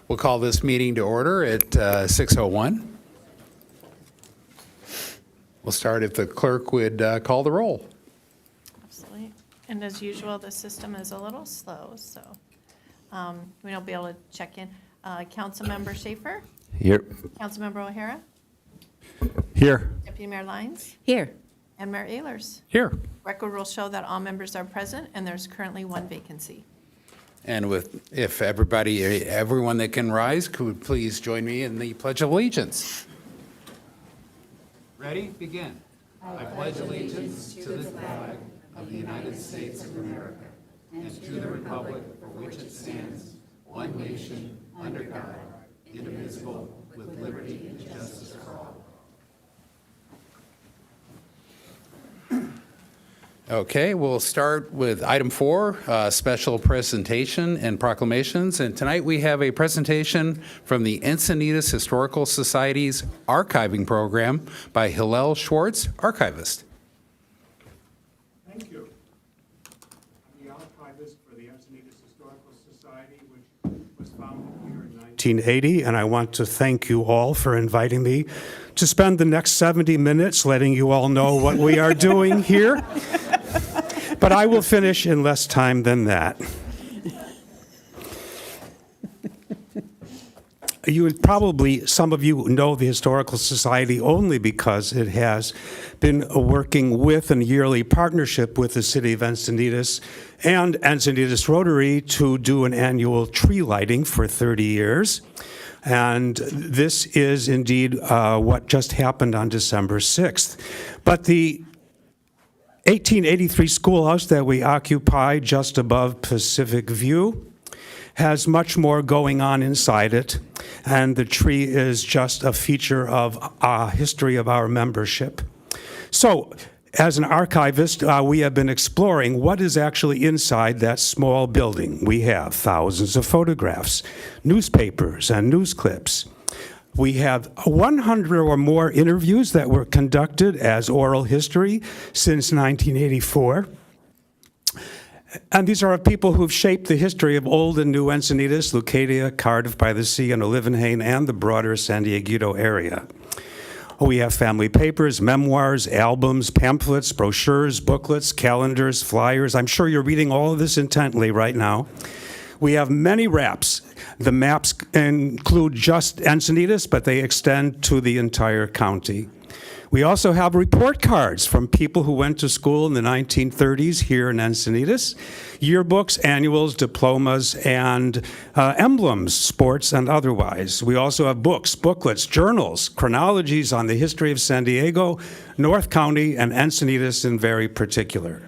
We'll call this meeting to order at 6:01. We'll start if the clerk would call the roll. Absolutely. And as usual, the system is a little slow, so we won't be able to check in. Councilmember Schaefer? Here. Councilmember O'Hara? Here. Deputy Mayor Lyons? Here. And Mayor Ehlers? Here. Record will show that all members are present, and there's currently one vacancy. And if everyone that can rise, could please join me in the Pledge of Allegiance. Ready? Begin. I pledge allegiance to the flag of the United States of America and to the republic for which it stands, one nation, under God, indivisible, with liberty and justice for all. Okay, we'll start with item 4, special presentation and proclamations. And tonight we have a presentation from the Encinitas Historical Society's archiving program by Hillel Schwartz, archivist. Thank you. I'm the archivist for the Encinitas Historical Society, which was founded here in 1980, and I want to thank you all for inviting me to spend the next 70 minutes letting you all know what we are doing here. But I will finish in less time than that. Some of you know the Historical Society only because it has been working with a yearly partnership with the City of Encinitas and Encinitas Rotary to do an annual tree lighting for 30 years. And this is indeed what just happened on December 6th. But the 1883 schoolhouse that we occupy just above Pacific View has much more going on inside it, and the tree is just a feature of history of our membership. So, as an archivist, we have been exploring what is actually inside that small building. We have thousands of photographs, newspapers, and news clips. We have 100 or more interviews that were conducted as oral history since 1984. And these are people who've shaped the history of old and new Encinitas, Leucadia, Cardiff by the Sea, and Olivenhain, and the broader San Dieguito area. We have family papers, memoirs, albums, pamphlets, brochures, booklets, calendars, flyers. I'm sure you're reading all of this intently right now. We have many maps. The maps include just Encinitas, but they extend to the entire county. We also have report cards from people who went to school in the 1930s here in Encinitas, yearbooks, annuals, diplomas, and emblems, sports and otherwise. We also have books, booklets, journals, chronologies on the history of San Diego, North County, and Encinitas in very particular.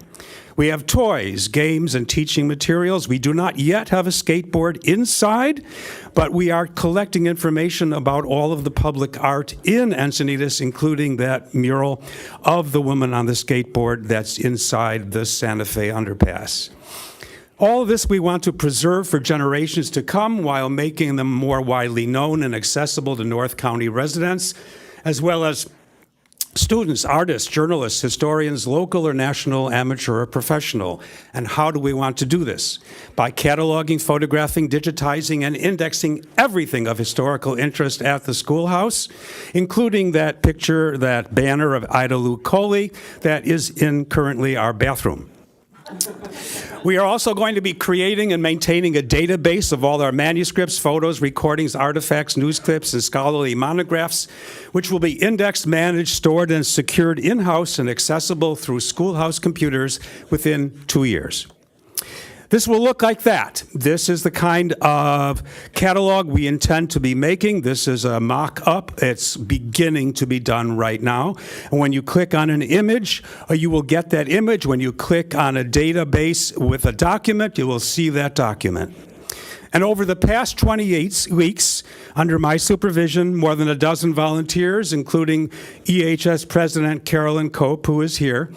We have toys, games, and teaching materials. We do not yet have a skateboard inside, but we are collecting information about all of the public art in Encinitas, including that mural of the woman on the skateboard that's inside the Santa Fe underpass. All of this we want to preserve for generations to come while making them more widely known and accessible to North County residents, as well as students, artists, journalists, historians, local or national, amateur or professional. And how do we want to do this? By cataloging, photographing, digitizing, and indexing everything of historical interest at the schoolhouse, including that picture, that banner of Ida Lou Coley that is in currently our bathroom. We are also going to be creating and maintaining a database of all our manuscripts, photos, recordings, artifacts, news clips, and scholarly monographs, which will be indexed, managed, stored, and secured in-house and accessible through schoolhouse computers within 2 years. This will look like that. This is the kind of catalog we intend to be making. This is a mock-up. It's beginning to be done right now. And when you click on an image, you will get that image. When you click on a database with a document, you will see that document. And over the past 28 weeks, under my supervision, more than a dozen volunteers, including EHS President Carolyn Cope, who is here,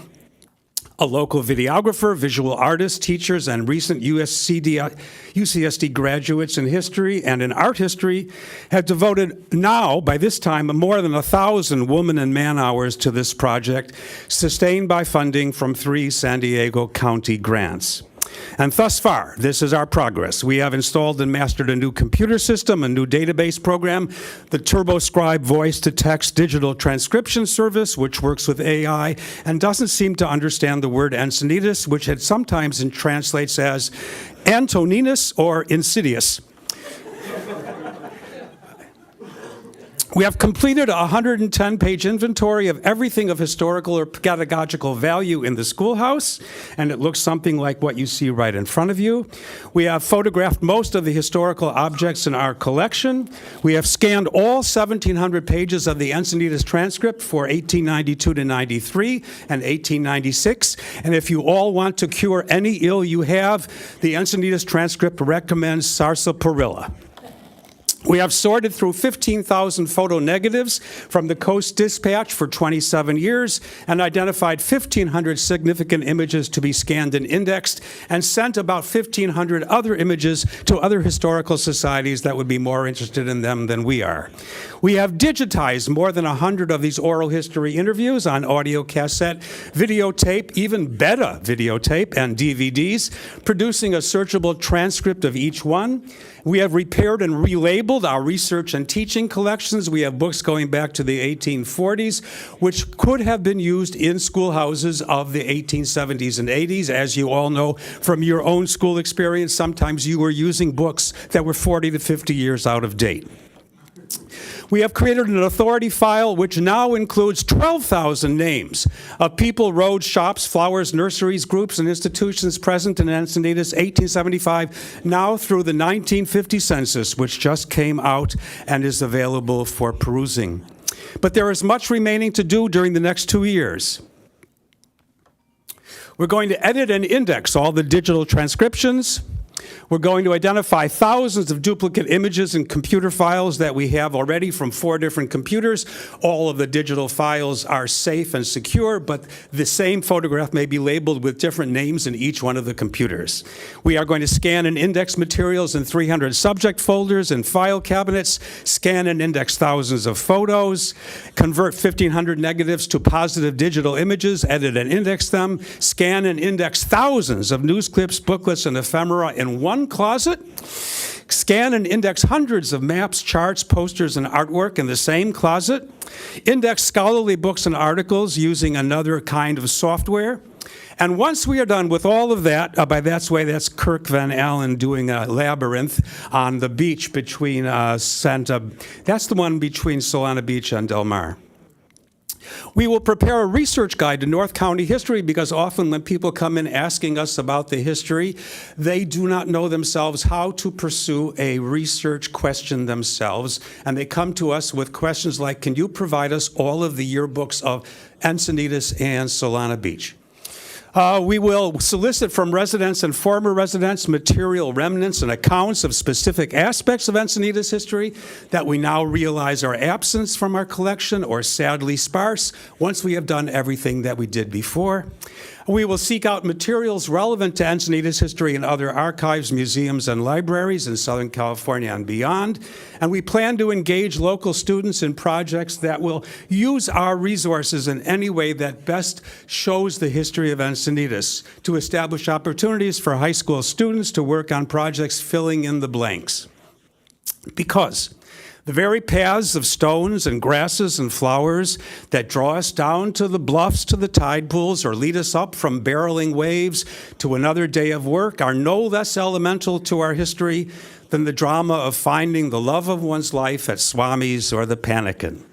a local videographer, visual artist, teachers, and recent UCSD graduates in history and in art history have devoted now, by this time, more than 1,000 woman and man hours to this project, sustained by funding from 3 San Diego County grants. And thus far, this is our progress. We have installed and mastered a new computer system, a new database program, the TurboScribe voice-to-text digital transcription service, which works with AI and doesn't seem to understand the word Encinitas, which it sometimes translates as Antoninus or insidious. We have completed a 110-page inventory of everything of historical or pedagogical value in the schoolhouse, and it looks something like what you see right in front of you. We have photographed most of the historical objects in our collection. We have scanned all 1,700 pages of the Encinitas transcript for 1892 to 93 and 1896, and if you all want to cure any ill you have, the Encinitas transcript recommends sarsaparilla. We have sorted through 15,000 photo negatives from the Coast Dispatch for 27 years and identified 1,500 significant images to be scanned and indexed, and sent about 1,500 other images to other historical societies that would be more interested in them than we are. We have digitized more than 100 of these oral history interviews on audio cassette, videotape, even beta videotape, and DVDs, producing a searchable transcript of each one. We have repaired and relabeled our research and teaching collections. We have books going back to the 1840s, which could have been used in schoolhouses of the 1870s and 80s. As you all know from your own school experience, sometimes you were using books that were 40 to 50 years out of date. We have created an authority file which now includes 12,000 names of people, roads, shops, flowers, nurseries, groups, and institutions present in Encinitas 1875, now through the 1950 census, which just came out and is available for perusing. But there is much remaining to do during the next 2 years. We're going to edit and index all the digital transcriptions. We're going to identify thousands of duplicate images and computer files that we have already from 4 different computers. All of the digital files are safe and secure, but the same photograph may be labeled with different names in each one of the computers. We are going to scan and index materials in 300 subject folders and file cabinets, scan and index thousands of photos, convert 1,500 negatives to positive digital images, edit and index them, scan and index thousands of news clips, booklets, and ephemera in one closet, scan and index hundreds of maps, charts, posters, and artwork in the same closet, index scholarly books and articles using another kind of software. And once we are done with all of that, by that's Kirk Van Allen doing a labyrinth on the beach between that's the one between Solana Beach and Del Mar. We will prepare a research guide to North County history, because often when people come in asking us about the history, they do not know themselves how to pursue a research question themselves. And they come to us with questions like, can you provide us all of the yearbooks of Encinitas and Solana Beach? We will solicit from residents and former residents material remnants and accounts of specific aspects of Encinitas history that we now realize are absent from our collection or sadly sparse once we have done everything that we did before. We will seek out materials relevant to Encinitas history in other archives, museums, and libraries in Southern California and beyond. And we plan to engage local students in projects that will use our resources in any way that best shows the history of Encinitas, to establish opportunities for high school students to work on projects filling in the blanks. Because the very paths of stones and grasses and flowers that draw us down to the bluffs, to the tide pools, or lead us up from barreling waves to another day of work are no less elemental to our history than the drama of finding the love of one's life at Swami's or the Panican.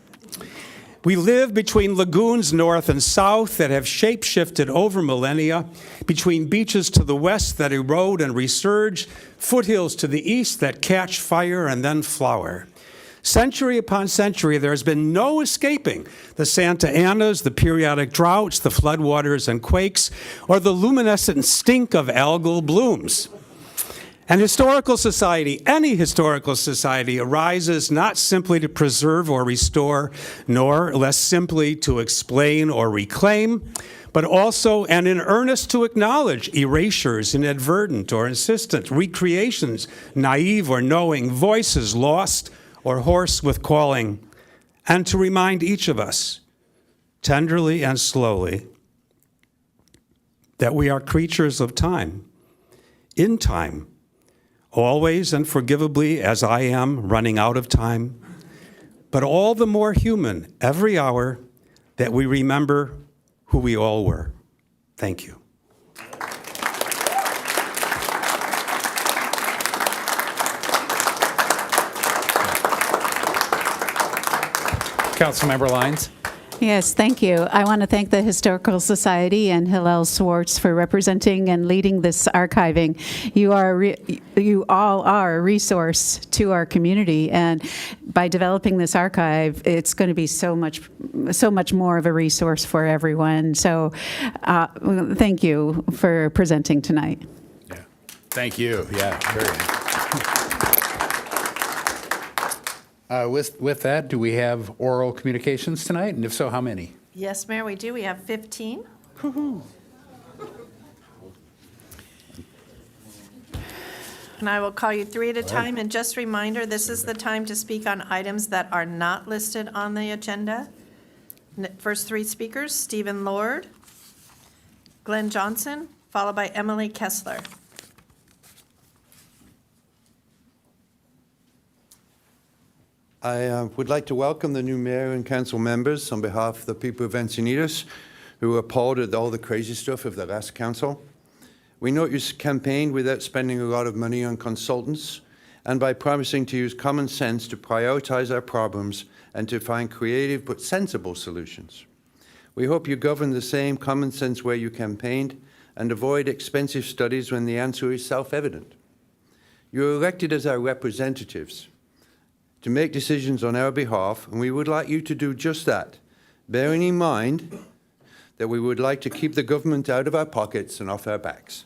We live between lagoons north and south that have shape-shifted over millennia, between beaches to the west that erode and resurge, foothills to the east that catch fire and then flower. Century upon century, there has been no escaping the Santa Anas, the periodic droughts, the floodwaters and quakes, or the luminescent stink of algal blooms. An historical society, any historical society, arises not simply to preserve or restore, nor less simply to explain or reclaim, but also and in earnest to acknowledge erasures, inadvertent or insistent, recreations, naive or knowing, voices lost or hoarse with calling, and to remind each of us, tenderly and slowly, that we are creatures of time, in time, always and forgivably as I am running out of time, but all the more human every hour that we remember who we all were. Thank you. Councilmember Lyons. Yes, thank you. I want to thank the Historical Society and Hillel Swartz for representing and leading this archiving. You all are a resource to our community, and by developing this archive, it's going to be so much more of a resource for everyone. So, thank you for presenting tonight. Yeah. Thank you. Yeah, very. With that, do we have oral communications tonight? And if so, how many? Yes, Mayor, we do. We have 15. And I will call you three at a time. And just a reminder, this is the time to speak on items that are not listed on the agenda. First three speakers, Stephen Lord, Glenn Johnson, followed by Emily Kessler. I would like to welcome the new mayor and council members on behalf of the people of Encinitas who were appalled at all the crazy stuff of the last council. We note you campaigned without spending a lot of money on consultants and by promising to use common sense to prioritize our problems and to find creative but sensible solutions. We hope you govern the same common sense way you campaigned and avoid expensive studies when the answer is self-evident. You're elected as our representatives to make decisions on our behalf, and we would like you to do just that, bearing in mind that we would like to keep the government out of our pockets and off our backs.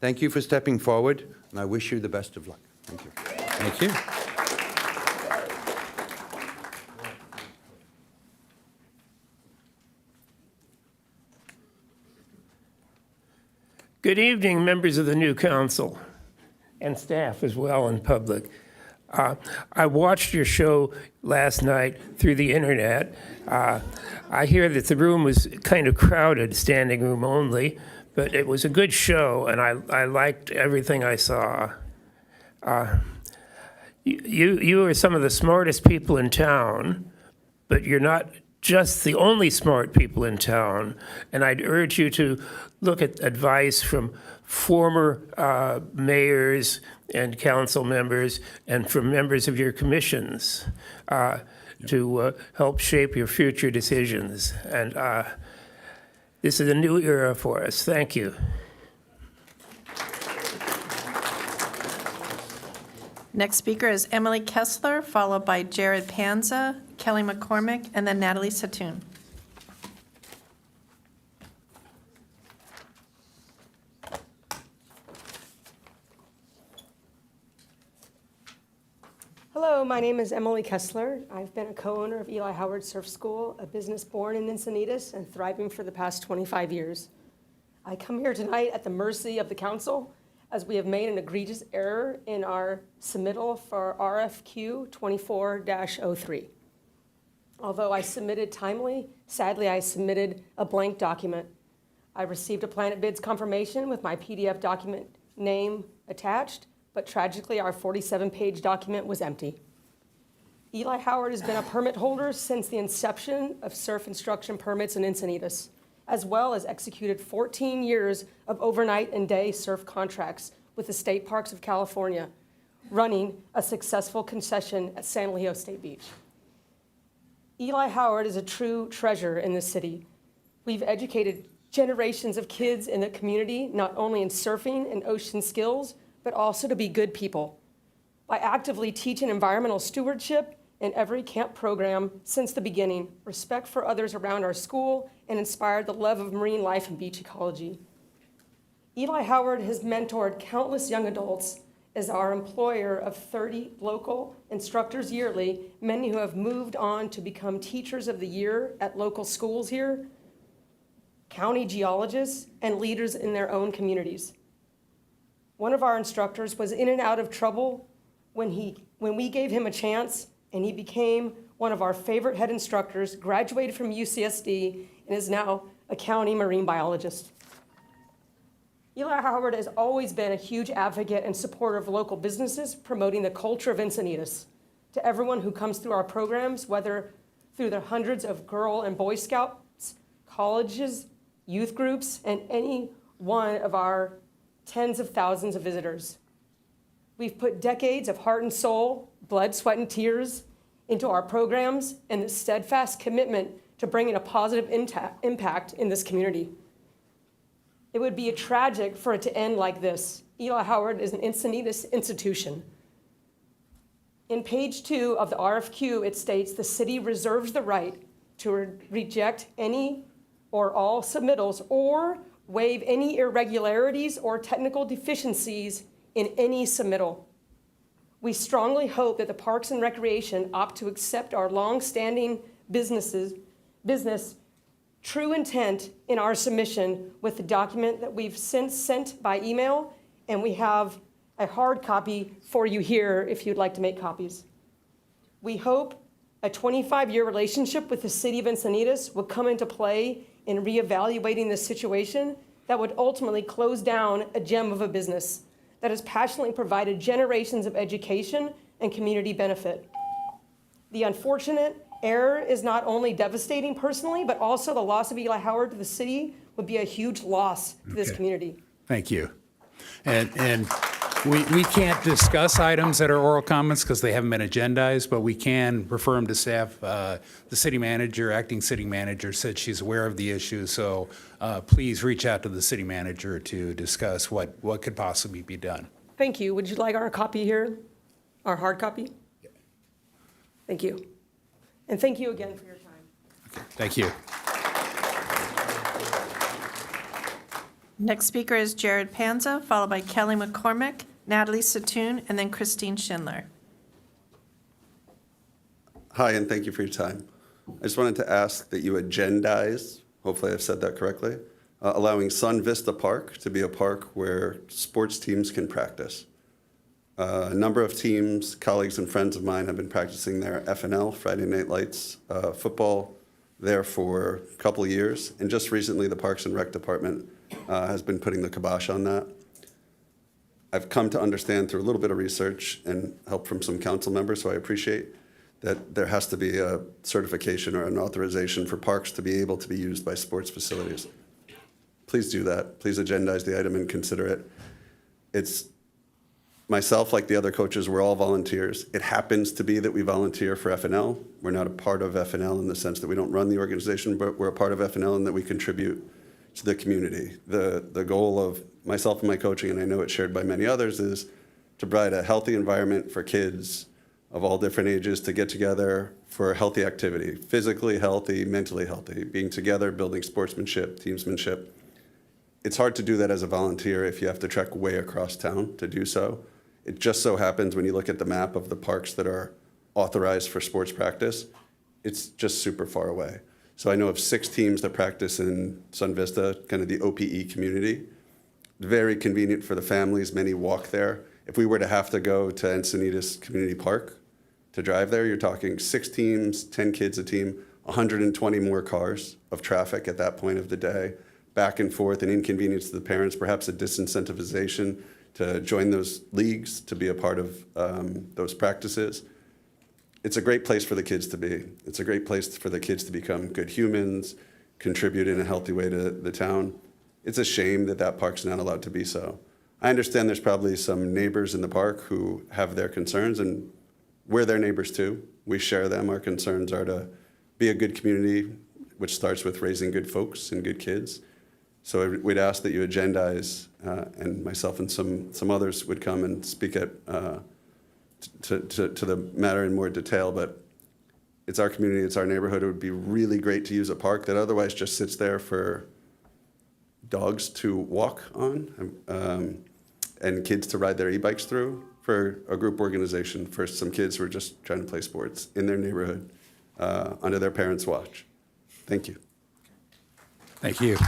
Thank you for stepping forward, and I wish you the best of luck. Thank you. Thank you. Good evening, members of the new council and staff as well in public. I watched your show last night through the internet. I hear that the room was kind of crowded, standing room only, but it was a good show, and I liked everything I saw. You are some of the smartest people in town, but you're not just the only smart people in town, and I'd urge you to look at advice from former mayors and council members and from members of your commissions to help shape your future decisions. And this is a new era for us. Thank you. Next speaker is Emily Kessler, followed by Jared Panza, Kelly McCormick, and then Natalie Satoon. Hello, my name is Emily Kessler. I've been a co-owner of Eli Howard Surf School, a business born in Encinitas and thriving for the past 25 years. I come here tonight at the mercy of the council as we have made an egregious error in our submittal for RFQ 24-03. Although I submitted timely, sadly I submitted a blank document. I received a Planet Bids confirmation with my PDF document name attached, but tragically our 47-page document was empty. Eli Howard has been a permit holder since the inception of surf instruction permits in Encinitas, as well as executed 14 years of overnight and day surf contracts with the state parks of California, running a successful concession at San Elijo State Beach. Eli Howard is a true treasure in this city. We've educated generations of kids in the community, not only in surfing and ocean skills, but also to be good people. By actively teaching environmental stewardship in every camp program since the beginning, respect for others around our school, and inspired the love of marine life and beach ecology. Eli Howard has mentored countless young adults as our employer of 30 local instructors yearly, many who have moved on to become teachers of the year at local schools here, county geologists, and leaders in their own communities. One of our instructors was in and out of trouble when we gave him a chance, and he became one of our favorite head instructors, graduated from UCSD, and is now a county marine biologist. Eli Howard has always been a huge advocate and supporter of local businesses, promoting the culture of Encinitas. To everyone who comes through our programs, whether through the hundreds of Girl and Boy Scouts, colleges, youth groups, and any one of our tens of thousands of visitors. We've put decades of heart and soul, blood, sweat, and tears into our programs and the steadfast commitment to bringing a positive impact in this community. It would be tragic for it to end like this. Eli Howard is an Encinitas institution. In page 2 of the RFQ, it states the city reserves the right to reject any or all submittals or waive any irregularities or technical deficiencies in any submittal. We strongly hope that the Parks and Recreation opt to accept our long-standing business true intent in our submission with the document that we've since sent by email, and we have a hard copy for you here if you'd like to make copies. We hope a 25-year relationship with the city of Encinitas will come into play in reevaluating this situation that would ultimately close down a gem of a business that has passionately provided generations of education and community benefit. The unfortunate error is not only devastating personally, but also the loss of Eli Howard to the city would be a huge loss to this community. Thank you. And we can't discuss items that are oral comments because they haven't been agendized, but we can refer them to staff. The city manager, acting city manager, said she's aware of the issue, so please reach out to the city manager to discuss what could possibly be done. Thank you. Would you like our copy here? Our hard copy? Thank you. And thank you again for your time. Thank you. Next speaker is Jared Panza, followed by Kelly McCormick, Natalie Satoon, and then Christine Schindler. Hi, and thank you for your time. I just wanted to ask that you agendize, hopefully I've said that correctly, allowing Sun Vista Park to be a park where sports teams can practice. A number of teams, colleagues and friends of mine have been practicing their FNL, Friday Night Lights, football there for a couple of years. And just recently, the Parks and Rec Department has been putting the kibosh on that. I've come to understand through a little bit of research and help from some council members, so I appreciate that there has to be a certification or an authorization for parks to be able to be used by sports facilities. Please do that. Please agendize the item and consider it. It's myself, like the other coaches, we're all volunteers. It happens to be that we volunteer for FNL. We're not a part of FNL in the sense that we don't run the organization, but we're a part of FNL and that we contribute to the community. The goal of myself and my coaching, and I know it's shared by many others, is to provide a healthy environment for kids of all different ages to get together for healthy activity, physically healthy, mentally healthy, being together, building sportsmanship, teamsmanship. It's hard to do that as a volunteer if you have to trek way across town to do so. It just so happens when you look at the map of the parks that are authorized for sports practice, it's just super far away. So I know of 6 teams that practice in Sun Vista, kind of the OPE community. Very convenient for the families, many walk there. If we were to have to go to Encinitas Community Park to drive there, you're talking 6 teams, 10 kids a team, 120 more cars of traffic at that point of the day, back and forth, an inconvenience to the parents, perhaps a disincentivization to join those leagues, to be a part of those practices. It's a great place for the kids to be. It's a great place for the kids to become good humans, contribute in a healthy way to the town. It's a shame that that park's not allowed to be so. I understand there's probably some neighbors in the park who have their concerns, and we're their neighbors too. We share them. Our concerns are to be a good community, which starts with raising good folks and good kids. So we'd ask that you agendize, and myself and some others would come and speak at to the matter in more detail, but it's our community, it's our neighborhood. It would be really great to use a park that otherwise just sits there for dogs to walk on and kids to ride their e-bikes through, for a group organization, for some kids who are just trying to play sports in their neighborhood under their parents' watch. Thank you. Thank you.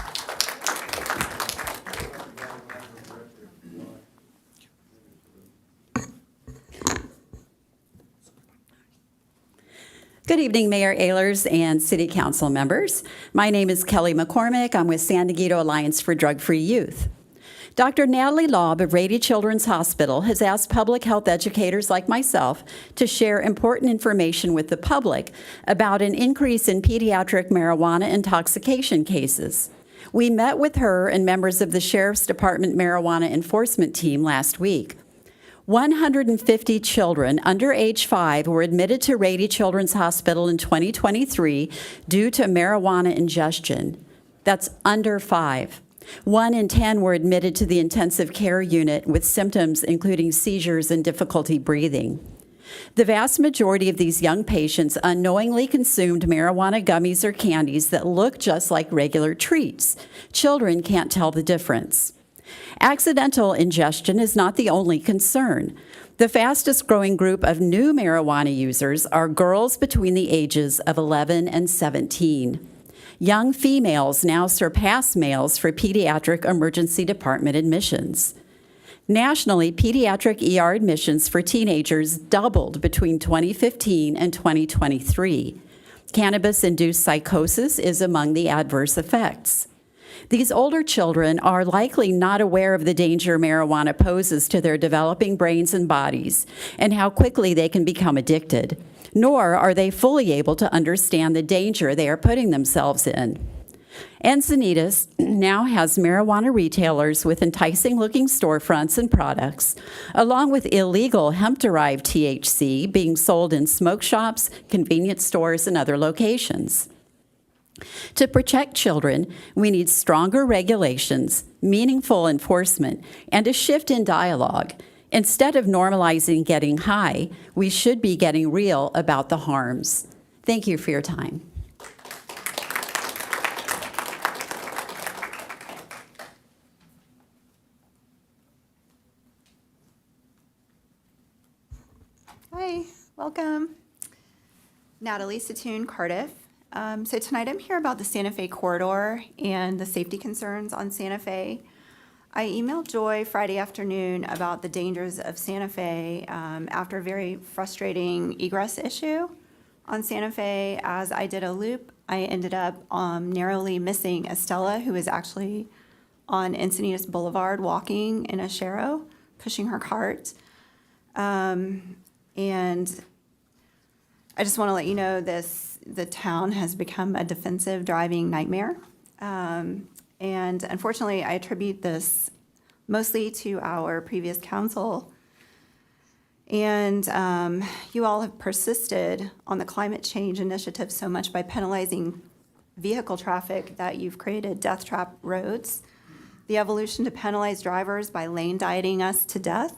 Good evening, Mayor Ehlers and City Council members. My name is Kelly McCormick. I'm with San Diego Alliance for Drug-Free Youth. Dr. Natalie Laub of Rady Children's Hospital has asked public health educators like myself to share important information with the public about an increase in pediatric marijuana intoxication cases. We met with her and members of the Sheriff's Department marijuana enforcement team last week. 150 children under age 5 were admitted to Rady Children's Hospital in 2023 due to marijuana ingestion. That's under 5. 1 in 10 were admitted to the intensive care unit with symptoms including seizures and difficulty breathing. The vast majority of these young patients unknowingly consumed marijuana gummies or candies that look just like regular treats. Children can't tell the difference. Accidental ingestion is not the only concern. The fastest growing group of new marijuana users are girls between the ages of 11 and 17. Young females now surpass males for pediatric emergency department admissions. Nationally, pediatric ER admissions for teenagers doubled between 2015 and 2023. Cannabis-induced psychosis is among the adverse effects. These older children are likely not aware of the danger marijuana poses to their developing brains and bodies and how quickly they can become addicted, nor are they fully able to understand the danger they are putting themselves in. Encinitas now has marijuana retailers with enticing-looking storefronts and products, along with illegal hemp-derived THC being sold in smoke shops, convenience stores, and other locations. To protect children, we need stronger regulations, meaningful enforcement, and a shift in dialogue. Instead of normalizing getting high, we should be getting real about the harms. Thank you for your time. Hi, welcome. Natalie Satoon, Cardiff. So tonight I'm here about the Santa Fe corridor and the safety concerns on Santa Fe. I emailed Joy Friday afternoon about the dangers of Santa Fe after a very frustrating egress issue on Santa Fe. As I did a loop, I ended up narrowly missing Estella, who is actually on Encinitas Boulevard walking in a Shero, pushing her cart. And I just want to let you know the town has become a defensive driving nightmare. And unfortunately, I attribute this mostly to our previous council. And you all have persisted on the climate change initiative so much by penalizing vehicle traffic that you've created death trap roads. The evolution to penalize drivers by lane dieting us to death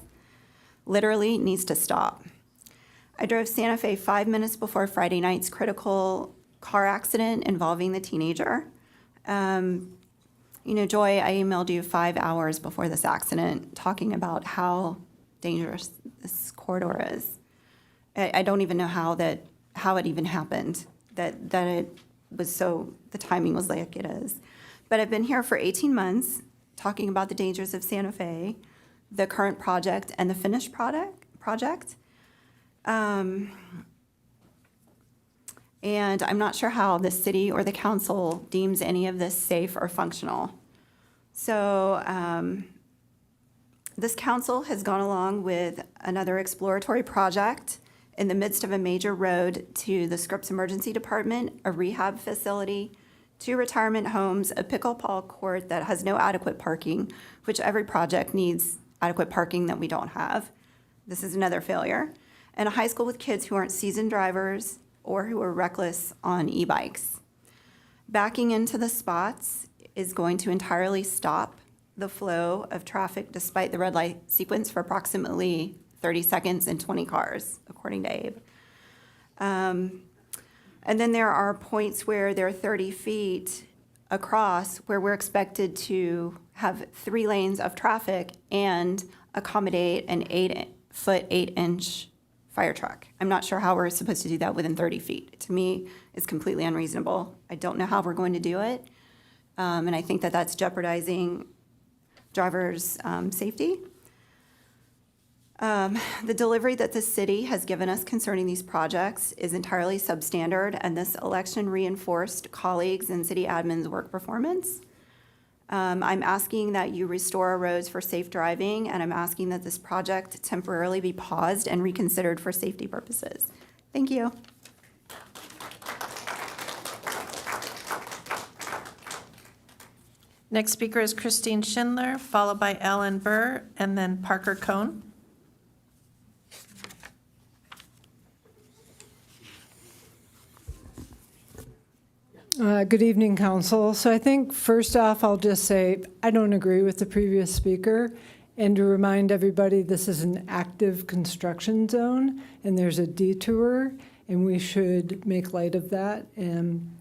literally needs to stop. I drove Santa Fe 5 minutes before Friday night's critical car accident involving the teenager. Joy, I emailed you 5 hours before this accident talking about how dangerous this corridor is. I don't even know how it even happened, that it was so, the timing was like it is. But I've been here for 18 months talking about the dangers of Santa Fe, the current project and the finished project. And I'm not sure how the city or the council deems any of this safe or functional. So this council has gone along with another exploratory project in the midst of a major road to the Scripps Emergency Department, a rehab facility, 2 retirement homes, a pickleball court that has no adequate parking, which every project needs adequate parking that we don't have. This is another failure. And a high school with kids who aren't seasoned drivers or who are reckless on e-bikes. Backing into the spots is going to entirely stop the flow of traffic despite the red light sequence for approximately 30 seconds and 20 cars, according to Abe. And then there are points where they're 30 feet across where we're expected to have 3 lanes of traffic and accommodate an 8-foot, 8-inch fire truck. I'm not sure how we're supposed to do that within 30 feet. To me, it's completely unreasonable. I don't know how we're going to do it. And I think that that's jeopardizing drivers' safety. The delivery that the city has given us concerning these projects is entirely substandard, and this election reinforced colleagues and city admins' work performance. I'm asking that you restore our roads for safe driving, and I'm asking that this project temporarily be paused and reconsidered for safety purposes. Thank you. Next speaker is Christine Schindler, followed by Ellen Burr, and then Parker Cohn. Good evening, Council. So I think first off, I'll just say I don't agree with the previous speaker. And to remind everybody, this is an active construction zone, and there's a detour, and we should make light of that and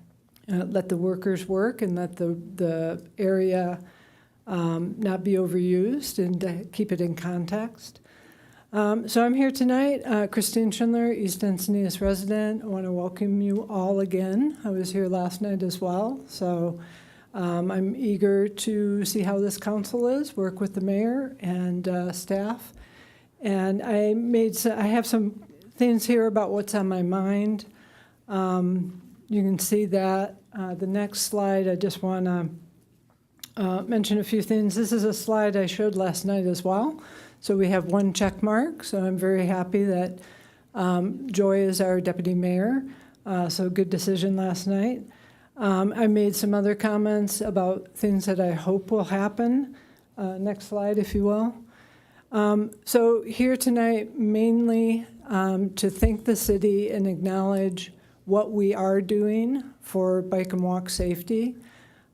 let the workers work and let the area not be overused and keep it in context. So I'm here tonight, Christine Schindler, East Encinitas resident. I want to welcome you all again. I was here last night as well, so I'm eager to see how this council is, work with the mayor and staff. And I have some things here about what's on my mind. You can see that. The next slide, I just want to mention a few things. This is a slide I showed last night as well. So we have one check mark, so I'm very happy that Joy is our deputy mayor. So good decision last night. I made some other comments about things that I hope will happen. Next slide, if you will. So here tonight, mainly to thank the city and acknowledge what we are doing for bike and walk safety.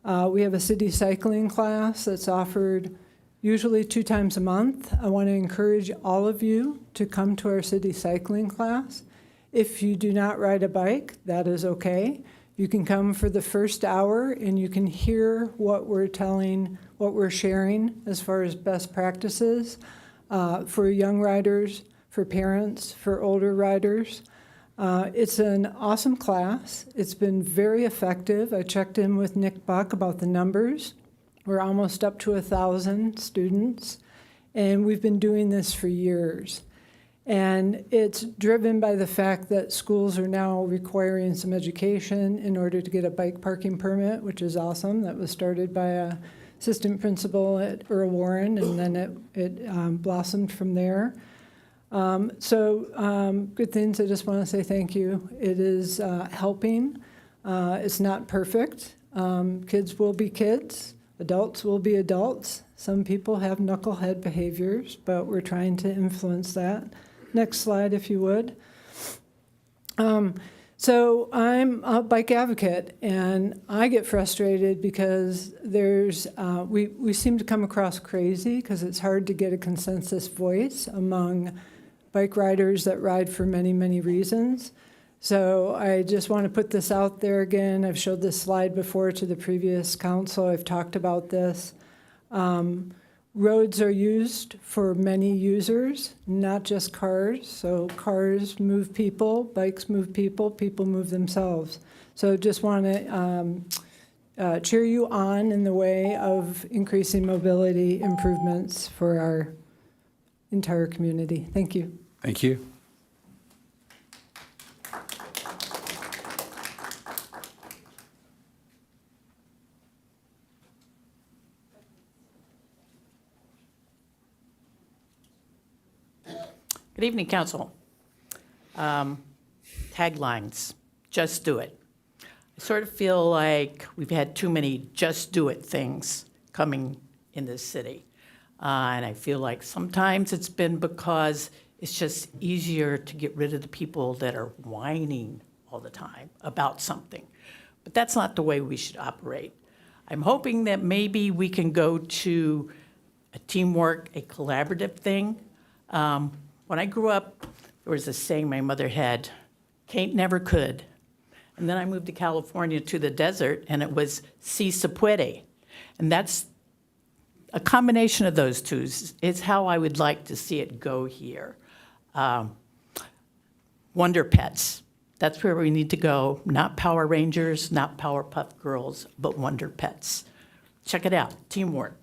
We have a city cycling class that's offered usually 2 times a month. I want to encourage all of you to come to our city cycling class. If you do not ride a bike, that is okay. You can come for the first hour and you can hear what we're sharing as far as best practices for young riders, for parents, for older riders. It's an awesome class. It's been very effective. I checked in with Nick Buck about the numbers. We're almost up to 1,000 students, and we've been doing this for years. And it's driven by the fact that schools are now requiring some education in order to get a bike parking permit, which is awesome. That was started by an assistant principal at Earl Warren, and then it blossomed from there. Good things. I just want to say thank you. It is helping. It's not perfect. Kids will be kids. Adults will be adults. Some people have knucklehead behaviors, but we're trying to influence that. Next slide, if you would. So I'm a bike advocate, and I get frustrated because we seem to come across crazy because it's hard to get a consensus voice among bike riders that ride for many, many reasons. So I just want to put this out there again. I've showed this slide before to the previous council. I've talked about this. Roads are used for many users, not just cars. So cars move people, bikes move people, people move themselves. So just want to cheer you on in the way of increasing mobility improvements for our entire community. Thank you. Thank you. Good evening, Council. Taglines, just do it. I sort of feel like we've had too many just do it things coming in this city. And I feel like sometimes it's been because it's just easier to get rid of the people that are whining all the time about something. But that's not the way we should operate. I'm hoping that maybe we can go to a teamwork, a collaborative thing. When I grew up, there was a saying my mother had, "Can't never could." And then I moved to California to the desert, and it was "si se puede." And that's a combination of those two is how I would like to see it go here. Wonder Pets, that's where we need to go. Not Power Rangers, not Powerpuff Girls, but Wonder Pets. Check it out, teamwork.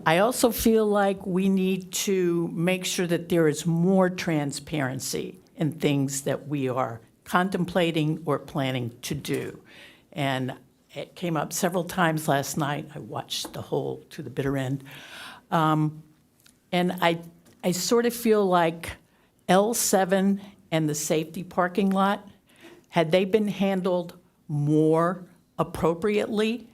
I also feel like we need to make sure that there is more transparency in things that we are contemplating or planning to do. And it came up several times last night. I watched the whole to the bitter end. And I sort of feel like L7 and the safety parking lot, had they been handled more appropriately,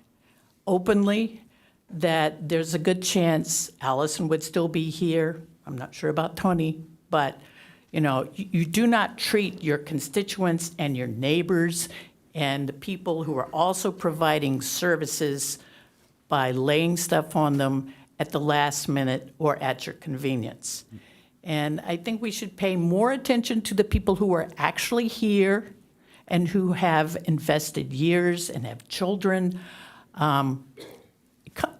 openly, that there's a good chance Allison would still be here. I'm not sure about Tony, but you do not treat your constituents and your neighbors and the people who are also providing services by laying stuff on them at the last minute or at your convenience. And I think we should pay more attention to the people who are actually here and who have invested years and have children.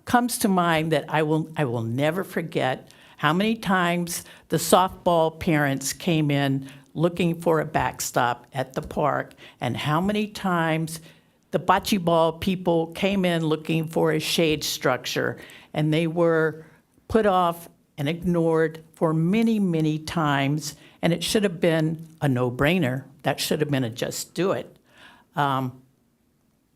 Comes to mind that I will never forget how many times the softball parents came in looking for a backstop at the park, and how many times the bocce ball people came in looking for a shade structure, and they were put off and ignored for many, many times, and it should have been a no-brainer. That should have been a just do it.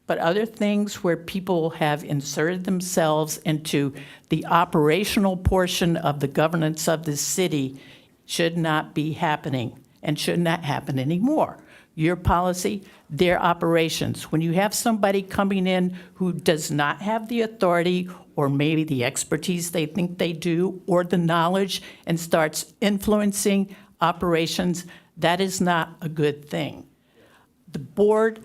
But other things where people have inserted themselves into the operational portion of the governance of the city should not be happening and should not happen anymore. Your policy, their operations. When you have somebody coming in who does not have the authority or maybe the expertise they think they do or the knowledge and starts influencing operations, that is not a good thing. The board,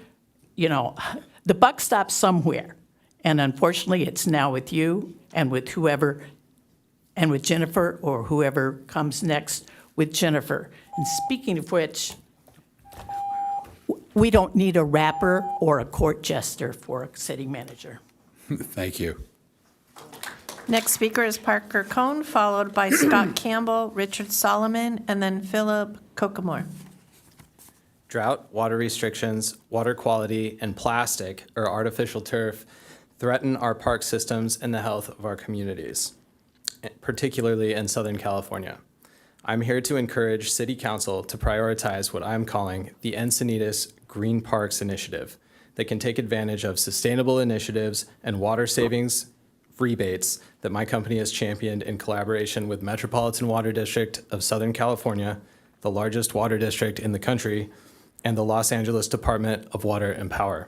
the buck stops somewhere, and unfortunately, it's now with you and with whoever, and with Jennifer or whoever comes next with Jennifer. And speaking of which, we don't need a rapper or a court jester for a city manager. Thank you. Next speaker is Parker Cohn, followed by Scott Campbell, Richard Solomon, and then Philip Kokomore. Drought, water restrictions, water quality, and plastic or artificial turf threaten our park systems and the health of our communities, particularly in Southern California. I'm here to encourage City Council to prioritize what I'm calling the Encinitas Green Parks Initiative that can take advantage of sustainable initiatives and water savings rebates that my company has championed in collaboration with Metropolitan Water District of Southern California, the largest water district in the country, and the Los Angeles Department of Water and Power.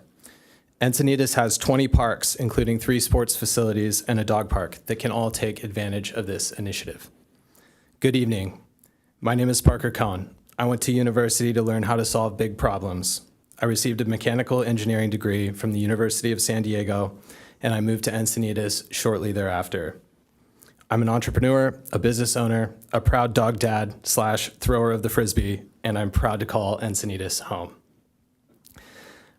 Encinitas has 20 parks, including 3 sports facilities and a dog park that can all take advantage of this initiative. Good evening. My name is Parker Cohn. I went to university to learn how to solve big problems. I received a mechanical engineering degree from the University of San Diego, and I moved to Encinitas shortly thereafter. I'm an entrepreneur, a business owner, a proud dog dad / thrower of the Frisbee, and I'm proud to call Encinitas home.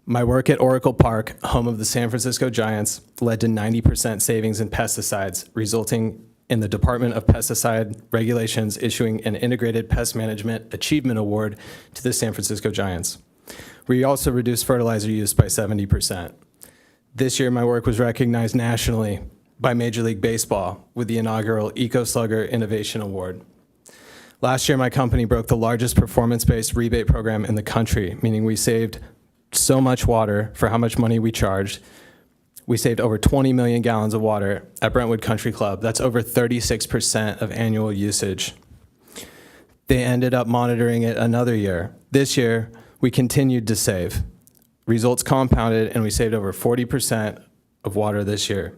My work at Oracle Park, home of the San Francisco Giants, led to 90% savings in pesticides, resulting in the Department of Pesticide Regulations issuing an Integrated Pest Management Achievement Award to the San Francisco Giants. We also reduced fertilizer use by 70%. This year, my work was recognized nationally by Major League Baseball with the inaugural Eco Slugger Innovation Award. Last year, my company broke the largest performance-based rebate program in the country, meaning we saved so much water for how much money we charged. We saved over 20 million gallons of water at Brentwood Country Club. That's over 36% of annual usage. They ended up monitoring it another year. This year, we continued to save. Results compounded, and we saved over 40% of water this year.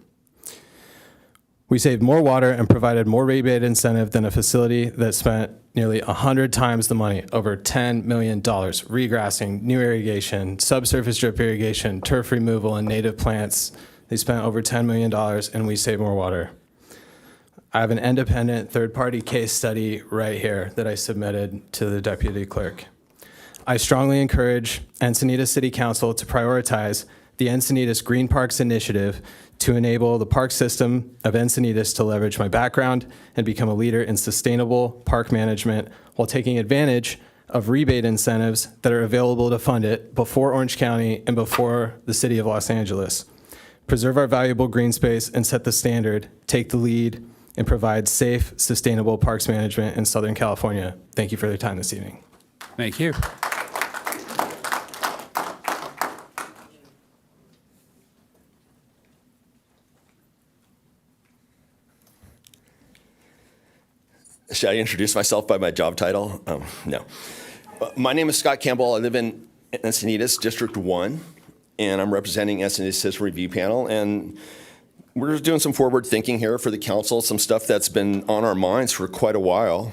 We saved more water and provided more rebate incentive than a facility that spent nearly 100 times the money, over $10 million, regrassing, new irrigation, subsurface drip irrigation, turf removal, and native plants. They spent over $10 million, and we saved more water. I have an independent third-party case study right here that I submitted to the deputy clerk. I strongly encourage Encinitas City Council to prioritize the Encinitas Green Parks Initiative to enable the park system of Encinitas to leverage my background and become a leader in sustainable park management while taking advantage of rebate incentives that are available to fund it before Orange County and before the city of Los Angeles. Preserve our valuable green space and set the standard, take the lead, and provide safe, sustainable parks management in Southern California. Thank you for your time this evening. Thank you. Should I introduce myself by my job title? No. My name is Scott Campbell. I live in Encinitas, District 1, and I'm representing Encinitas Citizen Review Panel. And we're doing some forward thinking here for the council, some stuff that's been on our minds for quite a while.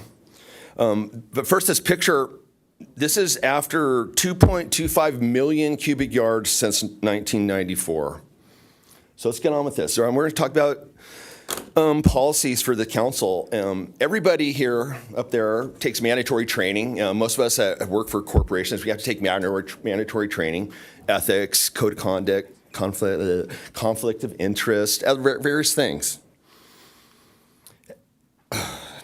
But first, this picture, this is after 2.25 million cubic yards since 1994. So let's get on with this. We're going to talk about policies for the council. Everybody here up there takes mandatory training. Most of us that work for corporations, we have to take mandatory training, ethics, code of conduct, conflict of interest, various things.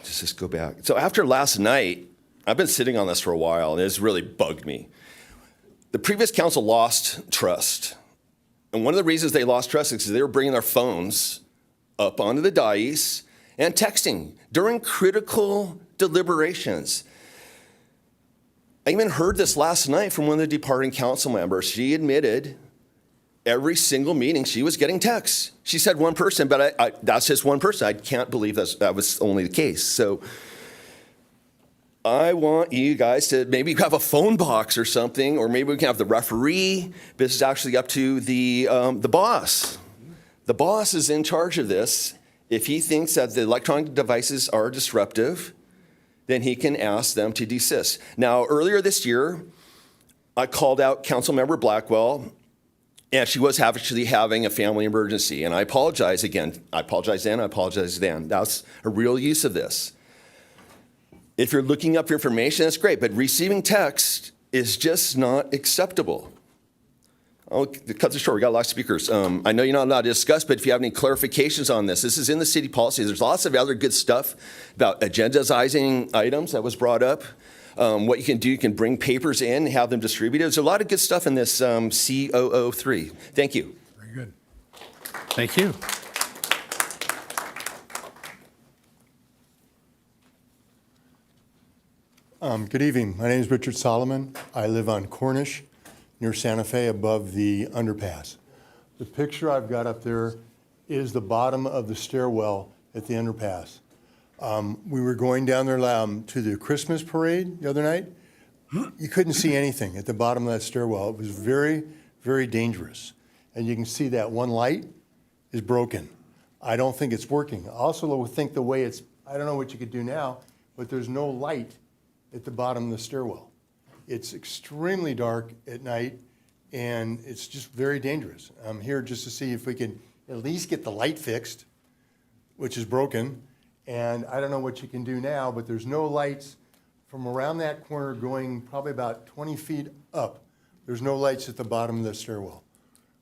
Just go back. So after last night, I've been sitting on this for a while, and it's really bugged me. The previous council lost trust. And one of the reasons they lost trust is because they were bringing their phones up onto the dais and texting during critical deliberations. I even heard this last night from one of the departing council members. She admitted every single meeting she was getting texts. She said one person, but that's just one person. I can't believe that was only the case. So I want you guys to maybe have a phone box or something, or maybe we can have the referee. This is actually up to the boss. The boss is in charge of this. If he thinks that the electronic devices are disruptive, then he can ask them to desist. Now, earlier this year, I called out Councilmember Blackwell, and she was actually having a family emergency. And I apologize again. I apologize then, I apologize then. That's a real use of this. If you're looking up information, that's great, but receiving text is just not acceptable. I'll cut this short, we got a lot of speakers. I know you're not allowed to discuss, but if you have any clarifications on this is in the city policy. There's lots of other good stuff about agendizing items that was brought up. What you can do, you can bring papers in and have them distributed. There's a lot of good stuff in this COO3. Thank you. Very good. Thank you. Good evening. My name is Richard Solomon. I live on Cornish, near Santa Fe, above the underpass. The picture I've got up there is the bottom of the stairwell at the underpass. We were going down there to the Christmas parade the other night. You couldn't see anything at the bottom of that stairwell. It was very, very dangerous. And you can see that one light is broken. I don't think it's working. I also think the way I don't know what you could do now, but there's no light at the bottom of the stairwell. It's extremely dark at night, and it's just very dangerous. I'm here just to see if we can at least get the light fixed, which is broken. And I don't know what you can do now, but there's no lights from around that corner going probably about 20 feet up. There's no lights at the bottom of the stairwell.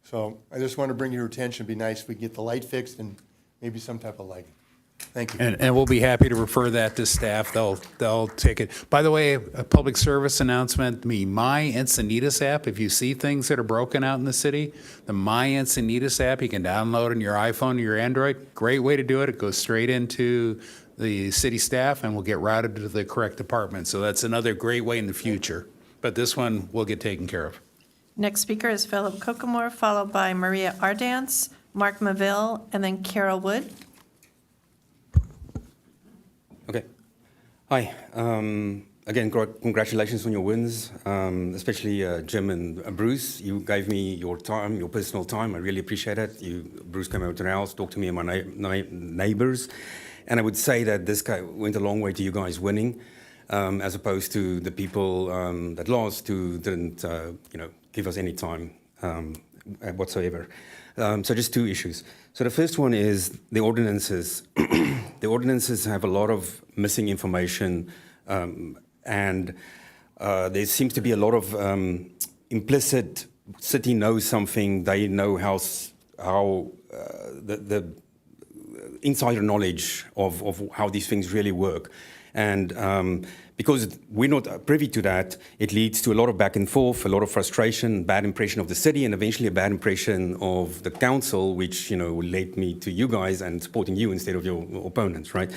So I just want to bring your attention. It'd be nice if we could get the light fixed and maybe some type of lighting. Thank you. And we'll be happy to refer that to staff. They'll take it. By the way, a public service announcement, the My Encinitas app, if you see things that are broken out in the city, the My Encinitas app, you can download on your iPhone or your Android. Great way to do it. It goes straight into the city staff and will get routed to the correct department. So that's another great way in the future. But this one will get taken care of. Next speaker is Philip Kokomore, followed by Maria Ardance, Mark Maville, and then Carol Wood. Okay. Hi. Again, congratulations on your wins, especially Jim and Bruce. You gave me your time, your personal time. I really appreciate it. Bruce came over to the house, talked to me and my neighbors. And I would say that this guy went a long way to you guys winning, as opposed to the people that lost who didn't, give us any time whatsoever. So just two issues. So the first one is the ordinances. The ordinances have a lot of missing information, and there seems to be a lot of implicit city knows something, they know how the insider knowledge of how these things really work. And because we're not privy to that, it leads to a lot of back and forth, a lot of frustration, bad impression of the city, and eventually a bad impression of the council, which will lead me to you guys and supporting you instead of your opponents, right?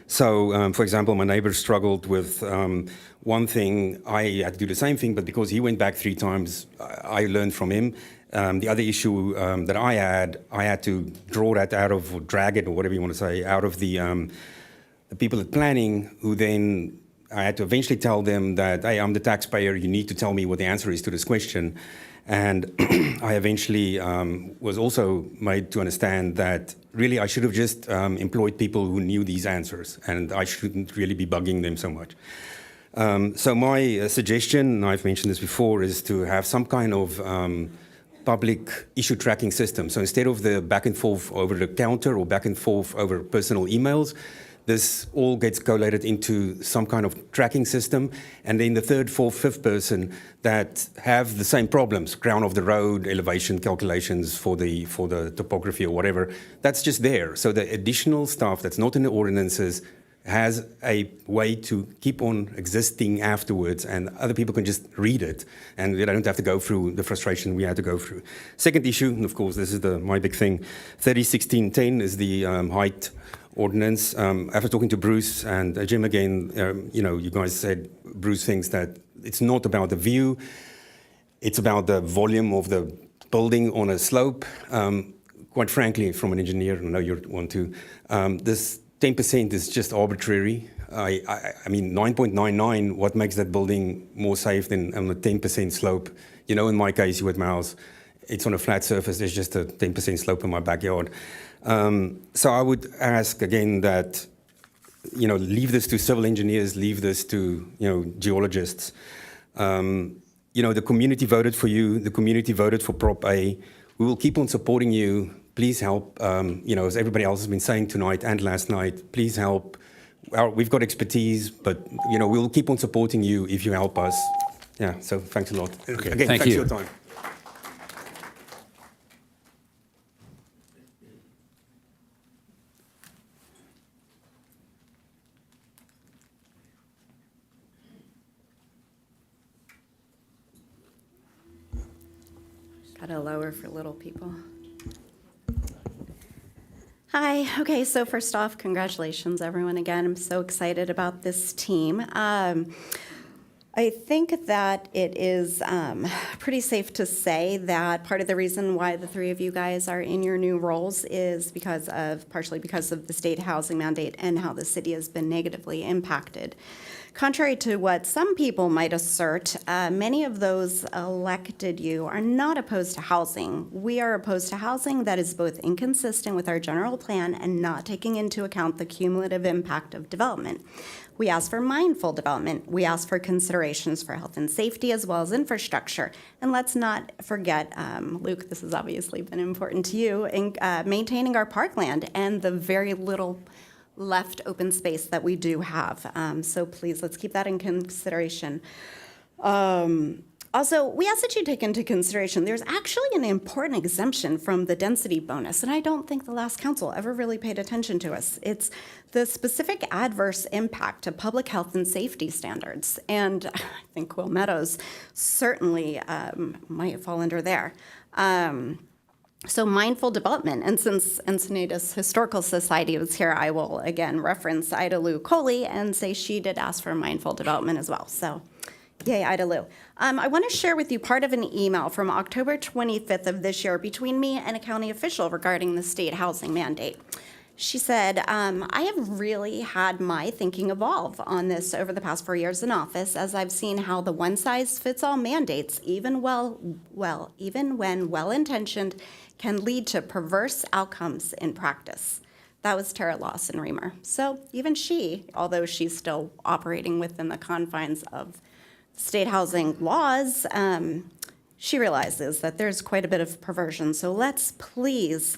So, for example, my neighbor struggled with one thing. I had to do the same thing, but because he went back 3 times, I learned from him. The other issue that I had to draw that out of, or drag it, or whatever you want to say, out of the the people at planning who then I had to eventually tell them that, hey, I'm the taxpayer, you need to tell me what the answer is to this question. And I eventually was also made to understand that really I should have just employed people who knew these answers, and I shouldn't really be bugging them so much. So my suggestion, and I've mentioned this before, is to have some kind of public issue tracking system. So instead of the back and forth over the counter or back and forth over personal emails, this all gets collated into some kind of tracking system, and then the third, fourth, fifth person that have the same problems, ground of the road, elevation calculations for the topography or whatever, that's just there. So the additional stuff that's not in the ordinances has a way to keep on existing afterwards, and other people can just read it, and they don't have to go through the frustration we had to go through. Second issue, and of course, this is my big thing, 301610 is the height ordinance. After talking to Bruce and Jim again, you guys said Bruce thinks that it's not about the view, it's about the volume of the building on a slope. Quite frankly, from an engineer, I know you want to, this 10% is just arbitrary. I mean, 9.99, what makes that building more safe than on a 10% slope? In my case, you at my house, it's on a flat surface, there's just a 10% slope in my backyard. So I would ask again that, leave this to civil engineers, leave this to, geologists. The community voted for you, the community voted for Prop A. We will keep on supporting you. Please help, as everybody else has been saying tonight and last night, please help. We've got expertise, but, we'll keep on supporting you if you help us. Yeah, so thanks a lot. Okay, Again, thank thanks you. for your time. Gotta lower for little people. Hi. Okay, so first off, congratulations, everyone. Again, I'm so excited about this team. I think that it is pretty safe to say that part of the reason why the three of you guys are in your new roles is partially because of the state housing mandate and how the city has been negatively impacted. Contrary to what some people might assert, many of those elected you are not opposed to housing. We are opposed to housing that is both inconsistent with our general plan and not taking into account the cumulative impact of development. We ask for mindful development. We ask for considerations for health and safety as well as infrastructure. And let's not forget, Luke, this has obviously been important to you, in maintaining our parkland and the very little left open space that we do have. So please, let's keep that in consideration. Also, we ask that you take into consideration there's actually an important exemption from the density bonus, and I don't think the last council ever really paid attention to us. It's the specific adverse impact to public health and safety standards, and I think Quill Meadows certainly might fall under there. So mindful development, and since Encinitas Historical Society was here, I will again reference Ida Lou Coley and say she did ask for mindful development as well. So yay, Ida Lou. I want to share with you part of an email from October 25th of this year between me and a county official regarding the state housing mandate. She said, I have really had my thinking evolve on this over the past 4 years in office, as I've seen how the one-size-fits-all mandates, even when well-intentioned, can lead to perverse outcomes in practice. That was Tara Lawson-Reamer. So even she, although she's still operating within the confines of state housing laws, she realizes that there's quite a bit of perversion. So let's please,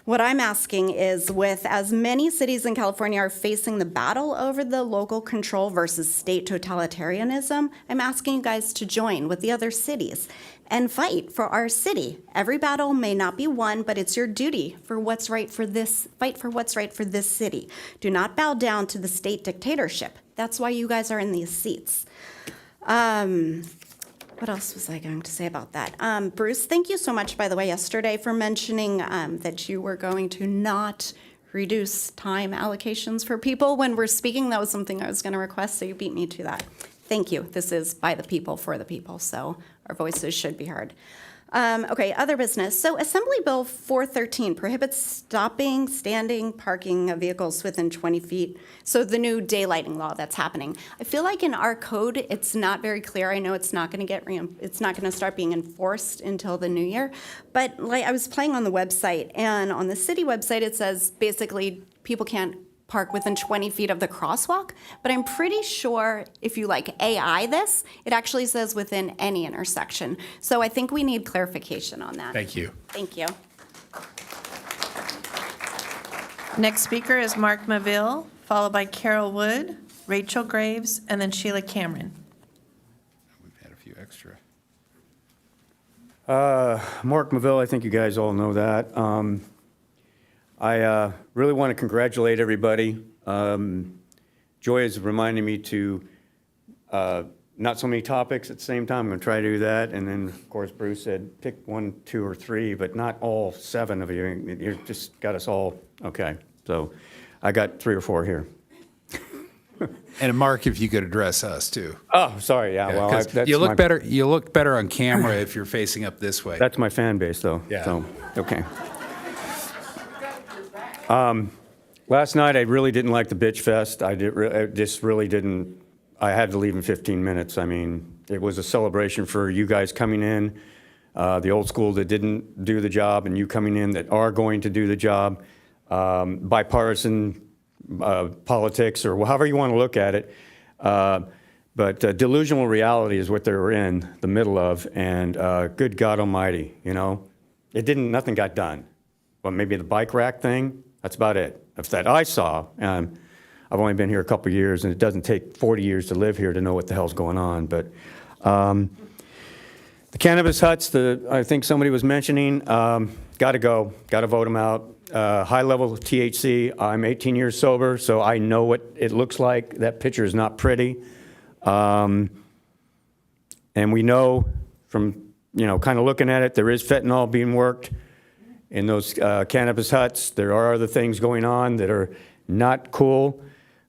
what I'm asking is, with as many cities in California are facing the battle over the local control versus state totalitarianism, I'm asking you guys to join with the other cities and fight for our city. Every battle may not be won, but it's your duty for what's right for this, fight for what's right for this city. Do not bow down to the state dictatorship. That's why you guys are in these seats. What else was I going to say about that? Bruce, thank you so much, by the way, yesterday for mentioning that you were going to not reduce time allocations for people when we're speaking. That was something I was going to request, so you beat me to that. Thank you. This is by the people, for the people, so our voices should be heard. Okay, other business. So Assembly Bill 413 prohibits stopping, standing, parking of vehicles within 20 feet. So the new daylighting law that's happening. I feel like in our code, it's not very clear. I know it's not going to it's not going to start being enforced until the new year. But like I was playing on the website, and on the city website, it says basically people can't park within 20 feet of the crosswalk, but I'm pretty sure if you like AI this, it actually says within any intersection. So I think we need clarification on that. Thank you. Thank you. Next speaker is Mark Maville, followed by Carol Wood, Rachel Graves, and then Sheila Cameron. We've had a few extra. Mark Maville, I think you guys all know that. I really want to congratulate everybody. Joy is reminding me to not so many topics at the same time. I'm going to try to do that. And then, of course, Bruce said pick 1, 2, or 3, but not all 7 of you. You just got us all. Okay. So I got 3 or 4 here. And Mark, if you could address us too. Oh, sorry. Yeah. Well, 'Cause that's you look my, better. You look better on camera if you're facing up this way. That's my fan base, though. Yeah. So, okay. Last night, I really didn't like the bitch fest. I just really didn't. I had to leave in 15 minutes. I mean, it was a celebration for you guys coming in, the old school that didn't do the job, and you coming in that are going to do the job. Bipartisan politics, or however you want to look at it. But delusional reality is what they were in the middle of, and good God Almighty, you know, nothing got done. Well, maybe the bike rack thing. That's about it. If that I saw. I've only been here a couple of years, and it doesn't take 40 years to live here to know what the hell's going on. But the cannabis huts, I think somebody was mentioning, got to go. Got to vote them out. High level of THC. I'm 18 years sober, so I know what it looks like. That picture is not pretty. And we know from, kind of looking at it, there is fentanyl being worked in those cannabis huts. There are other things going on that are not cool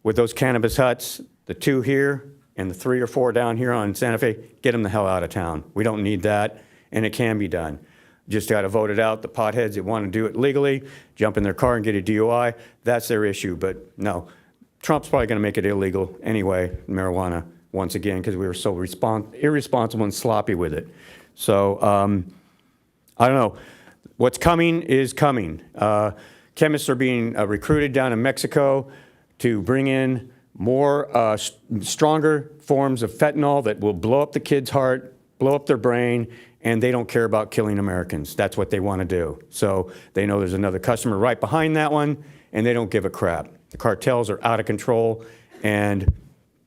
with those cannabis huts. The 2 here and the 3 or 4 down here on Santa Fe, get them the hell out of town. We don't need that, and it can be done. Just got to vote it out. The potheads that want to do it legally, jump in their car and get a DUI, that's their issue. But no, Trump's probably going to make it illegal anyway, marijuana, once again, because we were so irresponsible and sloppy with it. So I don't know. What's coming is coming. Chemists are being recruited down in Mexico to bring in more stronger forms of fentanyl that will blow up the kid's heart, blow up their brain, and they don't care about killing Americans. That's what they want to do. So they know there's another customer right behind that one, and they don't give a crap. The cartels are out of control, and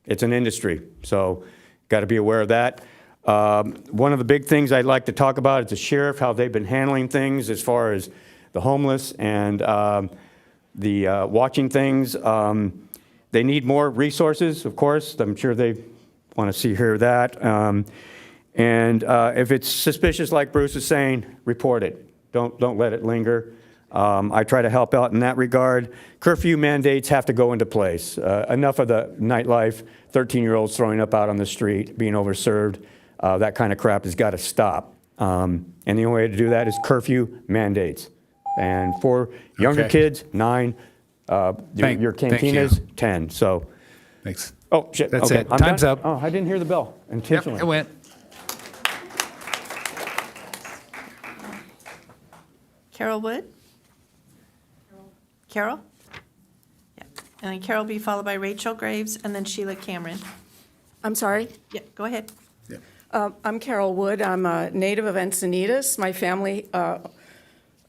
it's an industry. So got to be aware of that. One of the big things I'd like to talk about is the sheriff, how they've been handling things as far as the homeless and the watching things. They need more resources, of course. I'm sure they want to hear that. And if it's suspicious, like Bruce is saying, report it. Don't let it linger. I try to help out in that regard. Curfew mandates have to go into place. Enough of the nightlife, 13-year-olds throwing up out on the street, being overserved. That kind of crap has got to stop. And the only way to do that is curfew mandates. And for younger kids, 9. Your cantinas, 10. So. Thanks. Oh, shit. That's okay. it. I'm Time's done? up. Oh, I didn't hear the bell intentionally. Yep, it went. Carol Wood? Carol? Yeah. And then Carol will be followed by Rachel Graves and then Sheila Cameron. I'm sorry? Yeah, go ahead. I'm Carol Wood. I'm a native of Encinitas. My family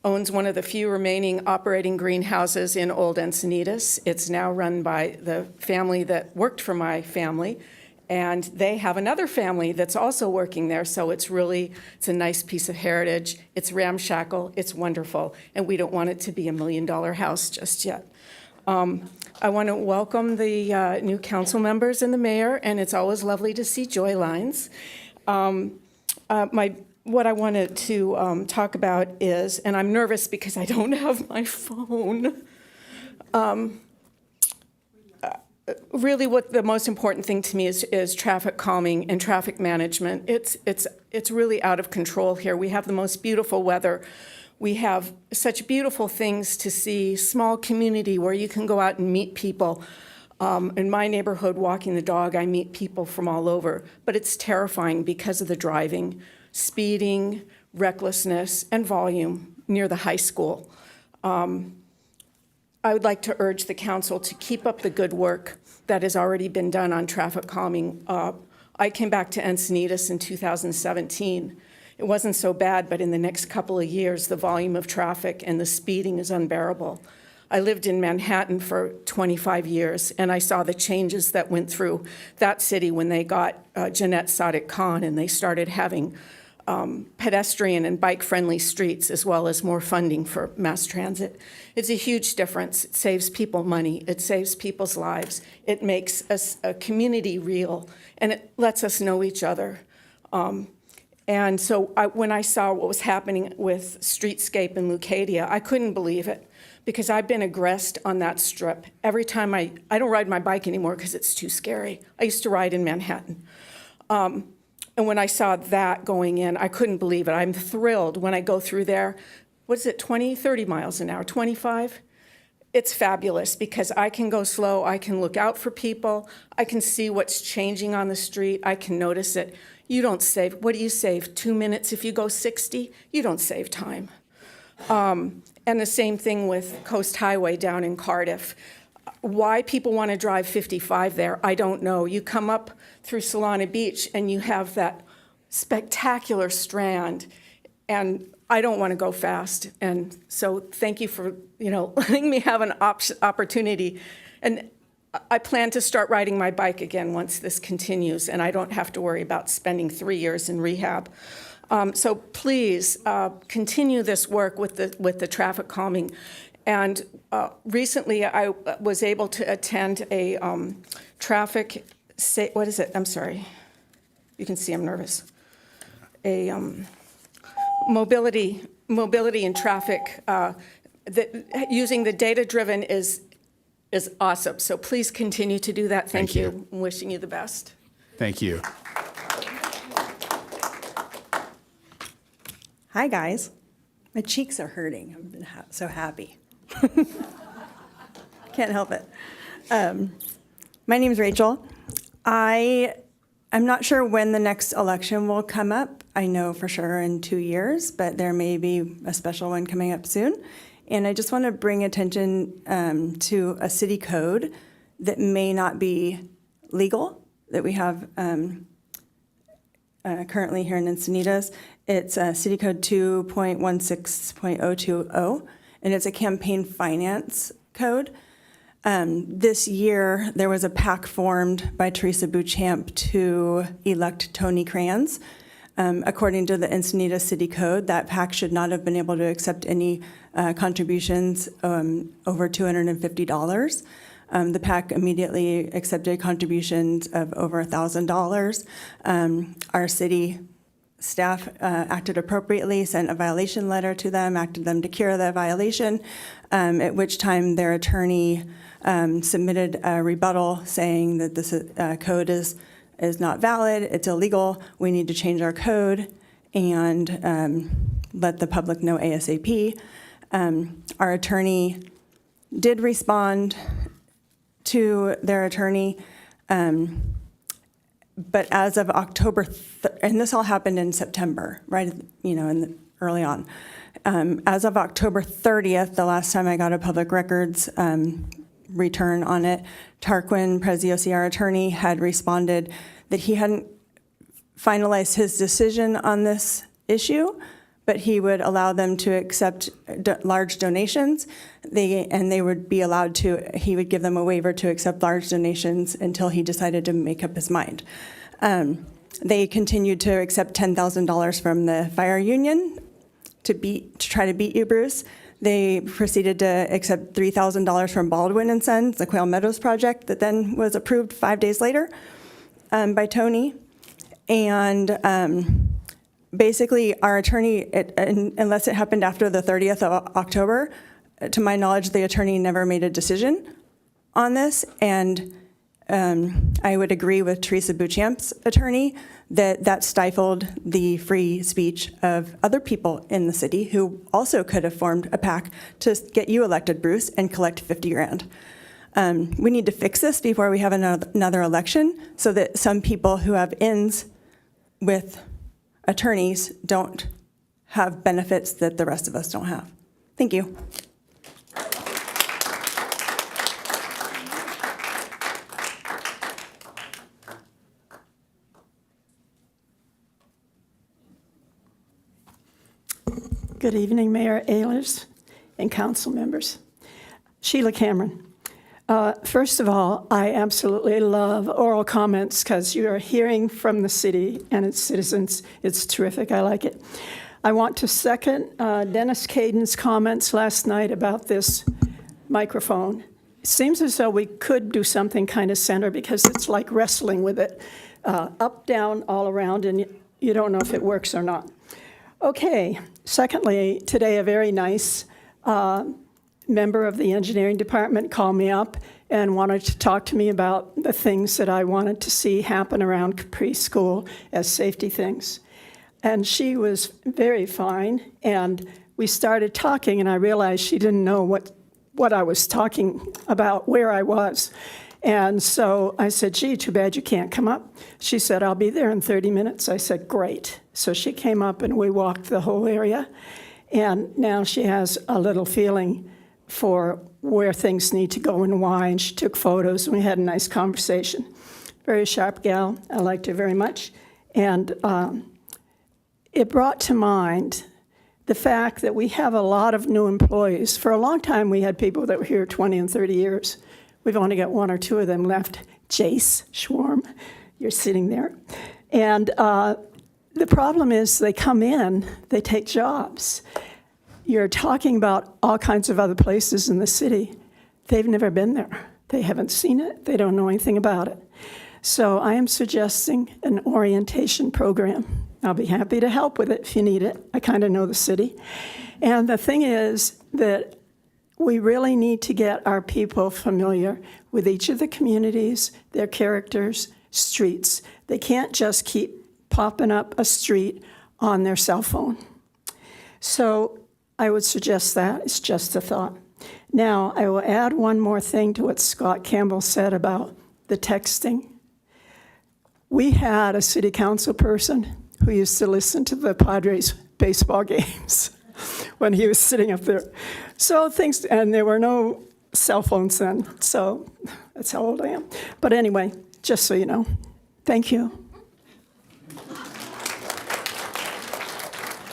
owns one of the few remaining operating greenhouses in Old Encinitas. It's now run by the family that worked for my family, and they have another family that's also working there, so it's a nice piece of heritage. It's ramshackle, it's wonderful, and we don't want it to be $1 million house just yet. I want to welcome the new council members and the mayor, and it's always lovely to see joy lines. What I wanted to talk about is, and I'm nervous because I don't have my phone. really what the most important thing to me is traffic calming and traffic management. It's really out of control here. We have the most beautiful weather. We have such beautiful things to see, small community where you can go out and meet people. In my neighborhood, walking the dog, I meet people from all over, but it's terrifying because of the driving, speeding, recklessness, and volume near the high school. I would like to urge the council to keep up the good work that has already been done on traffic calming. I came back to Encinitas in 2017. It wasn't so bad, but in the next couple of years, the volume of traffic and the speeding is unbearable. I lived in Manhattan for 25 years, and I saw the changes that went through that city when they got Jeanette Sadiq Khan, and they started having pedestrian and bike-friendly streets, as well as more funding for mass transit. It's a huge difference. It saves people money. It saves people's lives. It makes a community real, and it lets us know each other. And so when I saw what was happening with Streetscape in Leucadia, I couldn't believe it, because I've been aggressed on that strip. Every time I don't ride my bike anymore because it's too scary. I used to ride in Manhattan. And when I saw that going in, I couldn't believe it. I'm thrilled when I go through there. What is it, 20, 30 miles an hour, 25? It's fabulous because I can go slow. I can look out for people. I can see what's changing on the street. I can notice it. You don't save, what do you save, 2 minutes if you go 60? You don't save time. And the same thing with Coast Highway down in Cardiff. Why people want to drive 55 there, I don't know. You come up through Solana Beach and you have that spectacular strand, and I don't want to go fast. And so thank you for, letting me have an opportunity. And I plan to start riding my bike again once this continues, and I don't have to worry about spending 3 years in rehab. So please continue this work with the traffic calming. And recently, I was able to attend a what is it? I'm sorry. You can see I'm nervous. A mobility and traffic that using the data-driven is awesome. So please continue to do that. Thank you. I'm wishing you the best. Thank you. Hi, guys. My cheeks are hurting. I've been so happy. Can't help it. My name is Rachel. I'm not sure when the next election will come up. I know for sure in 2 years, but there may be a special one coming up soon. And I just want to bring attention to a city code that may not be legal, that we have currently here in Encinitas. It's City Code 2.16.020, and it's a campaign finance code. This year, there was a PAC formed by Teresa Beauchamp to elect Tony Kranz. According to the Encinitas City Code, that PAC should not have been able to accept any contributions over $250. The PAC immediately accepted contributions of over $1,000. Our city staff acted appropriately, sent a violation letter to them, acted them to cure the violation, at which time their attorney submitted a rebuttal saying that this code is not valid, it's illegal, we need to change our code and let the public know ASAP. Our attorney did respond to their attorney, but as of October, and this all happened in September, right, early on. As of October 30th, the last time I got a public records return on it, Tarquin Preziosi, our attorney, had responded that he hadn't finalized his decision on this issue, but he would allow them to accept large donations. They would be allowed to, he would give them a waiver to accept large donations until he decided to make up his mind. They continued to accept $10,000 from the fire union to try to beat you, Bruce. They proceeded to accept $3,000 from Baldwin and Sons, the Quail Meadows project, that then was approved 5 days later by Tony. And basically, our attorney, unless it happened after the 30th of October, to my knowledge, the attorney never made a decision on this. And I would agree with Teresa Buchamp's attorney that stifled the free speech of other people in the city who also could have formed a PAC to get you elected, Bruce, and collect 50 grand. We need to fix this before we have another election so that some people who have ins with attorneys don't have benefits that the rest of us don't have. Thank you. Good evening, Mayor Ehlers and council members. Sheila Cameron. First of all, I absolutely love oral comments because you are hearing from the city and its citizens. It's terrific. I like it. I want to second Dennis Caden's comments last night about this microphone. It seems as though we could do something kind of center because it's like wrestling with it, up, down, all around, and you don't know if it works or not. Okay, secondly, today a very nice member of the engineering department called me up and wanted to talk to me about the things that I wanted to see happen around Capri School as safety things. And she was very fine, and we started talking, and I realized she didn't know what I was talking about, where I was. And so I said, gee, too bad you can't come up. She said, I'll be there in 30 minutes. I said, great. So she came up and we walked the whole area. And now she has a little feeling for where things need to go and why. And she took photos and we had a nice conversation. Very sharp gal. I liked her very much. And it brought to mind the fact that we have a lot of new employees. For a long time, we had people that were here 20 and 30 years. We've only got one or two of them left. Jace Schwarm, you're sitting there. And the problem is they come in, they take jobs. You're talking about all kinds of other places in the city. They've never been there. They haven't seen it. They don't know anything about it. So I am suggesting an orientation program. I'll be happy to help with it if you need it. I kind of know the city. And the thing is that we really need to get our people familiar with each of the communities, their characters, streets. They can't just keep popping up a street on their cell phone. So I would suggest that. It's just a thought. Now, I will add one more thing to what Scott Campbell said about the texting. We had a city council person who used to listen to the Padres baseball games when he was sitting up there. So things, and there were no cell phones then, so that's how old I am. But anyway, just so you know, thank you.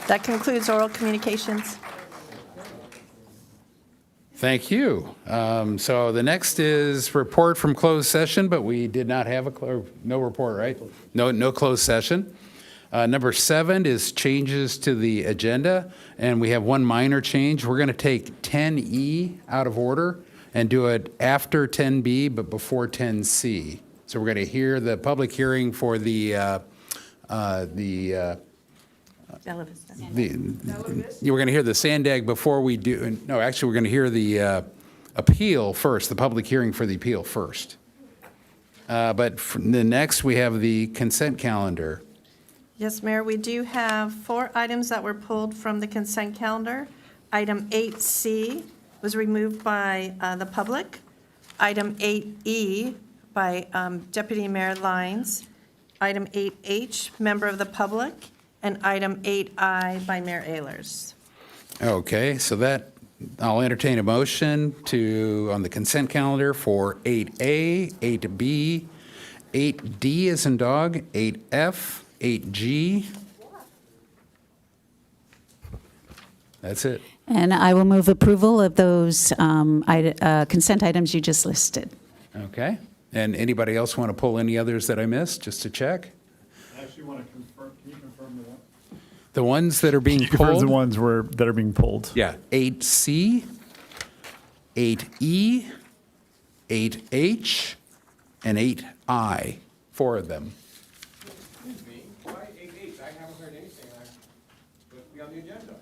That concludes oral communications. Thank you. So the next is report from closed session, but we did not have no report, right? No closed session. Number 7 is changes to the agenda, and we have one minor change. We're going to take 10E out of order and do it after 10B, but before 10C. So we're going to hear the public hearing for we're going to hear the Sandag before we do, no, actually, we're going to hear the appeal first, the public hearing for the appeal first. But the next, we have the consent calendar. Yes, Mayor, we do have 4 items that were pulled from the consent calendar. Item 8C was removed by the public. Item 8E by Deputy Mayor Lyons. Item 8H, member of the public. And item 8I by Mayor Ehlers. Okay, so that, I'll entertain a motion on the consent calendar for 8A, 8B, 8D as in dog, 8F, 8G. That's it. And I will move approval of those consent items you just listed. Okay. And anybody else want to pull any others that I missed, just to check? I actually want to confirm, can you confirm the one? The ones that are being Confirm pulled? the ones that are being pulled. Yeah, 8C, 8E, 8H, and 8I, 4 of them. Excuse me, why 8H? I haven't heard anything. Supposed to be on the agenda.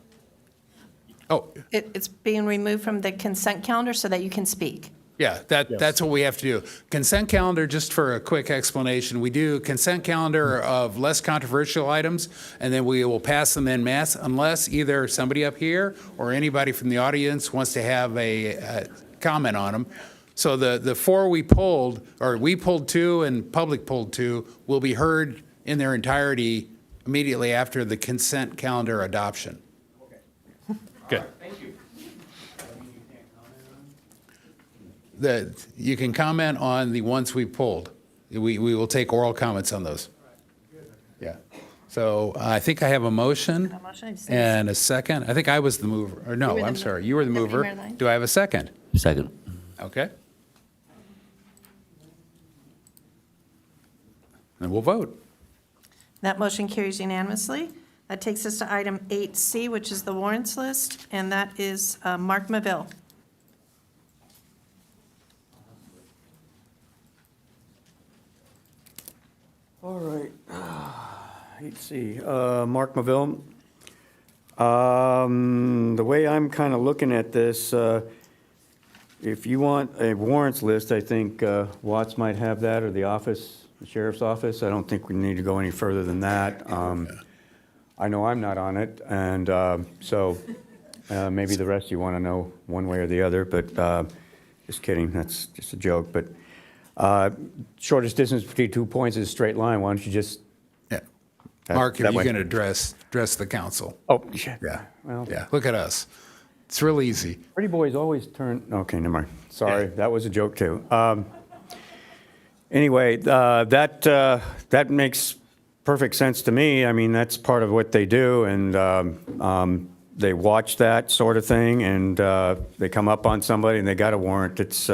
Oh, It's being removed from the consent calendar so that you can speak. Yeah, that's what we have to do. Consent calendar, just for a quick explanation, we do consent calendar of less controversial items, and then we will pass them en masse unless either somebody up here or anybody from the audience wants to have a comment on them. So the four we pulled, or we pulled two and public pulled two, will be heard in their entirety immediately after the consent calendar adoption. Good. Thank you. You can comment on the ones we pulled. We will take oral comments on those. Yeah. So I think I have a motion and a second. I think I was the mover. Or no, I'm sorry. You were the mover. Do I have a second? Second. Okay. And we'll vote. That motion carries unanimously. That takes us to item 8C, which is the warrants list, and that is Mark Maville. All right. Let's see. Mark Maville. The way I'm kind of looking at this, if you want a warrants list, I think Watts might have that, or the office, the sheriff's office. I don't think we need to go any further than that. I know I'm not on it, and so maybe the rest of you want to know one way or the other, but just kidding. That's just a joke. But shortest distance between 2 points is a straight line. Why don't you just... Yeah. Mark, if you can address the council. Oh, yeah. Yeah. Well, yeah. Look at us. It's real easy. Pretty boys always turn... Okay, never mind. Sorry, that was a joke too. Anyway, that makes perfect sense to me. I mean, that's part of what they do, and they watch that sort of thing, and they come up on somebody and they got a warrant. It's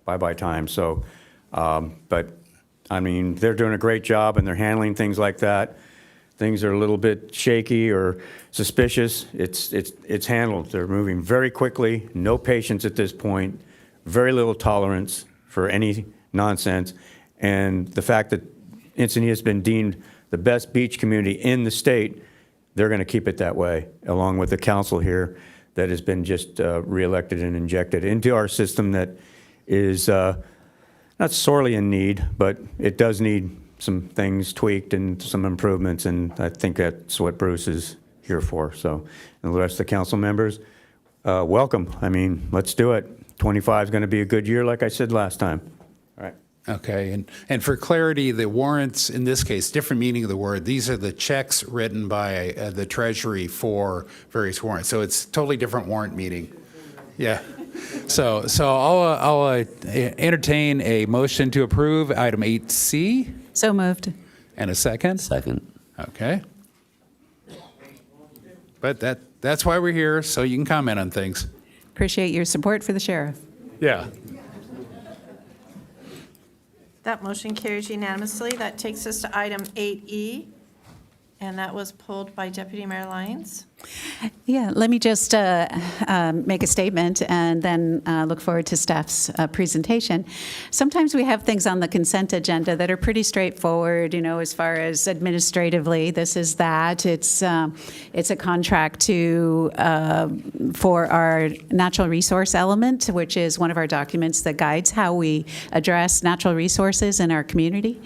bye-bye time. So, but I mean, they're doing a great job, and they're handling things like that. Things are a little bit shaky or suspicious. It's handled. They're moving very quickly. No patience at this point. Very little tolerance for any nonsense. And the fact that Encinitas has been deemed the best beach community in the state, they're going to keep it that way, along with the council here that has been just reelected and injected into our system that is not sorely in need, but it does need some things tweaked and some improvements, and I think that's what Bruce is here for. So, and the rest of the council members, welcome. I mean, let's do it. 25 is going to be a good year, like I said last time. All right. Okay, and for clarity, the warrants, in this case, different meaning of the word, these are the checks written by the Treasury for various warrants. So it's totally different warrant meeting. Yeah. So I'll entertain a motion to approve item 8C. So moved. And a second? Second. Okay. But that's why we're here, so you can comment on things. Appreciate your support for the sheriff. Yeah. That motion carries unanimously. That takes us to item 8E, and that was pulled by Deputy Mayor Lyons. Yeah, let me just make a statement and then look forward to staff's presentation. Sometimes we have things on the consent agenda that are pretty straightforward, you know, as far as administratively, this is that. It's a contract for our natural resource element, which is one of our documents that guides how we address natural resources in our community.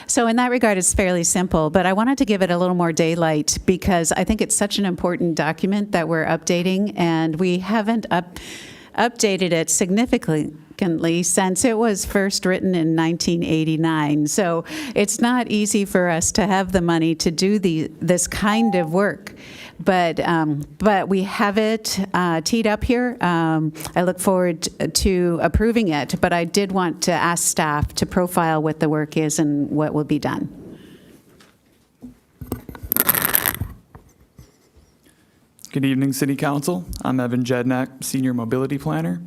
So in that regard, it's fairly simple, but I wanted to give it a little more daylight because I think it's such an important document that we're updating, and we haven't updated it significantly since it was first written in 1989. So it's not easy for us to have the money to do this kind of work. But we have it teed up here. I look forward to approving it, but I did want to ask staff to profile what the work is and what will be done. Good evening, City Council. I'm Evan Jednak, Senior Mobility Planner.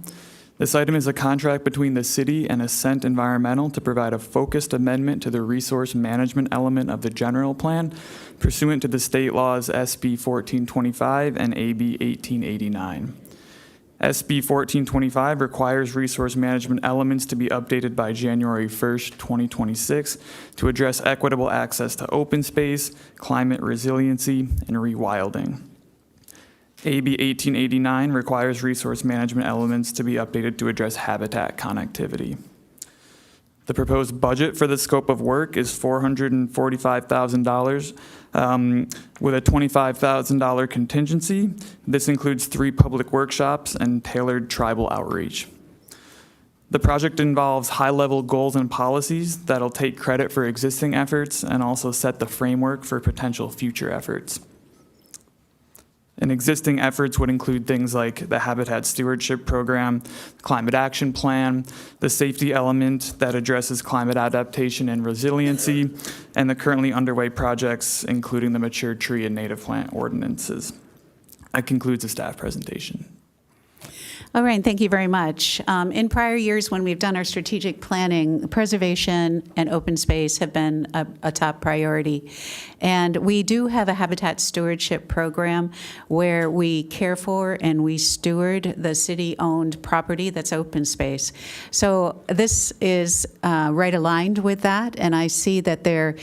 This item is a contract between the city and Ascent Environmental to provide a focused amendment to the resource management element of the general plan pursuant to the state laws SB 1425 and AB 1889. SB 1425 requires resource management elements to be updated by January 1st, 2026 to address equitable access to open space, climate resiliency, and rewilding. AB 1889 requires resource management elements to be updated to address habitat connectivity. The proposed budget for the scope of work is $445,000 with a $25,000 contingency. This includes 3 public workshops and tailored tribal outreach. The project involves high-level goals and policies that'll take credit for existing efforts and also set the framework for potential future efforts. And existing efforts would include things like the Habitat Stewardship Program, Climate Action Plan, the safety element that addresses climate adaptation and resiliency, and the currently underway projects, including the mature tree and native plant ordinances. That concludes the staff presentation. All right, thank you very much. In prior years, when we've done our strategic planning, preservation and open space have been a top priority. And we do have a habitat stewardship program where we care for and we steward the city-owned property that's open space. So this is right aligned with that, and I see that there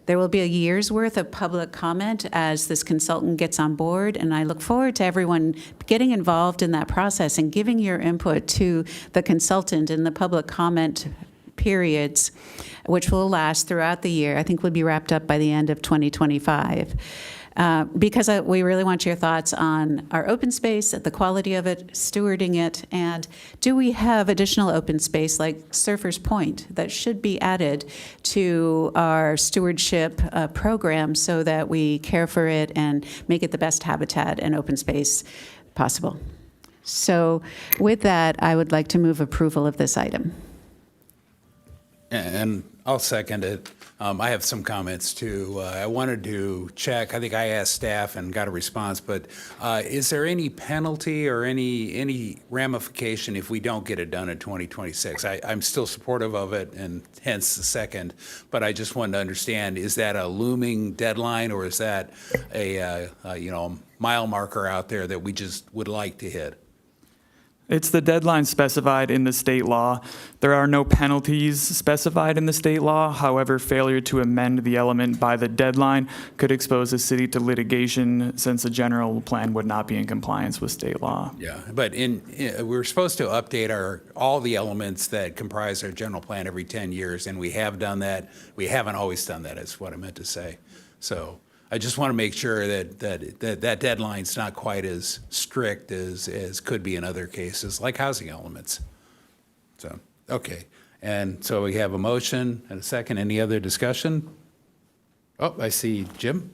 will be a year's worth of public comment as this consultant gets on board, and I look forward to everyone getting involved in that process and giving your input to the consultant in the public comment periods, which will last throughout the year. I think we'll be wrapped up by the end of 2025. Because we really want your thoughts on our open space, the quality of it, stewarding it, and do we have additional open space like Surfers Point that should be added to our stewardship program so that we care for it and make it the best habitat and open space possible. So with that, I would like to move approval of this item. And I'll second it. I have some comments too. I wanted to check, I think I asked staff and got a response, but is there any penalty or any ramification if we don't get it done in 2026? I'm still supportive of it and hence the second, but I just wanted to understand, is that a looming deadline or is that a mile marker out there that we just would like to hit? It's the deadline specified in the state law. There are no penalties specified in the state law. However, failure to amend the element by the deadline could expose the city to litigation since the general plan would not be in compliance with state law. Yeah, but we're supposed to update all the elements that comprise our general plan every 10 years, and we have done that. We haven't always done that, is what I meant to say. So I just want to make sure that deadline's not quite as strict as could be in other cases, like housing elements. So, okay. And so we have a motion and a second. Any other discussion? Oh, I see Jim.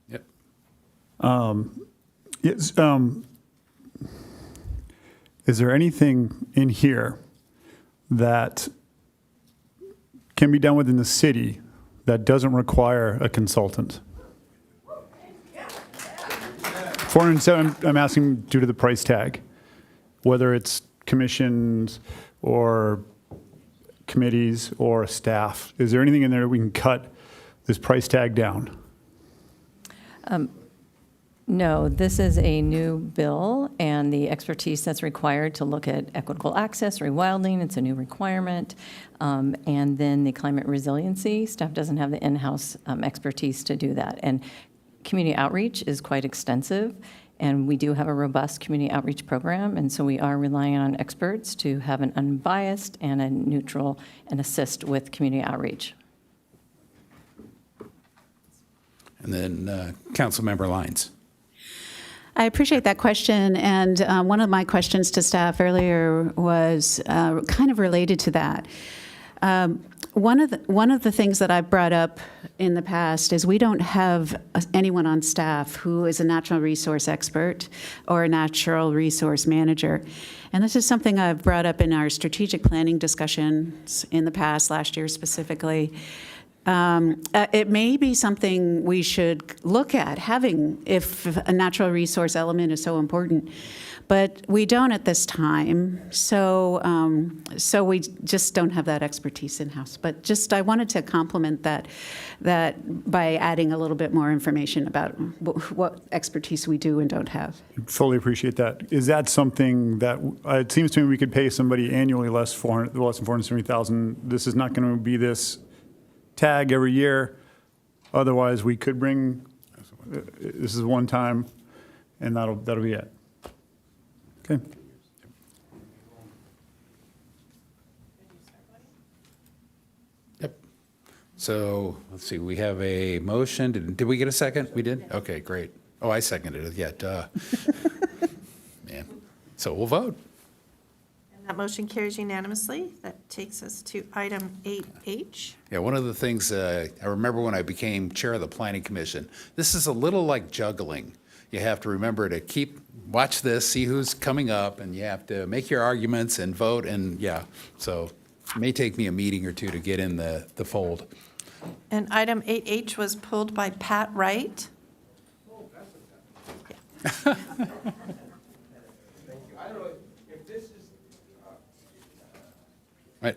Yep. Yes. Is there anything in here that can be done within the city that doesn't require a consultant? 407, I'm asking due to the price tag, whether it's commissions or committees or staff. Is there anything in there that we can cut this price tag down? No, this is a new bill, and the expertise that's required to look at equitable access, rewilding, it's a new requirement. And then the climate resiliency, staff doesn't have the in-house expertise to do that. And community outreach is quite extensive, and we do have a robust community outreach program, and so we are relying on experts to have an unbiased and a neutral and assist with community outreach. And then Councilmember Lyons. I appreciate that question, and one of my questions to staff earlier was kind of related to that. One of the things that I've brought up in the past is we don't have anyone on staff who is a natural resource expert or a natural resource manager. And this is something I've brought up in our strategic planning discussions in the past, last year specifically. It may be something we should look at having if a natural resource element is so important, but we don't at this time. So we just don't have that expertise in-house. But just I wanted to complement that by adding a little bit more information about what expertise we do and don't have. Fully appreciate that. Is that something that it seems to me we could pay somebody annually less than $470,000? This is not going to be this tag every year. Otherwise, we could bring, this is one time, and that'll be it. Okay. So, let's see, we have a motion. Did we get a second? We did? Okay, great. Oh, I seconded it, yeah, duh. Man, so we'll vote. And that motion carries unanimously. That takes us to item 8H. Yeah, one of the things I remember when I became chair of the planning commission, this is a little like juggling. You have to remember to watch this, see who's coming up, and you have to make your arguments and vote, and yeah, so it may take me a meeting or two to get in the fold. And item 8H was pulled by Pat Wright. Right.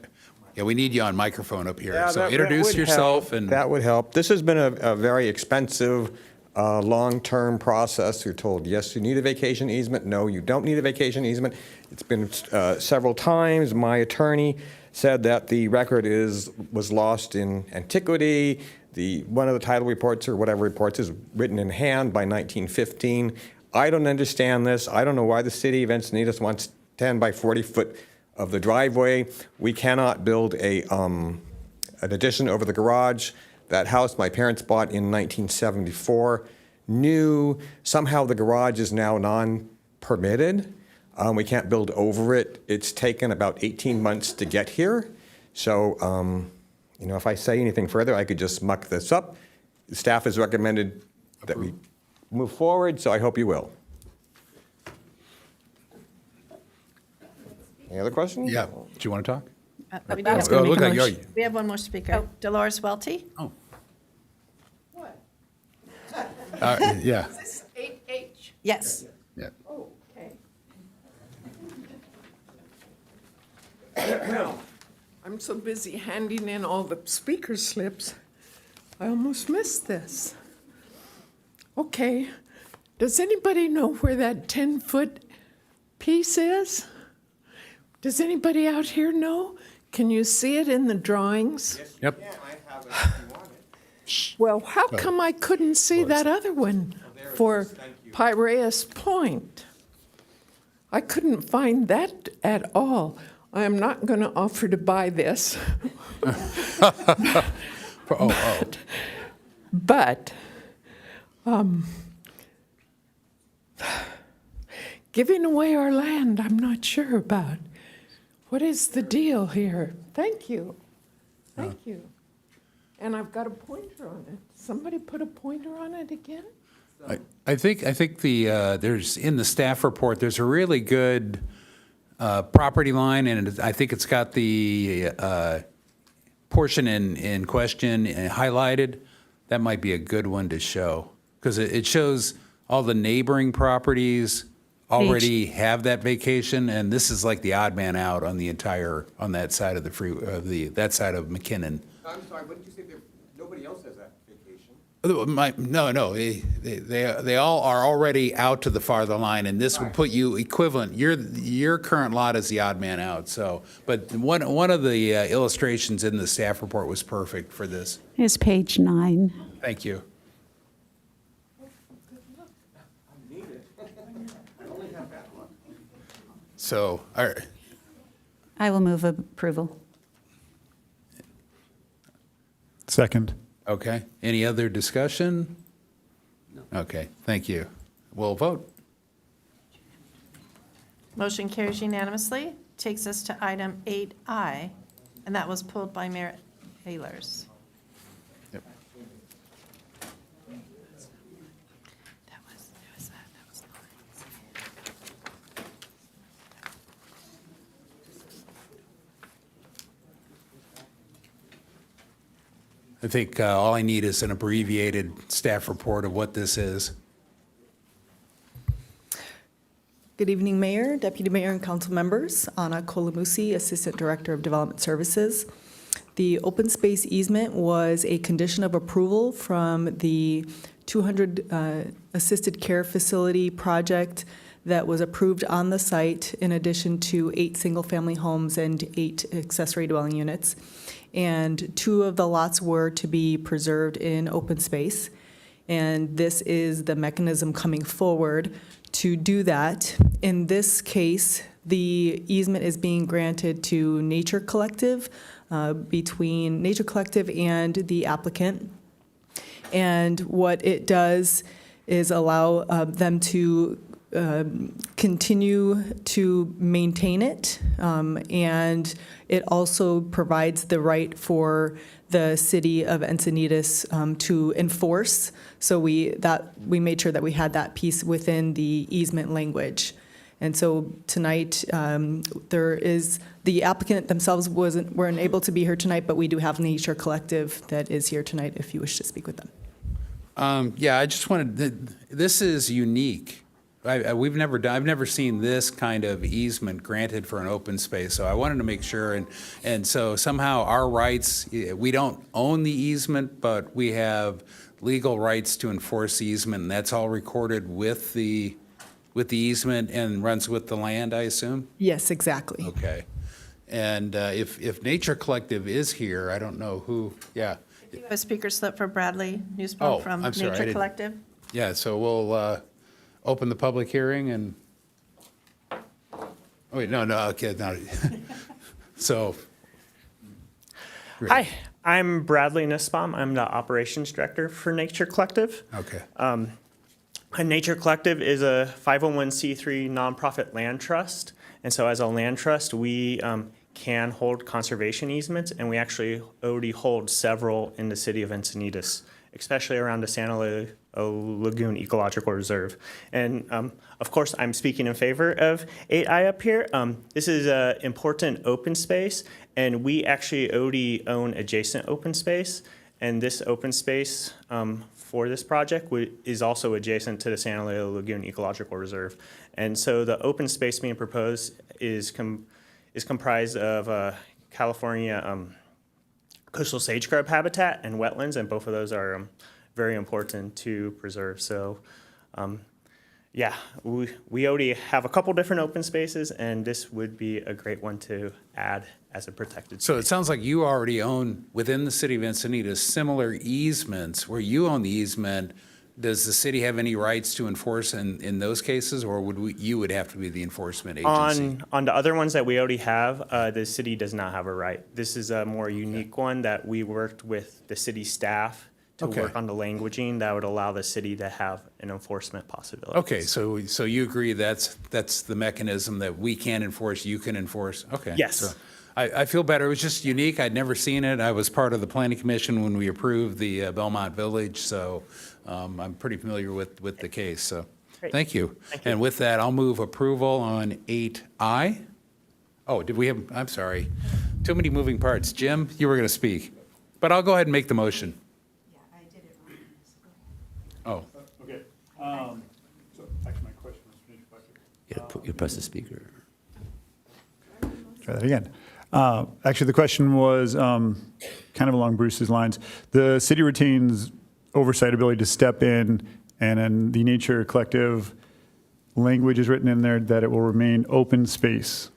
Yeah, we need you on microphone up here. Yeah, So that introduce would yourself help. and. That would help. This has been a very expensive, long-term process. You're told, yes, you need a vacation easement. No, you don't need a vacation easement. It's been several times. My attorney said that the record was lost in antiquity. One of the title reports or whatever reports is written in hand by 1915. I don't understand this. I don't know why the city of Encinitas wants 10 by 40 foot of the driveway. We cannot build an addition over the garage. That house my parents bought in 1974, new. Somehow the garage is now non-permitted. We can't build over it. It's taken about 18 months to get here. So, if I say anything further, I could just muck this up. The staff has recommended that we move forward, so I hope you will. Any other questions? Yeah, do you want to talk? We do have- look like you're- We have one more speaker. Dolores Welty. Oh. Yeah. Is this 8H? Yes. Yeah. Oh, okay. I'm so busy handing in all the speaker slips, I almost missed this. Okay, does anybody know where that 10-foot piece is? Does anybody out here know? Can you see it in the drawings? Yep. Well, how come I couldn't see that other one for Piraeus Point? I couldn't find that at all. I am not going to offer to buy this. But giving away our land, I'm not sure about. What is the deal here? Thank you. Thank you. And I've got a pointer on it. Somebody put a pointer on it again? I think there's, in the staff report, there's a really good property line, and I think it's got the portion in question highlighted. That might be a good one to show, because it shows all the neighboring properties already have that vacation, and this is like the odd man out on that side of that side of McKinnon. I'm sorry, what did you say? Nobody else has that vacation? No, they all are already out to the farther line, and this would put you equivalent. Your current lot is the odd man out. So, but one of the illustrations in the staff report was perfect for this. It's page 9. Thank you. So, all right. I will move approval. Second. Okay. Any other discussion? No. Okay. Thank you. We'll vote. Motion carries unanimously. Takes us to item 8I, and that was pulled by Mayor Ehlers. Yep. I think all I need is an abbreviated staff report of what this is. Good evening, Mayor, Deputy Mayor, and council members. Anna Kolamusi, Assistant Director of Development Services. The open space easement was a condition of approval from the 200 assisted care facility project that was approved on the site in addition to 8 single-family homes and 8 accessory dwelling units. And 2 of the lots were to be preserved in open space. And this is the mechanism coming forward to do that. In this case, the easement is being granted to Nature Collective, between Nature Collective and the applicant. And what it does is allow them to continue to maintain it, and it also provides the right for the city of Encinitas to enforce. So we made sure that we had that piece within the easement language. And so tonight, the applicant themselves weren't able to be here tonight, but we do have Nature Collective that is here tonight if you wish to speak with them. Yeah, I just wanted, this is unique. I've never seen this kind of easement granted for an open space, so I wanted to make sure, and so somehow our rights, we don't own the easement, but we have legal rights to enforce the easement, and that's all recorded with the easement and runs with the land, I assume? Yes, exactly. Okay. And if Nature Collective is here, I don't know who, yeah. You have a speaker slip for Bradley Newsbold from I'm sorry, I Nature didn't- Collective. Yeah, so we'll open the public hearing and, oh, wait, no, okay, no. So. Hi, I'm Bradley Nussbaum. I'm the operations director for Nature Collective. Okay. And Nature Collective is a 501c3 nonprofit land trust. And so as a land trust, we can hold conservation easements, and we actually already hold several in the city of Encinitas, especially around the Santa Lagoon Ecological Reserve. And of course, I'm speaking in favor of 8I up here. This is an important open space, and we actually already own adjacent open space. And this open space for this project is also adjacent to the Santa Lagoon Ecological Reserve. And so the open space being proposed is comprised of California coastal sage scrub habitat and wetlands, and both of those are very important to preserve. So yeah, we already have a couple different open spaces, and this would be a great one to add as a protected space. So it sounds like you already own, within the city of Encinitas, similar easements where you own the easement. Does the city have any rights to enforce in those cases, or you would have to be the enforcement agency? On the other ones that we already have, the city does not have a right. This is a more unique one that we worked with the city staff to work on the languaging that would allow the city to have an enforcement possibility. Okay, so you agree that's the mechanism that we can enforce, you can enforce? Okay. Yes. So I feel better. It was just unique. I'd never seen it. I was part of the planning commission when we approved the Belmont Village, so I'm pretty familiar with the case. So Great. thank you. Thank you. And with that, I'll move approval on 8I. Oh, did we have, I'm sorry. Too many moving parts. Jim, you were going to speak, but I'll go ahead and make the motion. Yeah, I did it wrong. Oh, Okay. So actually, my question was You press the speaker. Try that again. Actually, the question was kind of along Bruce's lines. The city retains oversight ability to step in, and then the Nature Collective language is written in there that it will remain open space.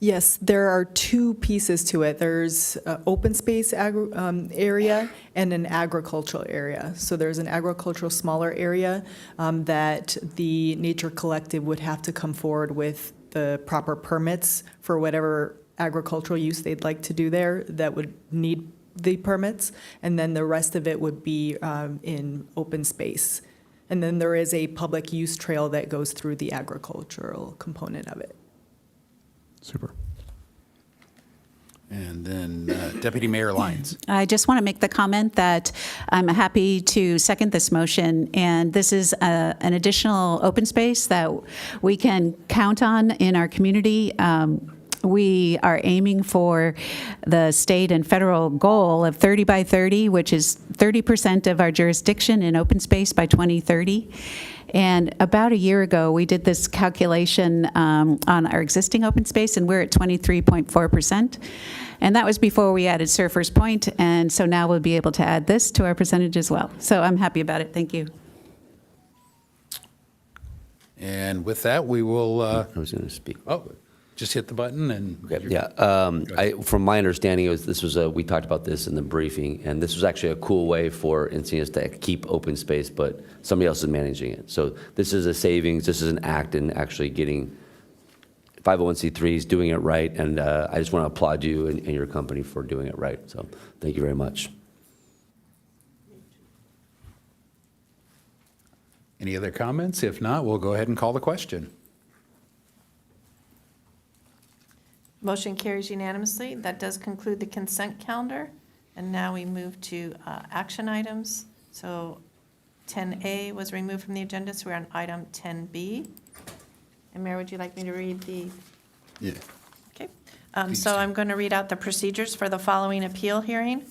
Yes, there are 2 pieces to it. There's open space area and an agricultural area. So there's an agricultural smaller area that the Nature Collective would have to come forward with the proper permits for whatever agricultural use they'd like to do there that would need the permits. And then the rest of it would be in open space. And then there is a public use trail that goes through the agricultural component of it. Super. and then Deputy Mayor Lyons. I just want to make the comment that I'm happy to second this motion, and this is an additional open space that we can count on in our community. We are aiming for the state and federal goal of 30 by 30, which is 30% of our jurisdiction in open space by 2030. And about a year ago, we did this calculation on our existing open space, and we're at 23.4%. And that was before we added Surfers Point, and so now we'll be able to add this to our percentage as well. So I'm happy about it. Thank you. And with that, we will, I was going to speak. just hit the button and. Okay, yeah. From my understanding, we talked about this in the briefing, and this was actually a cool way for Encinitas to keep open space, but somebody else is managing it. So this is a savings. This is an act in actually getting 501c3s doing it right, and I just want to applaud you and your company for doing it right. So thank you very much. Any other comments? If not, we'll go ahead and call the question. Motion carries unanimously. That does conclude the consent calendar. And now we move to action items. So 10A was removed from the agenda, so we're on item 10B. And Mayor, would you like me to read the? Yeah. Okay. So I'm going to read out the procedures for the following appeal hearing.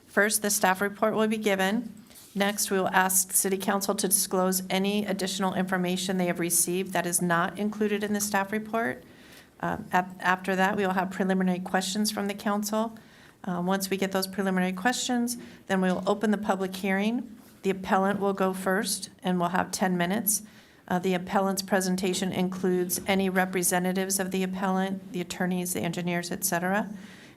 First, the staff report will be given. Next, we will ask City Council to disclose any additional information they have received that is not included in the staff report. After that, we will have preliminary questions from the council. Once we get those preliminary questions, then we will open the public hearing. The appellant will go first, and we'll have 10 minutes. The appellant's presentation includes any representatives of the appellant, the attorneys, the engineers, et cetera.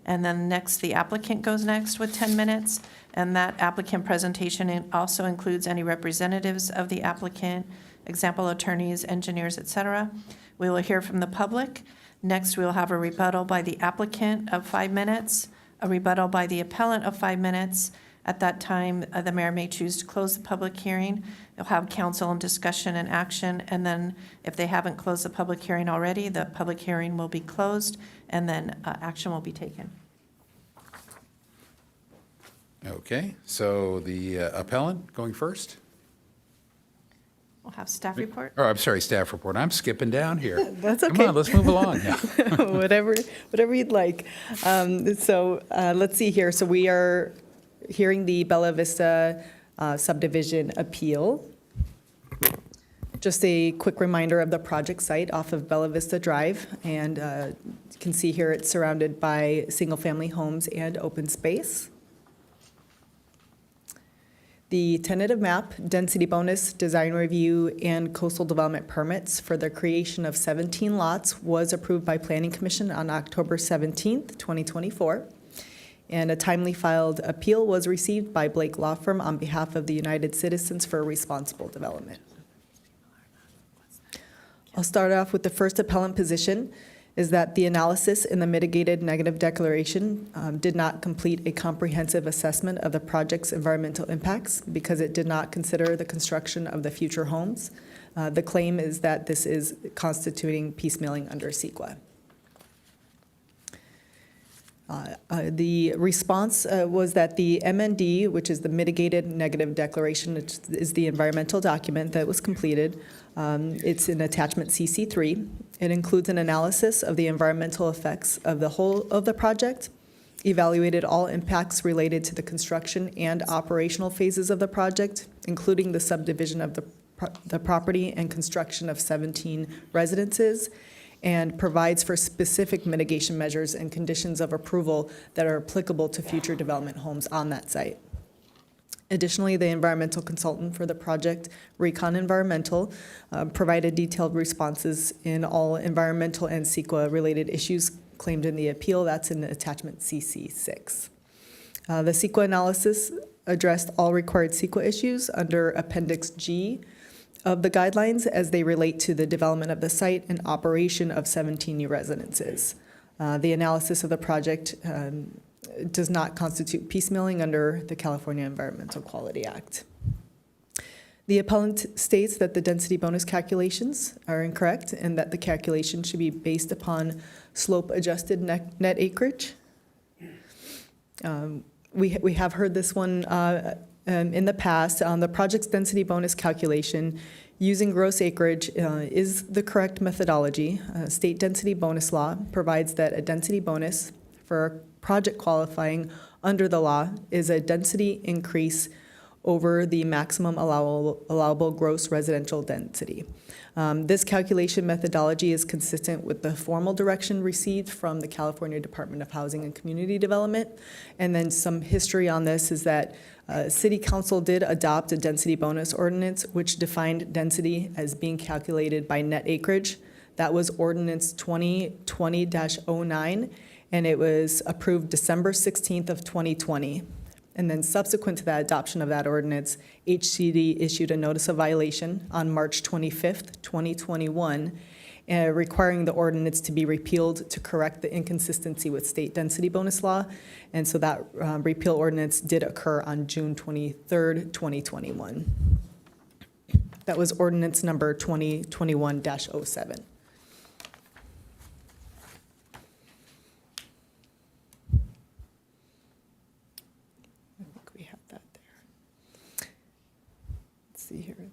And then next, the applicant goes next with 10 minutes. And that applicant presentation also includes any representatives of the applicant, example attorneys, engineers, et cetera. We will hear from the public. Next, we will have a rebuttal by the applicant of 5 minutes, a rebuttal by the appellant of 5 minutes. At that time, the mayor may choose to close the public hearing. You'll have council and discussion and action, and then if they haven't closed the public hearing already, the public hearing will be closed, and then action will be taken. Okay, so the appellant going first? We'll have staff report. Oh, I'm sorry, staff report. I'm skipping down here. That's okay. Come on, let's move along. Yeah. Whatever you'd like. Let's see here. So we are hearing the Bella Vista subdivision appeal. Just a quick reminder of the project site off of Bella Vista Drive. And you can see here it's surrounded by single-family homes and open space. The tentative map, density bonus, design review, and coastal development permits for the creation of 17 lots was approved by Planning Commission on October 17th, 2024. And a timely filed appeal was received by Blake Law Firm on behalf of the United Citizens for Responsible Development. I'll start off with the first appellant position, is that the analysis in the mitigated negative declaration did not complete a comprehensive assessment of the project's environmental impacts because it did not consider the construction of the future homes. The claim is that this is constituting piecemealing under CEQA. The response was that the MND, which is the mitigated negative declaration, which is the environmental document that was completed, it's in attachment CC3. It includes an analysis of the environmental effects of the whole of the project, evaluated all impacts related to the construction and operational phases of the project, including the subdivision of the property and construction of 17 residences, and provides for specific mitigation measures and conditions of approval that are applicable to future development homes on that site. Additionally, the environmental consultant for the project, Recon Environmental, provided detailed responses in all environmental and CEQA-related issues claimed in the appeal. That's in attachment CC6. The CEQA analysis addressed all required CEQA issues under Appendix G of the guidelines as they relate to the development of the site and operation of 17 new residences. The analysis of the project does not constitute piecemealing under the California Environmental Quality Act. The appellant states that the density bonus calculations are incorrect and that the calculation should be based upon slope-adjusted net acreage. We have heard this one in the past. The project's density bonus calculation using gross acreage is the correct methodology. State density bonus law provides that a density bonus for a project qualifying under the law is a density increase over the maximum allowable gross residential density. This calculation methodology is consistent with the formal direction received from the California Department of Housing and Community Development. And then some history on this is that City Council did adopt a density bonus ordinance, which defined density as being calculated by net acreage. That was Ordinance 2020-09, and it was approved December 16th of 2020. And then subsequent to that adoption of that ordinance, HCD issued a notice of violation on March 25th, 2021, requiring the ordinance to be repealed to correct the inconsistency with state density bonus law. And so that repeal ordinance did occur on June 23rd, 2021. That was ordinance number 2021-07. See here.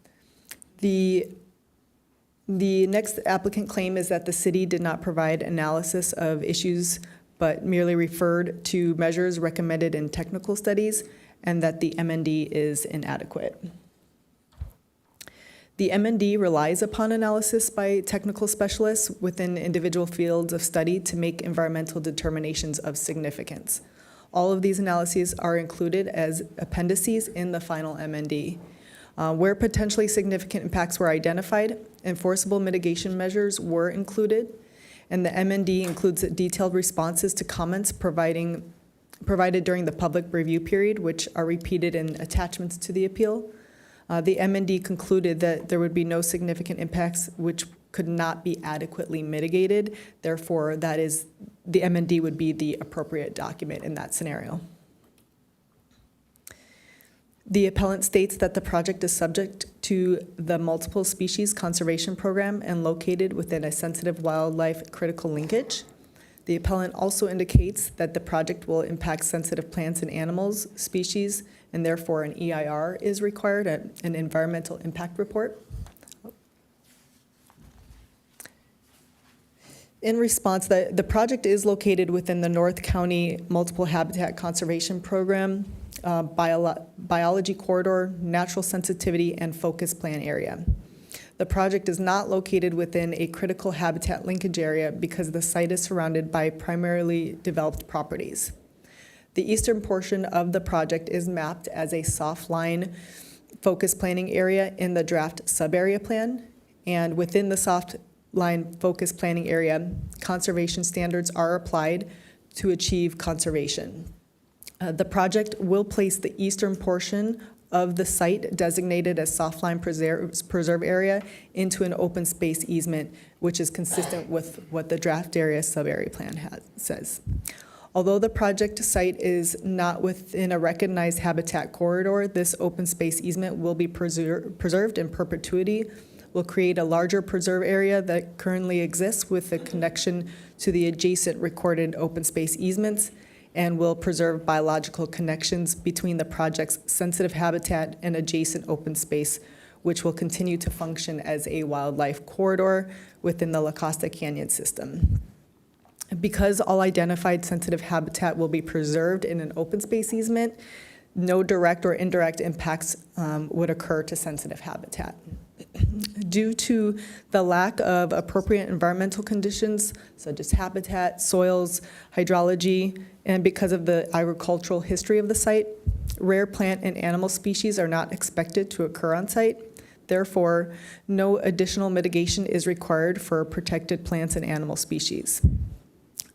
The next applicant claim is that the city did not provide analysis of issues, but merely referred to measures recommended in technical studies, and that the MND is inadequate. The MND relies upon analysis by technical specialists within individual fields of study to make environmental determinations of significance. All of these analyses are included as appendices in the final MND. Where potentially significant impacts were identified, enforceable mitigation measures were included, and the MND includes detailed responses to comments provided during the public review period, which are repeated in attachments to the appeal. The MND concluded that there would be no significant impacts which could not be adequately mitigated. Therefore, the MND would be the appropriate document in that scenario. The appellant states that the project is subject to the Multiple Species Conservation Program and located within a sensitive wildlife critical linkage. The appellant also indicates that the project will impact sensitive plants and animals, species, and therefore an EIR is required, an environmental impact report. In response, the project is located within the North County Multiple Habitat Conservation Program, biology corridor, natural sensitivity, and focus plan area. The project is not located within a critical habitat linkage area because the site is surrounded by primarily developed properties. The eastern portion of the project is mapped as a soft line focus planning area in the draft sub-area plan, and within the soft line focus planning area, conservation standards are applied to achieve conservation. The project will place the eastern portion of the site designated as soft line preserve area into an open space easement, which is consistent with what the draft area sub-area plan says. Although the project site is not within a recognized habitat corridor, this open space easement will be preserved in perpetuity, will create a larger preserve area that currently exists with a connection to the adjacent recorded open space easements, and will preserve biological connections between the project's sensitive habitat and adjacent open space, which will continue to function as a wildlife corridor within the La Costa Canyon system. Because all identified sensitive habitat will be preserved in an open space easement, no direct or indirect impacts would occur to sensitive habitat. Due to the lack of appropriate environmental conditions, such as habitat, soils, hydrology, and because of the agricultural history of the site, rare plant and animal species are not expected to occur on site. Therefore, no additional mitigation is required for protected plants and animal species.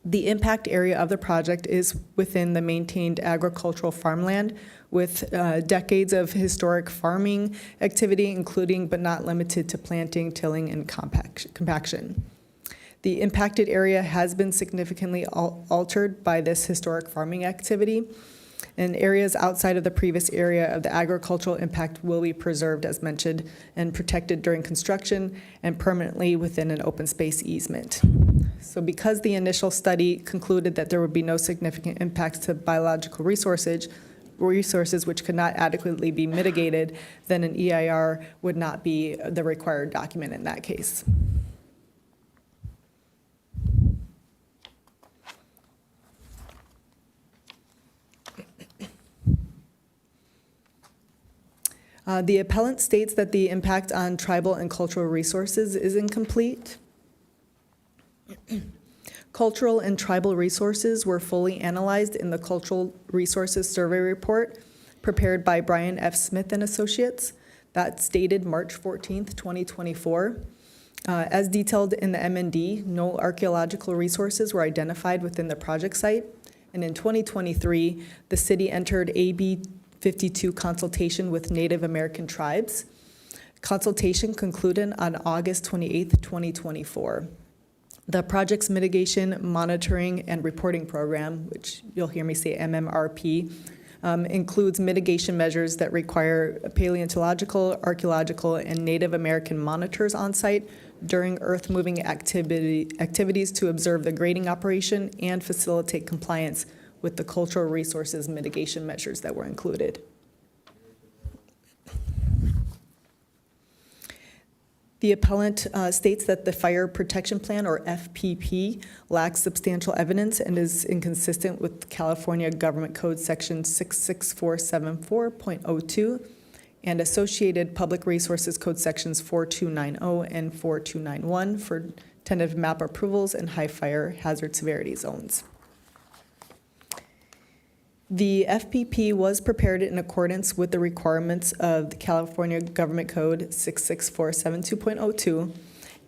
The impact area of the project is within the maintained agricultural farmland with decades of historic farming activity, including but not limited to planting, tilling, and compaction. The impacted area has been significantly altered by this historic farming activity, and areas outside of the previous area of the agricultural impact will be preserved, as mentioned, and protected during construction and permanently within an open space easement. So because the initial study concluded that there would be no significant impacts to biological resources which could not adequately be mitigated, then an EIR would not be the required document in that case. The appellant states that the impact on tribal and cultural resources is incomplete. Cultural and tribal resources were fully analyzed in the Cultural Resources Survey Report prepared by Brian F. Smith and Associates. That's dated March 14th, 2024. As detailed in the MND, no archaeological resources were identified within the project site. And in 2023, the city entered AB 52 consultation with Native American tribes. Consultation concluded on August 28th, 2024. The project's mitigation, monitoring, and reporting program, which you'll hear me say MMRP, includes mitigation measures that require paleontological, archaeological, and Native American monitors on site during earth-moving activities to observe the grading operation and facilitate compliance with the cultural resources mitigation measures that were included. The appellant states that the Fire Protection Plan, or FPP, lacks substantial evidence and is inconsistent with California Government Code Section 66474.02 and associated Public Resources Code Sections 4290 and 4291 for tentative map approvals and high fire hazard severity zones. The FPP was prepared in accordance with the requirements of the California Government Code 66472.02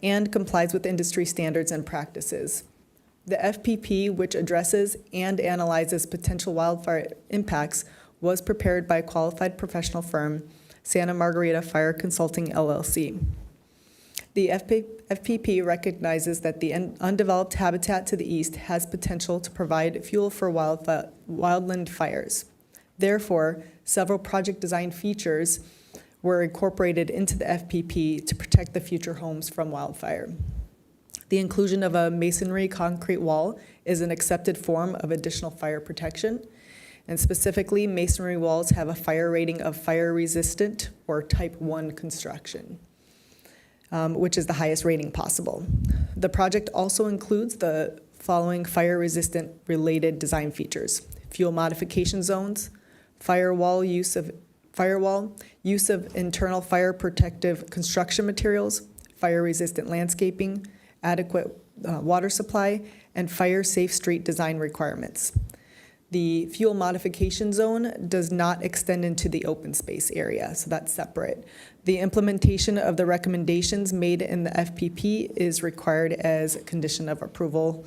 and complies with industry standards and practices. The FPP, which addresses and analyzes potential wildfire impacts, was prepared by a qualified professional firm, Santa Margarita Fire Consulting, LLC. The FPP recognizes that the undeveloped habitat to the east has potential to provide fuel for wildland fires. Therefore, several project design features were incorporated into the FPP to protect the future homes from wildfire. The inclusion of a masonry concrete wall is an accepted form of additional fire protection, and specifically, masonry walls have a fire rating of fire resistant or type 1 construction. Which is the highest rating possible. The project also includes the following fire-resistant related design features: fuel modification zones, firewall, use of internal fire protective construction materials, fire-resistant landscaping, adequate water supply, and fire-safe street design requirements. The fuel modification zone does not extend into the open space area, so that's separate. The implementation of the recommendations made in the FPP is required as a condition of approval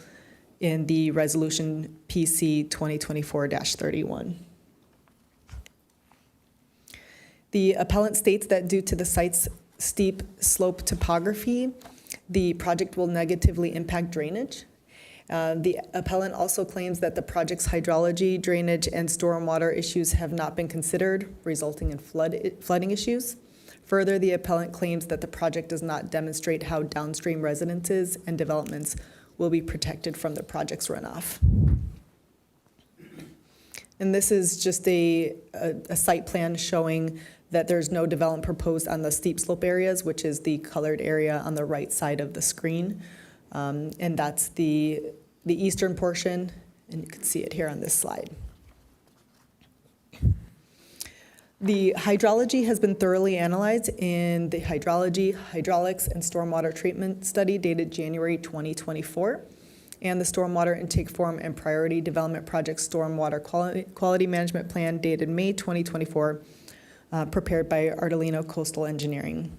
in the resolution PC 2024-31. The appellant states that due to the site's steep slope topography, the project will negatively impact drainage. The appellant also claims that the project's hydrology, drainage, and stormwater issues have not been considered, resulting in flooding issues. Further, the appellant claims that the project does not demonstrate how downstream residences and developments will be protected from the project's runoff. And this is just a site plan showing that there's no development proposed on the steep slope areas, which is the colored area on the right side of the screen. And that's the eastern portion, and you can see it here on this slide. The hydrology has been thoroughly analyzed in the hydrology, hydraulics, and stormwater treatment study dated January 2024, and the stormwater intake form and priority development project stormwater quality management plan dated May 2024, prepared by Ardolino Coastal Engineering.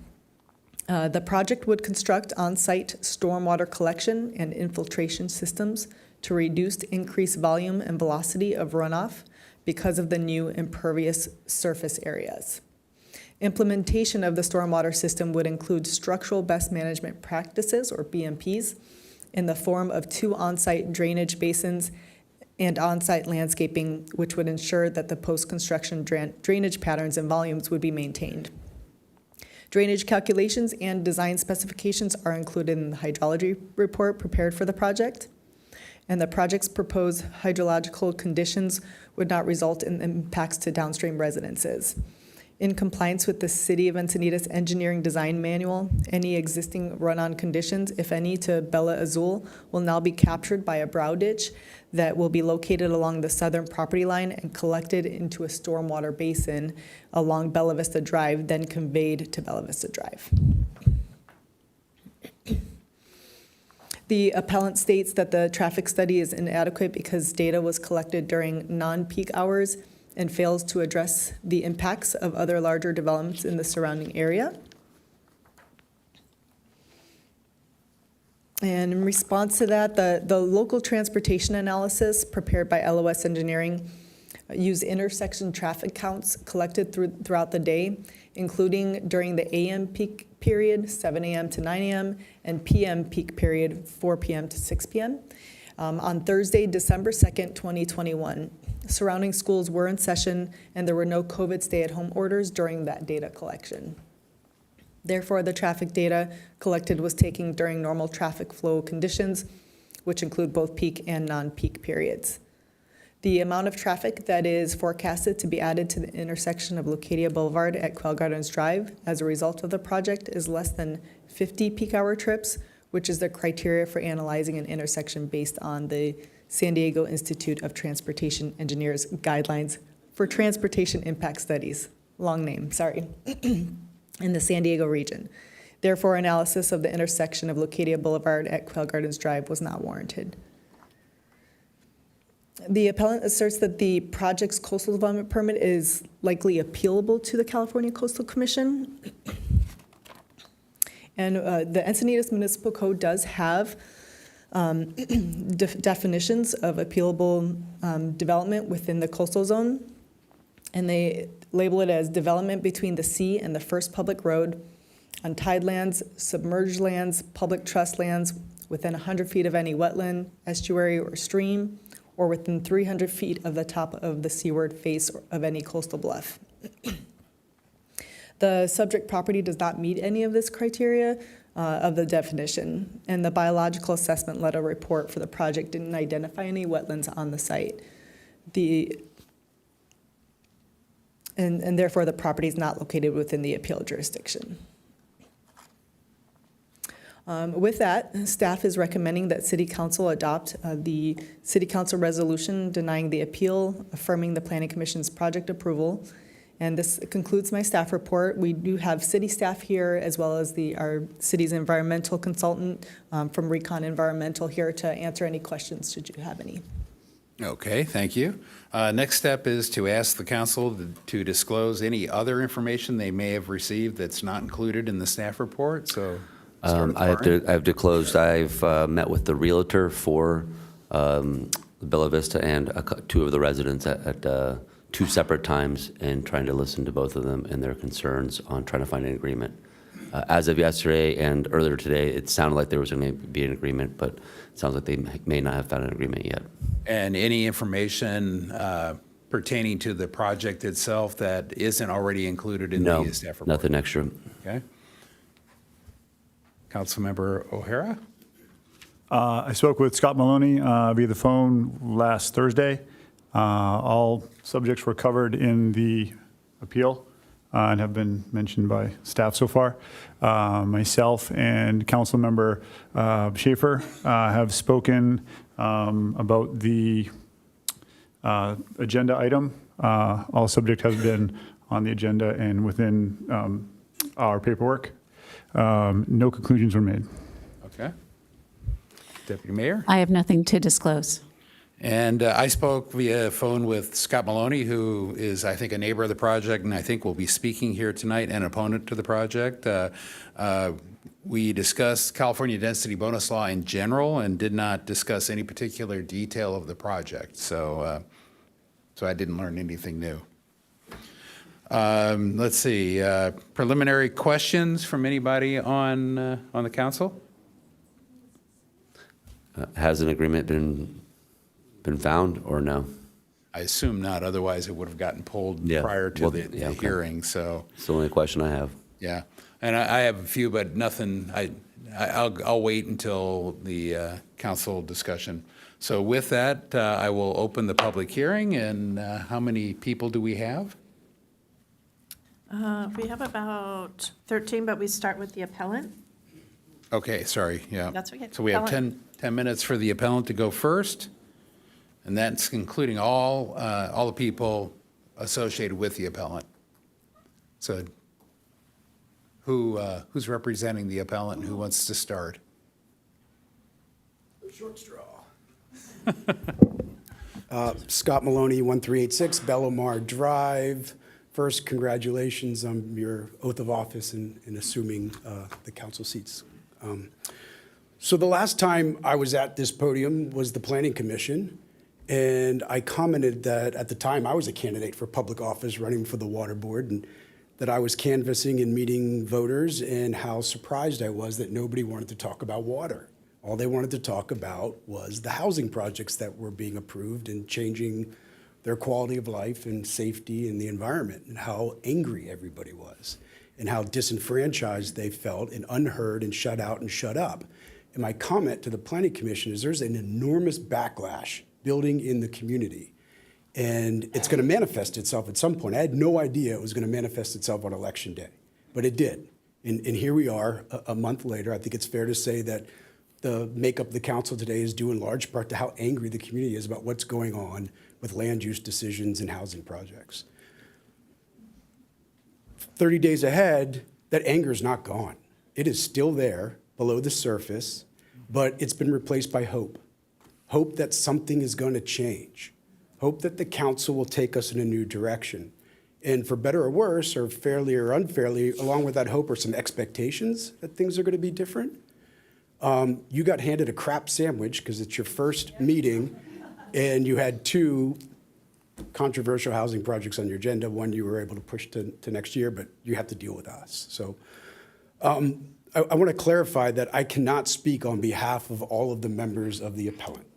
The project would construct on-site stormwater collection and infiltration systems to reduce increased volume and velocity of runoff because of the new impervious surface areas. Implementation of the stormwater system would include structural best management practices, or BMPs, in the form of 2 on-site drainage basins and on-site landscaping, which would ensure that the post-construction drainage patterns and volumes would be maintained. Drainage calculations and design specifications are included in the hydrology report prepared for the project, and the project's proposed hydrological conditions would not result in impacts to downstream residences. In compliance with the City of Encinitas Engineering Design Manual, any existing run-on conditions, if any, to Bella Azul will now be captured by a brow ditch that will be located along the southern property line and collected into a stormwater basin along Bella Vista Drive, then conveyed to Bella Vista Drive. The appellant states that the traffic study is inadequate because data was collected during non-peak hours and fails to address the impacts of other larger developments in the surrounding area. And in response to that, the local transportation analysis prepared by LOS Engineering used intersection traffic counts collected throughout the day, including during the AM peak period, 7 a.m. to 9 a.m., and PM peak period, 4 p.m. to 6 p.m. On Thursday, December 2nd, 2021. Surrounding schools were in session, and there were no COVID stay-at-home orders during that data collection. Therefore, the traffic data collected was taken during normal traffic flow conditions, which include both peak and non-peak periods. The amount of traffic that is forecasted to be added to the intersection of Leucadia Boulevard at Quail Gardens Drive as a result of the project is less than 50 peak hour trips, which is the criteria for analyzing an intersection based on the San Diego Institute of Transportation Engineers Guidelines for Transportation Impact Studies, long name, sorry, in the San Diego region. Therefore, analysis of the intersection of Leucadia Boulevard at Quail Gardens Drive was not warranted. The appellant asserts that the project's coastal development permit is likely appealable to the California Coastal Commission. And the Encinitas Municipal Code does have definitions of appealable development within the coastal zone, and they label it as development between the sea and the first public road, on tide lands, submerged lands, public trust lands, within 100 feet of any wetland, estuary, or stream, or within 300 feet of the top of the seaward face of any coastal bluff. The subject property does not meet any of this criteria of the definition, and the biological assessment letter report for the project didn't identify any wetlands on the site. And therefore, the property is not located within the appeal jurisdiction. With that, staff is recommending that City Council adopt the City Council resolution denying the appeal, affirming the Planning Commission's project approval. And this concludes my staff report. We do have city staff here, as well as our city's environmental consultant from Recon Environmental here to answer any questions, should you have any. Okay, thank you. Next step is to ask the council to disclose any other information they may have received that's not included in the staff report. So I have to close. I've met with the realtor for Bella Vista and two of the residents at 2 separate times, and trying to listen to both of them and their concerns on trying to find an agreement. As of yesterday and earlier today, it sounded like there was going to be an agreement, but it sounds like they may not have found an agreement yet. And any information pertaining to the project itself that isn't already included in the staff report? No, nothing extra. Okay. Councilmember O'Hara? I spoke with Scott Maloney via the phone last Thursday. All subjects were covered in the appeal and have been mentioned by staff so far. Myself and Councilmember Schaefer have spoken about the agenda item. All subject has been on the agenda and within our paperwork. No conclusions were made. Okay. Deputy Mayor? I have nothing to disclose. And I spoke via phone with Scott Maloney, who is, I think, a neighbor of the project, and I think will be speaking here tonight, and opponent to the project. We discussed California density bonus law in general and did not discuss any particular detail of the project. So I didn't learn anything new. Let's see, preliminary questions from anybody on the council? Has an agreement been found or no? I assume not, otherwise it would have gotten pulled prior to the hearing, so. It's the only question I have. Yeah, and I have a few, but nothing, I'll wait until the council discussion. So with that, I will open the public hearing, and how many people do we have? We have about 13, but we start with the appellant. Okay, sorry, yeah. That's okay. So we have Appellant. 10 minutes for the appellant to go first, and that's including all the people associated with the appellant. So who's representing the appellant and who wants to start? Short straw. Scott Maloney, 1386 Belomar Drive. First, congratulations on your oath of office and assuming the council seats. So the last time I was at this podium was the Planning Commission, and I commented that at the time I was a candidate for public office running for the Water Board, and that I was canvassing and meeting voters, and how surprised I was that nobody wanted to talk about water. All they wanted to talk about was the housing projects that were being approved and changing their quality of life and safety and the environment, and how angry everybody was, and how disenfranchised they felt and unheard and shut out and shut up. And my comment to the Planning Commission is there's an enormous backlash building in the community, and it's going to manifest itself at some point. I had no idea it was going to manifest itself on Election Day, but it did. And here we are a month later. I think it's fair to say that the makeup of the council today is due in large part to how angry the community is about what's going on with land use decisions and housing projects. 30 days ahead, that anger is not gone. It is still there below the surface, but it's been replaced by hope. Hope that something is going to change. Hope that the council will take us in a new direction. And for better or worse, or fairly or unfairly, along with that hope are some expectations that things are going to be different. You got handed a crap sandwich because it's your first meeting, and you had 2 controversial housing projects on your agenda. One you were able to push to next year, but you have to deal with us. So I want to clarify that I cannot speak on behalf of all of the members of the appellant.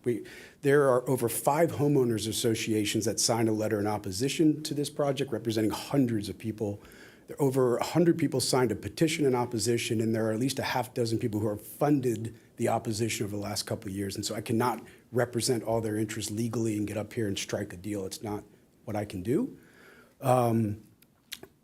There are over 5 homeowners associations that signed a letter in opposition to this project, representing hundreds of people. There are over 100 people signed a petition in opposition, and there are at least a half dozen people who have funded the opposition over the last couple of years. And so I cannot represent all their interests legally and get up here and strike a deal. It's not what I can do.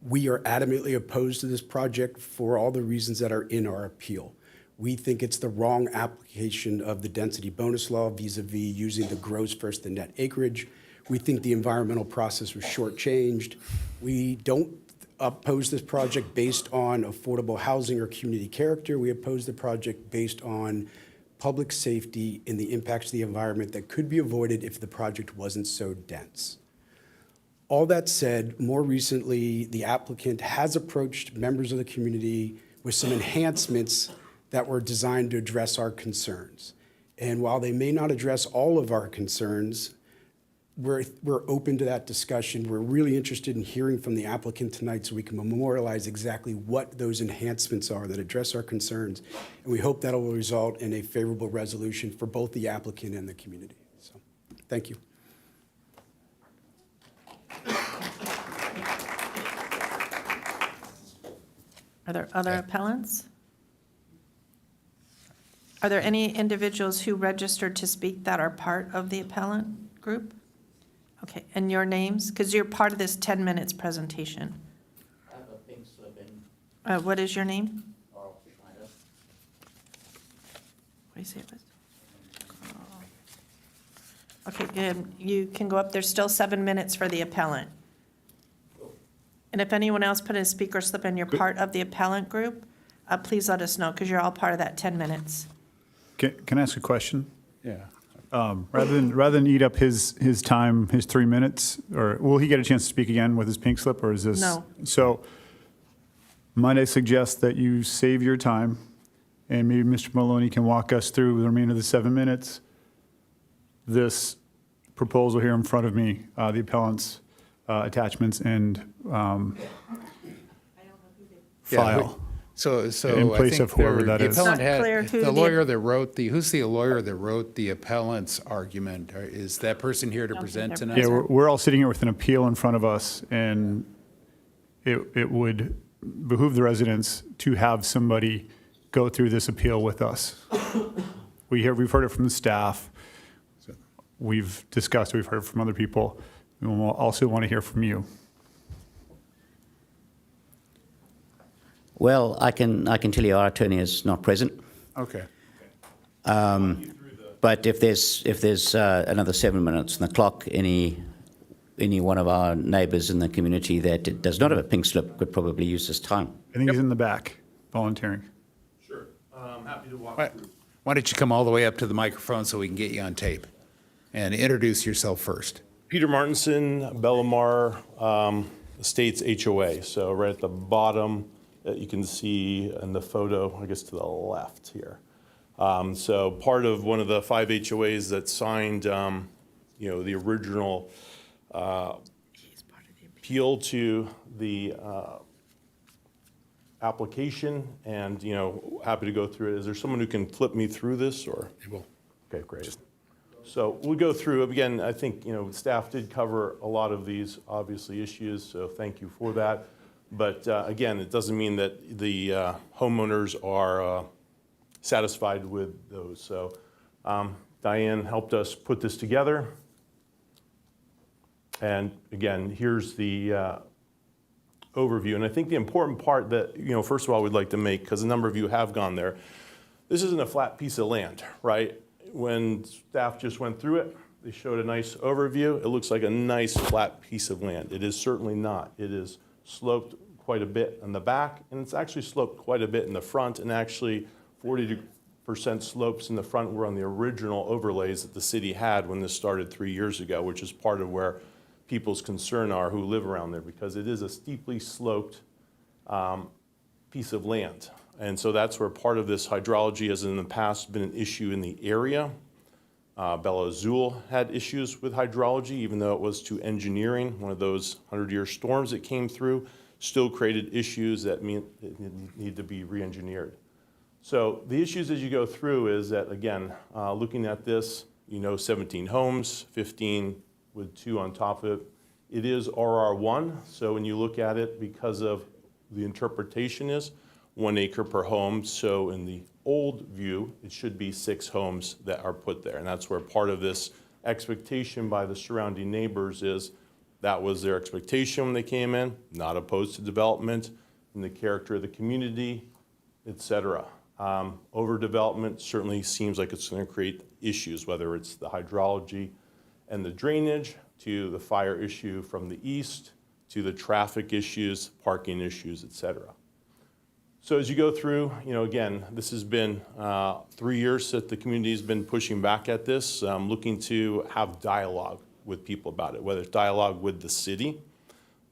We are adamantly opposed to this project for all the reasons that are in our appeal. We think it's the wrong application of the density bonus law vis-a-vis using the gross versus the net acreage. We think the environmental process was shortchanged. We don't oppose this project based on affordable housing or community character. We oppose the project based on public safety and the impacts to the environment that could be avoided if the project wasn't so dense. All that said, more recently, the applicant has approached members of the community with some enhancements that were designed to address our concerns. And while they may not address all of our concerns, we're open to that discussion. We're really interested in hearing from the applicant tonight so we can memorialize exactly what those enhancements are that address our concerns. And we hope that will result in a favorable resolution for both the applicant and the community. So, thank you. Are there other appellants? Are there any individuals who registered to speak that are part of the appellant group? Okay, and your names? Because you're part of this 10 minutes presentation. I have a pink slip in. What is your name? What do you say it was? Okay, you can go up. There's still 7 minutes for the appellant. And if anyone else put in a speaker slip and you're part of the appellant group, please let us know because you're all part of that 10 minutes. Can I ask a question? Yeah. Rather than eat up his time, his 3 minutes, or will he get a chance to speak again with his pink slip, or is this? No. So might I suggest that you save your time, and maybe Mr. Maloney can walk us through the remainder of the 7 minutes, this proposal here in front of me, the appellant's attachments and file. So in I place think of whoever that the is. appellant Not clear had, who the the- lawyer that wrote who's the lawyer that wrote the appellant's argument? Or is that person here to present tonight? Yeah, we're all sitting here with an appeal in front of us, and it would behoove the residents to have somebody go through this appeal with us. We've heard it from the staff. We've discussed, we've heard from other people. And we'll also want to hear from you. Well, I can tell you our attorney is not present. Okay. But if there's another 7 minutes on the clock, any one of our neighbours in the community that does not have a pink slip could probably use this time. I think he's in the back, volunteering. Sure. Happy to walk through. Why don't you come all the way up to the microphone so we can get you on tape? And introduce yourself first. Peter Martinson, Bellamar Estates HOA. So right at the bottom, you can see in the photo, I guess to the left here. So part of one of the 5 HOAs that signed, the original appeal to the application, and happy to go through it. Is there someone who can flip me through this, or? They will. Okay, great. So we'll go through, again, I think, staff did cover a lot of these, obviously, issues, so thank you for that. But again, it doesn't mean that the homeowners are satisfied with those. So Diane helped us put this together. And again, here's the overview. And I think the important part that, first of all, we'd like to make, because a number of you have gone there, this isn't a flat piece of land, right? When staff just went through it, they showed a nice overview. It looks like a nice flat piece of land. It is certainly not. It is sloped quite a bit in the back, and it's actually sloped quite a bit in the front, and actually 40% slopes in the front were on the original overlays that the city had when this started 3 years ago, which is part of where people's concern are who live around there, because it is a steeply sloped piece of land. And so that's where part of this hydrology has in the past been an issue in the area. Bella Azul had issues with hydrology, even though it was to engineering. One of those 100-year storms that came through still created issues that need to be re-engineered. So the issues as you go through is that, again, looking at this, 17 homes, 15 with 2 on top of it. It is RR1, so when you look at it, because of the interpretation is 1 acre per home. So in the old view, it should be 6 homes that are put there. And that's where part of this expectation by the surrounding neighbors is that was their expectation when they came in, not opposed to development, and the character of the community, et cetera. Overdevelopment certainly seems like it's going to create issues, whether it's the hydrology and the drainage, to the fire issue from the east, to the traffic issues, parking issues, et cetera. So as you go through, again, this has been 3 years that the community has been pushing back at this, looking to have dialogue with people about it, whether it's dialogue with the city,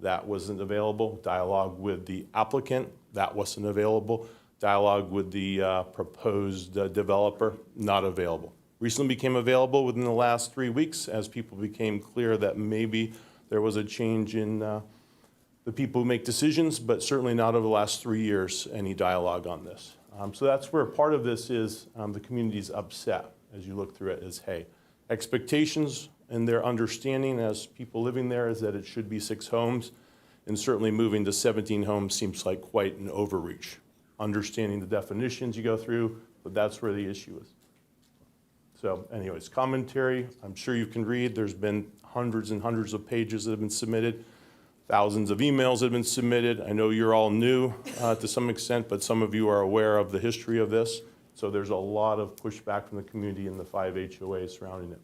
that wasn't available, dialogue with the applicant, that wasn't available, dialogue with the proposed developer, not available. Recently became available within the last 3 weeks as people became clear that maybe there was a change in the people who make decisions, but certainly not over the last 3 years, any dialogue on this. So that's where part of this is the community's upset as you look through it is, hey, expectations and their understanding as people living there is that it should be 6 homes, and certainly moving to 17 homes seems like quite an overreach. Understanding the definitions you go through, but that's where the issue is. So anyways, commentary, I'm sure you can read. There's been hundreds and hundreds of pages that have been submitted, thousands of emails that have been submitted. I know you're all new to some extent, but some of you are aware of the history of this. So there's a lot of pushback from the community in the 5 HOAs surrounding it.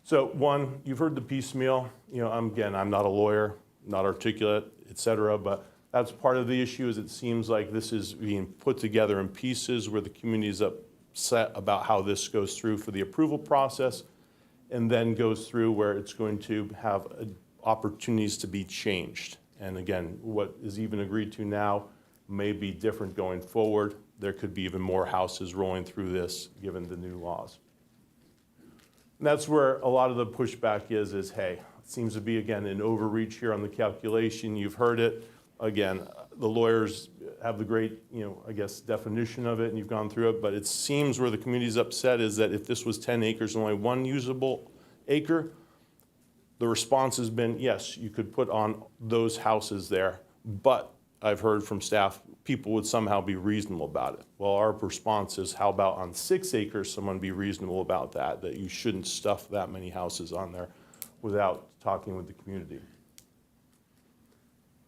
So one, you've heard the piecemeal. I'm not a lawyer, not articulate, et cetera, but that's part of the issue is it seems like this is being put together in pieces where the community is upset about how this goes through for the approval process and then goes through where it's going to have opportunities to be changed. And again, what is even agreed to now may be different going forward. There could be even more houses rolling through this given the new laws. And that's where a lot of the pushback is hey, it seems to be, again, an overreach here on the calculation. You've heard it. Again, the lawyers have the great, definition of it, and you've gone through it, but it seems where the community's upset is that if this was 10 acres and only 1 usable acre, the response has been, yes, you could put on those houses there, but I've heard from staff, people would somehow be reasonable about it. Well, our response is, how about on 6 acres, someone be reasonable about that you shouldn't stuff that many houses on there without talking with the community.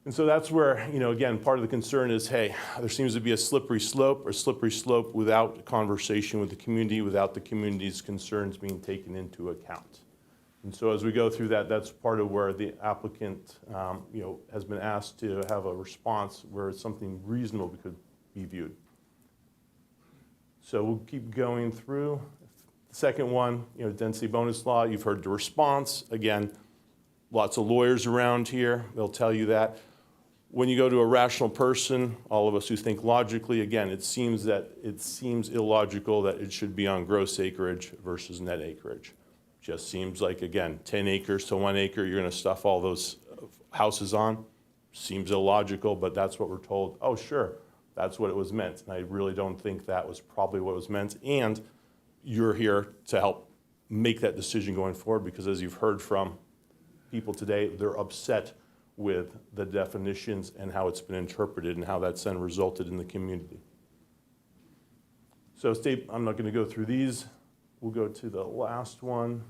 And so that's where, again, part of the concern is, hey, there seems to be a slippery slope without conversation with the community, without the community's concerns being taken into account. And so as we go through that, that's part of where the applicant, has been asked to have a response where something reasonable could be viewed. So we'll keep going through. The second one, density bonus law, you've heard the response. Again, lots of lawyers around here, they'll tell you that. When you go to a rational person, all of us who think logically, again, it seems illogical that it should be on gross acreage versus net acreage. Just seems like, again, 10 acres to 1 acre, you're going to stuff all those houses on. Seems illogical, but that's what we're told. Oh, sure, that's what it was meant. And I really don't think that was probably what was meant. And you're here to help make that decision going forward, because as you've heard from people today, they're upset with the definitions and how it's been interpreted and how that's then resulted in the community. So I'm not going to go through these. We'll go to the last one.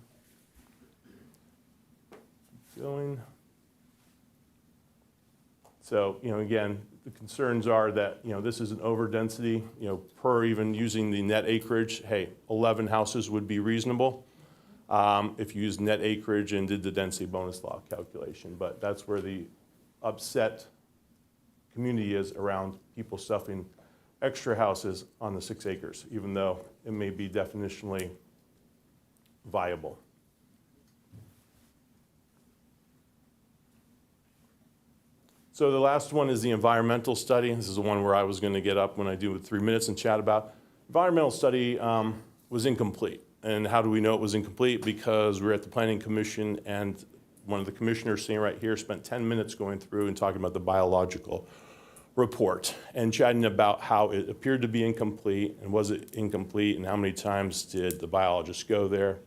Keep going. So, again, the concerns are that, this is an overdensity, per even using the net acreage, hey, 11 houses would be reasonable. If you use net acreage and did the density bonus law calculation. But that's where the upset community is around people stuffing extra houses on the 6 acres, even though it may be definitionally viable. So the last one is the environmental study. This is the one where I was going to get up when I do 3 minutes and chat about. Environmental study was incomplete. And how do we know it was incomplete? Because we were at the Planning Commission and one of the commissioners sitting right here spent 10 minutes going through and talking about the biological report and chatting about how it appeared to be incomplete and was it incomplete and how many times did the biologist go there.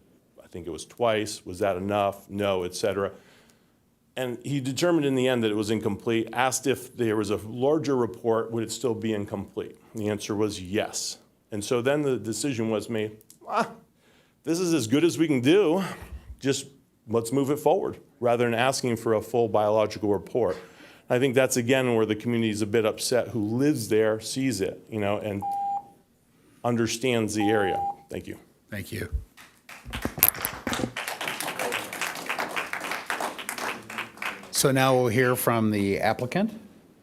I think it was twice. Was that enough? No, et cetera. And he determined in the end that it was incomplete, asked if there was a larger report, would it still be incomplete? And the answer was yes. And so then the decision was made, this is as good as we can do, just let's move it forward, rather than asking for a full biological report. I think that's, again, where the community is a bit upset, who lives there, sees it, and understands the area. Thank you. Thank you. So now we'll hear from the applicant,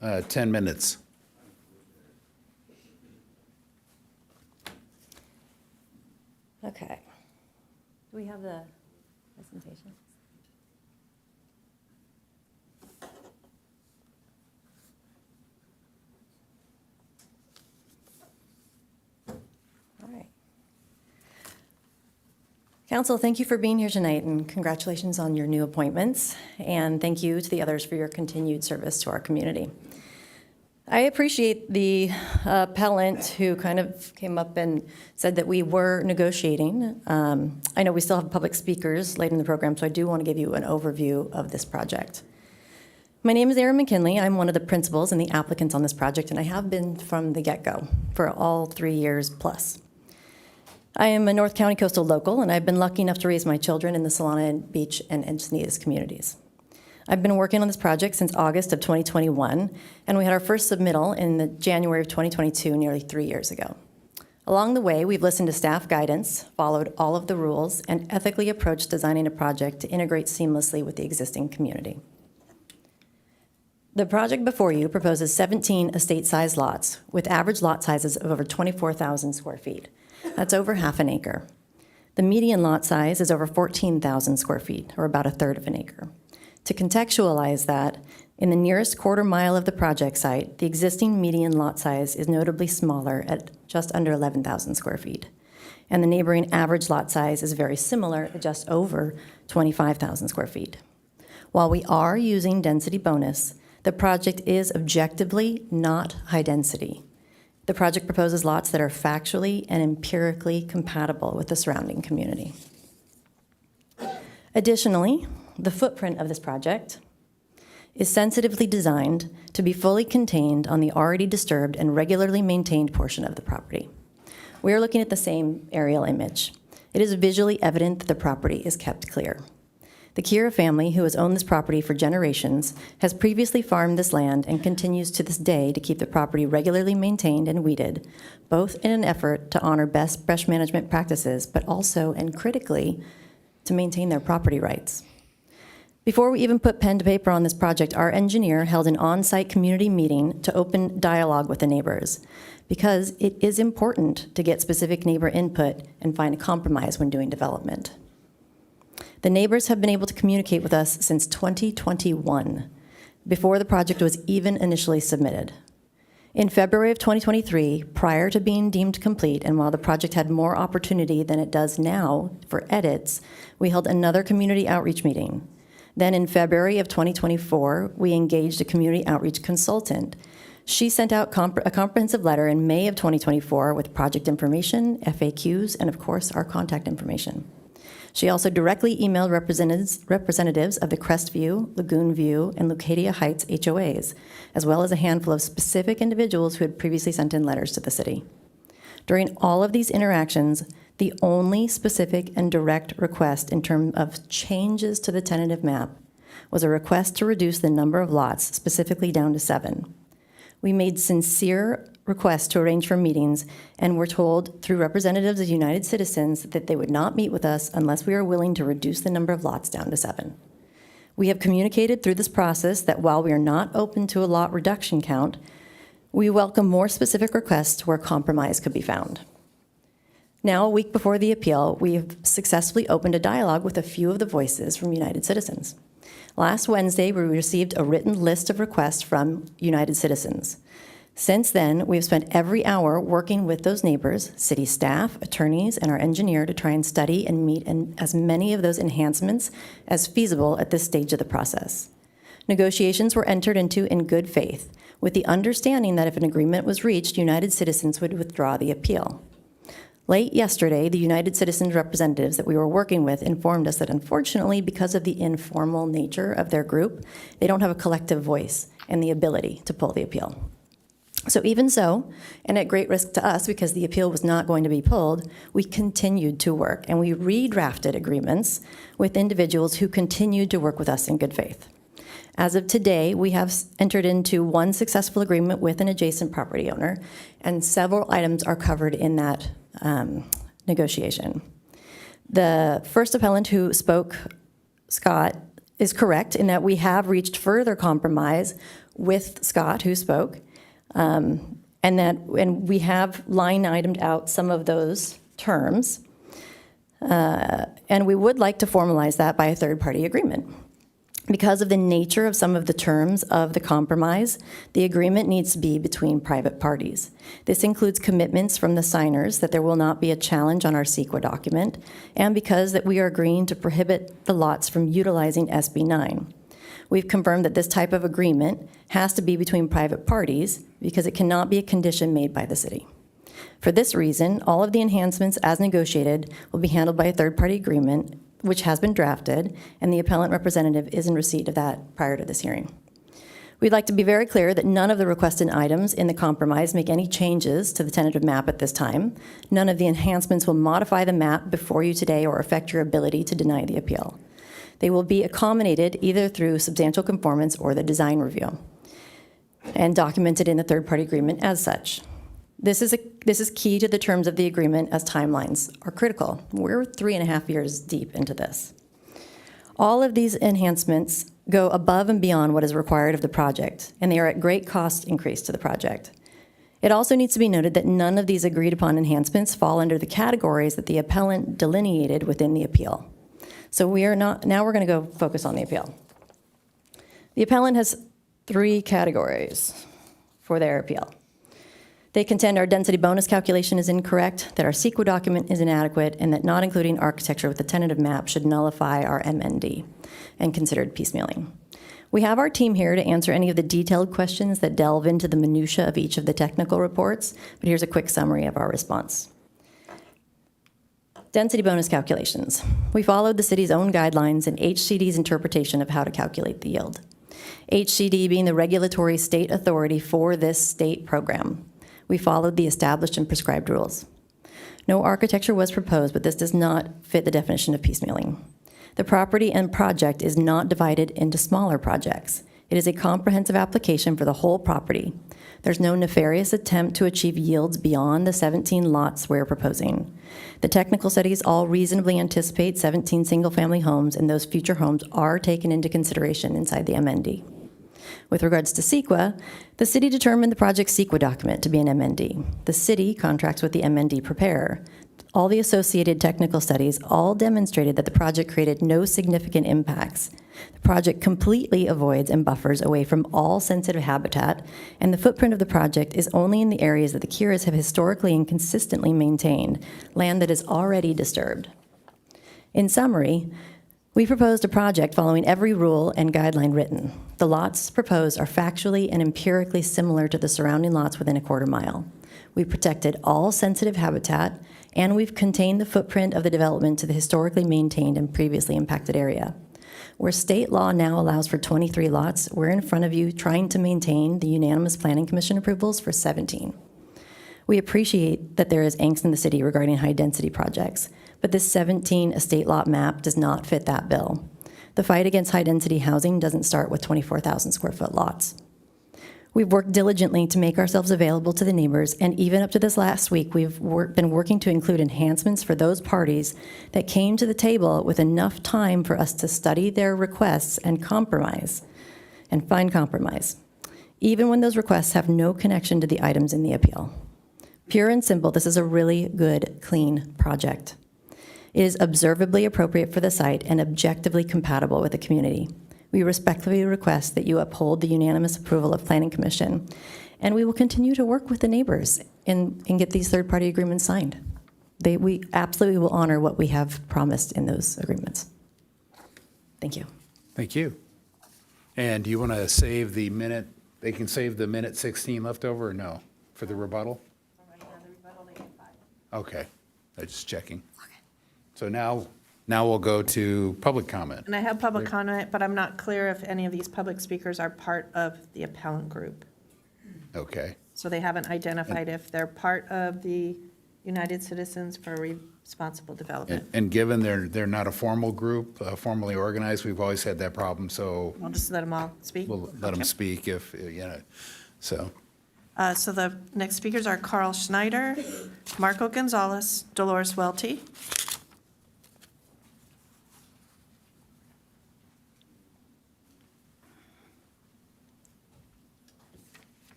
10 minutes. Okay. Do we have the presentation? All right. Council, thank you for being here tonight, and congratulations on your new appointments. And thank you to the others for your continued service to our community. I appreciate the appellant who kind of came up and said that we were negotiating. I know we still have public speakers late in the program, so I do want to give you an overview of this project. My name is Erin McKinley. I'm one of the principals and the applicants on this project, and I have been from the get-go for all 3 years plus. I am a North County coastal local, and I've been lucky enough to raise my children in the Solana Beach and Encinitas communities. I've been working on this project since August of 2021, and we had our first submittal in the January of 2022, nearly 3 years ago. Along the way, we've listened to staff guidance, followed all of the rules, and ethically approached designing a project to integrate seamlessly with the existing community. The project before you proposes 17 estate-sized lots with average lot sizes of over 24,000 square feet. That's over half an acre. The median lot size is over 14,000 square feet, or about a third of an acre. To contextualize that, in the nearest quarter mile of the project site, the existing median lot size is notably smaller at just under 11,000 square feet. And the neighboring average lot size is very similar at just over 25,000 square feet. While we are using density bonus, the project is objectively not high density. The project proposes lots that are factually and empirically compatible with the surrounding community. Additionally, the footprint of this project is sensitively designed to be fully contained on the already disturbed and regularly maintained portion of the property. We are looking at the same aerial image. It is visually evident that the property is kept clear. The Kira family, who has owned this property for generations, has previously farmed this land and continues to this day to keep the property regularly maintained and weeded, both in an effort to honor best brush management practices, but also, and critically, to maintain their property rights. Before we even put pen to paper on this project, our engineer held an on-site community meeting to open dialogue with the neighbors, because it is important to get specific neighbor input and find a compromise when doing development. The neighbors have been able to communicate with us since 2021, before the project was even initially submitted. In February of 2023, prior to being deemed complete, and while the project had more opportunity than it does now for edits, we held another community outreach meeting. Then in February of 2024, we engaged a community outreach consultant. She sent out a comprehensive letter in May of 2024 with project information, FAQs, and of course, our contact information. She also directly emailed representatives of the Crestview, Lagoon View, and Leucadia Heights HOAs, as well as a handful of specific individuals who had previously sent in letters to the city. During all of these interactions, the only specific and direct request in terms of changes to the tentative map was a request to reduce the number of lots, specifically down to 7. We made sincere requests to arrange for meetings and were told through representatives of United Citizens that they would not meet with us unless we are willing to reduce the number of lots down to 7. We have communicated through this process that while we are not open to a lot reduction count, we welcome more specific requests where compromise could be found. Now, a week before the appeal, we have successfully opened a dialogue with a few of the voices from United Citizens. Last Wednesday, we received a written list of requests from United Citizens. Since then, we've spent every hour working with those neighbors, city staff, attorneys, and our engineer to try and study and meet as many of those enhancements as feasible at this stage of the process. Negotiations were entered into in good faith, with the understanding that if an agreement was reached, United Citizens would withdraw the appeal. Late yesterday, the United Citizens representatives that we were working with informed us that unfortunately, because of the informal nature of their group, they don't have a collective voice and the ability to pull the appeal. So even so, and at great risk to us because the appeal was not going to be pulled, we continued to work and we redrafted agreements with individuals who continued to work with us in good faith. As of today, we have entered into one successful agreement with an adjacent property owner, and several items are covered in that negotiation. The first appellant who spoke, Scott, is correct in that we have reached further compromise with Scott, who spoke, and we have line-itemed out some of those terms, and we would like to formalize that by a third-party agreement. Because of the nature of some of the terms of the compromise, the agreement needs to be between private parties. This includes commitments from the signers that there will not be a challenge on our CEQA document, and because that we are agreeing to prohibit the lots from utilizing SB 9. We've confirmed that this type of agreement has to be between private parties because it cannot be a condition made by the city. For this reason, all of the enhancements as negotiated will be handled by a third-party agreement, which has been drafted, and the appellant representative is in receipt of that prior to this hearing. We'd like to be very clear that none of the requested items in the compromise make any changes to the tentative map at this time. None of the enhancements will modify the map before you today or affect your ability to deny the appeal. They will be accommodated either through substantial conformance or the design review, and documented in the third-party agreement as such. This is key to the terms of the agreement, as timelines are critical. We're 3.5 years deep into this. All of these enhancements go above and beyond what is required of the project, and they are at great cost increase to the project. It also needs to be noted that none of these agreed-upon enhancements fall under the categories that the appellant delineated within the appeal. So now we're going to go focus on the appeal. The appellant has 3 categories for their appeal. They contend our density bonus calculation is incorrect, that our CEQA document is inadequate, and that not including architecture with the tentative map should nullify our MND and considered piecemealing. We have our team here to answer any of the detailed questions that delve into the minutia of each of the technical reports, but here's a quick summary of our response. Density bonus calculations. We followed the city's own guidelines and HCD's interpretation of how to calculate the yield. HCD being the regulatory state authority for this state program. We followed the established and prescribed rules. No architecture was proposed, but this does not fit the definition of piecemealing. The property and project is not divided into smaller projects. It is a comprehensive application for the whole property. There's no nefarious attempt to achieve yields beyond the 17 lots we're proposing. The technical studies all reasonably anticipate 17 single-family homes, and those future homes are taken into consideration inside the MND. With regards to CEQA, the city determined the project CEQA document to be an MND. The city contracts with the MND preparer. All the associated technical studies all demonstrated that the project created no significant impacts. The project completely avoids and buffers away from all sensitive habitat, and the footprint of the project is only in the areas that the Kiras have historically and consistently maintained, land that is already disturbed. In summary, we proposed a project following every rule and guideline written. The lots proposed are factually and empirically similar to the surrounding lots within a quarter mile. We protected all sensitive habitat, and we've contained the footprint of the development to the historically maintained and previously impacted area. Where state law now allows for 23 lots, we're in front of you trying to maintain the unanimous Planning Commission approvals for 17. We appreciate that there is angst in the city regarding high-density projects, but this 17 estate lot map does not fit that bill. The fight against high-density housing doesn't start with 24,000 square foot lots. We've worked diligently to make ourselves available to the neighbors, and even up to this last week, we've been working to include enhancements for those parties that came to the table with enough time for us to study their requests and compromise, and find compromise, even when those requests have no connection to the items in the appeal. Pure and simple, this is a really good, clean project. It is observably appropriate for the site and objectively compatible with the community. We respectfully request that you uphold the unanimous approval of Planning Commission, and we will continue to work with the neighbors and get these third-party agreements signed. We absolutely will honor what we have promised in those agreements. Thank you. Thank you. And do you want to save the minute, they can save the minute 16 left over or no, for the rebuttal? Okay, I'm just checking. So now we'll go to public comment. And I have public comment, but I'm not clear if any of these public speakers are part of the appellant group. Okay. So they haven't identified if they're part of the United Citizens for Responsible Development. And given they're not a formal group, formally organized, we've always had that problem, so We'll just let them all speak? we'll let them speak if, so. So the next speakers are Carl Schneider, Marco Gonzalez, Dolores Welty.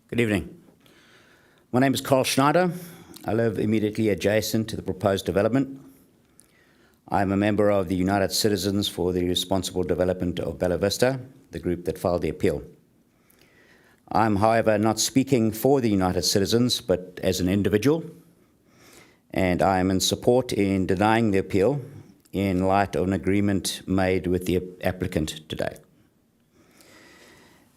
Good evening. My name is Carl Schneider. I live immediately adjacent to the proposed development. I'm a member of the United Citizens for the Responsible Development of Bella Vista, the group that filed the appeal. I'm, however, not speaking for the United Citizens, but as an individual, and I am in support in denying the appeal in light of an agreement made with the applicant today.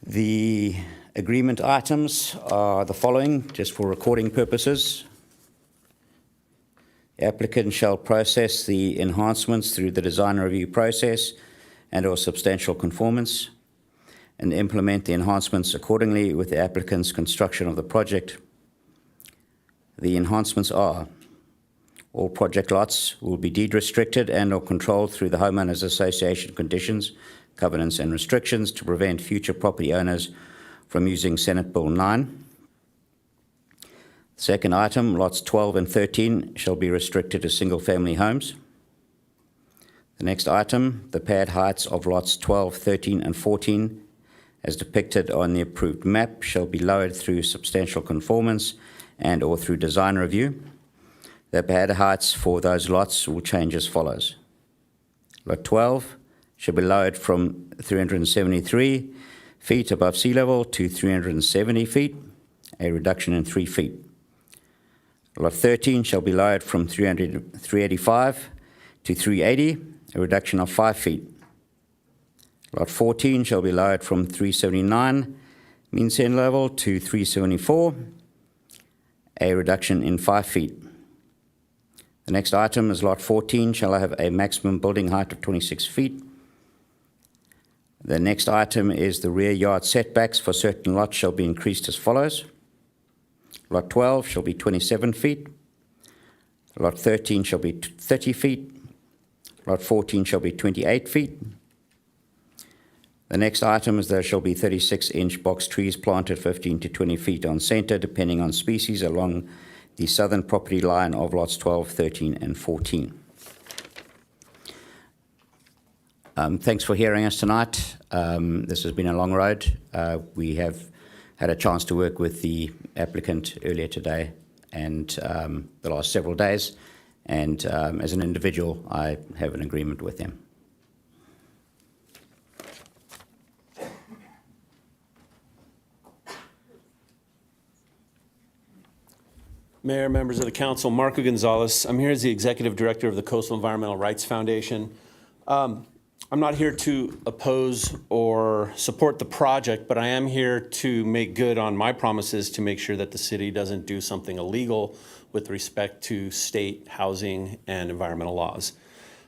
The agreement items are the following, just for recording purposes. The applicant shall process the enhancements through the design review process and/or substantial conformance, and implement the enhancements accordingly with the applicant's construction of the project. The enhancements are: all project lots will be deed restricted and/or controlled through the Homeowners Association conditions, covenants, and restrictions to prevent future property owners from using Senate Bill 9. Second item, lots 12 and 13 shall be restricted to single-family homes. The next item, the pad heights of lots 12, 13, and 14, as depicted on the approved map, shall be lowered through substantial conformance and/or through design review. The pad heights for those lots will change as follows. Lot 12 should be lowered from 373 feet above sea level to 370 feet, a reduction in 3 feet. Lot 13 shall be lowered from 385 to 380, a reduction of 5 feet. Lot 14 shall be lowered from 379 mean sea level to 374, a reduction in 5 feet. The next item is Lot 14 shall have a maximum building height of 26 feet. The next item is the rear yard setbacks for certain lots shall be increased as follows. Lot 12 shall be 27 feet. Lot 13 shall be 30 feet. Lot 14 shall be 28 feet. The next item is there shall be 36-inch box trees planted 15 to 20 feet on center, depending on species, along the southern property line of lots 12, 13, and 14. Thanks for hearing us tonight. This has been a long road. We have had a chance to work with the applicant earlier today and the last several days. And as an individual, I have an agreement with them. Mayor, members of the council, Marco Gonzalez. I'm here as the executive director of the Coastal Environmental Rights Foundation. I'm not here to oppose or support the project, but I am here to make good on my promises to make sure that the city doesn't do something illegal with respect to state housing and environmental laws.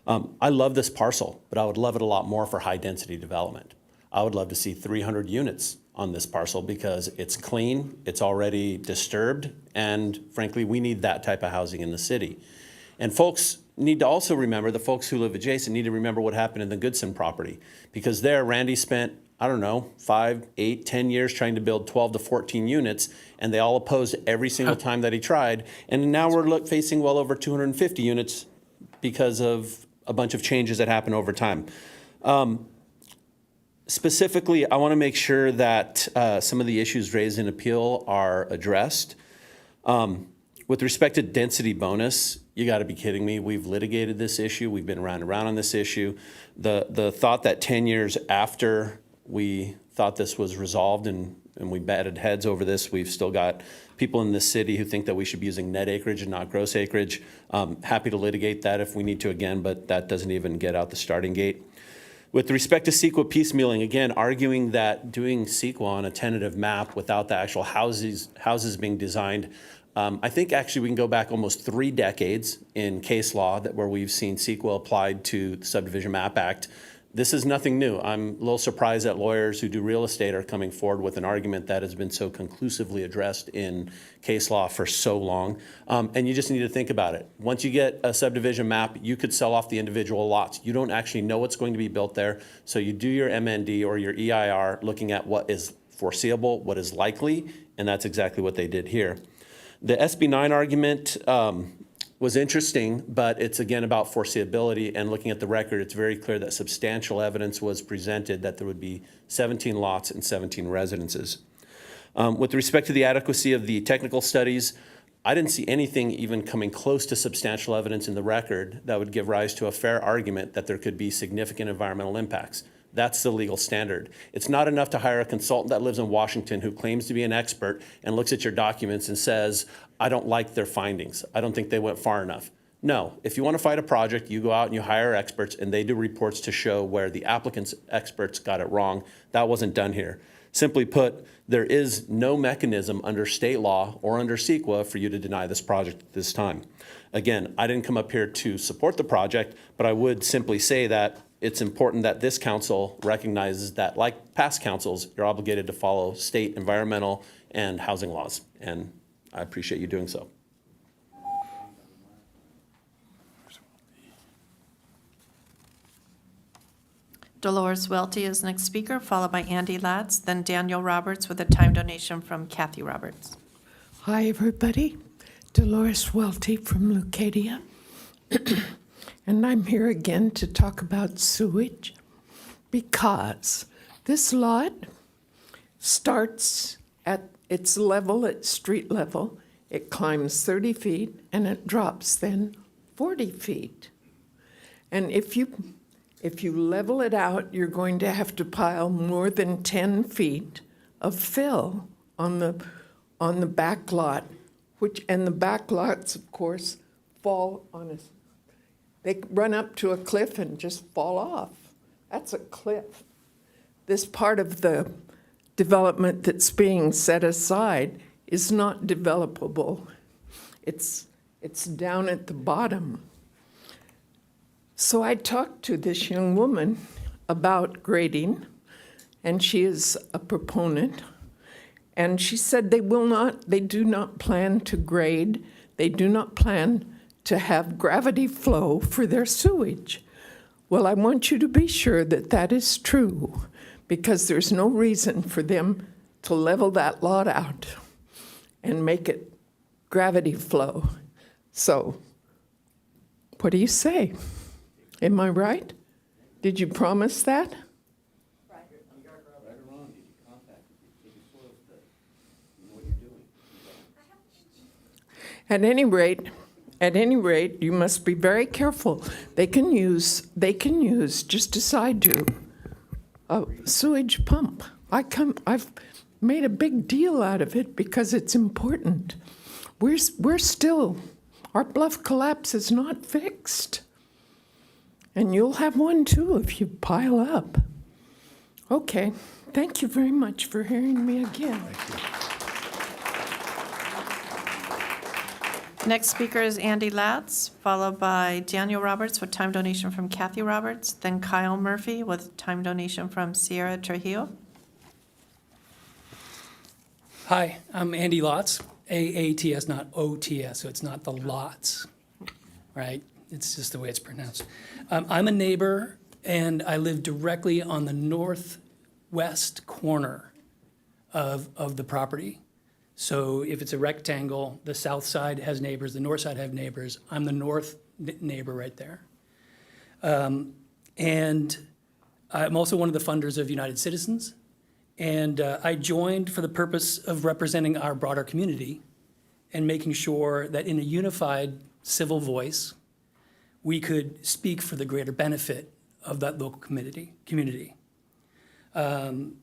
I love this parcel, but I would love it a lot more for high density development. I would love to see 300 units on this parcel because it's clean, it's already disturbed, and frankly, we need that type of housing in the city. And folks need to also remember, the folks who live adjacent need to remember what happened in the Goodson property, because there, Randy spent, I don't know, 5, 8, 10 years trying to build 12 to 14 units, and they all opposed every single time that he tried. And now we're facing well over 250 units because of a bunch of changes that happen over time. Specifically, I want to make sure that some of the issues raised in appeal are addressed. With respect to density bonus, you got to be kidding me. We've litigated this issue. We've been around on this issue. The thought that 10 years after we thought this was resolved and we batted heads over this, we've still got people in this city who think that we should be using net acreage and not gross acreage. Happy to litigate that if we need to again, but that doesn't even get out the starting gate. With respect to CEQA piecemealing, again, arguing that doing CEQA on a tentative map without the actual houses being designed, I think actually we can go back almost 3 decades in case law where we've seen CEQA applied to the Subdivision Map Act. This is nothing new. I'm a little surprised that lawyers who do real estate are coming forward with an argument that has been so conclusively addressed in case law for so long. And you just need to think about it. Once you get a subdivision map, you could sell off the individual lots. You don't actually know what's going to be built there. So you do your MND or your EIR looking at what is foreseeable, what is likely, and that's exactly what they did here. The SB9 argument was interesting, but it's again about foreseeability, and looking at the record, it's very clear that substantial evidence was presented that there would be 17 lots and 17 residences. With respect to the adequacy of the technical studies, I didn't see anything even coming close to substantial evidence in the record that would give rise to a fair argument that there could be significant environmental impacts. That's the legal standard. It's not enough to hire a consultant that lives in Washington who claims to be an expert and looks at your documents and says, I don't like their findings. I don't think they went far enough. No, if you want to fight a project, you go out and you hire experts and they do reports to show where the applicant's experts got it wrong. That wasn't done here. Simply put, there is no mechanism under state law or under CEQA for you to deny this project at this time. Again, I didn't come up here to support the project, but I would simply say that it's important that this council recognizes that, like past councils, you're obligated to follow state environmental and housing laws, and I appreciate you doing so. Dolores Welty is next speaker, followed by Andy Latz, then Daniel Roberts with a time donation from Kathy Roberts. Hi, everybody. Dolores Welty from Leucadia. And I'm here again to talk about sewage because this lot starts at its level, at street level. It climbs 30 feet and it drops then 40 feet. And if you level it out, you're going to have to pile more than 10 feet of fill on the back lot, and the back lots, of course, fall on us. They run up to a cliff and just fall off. That's a cliff. This part of the development that's being set aside is not developable. It's down at the bottom. So I talked to this young woman about grading, and she is a proponent. And she said they do not plan to grade. They do not plan to have gravity flow for their sewage. Well, I want you to be sure that that is true, because there's no reason for them to level that lot out and make it gravity flow. So, what do you say? Am I right? Did you promise that? At any rate, you must be very careful. They can use, just as I do, a sewage pump. I've made a big deal out of it because it's important. We're still, our bluff collapse is not fixed. And you'll have one too if you pile up. Okay, thank you very much for hearing me again. Next speaker is Andy Latz, followed by Daniel Roberts with time donation from Kathy Roberts, then Kyle Murphy with time donation from Sierra Trujillo. Hi, I'm Andy Lotz, A-A-T-S, not O-T-S, so it's not the lots, right? It's just the way it's pronounced. I'm a neighbor, and I live directly on the northwest corner of the property. So if it's a rectangle, the south side has neighbors, the north side have neighbors. I'm the north neighbor right there. And I'm also one of the funders of United Citizens. And I joined for the purpose of representing our broader community and making sure that in a unified civil voice, we could speak for the greater benefit of that local community. The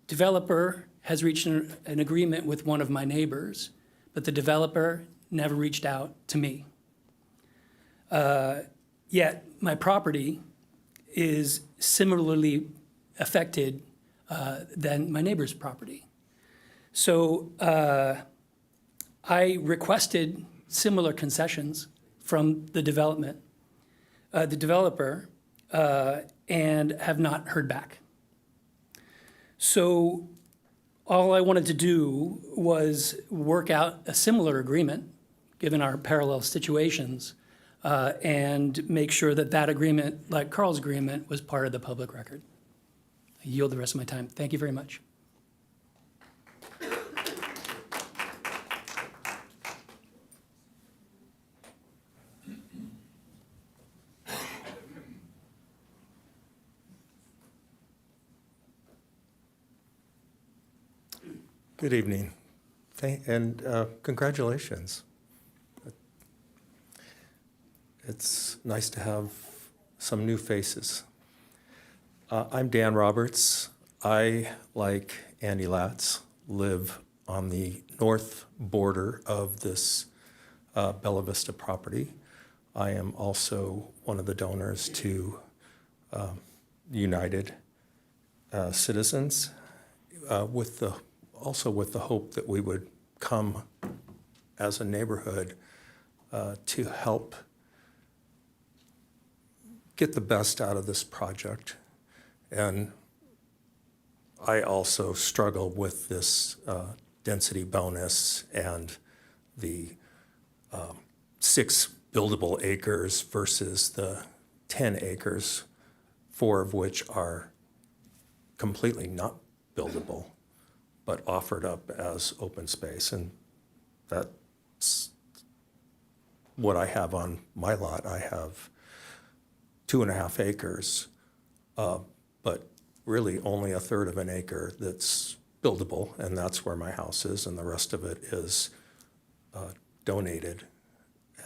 developer has reached an agreement with one of my neighbors, but the developer never reached out to me. Yet my property is similarly affected than my neighbor's property. So I requested similar concessions from the developer, and have not heard back. So all I wanted to do was work out a similar agreement, given our parallel situations, and make sure that that agreement, like Carl's agreement, was part of the public record. I yield the rest of my time. Thank you very much. Good evening, and congratulations. It's nice to have some new faces. I'm Dan Roberts. I, like Andy Latz, live on the north border of this Bella Vista property. I am also one of the donors to United Citizens, also with the hope that we would come as a neighborhood to help get the best out of this project. And I also struggle with this density bonus and the 6 buildable acres versus the 10 acres, 4 of which are completely not buildable, but offered up as open space. And that's what I have on my lot. I have 2.5 acres, but really only 1/3 of an acre that's buildable, and that's where my house is, and the rest of it is donated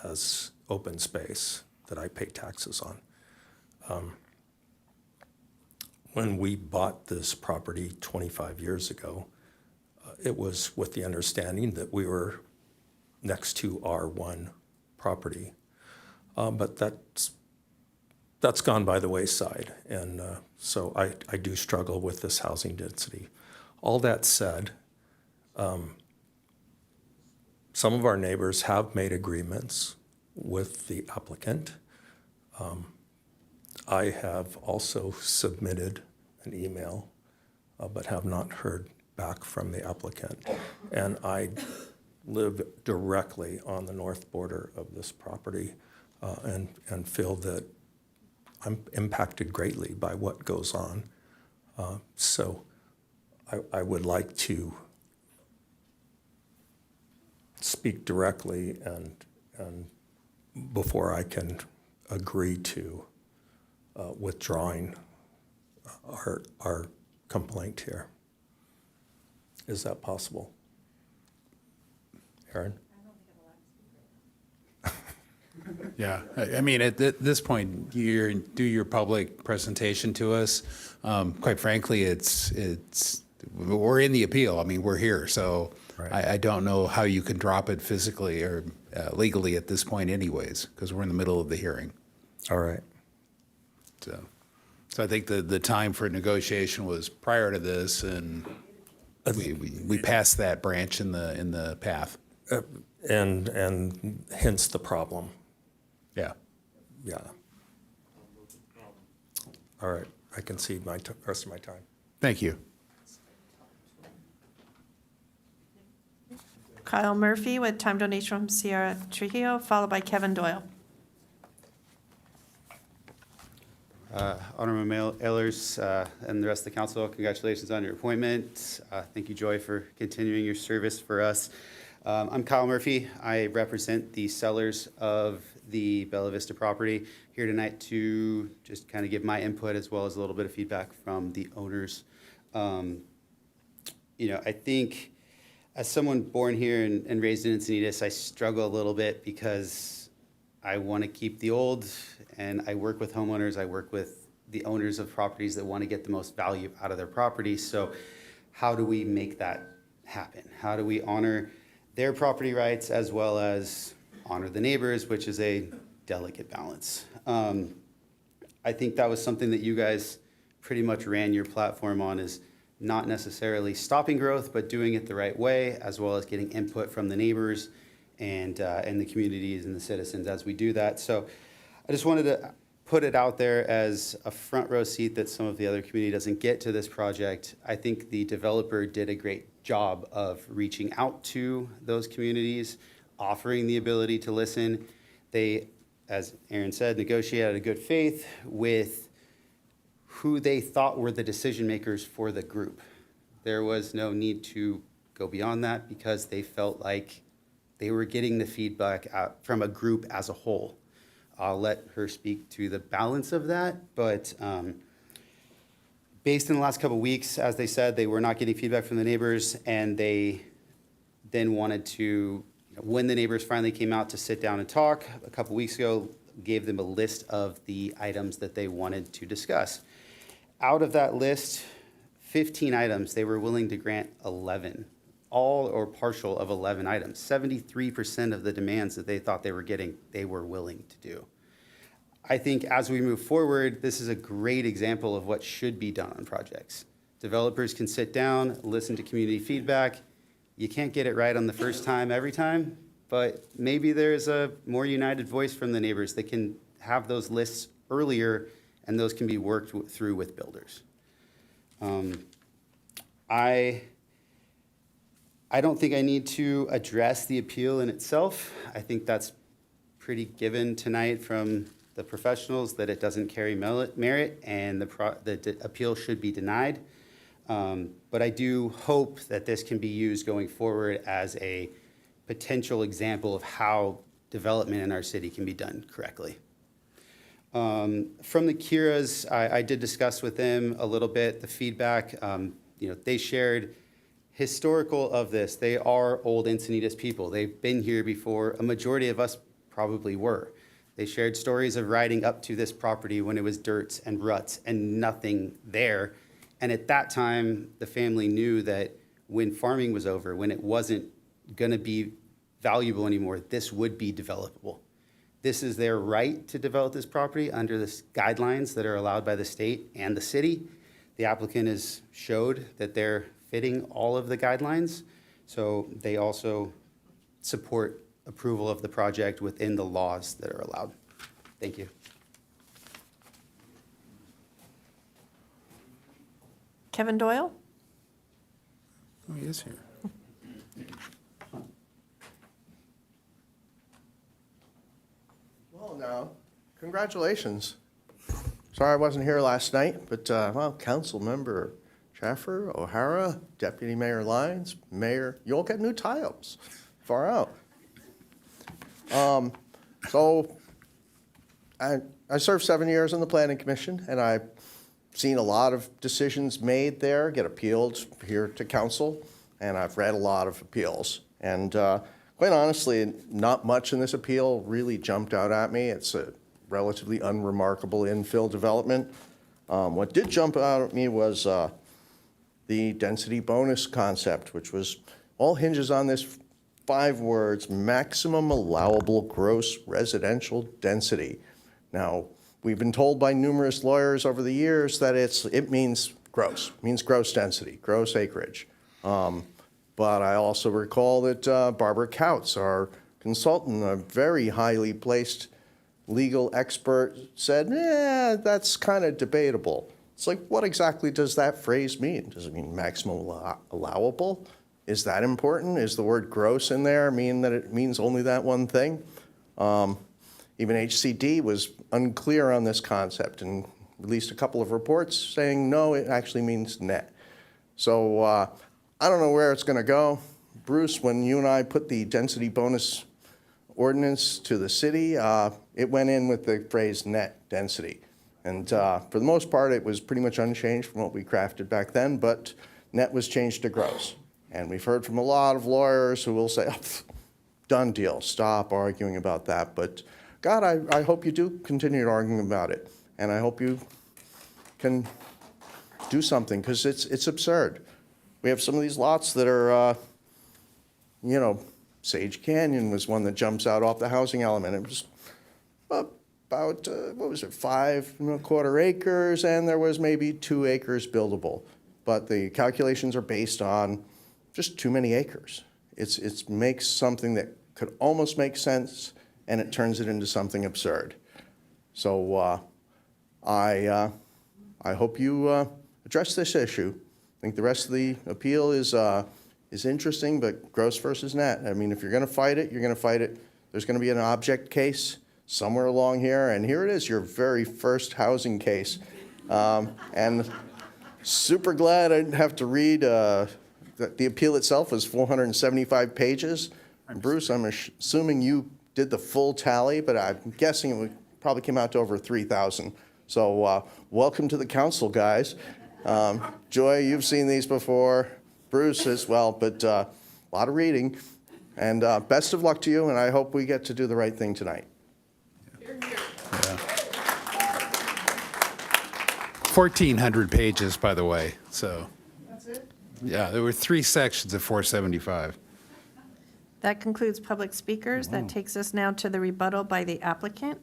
as open space that I pay taxes on. When we bought this property 25 years ago, it was with the understanding that we were next to R1 property, but that's gone by the wayside, and so I do struggle with this housing density. All that said, some of our neighbors have made agreements with the applicant. I have also submitted an email, but have not heard back from the applicant. And I live directly on the north border of this property, and feel that I'm impacted greatly by what goes on. So I would like to speak directly and before I can agree to withdrawing our complaint here. Is that possible? Aaron? Yeah, I mean, at this point, you do your public presentation to us. Quite frankly, we're in the appeal. I mean, we're here, so I don't know how you can drop it physically or legally at this point anyways, because we're in the middle of the hearing. All right. So I think the time for negotiation was prior to this, and we passed that branch in the path. And hence the problem. Yeah. Yeah. All right, I concede my rest of my time. Thank you. Kyle Murphy with time donation from Sierra Trujillo, followed by Kevin Doyle. Honorable Mayor Ehlers and the rest of the council, congratulations on your appointment. Thank you, Joy, for continuing your service for us. I'm Kyle Murphy. I represent the sellers of the Bella Vista property here tonight to just kind of give my input as well as a little bit of feedback from the owners. I think as someone born here and raised in Encinitas, I struggle a little bit because I want to keep the old, and I work with homeowners. I work with the owners of properties that want to get the most value out of their property. So how do we make that happen? How do we honor their property rights as well as honor the neighbors, which is a delicate balance? I think that was something that you guys pretty much ran your platform on, is not necessarily stopping growth, but doing it the right way, as well as getting input from the neighbors and the communities and the citizens as we do that. So I just wanted to put it out there as a front row seat that some of the other community doesn't get to this project. I think the developer did a great job of reaching out to those communities, offering the ability to listen. They, as Aaron said, negotiated out of good faith with who they thought were the decision makers for the group. There was no need to go beyond that because they felt like they were getting the feedback out from a group as a whole. I'll let her speak to the balance of that, but based on the last couple of weeks, as they said, they were not getting feedback from the neighbors, and they then wanted to, when the neighbors finally came out to sit down and talk a couple weeks ago, gave them a list of the items that they wanted to discuss. Out of that list, 15 items, they were willing to grant 11, all or partial of 11 items. 73% of the demands that they thought they were getting, they were willing to do. I think as we move forward, this is a great example of what should be done on projects. Developers can sit down, listen to community feedback. You can't get it right on the first time every time, but maybe there's a more united voice from the neighbors that can have those lists earlier, and those can be worked through with builders. I don't think I need to address the appeal in itself. I think that's pretty given tonight from the professionals, that it doesn't carry merit and the appeal should be denied. But I do hope that this can be used going forward as a potential example of how development in our city can be done correctly. From the Kiras, I did discuss with them a little bit the feedback. They shared historical of this. They are old Encinitas people. They've been here before. A majority of us probably were. They shared stories of riding up to this property when it was dirt and ruts and nothing there. And at that time, the family knew that when farming was over, when it wasn't going to be valuable anymore, this would be developable. This is their right to develop this property under the guidelines that are allowed by the state and the city. The applicant has showed that they're fitting all of the guidelines, so they also support approval of the project within the laws that are allowed. Thank you. Kevin Doyle? Oh, he is here. Well, now, congratulations. Sorry I wasn't here last night, but, well, Council Member Schaffer, O'Hara, Deputy Mayor Lyons, Mayor, you all get new titles. Far out. So I served 7 years on the Planning Commission, and I've seen a lot of decisions made there get appealed here to council, and I've read a lot of appeals. And quite honestly, not much in this appeal really jumped out at me. It's a relatively unremarkable infill development. What did jump out at me was the density bonus concept, which was all hinges on this 5 words, maximum allowable gross residential density. Now, we've been told by numerous lawyers over the years that it means gross density, gross acreage. But I also recall that Barbara Couts, our consultant, a very highly placed legal expert, said, that's kind of debatable. It's like, what exactly does that phrase mean? Does it mean maximum allowable? Is that important? Is the word gross in there mean that it means only that one thing? Even HCD was unclear on this concept and released a couple of reports saying, no, it actually means net. So I don't know where it's going to go. Bruce, when you and I put the density bonus ordinance to the city, it went in with the phrase net density. And for the most part, it was pretty much unchanged from what we crafted back then, but net was changed to gross. And we've heard from a lot of lawyers who will say, done deal, stop arguing about that. But God, I hope you do continue arguing about it. And I hope you can do something, because it's absurd. We have some of these lots that are, Sage Canyon was one that jumps out off the housing element. It was about, 5.25 acres, and there was maybe 2 acres buildable. But the calculations are based on just too many acres. It makes something that could almost make sense, and it turns it into something absurd. So I hope you address this issue. I think the rest of the appeal is interesting, but gross versus net. I mean, if you're going to fight it, you're going to fight it. There's going to be an object case somewhere along here, and here it is, your very first housing case. And super glad I didn't have to read the appeal itself was 475 pages. Bruce, I'm assuming you did the full tally, but I'm guessing it probably came out to over 3,000. So welcome to the council, guys. Joy, you've seen these before. Bruce as well, but a lot of reading. And best of luck to you, and I hope we get to do the right thing tonight. Yeah. 1,400 pages, by the way, so. That's it? Yeah, there were 3 sections of 475. That concludes public speakers. That takes us now to the rebuttal by the applicant.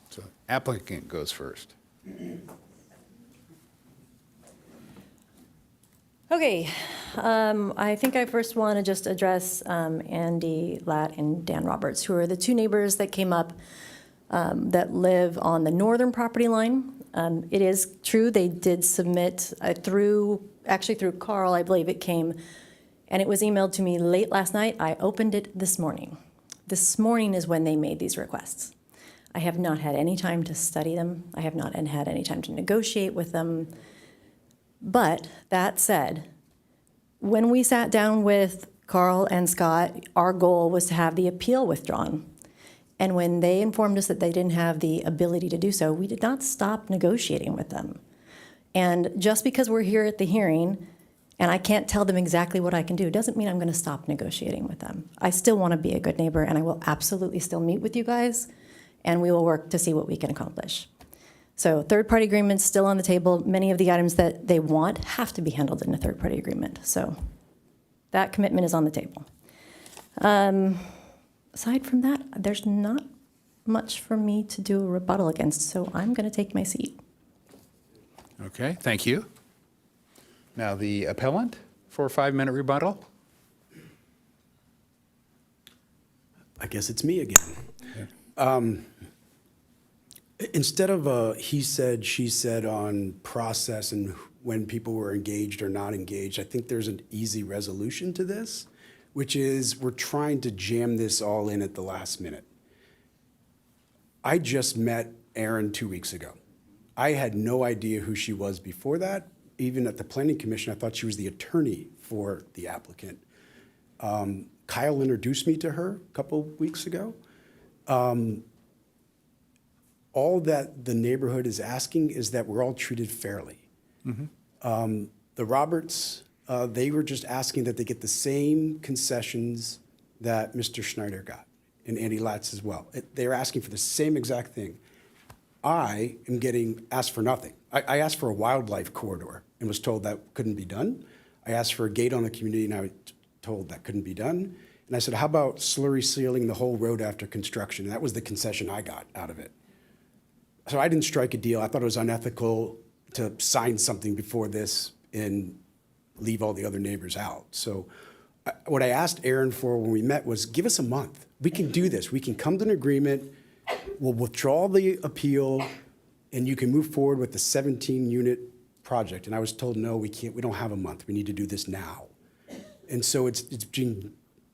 So applicant goes first. Okay, I think I first want to just address Andy Latt and Dan Roberts, who are the 2 neighbors that came up that live on the northern property line. It is true they did submit through Carl, I believe it came, and it was emailed to me late last night. I opened it this morning. This morning is when they made these requests. I have not had any time to study them. I have not had any time to negotiate with them. But that said, when we sat down with Carl and Scott, our goal was to have the appeal withdrawn. And when they informed us that they didn't have the ability to do so, we did not stop negotiating with them. And just because we're here at the hearing and I can't tell them exactly what I can do doesn't mean I'm going to stop negotiating with them. I still want to be a good neighbor, and I will absolutely still meet with you guys, and we will work to see what we can accomplish. So third-party agreements still on the table. Many of the items that they want have to be handled in a third-party agreement. So that commitment is on the table. Aside from that, there's not much for me to do a rebuttal against, so I'm going to take my seat. Okay, thank you. Now the appellant for a 5-minute rebuttal. I guess it's me again. Instead of a he said, she said on process and when people were engaged or not engaged, I think there's an easy resolution to this, which is we're trying to jam this all in at the last minute. I just met Aaron 2 weeks ago. I had no idea who she was before that. Even at the planning commission, I thought she was the attorney for the applicant. Kyle introduced me to her a couple weeks ago. All that the neighborhood is asking is that we're all treated fairly. The Roberts, they were just asking that they get the same concessions that Mr. Schneider got, and Andy Latz as well. They're asking for the same exact thing. I am getting asked for nothing. I asked for a wildlife corridor and was told that couldn't be done. I asked for a gate on the community and I was told that couldn't be done. And I said, how about slurry sealing the whole road after construction? And that was the concession I got out of it. So I didn't strike a deal. I thought it was unethical to sign something before this and leave all the other neighbors out. So what I asked Aaron for when we met was, give us a month. We can do this. We can come to an agreement. We'll withdraw the appeal, and you can move forward with the 17-unit project. And I was told, no, we can't. We don't have a month. We need to do this now. And so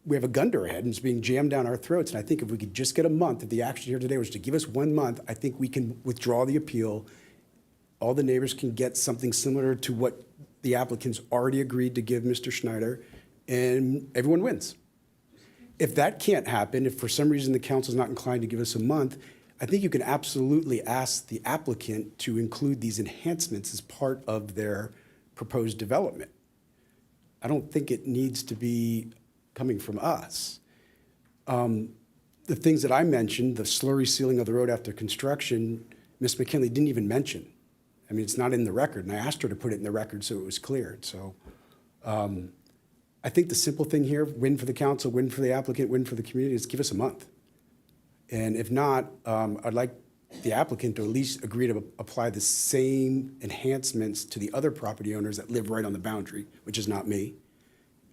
we have a gun to our head, and it's being jammed down our throats. And I think if we could just get a month, if the action here today was to give us 1 month, I think we can withdraw the appeal. All the neighbors can get something similar to what the applicants already agreed to give Mr. Schneider, and everyone wins. If that can't happen, if for some reason the council's not inclined to give us a month, I think you can absolutely ask the applicant to include these enhancements as part of their proposed development. I don't think it needs to be coming from us. The things that I mentioned, the slurry sealing of the road after construction, Ms. McKinley didn't even mention. I mean, it's not in the record, and I asked her to put it in the record so it was cleared. So I think the simple thing here, win for the council, win for the applicant, win for the community, is give us a month. And if not, I'd like the applicant to at least agree to apply the same enhancements to the other property owners that live right on the boundary, which is not me,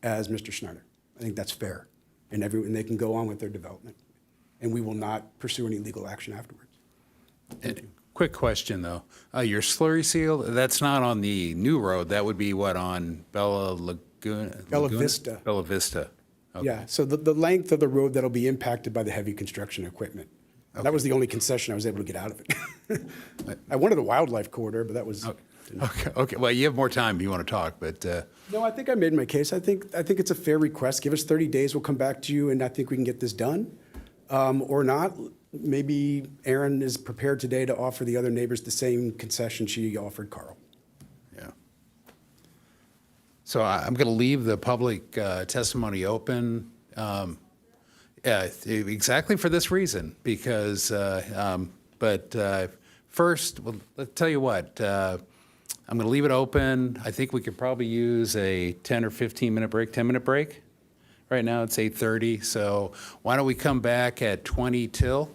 as Mr. Schneider. I think that's fair. And they can go on with their development. And we will not pursue any legal action afterwards. Quick question, though. Your slurry seal, that's not on the new road. That would be what, on Bella Lagoon? Bella Vista. Bella Vista. Okay. Yeah, so the length of the road that'll be impacted by the heavy construction equipment. Okay. That was the only concession I was able to get out of it. I wanted a wildlife corridor, but that was... Okay. Well, you have more time if you want to talk, but... No, I think I made my case. I think it's a fair request. Give us 30 days, we'll come back to you, and I think we can get this done. Or not, maybe Erin is prepared today to offer the other neighbors the same concession she offered Carl. Yeah. So I'm going to leave the public testimony open, exactly for this reason, because, first, well, let's tell you what, I'm going to leave it open. I think we could probably use a 10 or 15-minute break, 10-minute break. Right now it's 8:30, so why don't we come back at 20 till,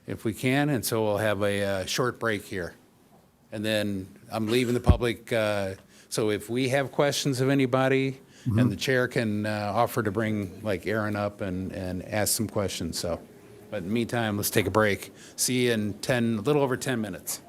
if we can, and so we'll have a short break here. And then I'm leaving the public, so if we have questions of anybody, and the chair can offer to bring like Aaron up and ask some questions, so. But in the meantime, let's take a break. See you in a little over 10 minutes.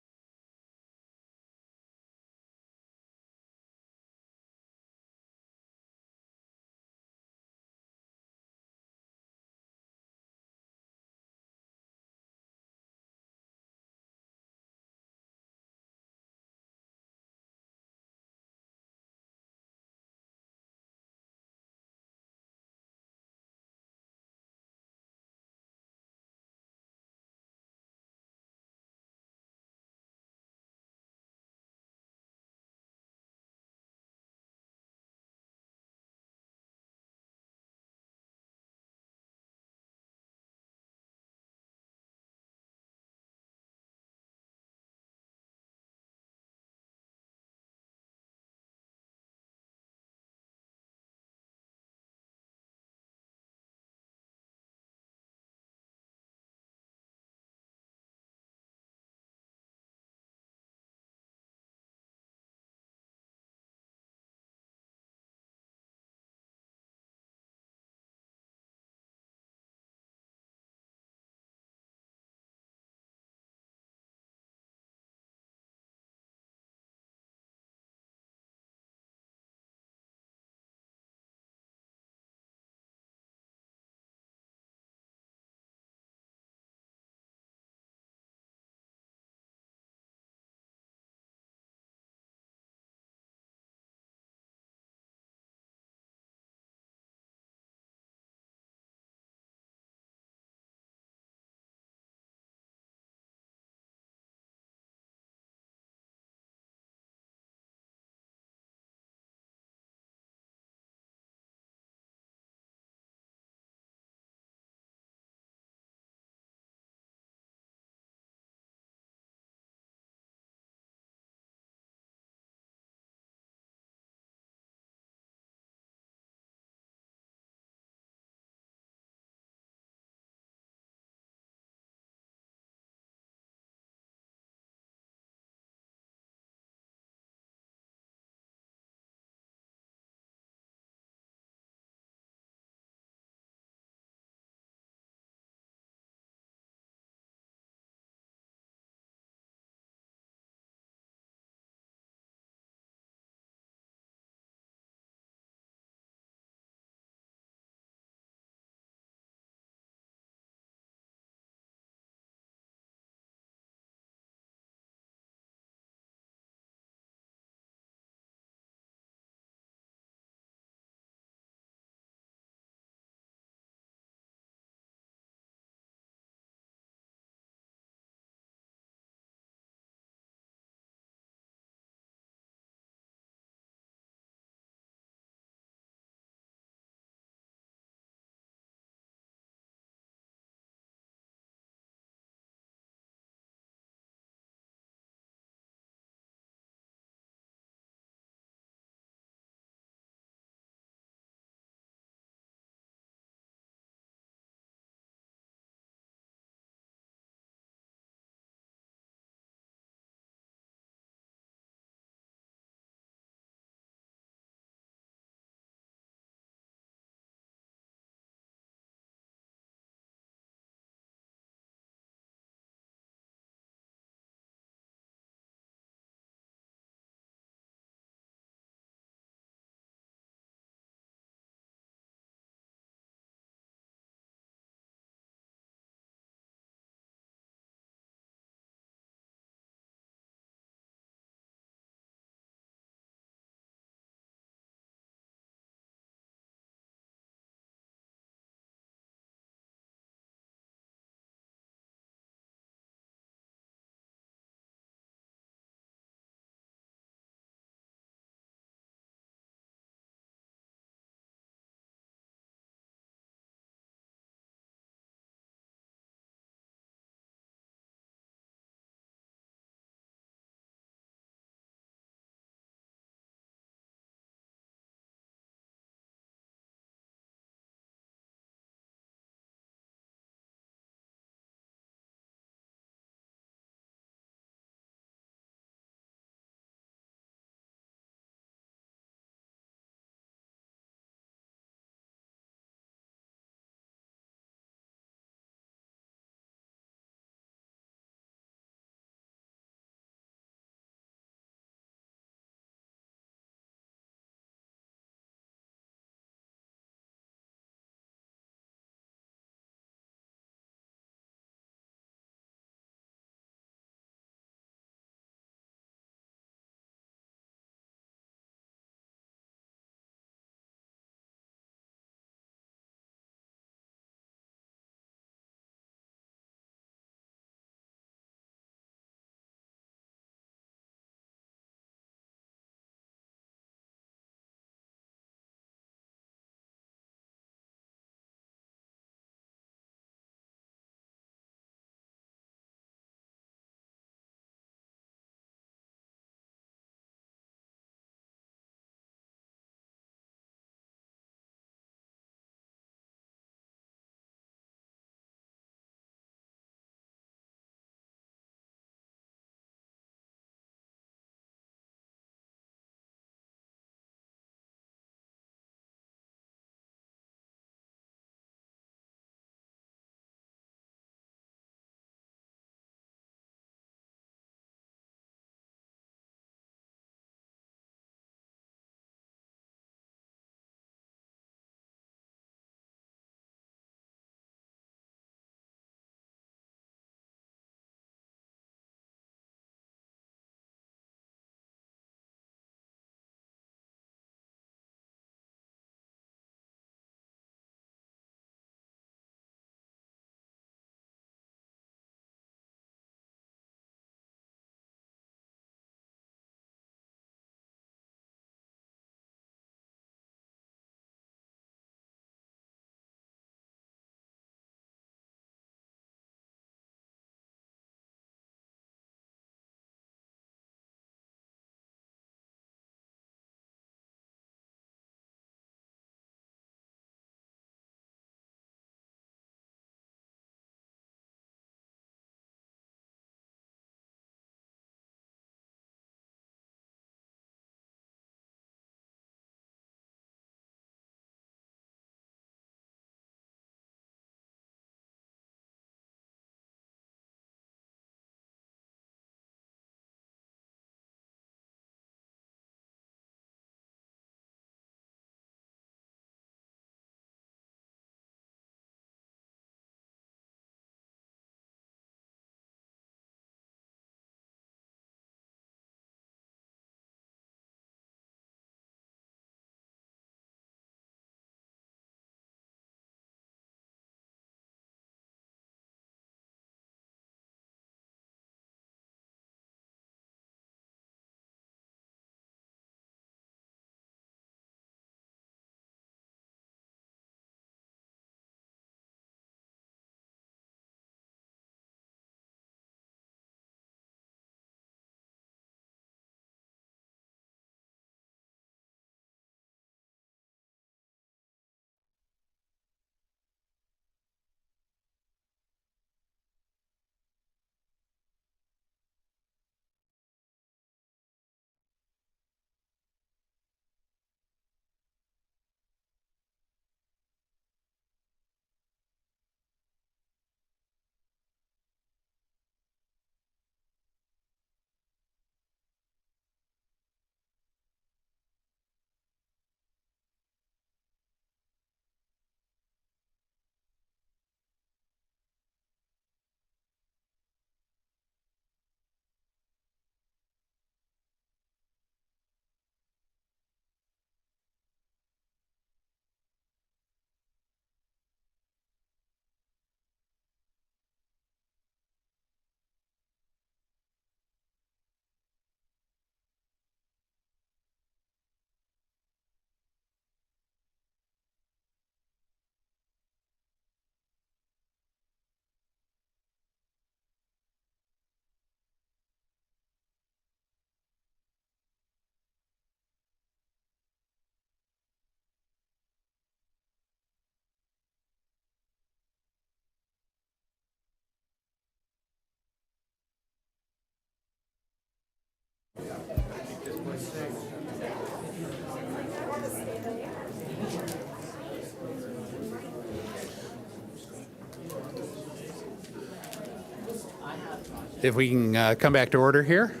If we can come back to order here.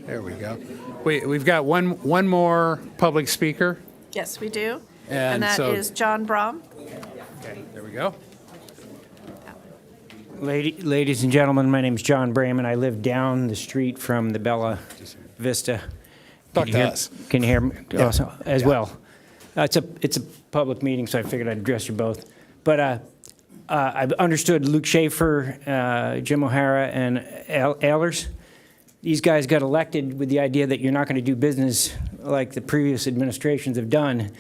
There we go. We've got one more public speaker. Yes, we do. And that so- is John Brom. Okay, there we go. Ladies and gentlemen, my name is John Brayman. I live down the street from the Bella Vista. Talk to us. Can you hear me? Yeah. Also, as well. It's a public meeting, so I figured I'd address you both. But I've understood Luke Schaefer, Jim O'Hara, and Ehlers. These guys got elected with the idea that you're not going to do business like the previous administrations have done.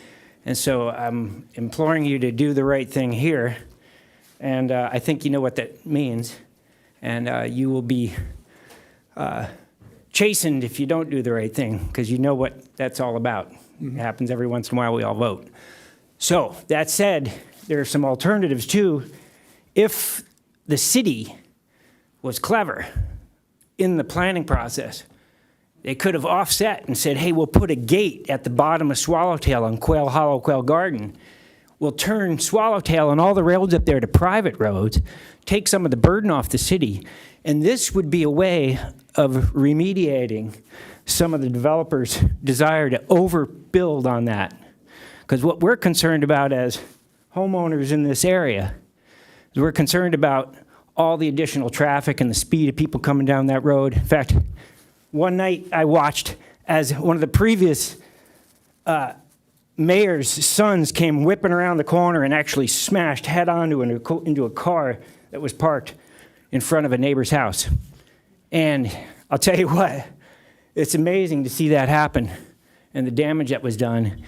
And so I'm imploring you to do the right thing here. And I think you know what that means. And you will be chastened if you don't do the right thing, because you know what that's all about. It happens every once in a while, we all vote. So that said, there are some alternatives too. If the city was clever in the planning process, they could have offset and said, hey, we'll put a gate at the bottom of Swallowtail on Quail Hollow, Quail Garden. We'll turn Swallowtail and all the roads up there to private roads, take some of the burden off the city, and this would be a way of remediating some of the developers' desire to overbuild on that. Because what we're concerned about as homeowners in this area is we're concerned about all the additional traffic and the speed of people coming down that road. In fact, one night I watched as one of the previous mayor's sons came whipping around the corner and actually smashed head on into a car that was parked in front of a neighbor's house. And I'll tell you what, it's amazing to see that happen and the damage that was done.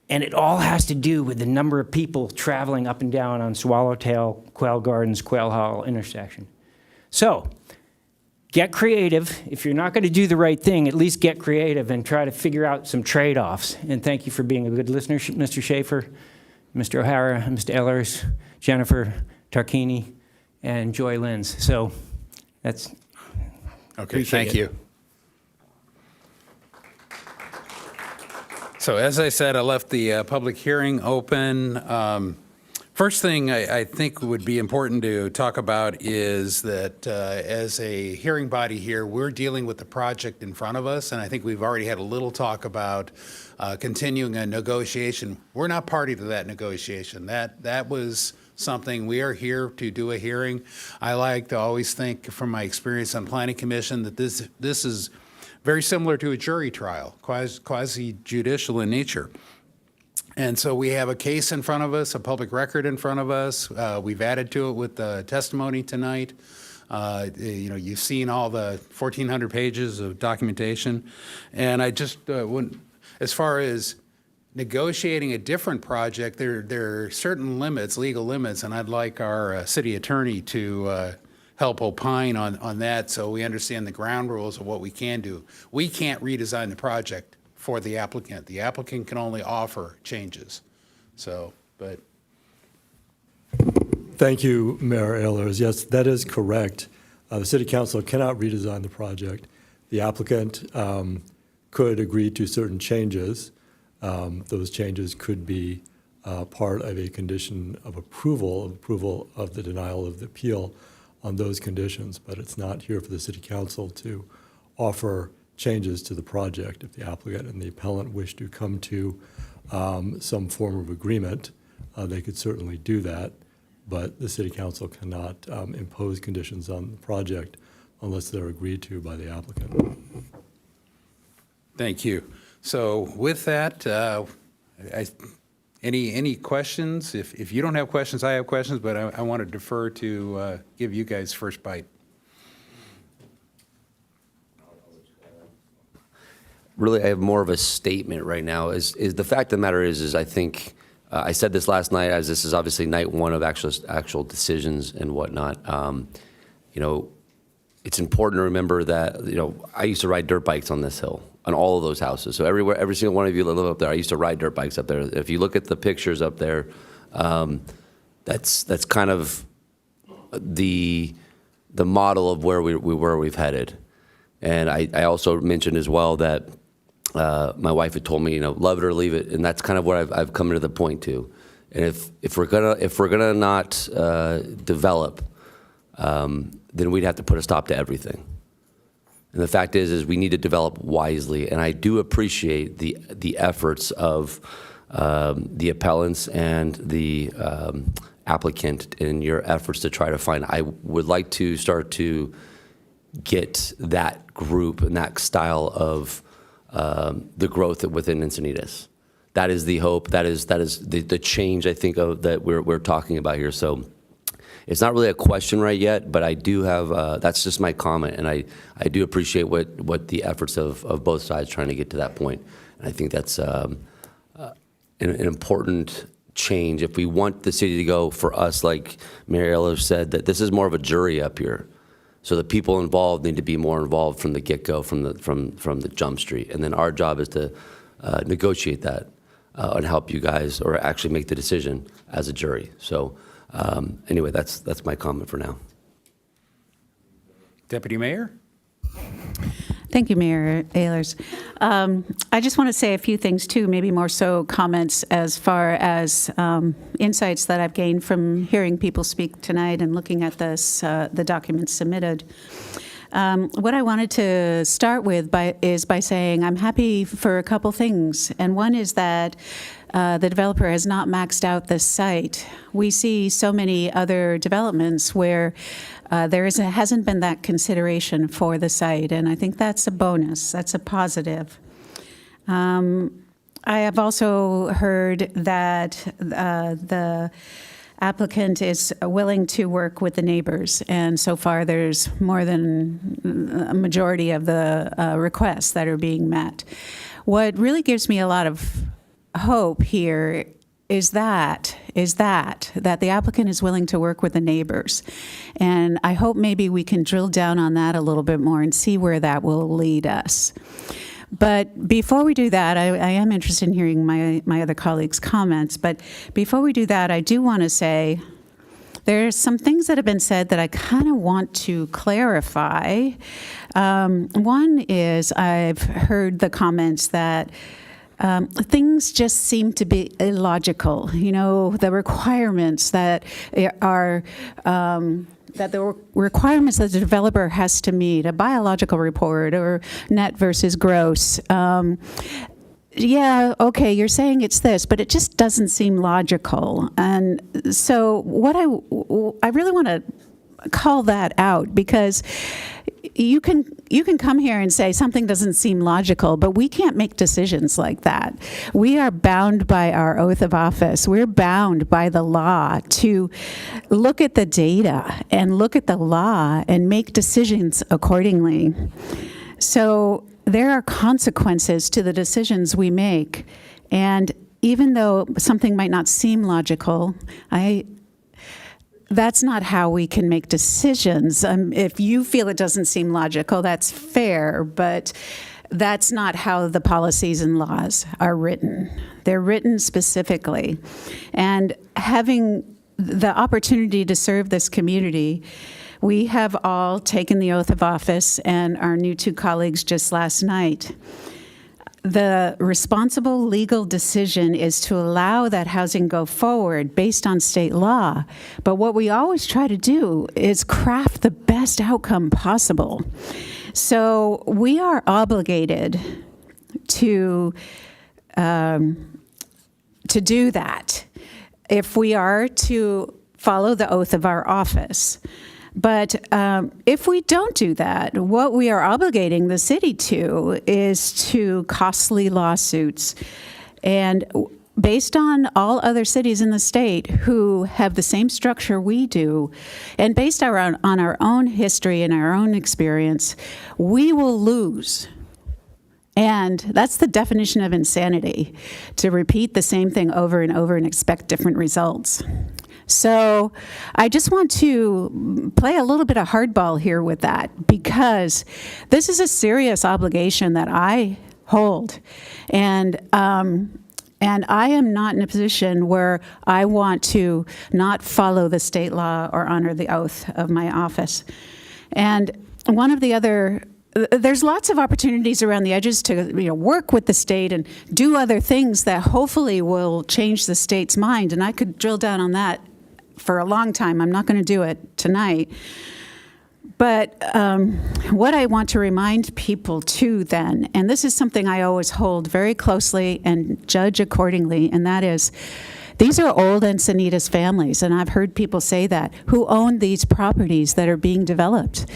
And it all has to do with the number of people traveling up and down on Swallowtail, Quail Gardens, Quail Hollow intersection. So, get creative. If you're not going to do the right thing, at least get creative and try to figure out some trade-offs. And thank you for being a good listener, Mr. Schaefer, Mr. O'Hara, Mr. Ehlers, Jennifer Tarquini, and Joy Lenz. So, that's... Okay, thank you. So as I said, I left the public hearing open. First thing I think would be important to talk about is that as a hearing body here, we're dealing with the project in front of us, and I think we've already had a little talk about continuing a negotiation. We're not party to that negotiation. That was something, we are here to do a hearing. I like to always think from my experience on Planning Commission that this is very similar to a jury trial, quasi-judicial in nature. And so we have a case in front of us, a public record in front of us. We've added to it with the testimony tonight. You've seen all the 1,400 pages of documentation. And I just, as far as negotiating a different project, there are certain limits, legal limits, and I'd like our city attorney to help opine on that so we understand the ground rules of what we can do. We can't redesign the project for the applicant. The applicant can only offer changes. So, but. Thank you, Mayor Ehlers. Yes, that is correct. The City Council cannot redesign the project. The applicant could agree to certain changes. Those changes could be part of a condition of approval of the denial of the appeal on those conditions, but it's not here for the City Council to offer changes to the project. If the applicant and the appellant wish to come to some form of agreement, they could certainly do that, but the City Council cannot impose conditions on the project unless they're agreed to by the applicant. Thank you. So with that, any questions? If you don't have questions, I have questions, but I want to defer to give you guys first bite. Really, I have more of a statement right now. Is the fact of the matter is I think I said this last night, as this is obviously night one of actual decisions and whatnot. It's important to remember that I used to ride dirt bikes on this hill, on all of those houses. So every single one of you that live up there, I used to ride dirt bikes up there. If you look at the pictures up there, that's kind of the model of where we've headed. And I also mentioned as well that my wife had told me, love it or leave it, and that's kind of what I've come to the point to. And if we're gonna not develop, then we'd have to put a stop to everything. And the fact is we need to develop wisely. And I do appreciate the efforts of the appellants and the applicant in your efforts to try to find. I would like to start to get that group and that style of the growth within Encinitas. That is the hope. That is the change I think that we're talking about here. So it's not really a question right yet, but I do have, that's just my comment, and I do appreciate what the efforts of both sides trying to get to that point. And I think that's an important change. If we want the city to go, for us, like Mary Eller said, that this is more of a jury up here. So the people involved need to be more involved from the get-go, from the jump street. And then our job is to negotiate that and help you guys, or actually make the decision as a jury. So anyway, that's my comment for now. Deputy Mayor? Thank you, Mayor Ehlers. I just want to say a few things, too, maybe more so comments as far as insights that I've gained from hearing people speak tonight and looking at this, the documents submitted. What I wanted to start with is by saying I'm happy for a couple things. And one is that the developer has not maxed out this site. We see so many other developments where hasn't been that consideration for the site, and I think that's a bonus. That's a positive. I have also heard that the applicant is willing to work with the neighbors, and so far there's more than a majority of the requests that are being met. What really gives me a lot of hope here is that the applicant is willing to work with the neighbors. And I hope maybe we can drill down on that a little bit more and see where that will lead us. But before we do that, I am interested in hearing my other colleagues' comments. But before we do that, I do want to say there's some things that have been said that I kind of want to clarify. One is I've heard the comments that things just seem to be illogical. The requirements that are that the requirements that the developer has to meet, a biological report or net versus gross. Yeah, okay, you're saying it's this, but it just doesn't seem logical. And so what I really want to call that out, because you can come here and say something doesn't seem logical, but we can't make decisions like that. We are bound by our oath of office. We're bound by the law to look at the data and look at the law and make decisions accordingly. So there are consequences to the decisions we make. And even though something might not seem logical, that's not how we can make decisions. If you feel it doesn't seem logical, that's fair, but that's not how the policies and laws are written. They're written specifically. And having the opportunity to serve this community, we have all taken the oath of office, and our new two colleagues just last night. The responsible legal decision is to allow that housing go forward based on state law. But what we always try to do is craft the best outcome possible. So we are obligated to do that if we are to follow the oath of our office. But if we don't do that, what we are obligating the city to is to costly lawsuits. And based on all other cities in the state who have the same structure we do, and based on our own history and our own experience, we will lose. And that's the definition of insanity, to repeat the same thing over and over and expect different results. So I just want to play a little bit of hardball here with that, because this is a serious obligation that I hold. And I am not in a position where I want to not follow the state law or honor the oath of my office. And one of the other there's lots of opportunities around the edges to work with the state and do other things that hopefully will change the state's mind. And I could drill down on that for a long time. I'm not going to do it tonight. But what I want to remind people too then, and this is something I always hold very closely and judge accordingly, and that is, these are old Encinitas families, and I've heard people say that, who own these properties that are being developed.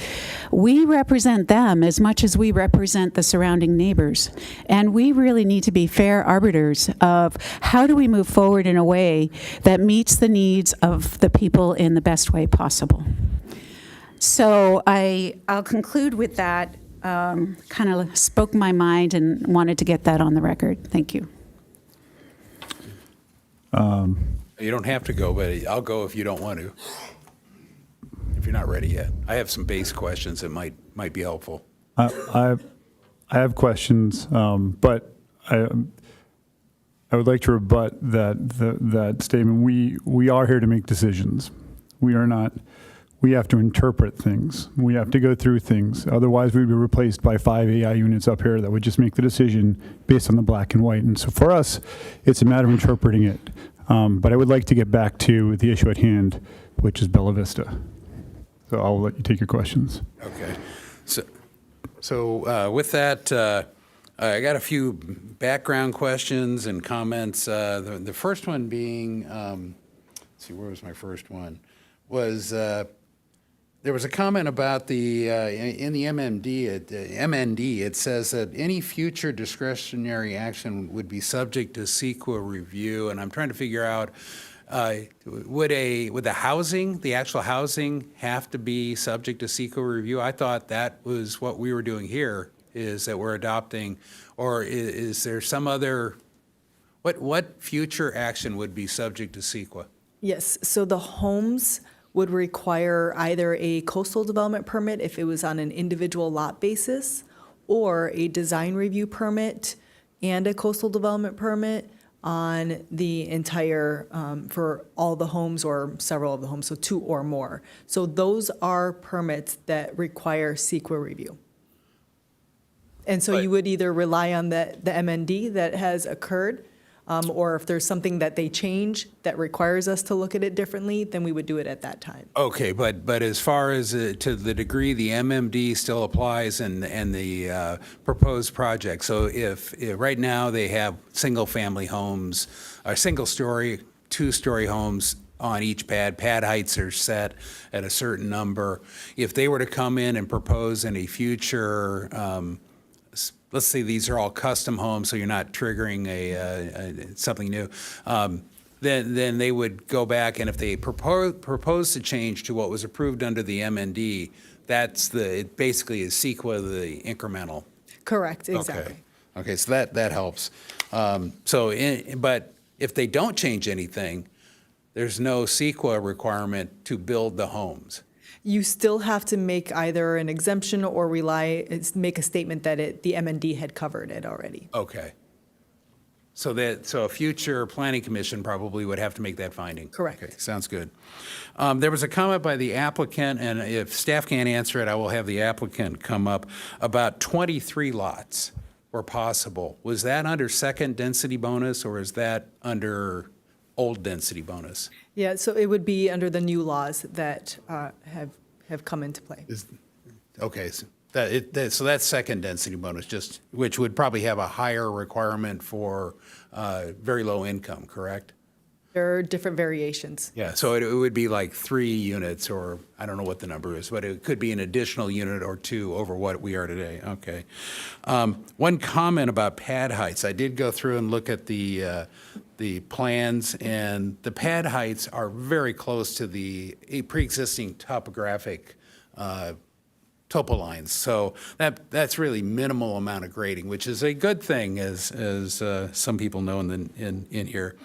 We represent them as much as we represent the surrounding neighbors, and we really need to be fair arbiters of how do we move forward in a way that meets the needs of the people in the best way possible. So I'll conclude with that, kind of spoke my mind and wanted to get that on the record. Thank you. You don't have to go, but I'll go if you don't want to, if you're not ready yet. I have some base questions that might be helpful. I have questions, but I would like to rebut that statement. We are here to make decisions. We are not. We have to interpret things. We have to go through things. Otherwise, we'd be replaced by 5 AI units up here that would just make the decision based on the black and white. And so for us, it's a matter of interpreting it. But I would like to get back to the issue at hand, which is Bella Vista. So I'll let you take your questions. Okay. So with that, I got a few background questions and comments. The first one being, let's see, where was my first one? Was there was a comment about the in the MND, it says that any future discretionary action would be subject to CEQA review, and I'm trying to figure out, would the housing, the actual housing, have to be subject to CEQA review? I thought that was what we were doing here, is that we're adopting, or is there some other, what future action would be subject to CEQA? Yes, so the homes would require either a coastal development permit if it was on an individual lot basis, or a design review permit and a coastal development permit on the entire, for all the homes or several of the homes, so 2 or more. So those are permits that require CEQA review. And so you would either rely on the MND that has occurred, or if there's something that they change that requires us to look at it differently, then we would do it at that time. Okay, but as far as to the degree the MMD still applies and the proposed project, so if right now they have single-family homes, or single-story, 2-story homes on each pad heights are set at a certain number. If they were to come in and propose in a future, let's say these are all custom homes, so you're not triggering something new, then they would go back, and if they propose to change to what was approved under the MND, it basically is CEQA, the incremental. Correct, exactly. Okay, so that helps. But if they don't change anything, there's no CEQA requirement to build the homes. You still have to make either an exemption or make a statement that the MND had covered it already. Okay. So a future planning commission probably would have to make that finding. Correct. Okay, sounds good. There was a comment by the applicant, and if staff can't answer it, I will have the applicant come up, about 23 lots were possible. Was that under second density bonus, or is that under old density bonus? Yeah, so it would be under the new laws that have come into play. Okay, so that's second density bonus, which would probably have a higher requirement for very low income, correct? There are different variations. Yeah, so it would be like 3 units, or I don't know what the number is, but it could be an additional unit or 2 over what we are today. Okay. One comment about pad heights. I did go through and look at the plans, and the pad heights are very close to the pre-existing topographic topo lines. So that's really minimal amount of grading, which is a good thing, as some people know in here.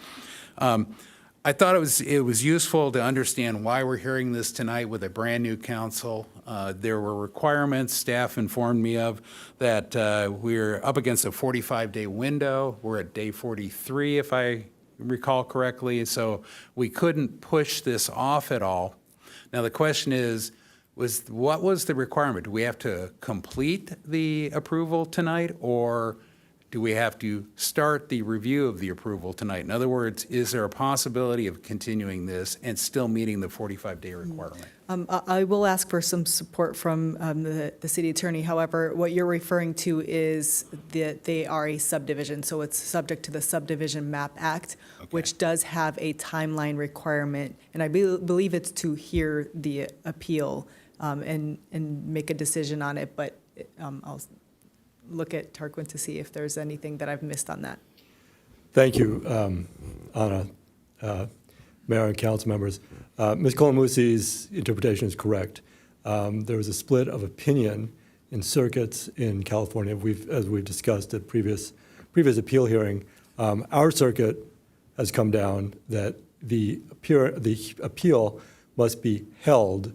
I thought it was useful to understand why we're hearing this tonight with a brand-new council. There were requirements staff informed me of that we're up against a 45-day window. We're at day 43, if I recall correctly, so we couldn't push this off at all. Now, the question is, what was the requirement? Do we have to complete the approval tonight, or do we have to start the review of the approval tonight? In other words, is there a possibility of continuing this and still meeting the 45-day requirement? I will ask for some support from the city attorney. However, what you're referring to is that they are a subdivision, so it's subject to the Subdivision Map Act, which does have a timeline requirement, and I believe it's to hear the appeal and make a decision on it, but I'll look at Tarquin to see if there's anything that I've missed on that. Thank you, Anna, Mayor and council members. Ms. Colamucci's interpretation is correct. There was a split of opinion in circuits in California, as we've discussed at previous appeal hearing. Our circuit has come down that the appeal must be held,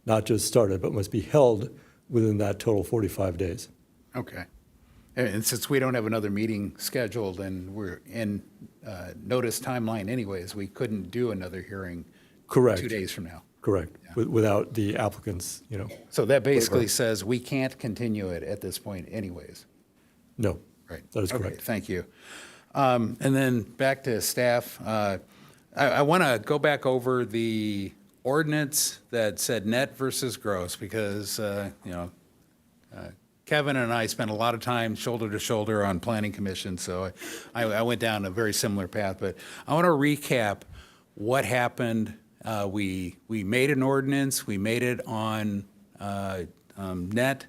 not just started, but must be held within that total 45 days. Okay. And since we don't have another meeting scheduled and we're in notice timeline anyways, we couldn't do another hearing Correct. 2 days from now. Correct, without the applicants, So that basically says we can't continue it at this point anyways. No, Right. that is Okay, correct. thank you. And then back to staff. I want to go back over the ordinance that said net versus gross because, Kevin and I spent a lot of time shoulder to shoulder on planning commission, so I went down a very similar path. But I want to recap what happened. We made an ordinance, we made it on net,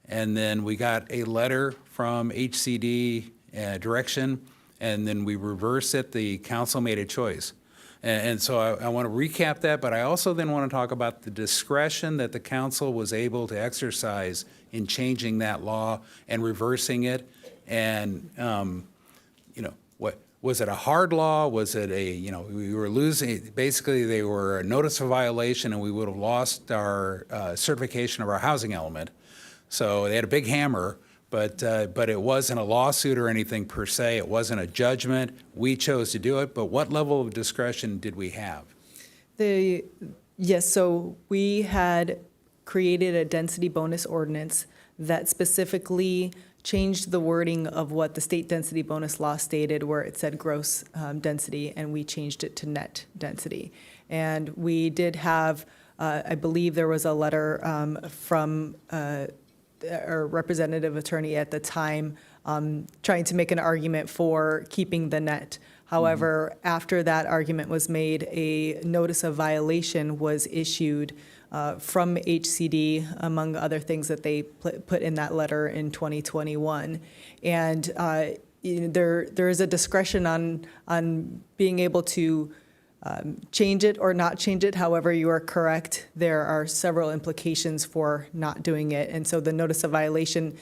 and then we got a letter from HCD direction, and then we reversed it. The council made a choice. And so I want to recap that, but I also then want to talk about the discretion that the council was able to exercise in changing that law and reversing it. And, what was it a hard law? Was it we were losing, basically they were a notice of violation and we would have lost our certification of our housing element. So they had a big hammer, but it wasn't a lawsuit or anything per se. It wasn't a judgment. We chose to do it, but what level of discretion did we have? Yes, so we had created a density bonus ordinance that specifically changed the wording of what the state density bonus law stated, where it said gross density, and we changed it to net density. And we did have, I believe there was a letter from our representative attorney at the time trying to make an argument for keeping the net. However, after that argument was made, a notice of violation was issued from HCD, among other things that they put in that letter in 2021. And there is a discretion on being able to change it or not change it. However, you are correct. There are several implications for not doing it. And so the notice of violation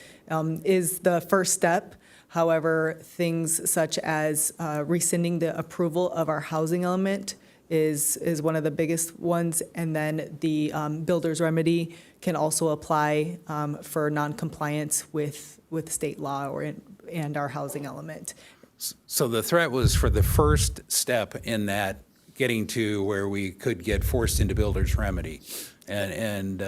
is the first step. However, things such as rescinding the approval of our housing element is one of the biggest ones. And then the builder's remedy can also apply for noncompliance with state law and our housing element. So the threat was for the first step in that, getting to where we could get forced into builder's remedy. And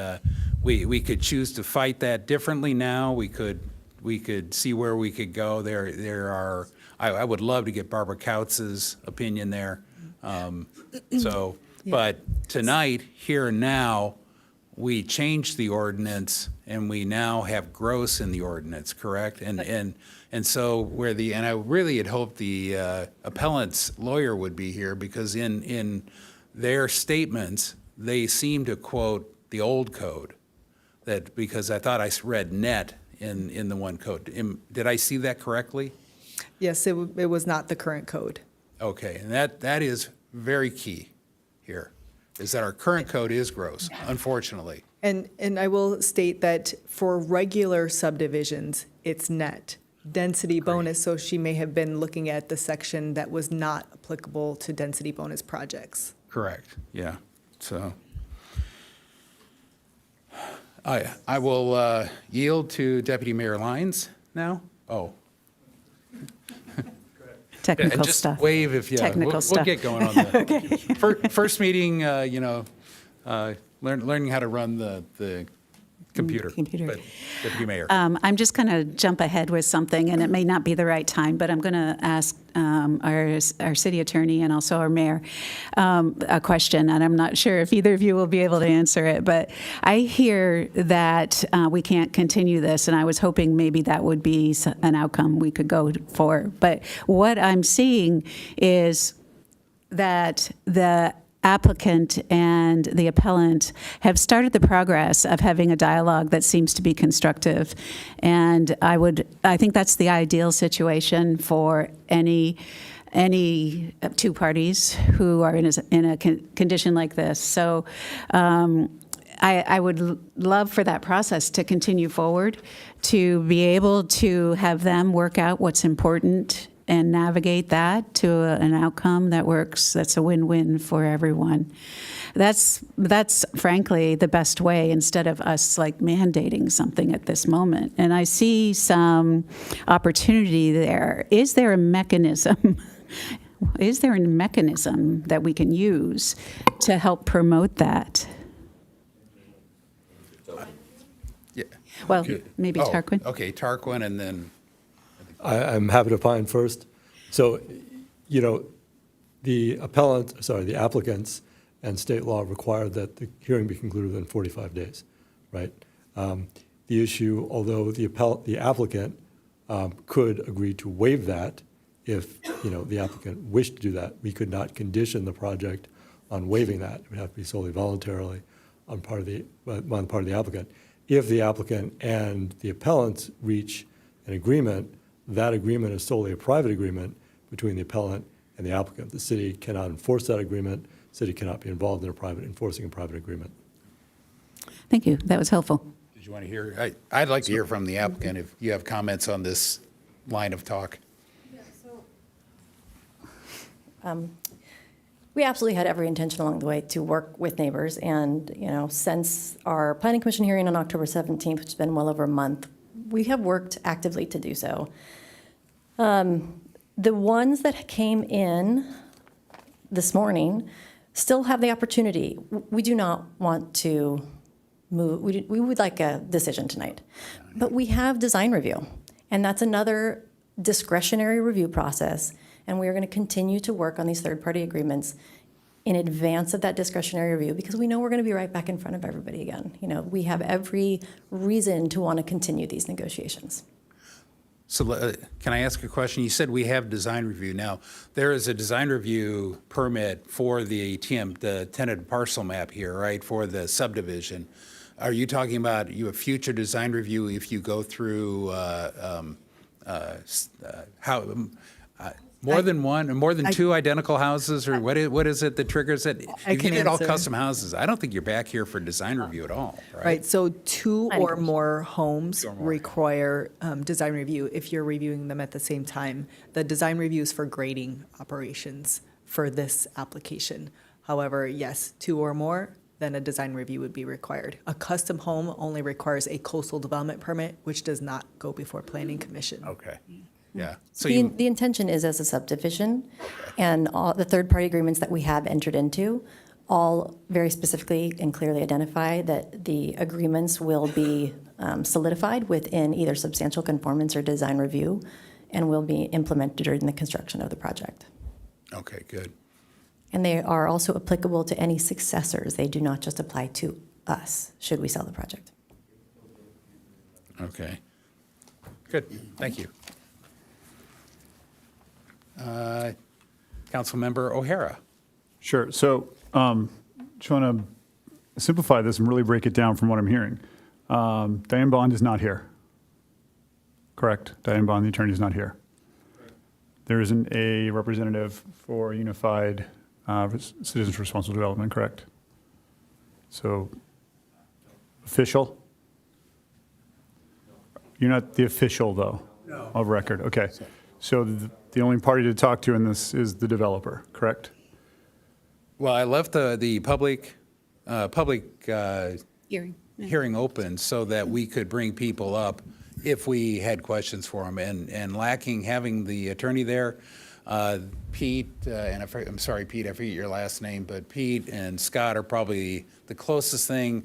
we could choose to fight that differently now. We could see where we could go. I would love to get Barbara Kautz's opinion there. But tonight, here and now, we changed the ordinance and we now have gross in the ordinance, correct? And so I really had hoped the appellant's lawyer would be here because in their statements, they seem to quote the old code, because I thought I read net in the one code. Did I see that correctly? Yes, it was not the current code. Okay, and that is very key here, is that our current code is gross, unfortunately. And I will state that for regular subdivisions, it's net. Density bonus, so she may have been looking at the section that was not applicable to density bonus projects. Correct, yeah. So I will yield to Deputy Mayor Lyons now. Oh. Technical just stuff. Wave if you. Technical We'll stuff. get going on that. Okay. First meeting, learning how to run the computer. But Deputy Mayor. I'm just going to jump ahead with something, and it may not be the right time, but I'm going to ask our city attorney and also our mayor a question, and I'm not sure if either of you will be able to answer it. But I hear that we can't continue this, and I was hoping maybe that would be an outcome we could go for. But what I'm seeing is that the applicant and the appellant have started the progress of having a dialogue that seems to be constructive. And I think that's the ideal situation for any two parties who are in a condition like this. So I would love for that process to continue forward, to be able to have them work out what's important and navigate that to an outcome that works, that's a win-win for everyone. That's frankly the best way, instead of us like mandating something at this moment. And I see some opportunity there. Is there a mechanism? Is there a mechanism that we can use to help promote that? Yeah. Well, maybe Tarquin. Okay, Tarquin, and then. I'm happy to opine first. So, the applicants and state law require that the hearing be concluded within 45 days, right? The issue, although the applicant could agree to waive that if, the applicant wished to do that, we could not condition the project on waiving that. It would have to be solely voluntarily on the part of the applicant. If the applicant and the appellants reach an agreement, that agreement is solely a private agreement between the appellant and the applicant. The city cannot enforce that agreement. The city cannot be involved in enforcing a private agreement. Thank you. That was helpful. Did you want to hear? I'd like to hear from the applicant if you have comments on this line of talk. We absolutely had every intention along the way to work with neighbors. And, since our planning commission hearing on October 17th, which has been well over a month, we have worked actively to do so. The ones that came in this morning still have the opportunity. We do not want to move. We would like a decision tonight. But we have design review, and that's another discretionary review process. And we are going to continue to work on these third-party agreements in advance of that discretionary review, because we know we're going to be right back in front of everybody again. We have every reason to want to continue these negotiations. So can I ask a question? You said we have design review. Now, there is a design review permit for the TM, the tenant parcel map here, right, for the subdivision. Are you talking about a future design review if you go through more than one, or more than two identical houses, or what is it that triggers it? If you did all custom houses, I don't think you're back here for design review at all, right? Right, so two or more homes require design review if you're reviewing them at the same time. The design review is for grading operations for this application. However, yes, two or more, then a design review would be required. A custom home only requires a coastal development permit, which does not go before Planning Commission. Okay. Yeah. So The intention is as a subdivision, and all the third-party agreements that we have entered into all very specifically and clearly identify that the agreements will be solidified within either substantial conformance or design review, and will be implemented during the construction of the project. Okay, good. And they are also applicable to any successors. They do not just apply to us, should we sell the project. Okay. Good. Thank you. Councilmember O'Hara. Sure. So just want to simplify this and really break it down from what I'm hearing. Diane Bond is not here. Correct? Diane Bond, the attorney, is not here. There isn't a representative for Unified Citizens for Responsible Development, correct? So official? You're not the official, though, of record. Okay. So the only party to talk to in this is the developer, correct? Well, I left the public Hearing. open so that we could bring people up if we had questions for them. And lacking having the attorney there, Pete, I'm sorry, Pete, I forget your last name, but Pete and Scott are probably the closest thing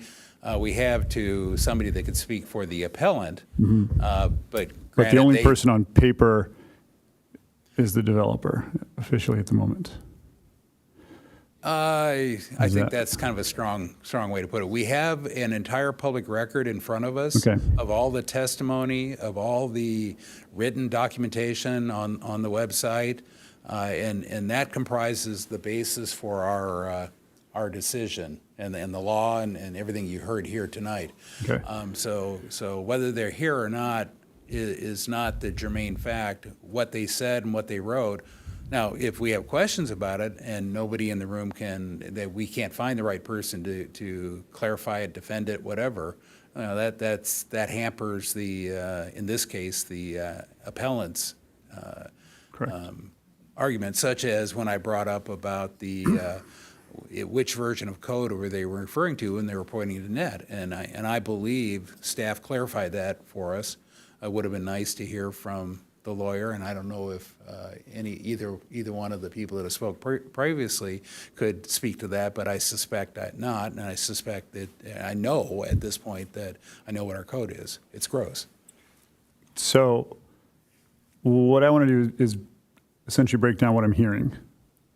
we have to somebody that could speak for the appellant. But But the granted, only person on paper is the developer officially at the moment. I think that's kind of a strong way to put it. We have an entire public record in front of us of all the testimony, of all the written documentation on the website, and that comprises the basis for our decision and the law and everything you heard here tonight. So whether they're here or not is not the germane fact. What they said and what they wrote. Now, if we have questions about it and nobody in the room that we can't find the right person to clarify it, defend it, whatever, that hampers in this case, the appellant's argument, such as when I brought up about which version of code were they referring to when they were pointing to net, and I believe staff clarified that for us. It would have been nice to hear from the lawyer, and I don't know if either one of the people that have spoke previously could speak to that, but I suspect not, and I suspect that I know at this point that I know what our code is. It's gross. So what I want to do is essentially break down what I'm hearing.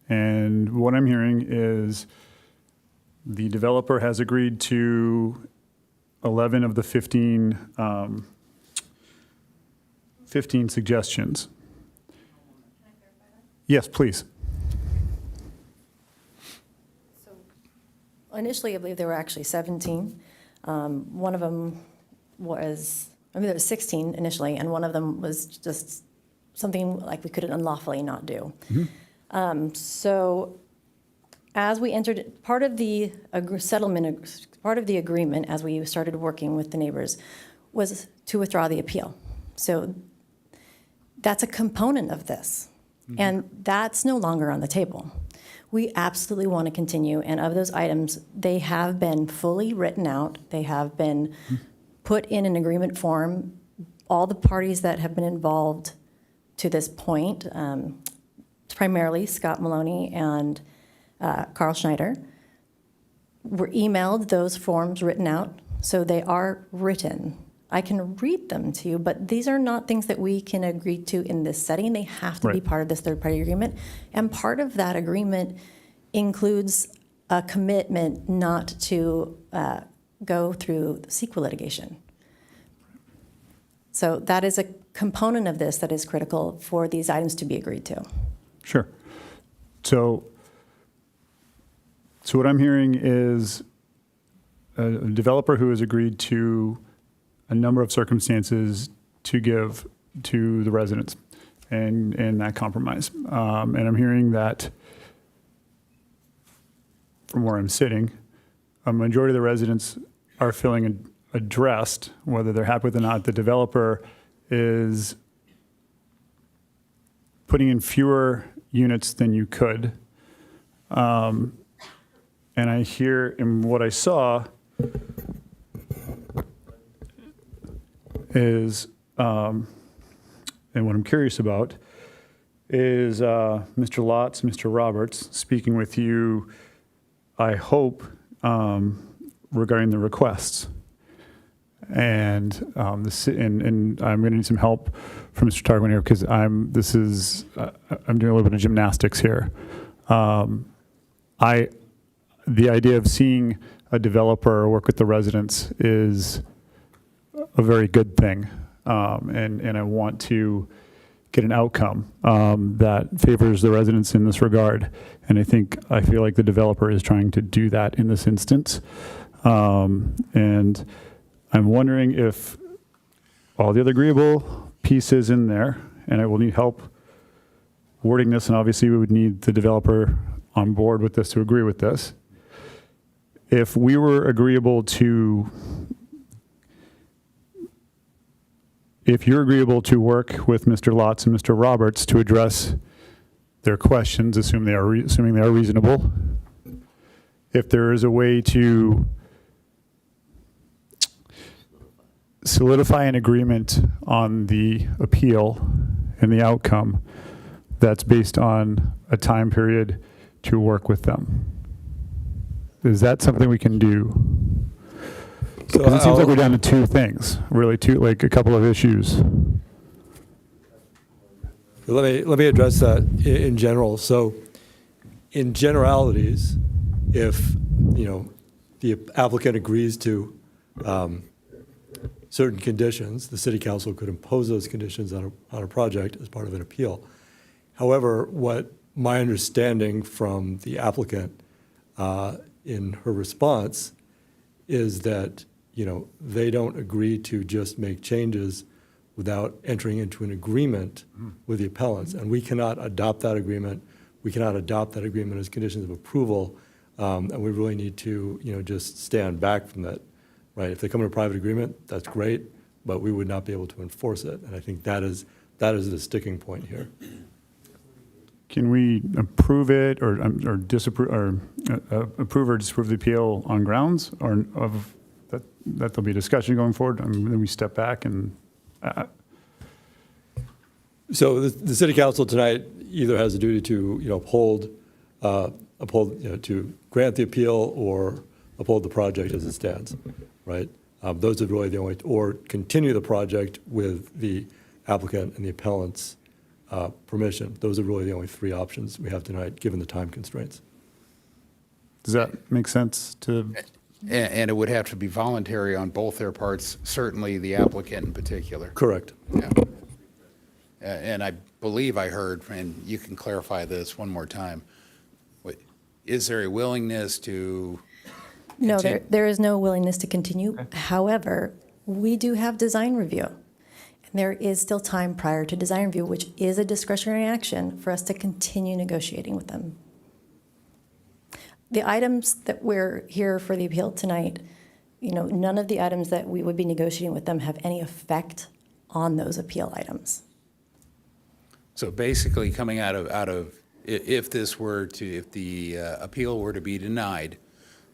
And what I'm hearing is the developer has agreed to 11 of the 15 suggestions. Yes, please. So initially, I believe there were actually 17. One of them was, there was 16 initially, and one of them was just something like we could unlawfully not do. So as we entered, part of the settlement, part of the agreement as we started working with the neighbors was to withdraw the appeal. So that's a component of this. And that's no longer on the table. We absolutely want to continue, and of those items, they have been fully written out. They have been put in an agreement form. All the parties that have been involved to this point, primarily Scott Maloney and Carl Schneider, were emailed those forms written out, so they are written. I can read them to you, but these are not things that we can agree to in this setting. They have to be part of this third-party agreement. And part of that agreement includes a commitment not to go through CEQA litigation. So that is a component of this that is critical for these items to be agreed to. Sure. So what I'm hearing is a developer who has agreed to a number of circumstances to give to the residents and that compromise. And I'm hearing that from where I'm sitting, a majority of the residents are feeling addressed, whether they're happy with it or not. The developer is putting in fewer units than you could. And I hear in what I saw is, and what I'm curious about is Mr. Lotz, Mr. Roberts speaking with you, I hope, regarding the requests. And and I'm going to need some help from Mr. Targwin here because I'm doing a little bit of gymnastics here. The idea of seeing a developer work with the residents is a very good thing, and I want to get an outcome that favors the residents in this regard. And I feel like the developer is trying to do that in this instance. And I'm wondering if all the other agreeable pieces in there, and I will need help wording this, and obviously we would need the developer on board with this to agree with this. If we were agreeable to, if you're agreeable to work with Mr. Lotz and Mr. Roberts to address their questions, assuming they are reasonable, if there is a way to solidify an agreement on the appeal and the outcome, that's based on a time period to work with them. Is that something we can do? Because it seems like we're down to two things, really like a couple of issues. Let me address that in general. So, in generalities, if the applicant agrees to certain conditions, the city council could impose those conditions on a project as part of an appeal. However, what my understanding from the applicant in her response is that they don't agree to just make changes without entering into an agreement with the appellants, and we cannot adopt that agreement. We cannot adopt that agreement as conditions of approval, and we really need to just stand back from that. Right? If they come to a private agreement, that's great, but we would not be able to enforce it, and I think that is the sticking point here. Can we approve it or disapprove or approve or disapprove the appeal on grounds or of that there'll be discussion going forward? Then we step back and. So the city council tonight either has a duty to uphold to grant the appeal or uphold the project as it stands, right? Those are really the only, or continue the project with the applicant and the appellant's permission. Those are really the only three options we have tonight, given the time constraints. Does that make sense to? And it would have to be voluntary on both their parts, certainly the applicant in particular. Correct. Yeah. And I believe I heard, and you can clarify this one more time, is there a willingness to? No, there is no willingness to continue. Okay. However, we do have design review. And there is still time prior to design review, which is a discretionary action for us to continue negotiating with them. The items that we're here for the appeal tonight, none of the items that we would be negotiating with them have any effect on those appeal items. So basically coming out of if the appeal were to be denied,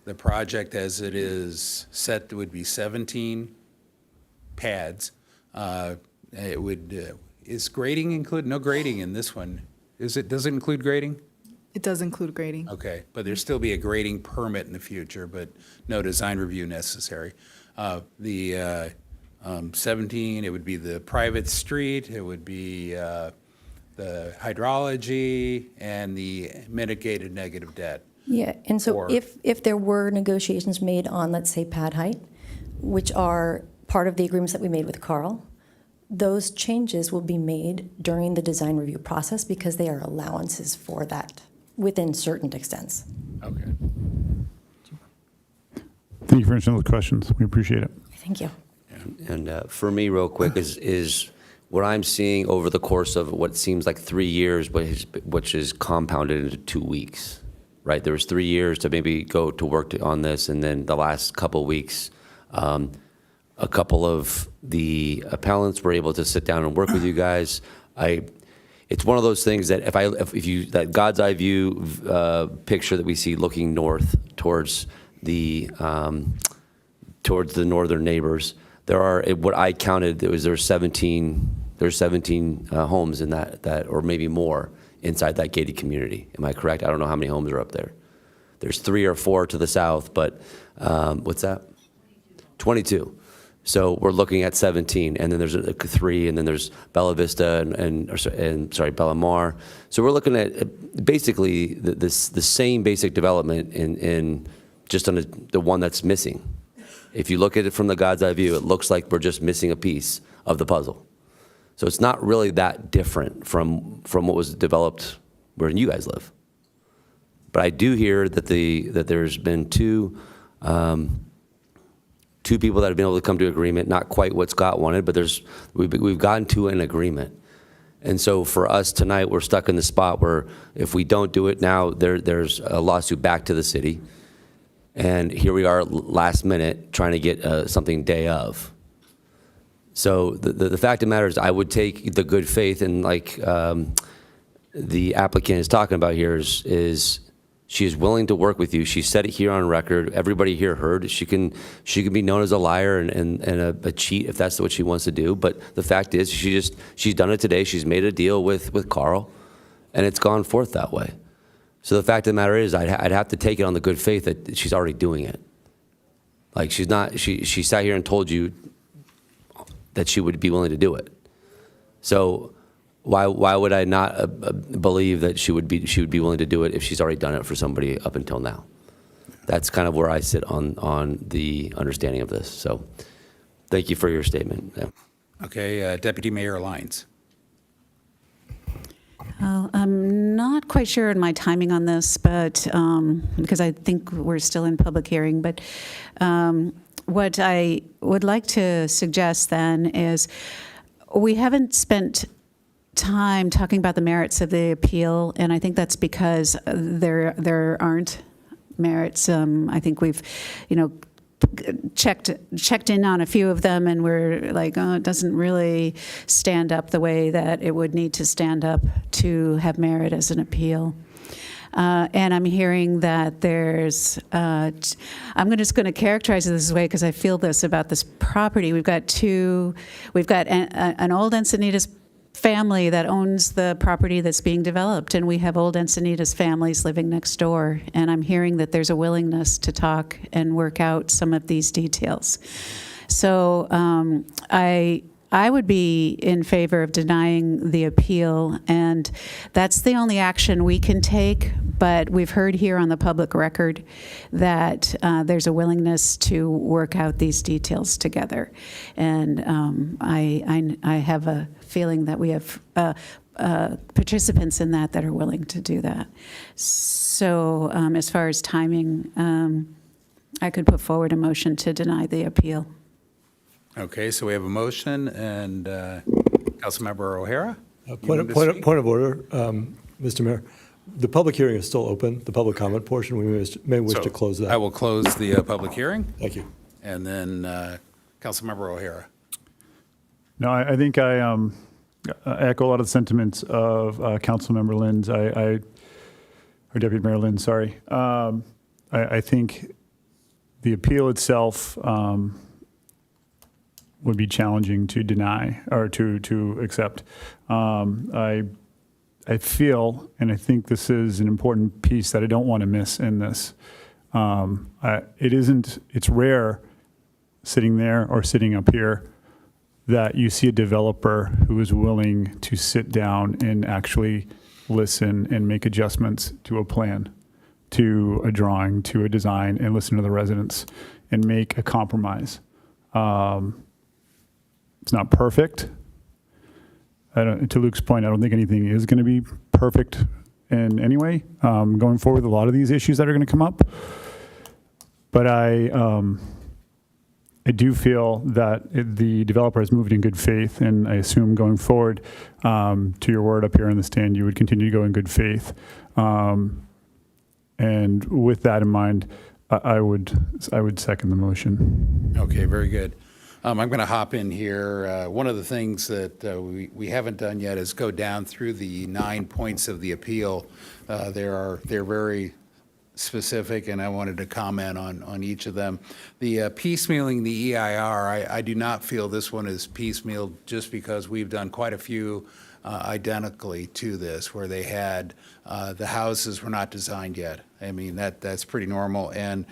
the project as it is set would be 17 pads. It would, is grading included? No grading in this one. Does it include grading? It does include grading. Okay, but there'd still be a grading permit in the future, but no design review necessary. The 17, it would be the private street, it would be the hydrology, and the mitigated negative debt. Yeah, and so if there were negotiations made on, let's say, pad height, which are part of the agreements that we made with Carl, those changes will be made during the design review process because they are allowances for that within certain extents. Okay. Thank you for answering those questions. We appreciate it. Thank you. And for me, real quick, is what I'm seeing over the course of what seems like 3 years, which is compounded into 2 weeks, right? There was 3 years to maybe go to work on this, and then the last couple of weeks, a couple of the appellants were able to sit down and work with you guys. It's one of those things that that God's eye view picture that we see looking north towards the northern neighbors, there are, what I counted, there's 17 homes in that, or maybe more, inside that gated community. Am I correct? I don't know how many homes are up there. There's 3 or 4 to the south, but what's that? 22. So we're looking at 17, and then there's 3, and then there's Bella Vista and Bella Mar. So we're looking at basically the same basic development in just on the one that's missing. If you look at it from the God's eye view, it looks like we're just missing a piece of the puzzle. So it's not really that different from what was developed where you guys live. But I do hear that there's been two people that have been able to come to agreement, not quite what Scott wanted, but we've gotten to an agreement. And so for us tonight, we're stuck in the spot where if we don't do it now, there's a lawsuit back to the city. And here we are last minute trying to get something day of. So the fact of the matter is I would take the good faith, and like the applicant is talking about here is she is willing to work with you. She said it here on record. Everybody here heard. She can be known as a liar and a cheat if that's what she wants to do. But the fact is she's done it today. She's made a deal with Carl. and it's gone forth that way. So the fact of the matter is, I'd have to take it on the good faith that she's already doing it. Like she's not, she sat here and told you that she would be willing to do it. So why would I not believe that she would be willing to do it if she's already done it for somebody up until now? That's kind of where I sit on the understanding of this. So thank you for your statement. Yeah. Okay, Deputy Mayor Lyons. I'm not quite sure in my timing on this, but because I think we're still in public hearing. But what I would like to suggest then is we haven't spent time talking about the merits of the appeal, and I think that's because there aren't merits. I think we've, checked in on a few of them, and we're like, oh, it doesn't really stand up the way that it would need to stand up to have merit as an appeal. And I'm hearing that there's, I'm just going to characterize it this way because I feel this about this property. We've got an old Encinitas family that owns the property that's being developed, and we have old Encinitas families living next door, and I'm hearing that there's a willingness to talk and work out some of these details. So I would be in favor of denying the appeal, and that's the only action we can take, but we've heard here on the public record that there's a willingness to work out these details together. And I have a feeling that we have participants in that are willing to do that. So as far as timing, I could put forward a motion to deny the appeal. Okay, so we have a motion, and Councilmember O'Hara? Point of order, Mr. Mayor. The public hearing is still open, the public comment portion. We may wish to close that. I will close the public hearing. Thank you. And then Councilmember O'Hara. No, I think I echo a lot of the sentiments of Councilmember Linz. Or Deputy Mayor Linz, sorry. I think the appeal itself would be challenging to deny or to accept. I feel, and I think this is an important piece that I don't want to miss in this. It's rare sitting there or sitting up here that you see a developer who is willing to sit down and actually listen and make adjustments to a plan, to a drawing, to a design, and listen to the residents and make a compromise. It's not perfect. To Luke's point, I don't think anything is going to be perfect in any way going forward with a lot of these issues that are going to come up. But I do feel that the developer has moved in good faith, and I assume going forward, to your word up here on the stand, you would continue to go in good faith. And with that in mind, I would second the motion. Okay, very good. I'm going to hop in here. One of the things that we haven't done yet is go down through the 9 points of the appeal. They're very specific, and I wanted to comment on each of them. The piecemealing the EIR, I do not feel this one is piecemeal just because we've done quite a few identically to this, where they had the houses were not designed yet. I mean, that's pretty normal. And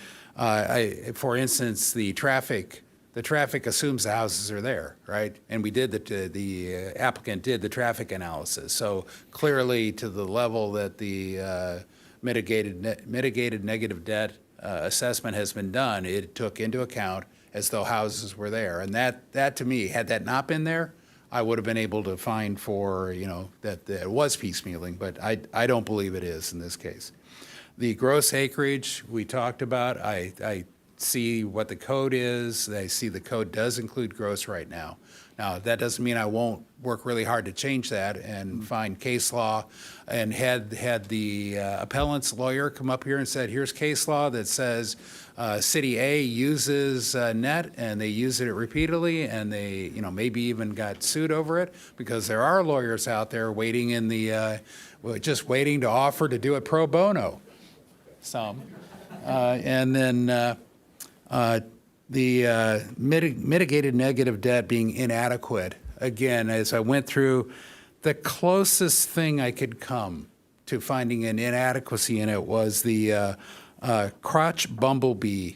for instance, the traffic assumes the houses are there, right? And we did the applicant did the traffic analysis. So clearly, to the level that the mitigated negative debt assessment has been done, it took into account as though houses were there. And that to me, had that not been there, I would have been able to find for, that it was piecemealing, but I don't believe it is in this case. The gross acreage we talked about, I see what the code is. I see the code does include gross right now. Now, that doesn't mean I won't work really hard to change that and find case law. And had the appellant's lawyer come up here and said, here's case law that says City A uses net, and they use it repeatedly, and they maybe even got sued over it, because there are lawyers out there waiting in the just waiting to offer to do it pro bono. Some. And then the mitigated negative debt being inadequate. Again, as I went through, the closest thing I could come to finding an inadequacy in it was the crotch bumblebee,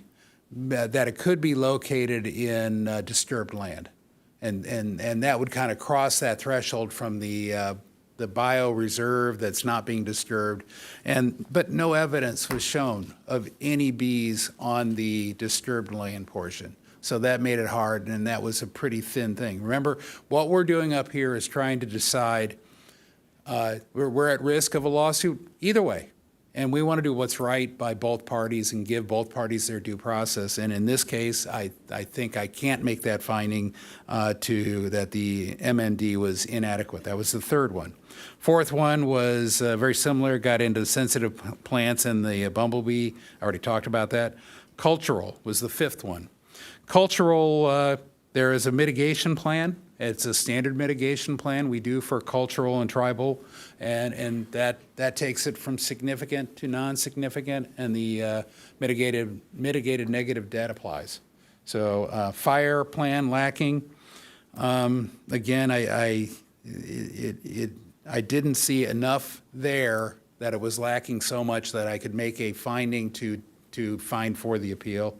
that it could be located in disturbed land. And that would kind of cross that threshold from the bioreserve that's not being disturbed. But no evidence was shown of any bees on the disturbed land portion. So that made it hard, and that was a pretty thin thing. Remember, what we're doing up here is trying to decide, we're at risk of a lawsuit either way. And we want to do what's right by both parties and give both parties their due process. And in this case, I think I can't make that finding that the MND was inadequate. That was the third one. Fourth one was very similar, got into sensitive plants and the bumblebee. I already talked about that. Cultural was the fifth one. Cultural, there is a mitigation plan. It's a standard mitigation plan we do for cultural and tribal, and that takes it from significant to non-significant, and the mitigated negative debt applies. So fire plan lacking. Again, I didn't see enough there that it was lacking so much that I could make a finding to find for the appeal.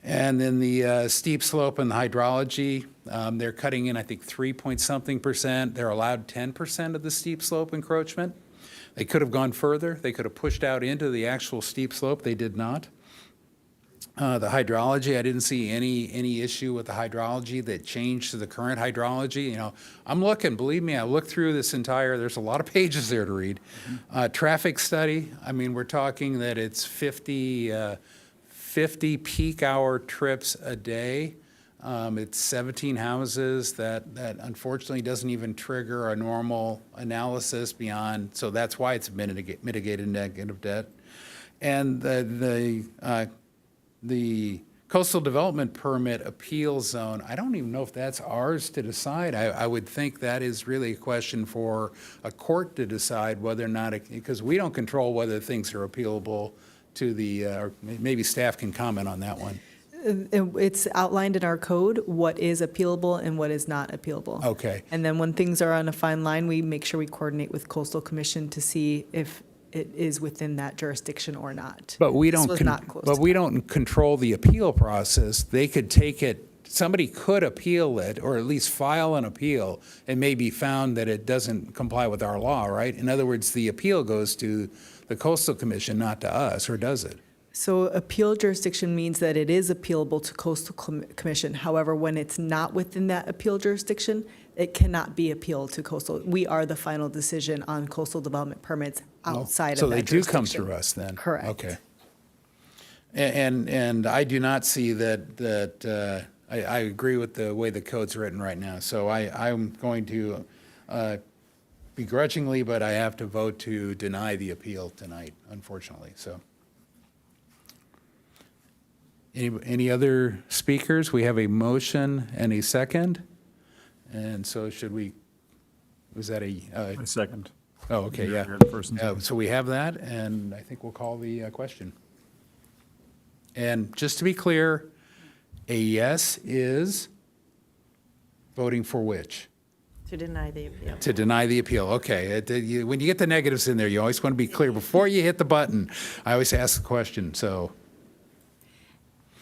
And then the steep slope and the hydrology, they're cutting in, I think, 3-point-something%. They're allowed 10% of the steep slope encroachment. They could have gone further. They could have pushed out into the actual steep slope. They did not. The hydrology, I didn't see any issue with the hydrology that changed to the current hydrology. You know, I'm looking, believe me, I looked through this there's a lot of pages there to read. Traffic study, I mean, we're talking that it's 50 peak hour trips a day. It's 17 houses that unfortunately doesn't even trigger a normal analysis beyond, so that's why it's mitigated negative debt. And the coastal development permit appeal zone, I don't even know if that's ours to decide. I would think that is really a question for a court to decide whether or not, because we don't control whether things are appealable to the, or maybe staff can comment on that one. It's outlined in our code what is appealable and what is not appealable. Okay. And then when things are on a fine line, we make sure we coordinate with Coastal Commission to see if it is within that jurisdiction or not. But we This don't, was not close but to we that. don't control the appeal process. They could take it, somebody could appeal it, or at least file an appeal, and may be found that it doesn't comply with our law, right? In other words, the appeal goes to the Coastal Commission, not to us, or does it? So appeal jurisdiction means that it is appealable to Coastal Commission. However, when it's not within that appeal jurisdiction, it cannot be appealed to Coastal. We are the final decision on coastal development permits outside So of that they do come jurisdiction. through us then? Correct. Okay. And I do not see that I agree with the way the code's written right now. So I'm going to begrudgingly, but I have to vote to deny the appeal tonight, unfortunately, so. Any other speakers? We have a motion and a second. And so should we, was that a? A second. Oh, okay, yeah. You're the first and second. So we have that, and I think we'll call the question. And just to be clear, a yes is voting for which? To deny the appeal. To deny the appeal, okay. When you get the negatives in there, you always want to be clear before you hit the button. I always ask the question, so.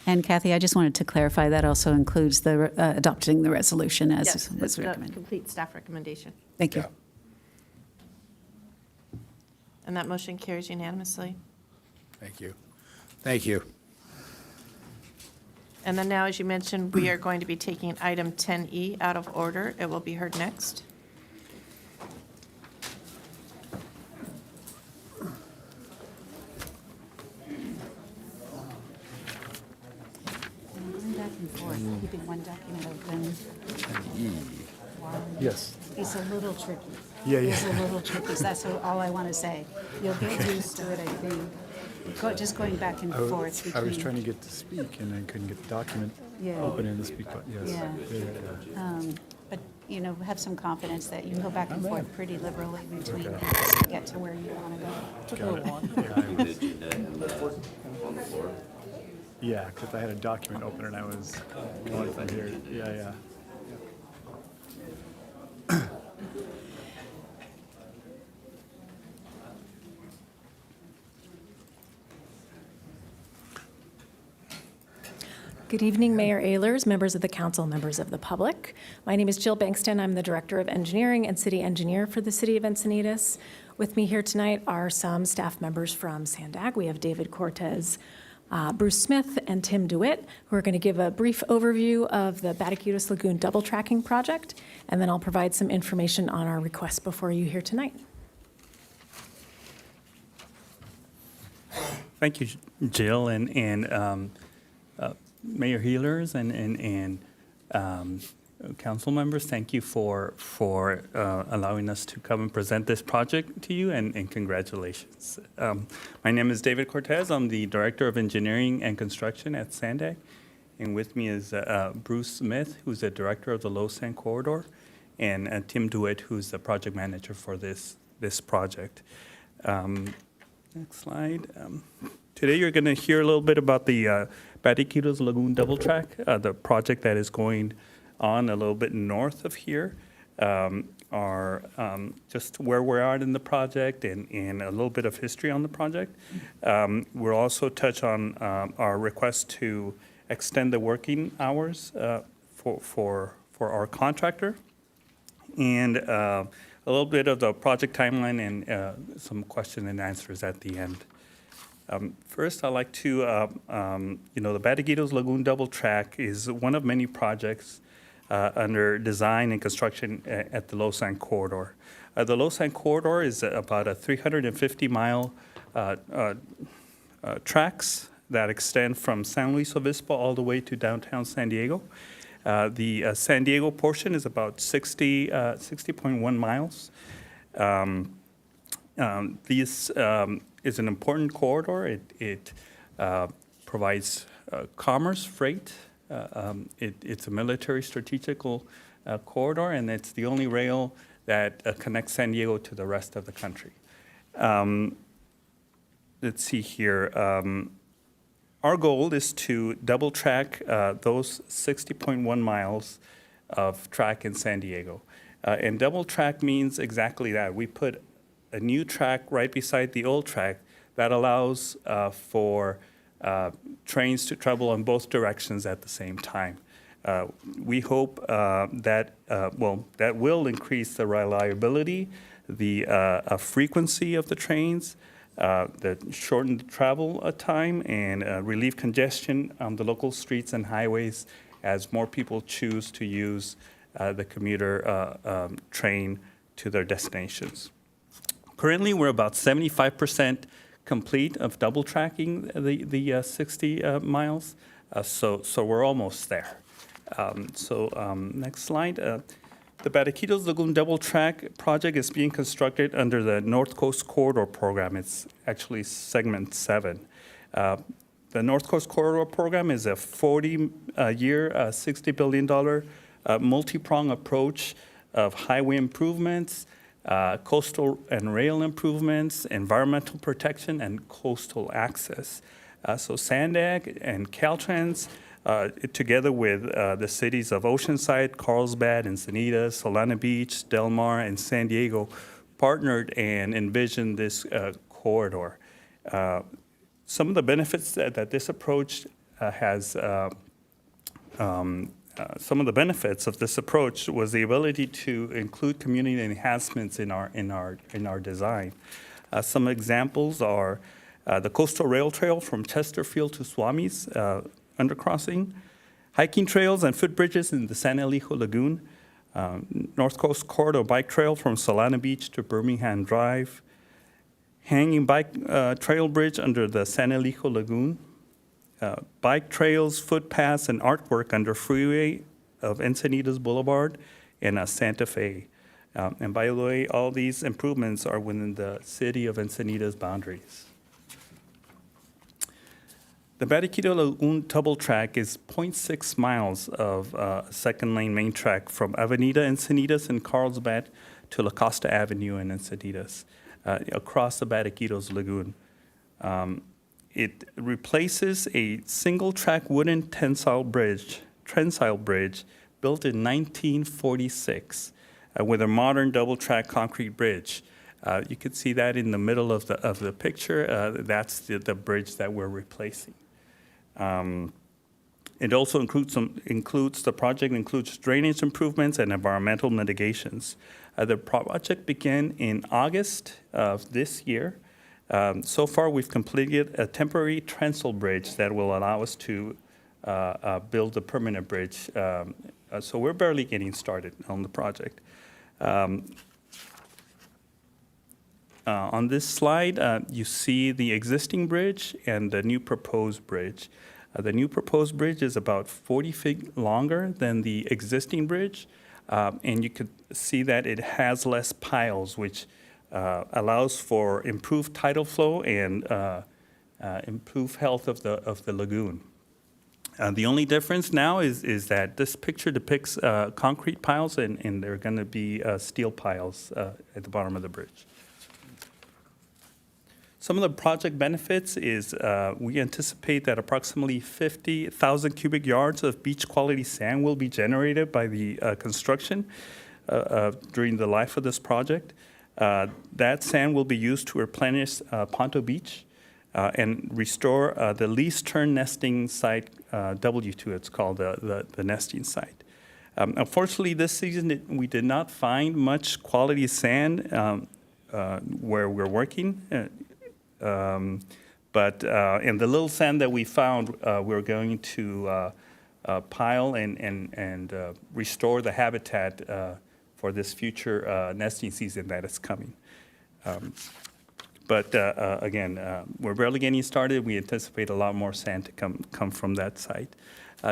And Kathy, I just wanted to clarify, that also includes the adopting the resolution as Yes, was it's a recommended. complete staff recommendation. Thank you. And that motion carries unanimously. Thank you. Thank you. And then now, as you mentioned, we are going to be taking item 10E out of order. It will be heard next. Back and forth, keeping one document open. Yes. It's a little tricky. Yeah, yeah. It's a little tricky, so that's all I want to say. You'll get used to it, I think. Just going back and forth between. I was trying to get to speak, and I couldn't get the document Yeah. open in the speak button, yes. Yeah. But, you know, have some confidence that you can go back and forth pretty liberally between things to get to where you want to go. Yeah, because I had a document open and I was going from here. Yeah, yeah. Good evening, Mayor Ehlers, members of the council, members of the public. My name is Jill Bankston. I'm the Director of Engineering and City Engineer for the City of Encinitas. With me here tonight are some staff members from Sandag. We have David Cortez, Bruce Smith, and Tim DeWitt, who are going to give a brief overview of the Bataquitos Lagoon double tracking project, and then I'll provide some information on our request before you here tonight. Thank you, Jill, and Mayor Healers and council members. Thank you for allowing us to come and present this project to you, and congratulations. My name is David Cortez. I'm the Director of Engineering and Construction at Sandag, and with me is Bruce Smith, who's the Director of the Low Sand Corridor, and Tim DeWitt, who's the Project Manager for this project. Next slide. Today you're going to hear a little bit about the Bataquitos Lagoon double track, the project that is going on a little bit north of here, just where we are in the project and a little bit of history on the project. We'll also touch on our request to extend the working hours for our contractor, and a little bit of the project timeline and some question and answers at the end. First, I'd like to, the Bataquitos Lagoon double track is one of many projects under design and construction at the Low Sand Corridor. The Low Sand Corridor is about a 350-mile tracks that extend from San Luis Obispo all the way to downtown San Diego. The San Diego portion is about 60.1 miles. This is an important corridor. It provides commerce, freight. It's a military strategical corridor, and it's the only rail that connects San Diego to the rest of the country. Let's see here. Our goal is to double track those 60.1 miles of track in San Diego. And double track means exactly that. We put a new track right beside the old track that allows for trains to travel in both directions at the same time. We hope that will increase the reliability, the frequency of the trains, that shorten the travel time, and relieve congestion on the local streets and highways as more people choose to use the commuter train to their destinations. Currently, we're about 75% complete of double tracking the 60 miles, so we're almost there. Next slide. The Bataquitos Lagoon double track project is being constructed under the North Coast Corridor program. It's actually segment 7. The North Coast Corridor program is a 40-year, $60 billion multi-pronged approach of highway improvements, coastal and rail improvements, environmental protection, and coastal access. So Sandag and Caltrans, together with the cities of Oceanside, Carlsbad, Encinitas, Solana Beach, Del Mar, and San Diego, partnered and envisioned this corridor. Some of the benefits that this approach has some of the benefits of this approach was the ability to include community enhancements in our design. Some examples are the coastal rail trail from Chesterfield to Swami's undercrossing, hiking trails and footbridges in the San Elijo Lagoon, North Coast Corridor bike trail from Solana Beach to Birmingham Drive, hanging bike trail bridge under the San Elijo Lagoon, bike trails, footpaths, and artwork under freeway of Encinitas Boulevard and Santa Fe. And by the way, all these improvements are within the city of Encinitas boundaries. The Bataquitos Lagoon double track is 0.6 miles of second lane main track from Avenida Encinitas in Carlsbad to La Costa Avenue in Encinitas, across the Bataquitos Lagoon. It replaces a single-track wooden tensile bridge built in 1946 with a modern double-track concrete bridge. You can see that in the middle of the picture. That's the bridge that we're replacing. It also the project includes drainage improvements and environmental mitigations. The project began in August of this year. So far, we've completed a temporary trestle bridge that will allow us to build a permanent bridge. So we're barely getting started on the project. On this slide, you see the existing bridge and the new proposed bridge. The new proposed bridge is about 40 feet longer than the existing bridge, and you could see that it has less piles, which allows for improved tidal flow and improved health of the lagoon. The only difference now is that this picture depicts concrete piles, and they're going to be steel piles at the bottom of the bridge. Some of the project benefits is we anticipate that approximately 50,000 cubic yards of beach quality sand will be generated by the construction during the life of this project. That sand will be used to replenish Ponto Beach and restore the least turn nesting site, W2, it's called the nesting site. Unfortunately, this season we did not find much quality sand where we're working. But in the little sand that we found, we're going to pile and restore the habitat for this future nesting season that is coming. But again, we're barely getting started. We anticipate a lot more sand to come from that site.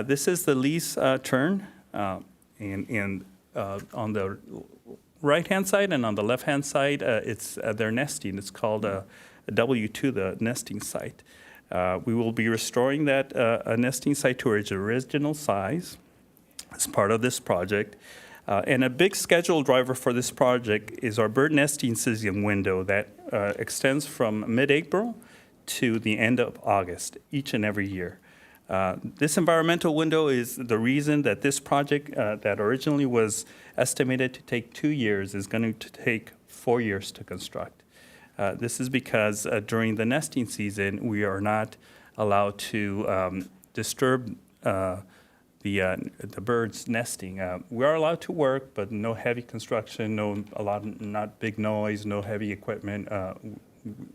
This is the lease turn, and on the right-hand side and on the left-hand side, it's their nesting. It's called W2, the nesting site. We will be restoring that nesting site to its original size as part of this project. And a big schedule driver for this project is our bird nesting season window that extends from mid-April to the end of August, each and every year. This environmental window is the reason that this project that originally was estimated to take 2 years is going to take 4 years to construct. This is because during the nesting season, we are not allowed to disturb the birds nesting. We are allowed to work, but no heavy construction, not big noise, no heavy equipment.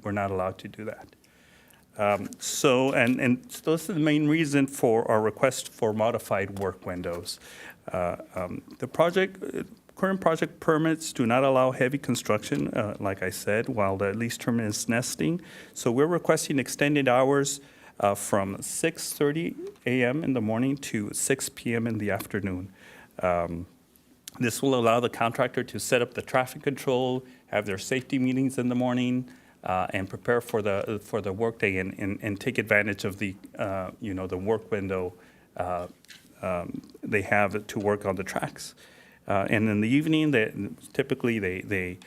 We're not allowed to do that. So this is the main reason for our request for modified work windows. Current project permits do not allow heavy construction, like I said, while the lease term is nesting. So we're requesting extended hours from 6:30 a.m. in the morning to 6 p.m. in the afternoon. This will allow the contractor to set up the traffic control, have their safety meetings in the morning, and prepare for the workday and take advantage of the the work window they have to work on the tracks. And in the evening, typically they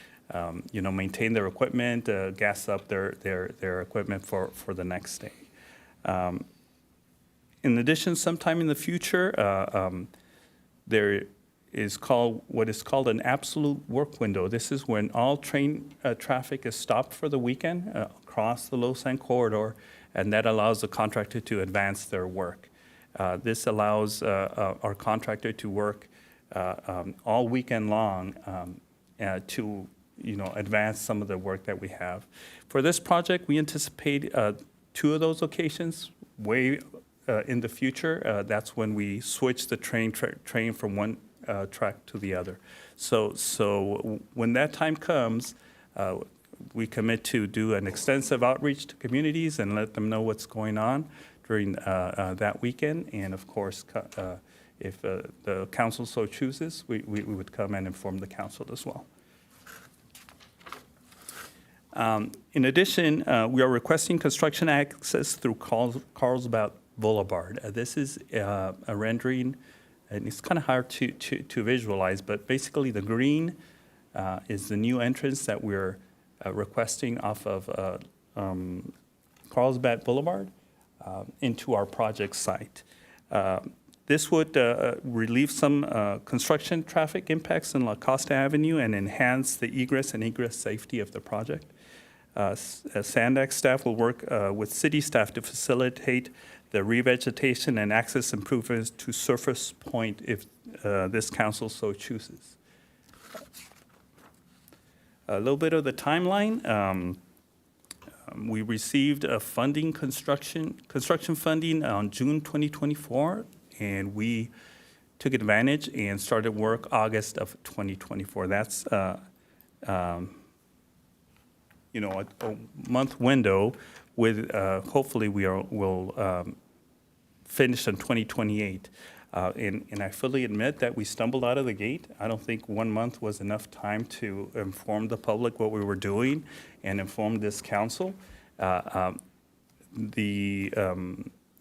maintain their equipment, gas up their equipment for the next day. In addition, sometime in the future, there is what is called an absolute work window. This is when all train traffic is stopped for the weekend across the low sand corridor, and that allows the contractor to advance their work. This allows our contractor to work all weekend long to advance some of the work that we have. For this project, we anticipate 2 of those locations way in the future. That's when we switch the train from one track to the other. So when that time comes, we commit to do an extensive outreach to communities and let them know what's going on during that weekend. And of course, if the council so chooses, we would come and inform the council as well. In addition, we are requesting construction access through Carlsbad Boulevard. This is a rendering, and it's kind of hard to visualize, but basically the green is the new entrance that we're requesting off of Carlsbad Boulevard into our project site. This would relieve some construction traffic impacts in La Costa Avenue and enhance the egress and egress safety of the project. Sandac staff will work with city staff to facilitate the revegetation and access improvements to Surface Point if this council so chooses. A little bit of the timeline. We received a construction funding on June 2024, and we took advantage and started work August of 2024. That's a month window with hopefully we'll finish in 2028. And I fully admit that we stumbled out of the gate. I don't think 1 month was enough time to inform the public what we were doing and inform this council. The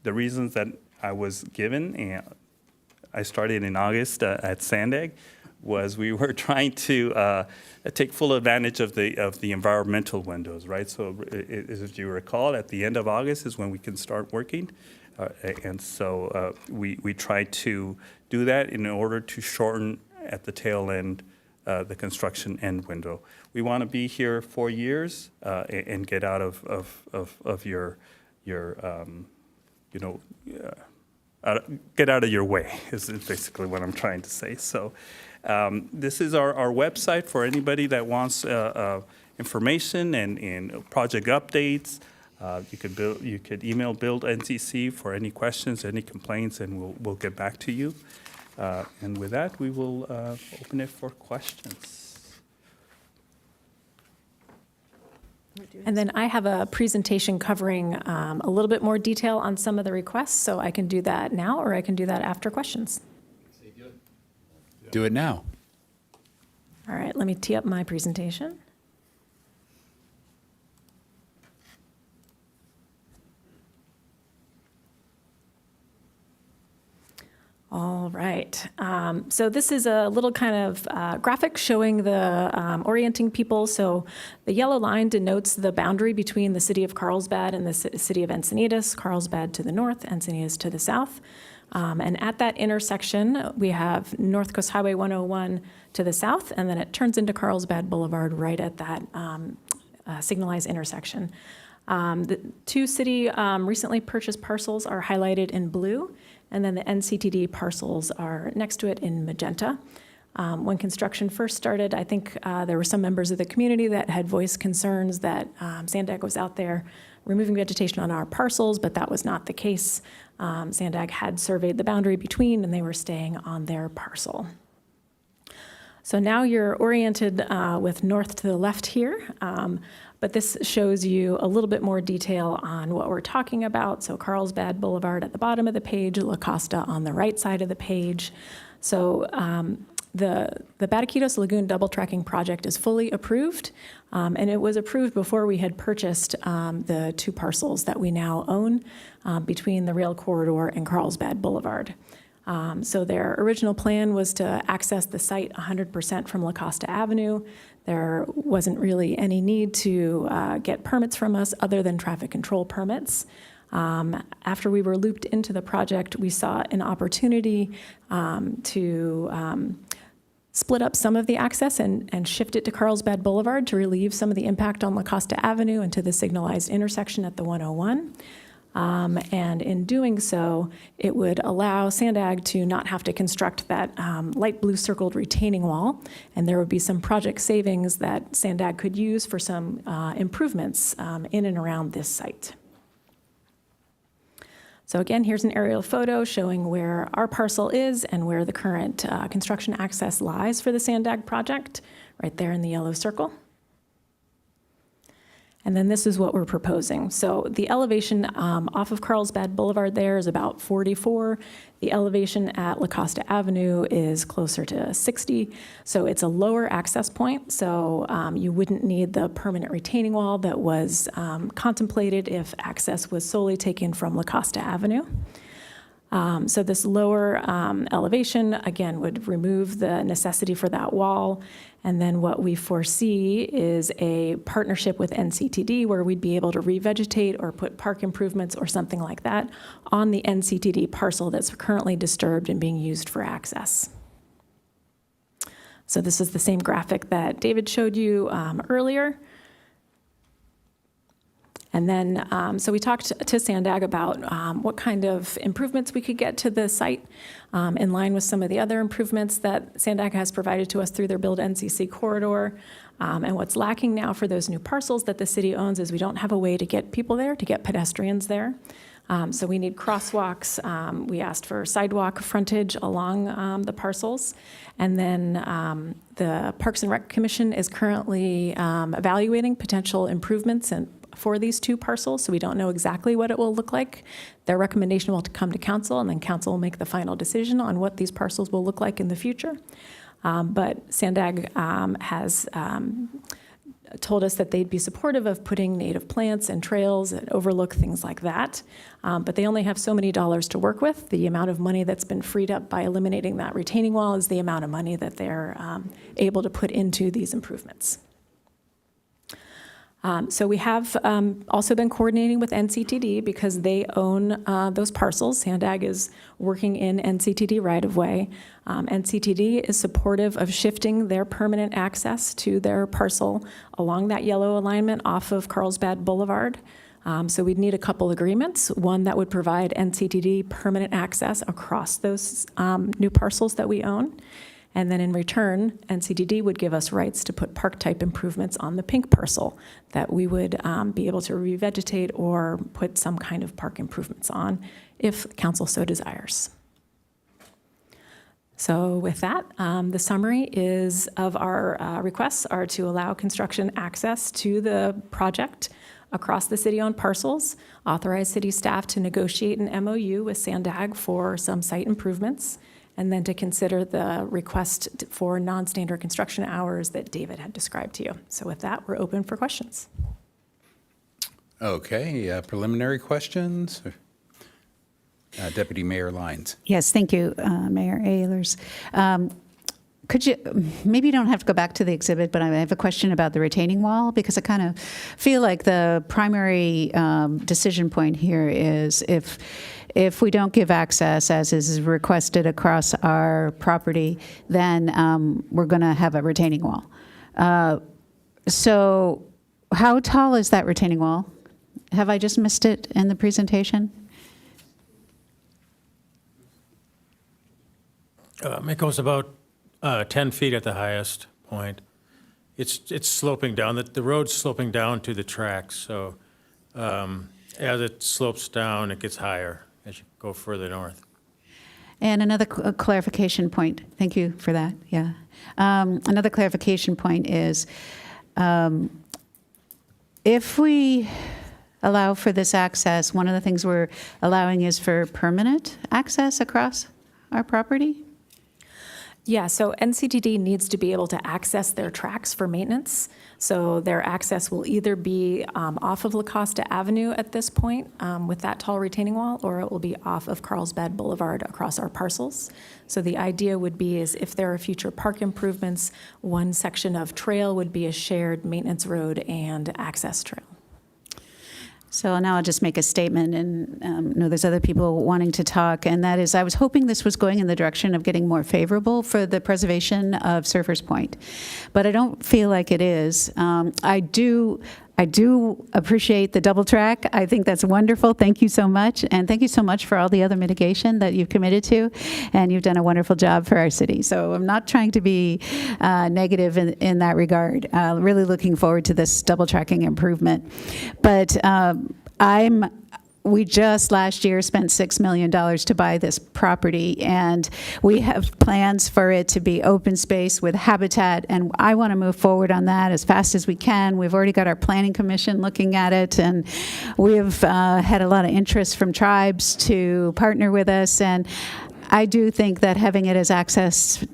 reasons that I was given, and I started in August at Sandag, was we were trying to take full advantage of the environmental windows, right? So if you recall, at the end of August is when we can start working. And so we tried to do that in order to shorten at the tail end the construction end window. We want to be here 4 years and get out of your get out of your way is basically what I'm trying to say. So this is our website for anybody that wants information and project updates. You could email Build NCC for any questions, any complaints, and we'll get back to you. And with that, we will open it for questions. And then I have a presentation covering a little bit more detail on some of the requests, so I can do that now or I can do that after questions. Do it now. All right, let me tee up my presentation. All right. So this is a little kind of graphic showing the orienting people. So the yellow line denotes the boundary between the city of Carlsbad and the city of Encinitas, Carlsbad to the north, Encinitas to the south. And at that intersection, we have North Coast Highway 101 to the south, and then it turns into Carlsbad Boulevard right at that signalized intersection. The two city recently purchased parcels are highlighted in blue, and then the NCTD parcels are next to it in magenta. When construction first started, I think there were some members of the community that had voiced concerns that Sandag was out there removing vegetation on our parcels, but that was not the case. Sandag had surveyed the boundary between, and they were staying on their parcel. So now you're oriented with north to the left here, but this shows you a little bit more detail on what we're talking about. So Carlsbad Boulevard at the bottom of the page, La Costa on the right side of the page. So the Bataquitos Lagoon double tracking project is fully approved, and it was approved before we had purchased the two parcels that we now own between the rail corridor and Carlsbad Boulevard. So their original plan was to access the site 100% from La Costa Avenue. There wasn't really any need to get permits from us other than traffic control permits. After we were looped into the project, we saw an opportunity to split up some of the access and shift it to Carlsbad Boulevard to relieve some of the impact on La Costa Avenue and to the signalized intersection at the 101. And in doing so, it would allow Sandag to not have to construct that light blue circled retaining wall, and there would be some project savings that Sandag could use for some improvements in and around this site. So again, here's an aerial photo showing where our parcel is and where the current construction access lies for the Sandag project, right there in the yellow circle. And then this is what we're proposing. So the elevation off of Carlsbad Boulevard there is about 44. The elevation at La Costa Avenue is closer to 60. So it's a lower access point. So you wouldn't need the permanent retaining wall that was contemplated if access was solely taken from La Costa Avenue. So this lower elevation, again, would remove the necessity for that wall. And then what we foresee is a partnership with NCTD where we'd be able to revegetate or put park improvements or something like that on the NCTD parcel that's currently disturbed and being used for access. So this is the same graphic that David showed you earlier. And then, so we talked to Sandag about what kind of improvements we could get to the site in line with some of the other improvements that Sandag has provided to us through their Build NCC corridor. And what's lacking now for those new parcels that the city owns is we don't have a way to get people there, to get pedestrians there. So we need crosswalks. We asked for sidewalk frontage along the parcels. And then the Parks and Rec Commission is currently evaluating potential improvements for these two parcels, so we don't know exactly what it will look like. Their recommendation will come to council, and then council will make the final decision on what these parcels will look like in the future. But Sandag has told us that they'd be supportive of putting native plants and trails and overlook things like that. But they only have so many dollars to work with. The amount of money that's been freed up by eliminating that retaining wall is the amount of money that they're able to put into these improvements. So we have also been coordinating with NCTD because they own those parcels. Sandag is working in NCTD right-of-way. NCTD is supportive of shifting their permanent access to their parcel along that yellow alignment off of Carlsbad Boulevard. So we'd need a couple agreements, one that would provide NCTD permanent access across those new parcels that we own. And then in return, NCTD would give us rights to put park-type improvements on the pink parcel that we would be able to revegetate or put some kind of park improvements on if council so desires. So with that, the summary is of our requests are to allow construction access to the project across the city-owned parcels, authorize city staff to negotiate an MOU with Sandag for some site improvements, and then to consider the request for non-standard construction hours that David had described to you. So with that, we're open for questions. Okay, preliminary questions? Deputy Mayor Lyons. Yes, thank you, Mayor Ehlers. Could you, maybe you don't have to go back to the exhibit, but I have a question about the retaining wall, because I kind of feel like the primary decision point here is if we don't give access, as is requested across our property, then we're going to have a retaining wall. So how tall is that retaining wall? Have I just missed it in the presentation? It goes about 10 feet at the highest point. It's sloping down. The road's sloping down to the tracks, so as it slopes down, it gets higher as you go further north. And another clarification point, thank you for that, yeah. Another clarification point is, if we allow for this access, one of the things we're allowing is for permanent access across our property? Yeah, so NCTD needs to be able to access their tracks for maintenance. So their access will either be off of La Costa Avenue at this point with that tall retaining wall, or it will be off of Carlsbad Boulevard across our parcels. So the idea would be is if there are future park improvements, one section of trail would be a shared maintenance road and access trail. So now I'll just make a statement, and know there's other people wanting to talk, and that is I was hoping this was going in the direction of getting more favorable for the preservation of Surfers Point, but I don't feel like it is. I do appreciate the double track. I think that's wonderful. Thank you so much, and thank you so much for all the other mitigation that you've committed to, and you've done a wonderful job for our city. So I'm not trying to be negative in that regard. Really looking forward to this double tracking improvement, but we just last year spent $6 million to buy this property, and we have plans for it to be open space with habitat, and I want to move forward on that as fast as we can. We've already got our planning commission looking at it, and we've had a lot of interest from tribes to partner with us, and I do think that having it as access,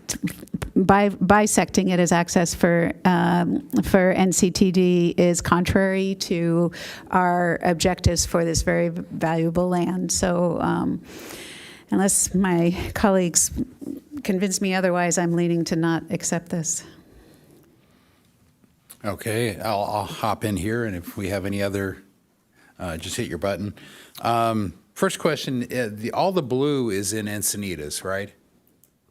bisecting it as access for NCTD is contrary to our objectives for this very valuable land. So unless my colleagues convince me otherwise, I'm leaning to not accept this. Okay, I'll hop in here, and if we have any other, just hit your button. First question, all the blue is in Encinitas, right?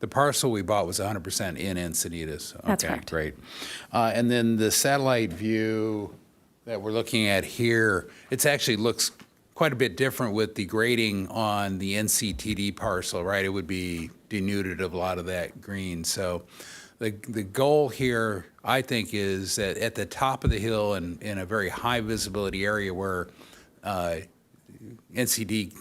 The parcel we bought was 100% in Encinitas. That's okay, correct. Great. And then the satellite view that we're looking at here, it actually looks quite a bit different with the grading on the NCTD parcel, right? It would be denuded of a lot of that green. So the goal here, I think, is that at the top of the hill and in a very high visibility area where NCTD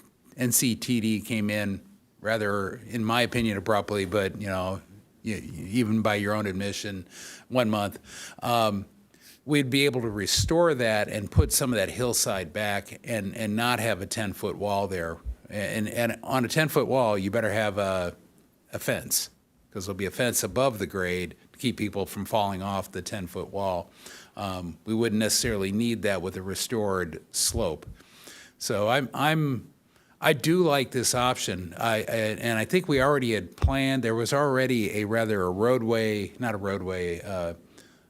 came in rather, in my opinion, abruptly, but, you know, even by your own admission, 1 month, we'd be able to restore that and put some of that hillside back and not have a 10-foot wall there. And on a 10-foot wall, you better have a fence, because there'll be a fence above the grade to keep people from falling off the 10-foot wall. We wouldn't necessarily need that with a restored slope. So I do like this option. And I think we already had planned, there was already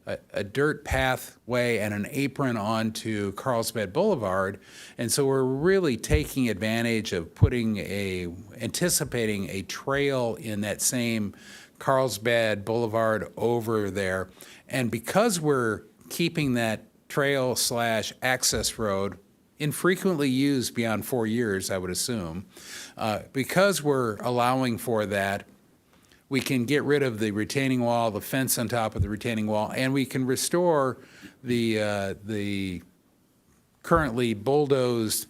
a dirt pathway and an apron onto Carlsbad Boulevard. And so we're really taking advantage of anticipating a trail in that same Carlsbad Boulevard over there. And because we're keeping that trail / access road infrequently used beyond 4 years, I would assume, because we're allowing for that, we can get rid of the retaining wall, the fence on top of the retaining wall, and we can restore the currently bulldozed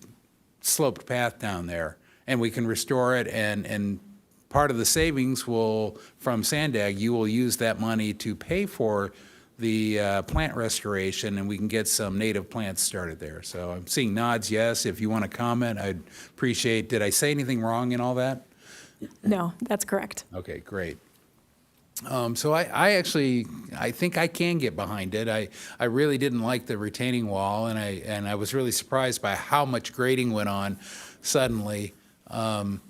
sloped path down there. And we can restore it, and part of the savings from Sandag, you will use that money to pay for the plant restoration, and we can get some native plants started there. So I'm seeing nods, yes. If you want to comment, I'd appreciate, did I say anything wrong in all that? No, that's correct. Okay, great. So I think I can get behind it. I really didn't like the retaining wall, and I was really surprised by how much grading went on suddenly.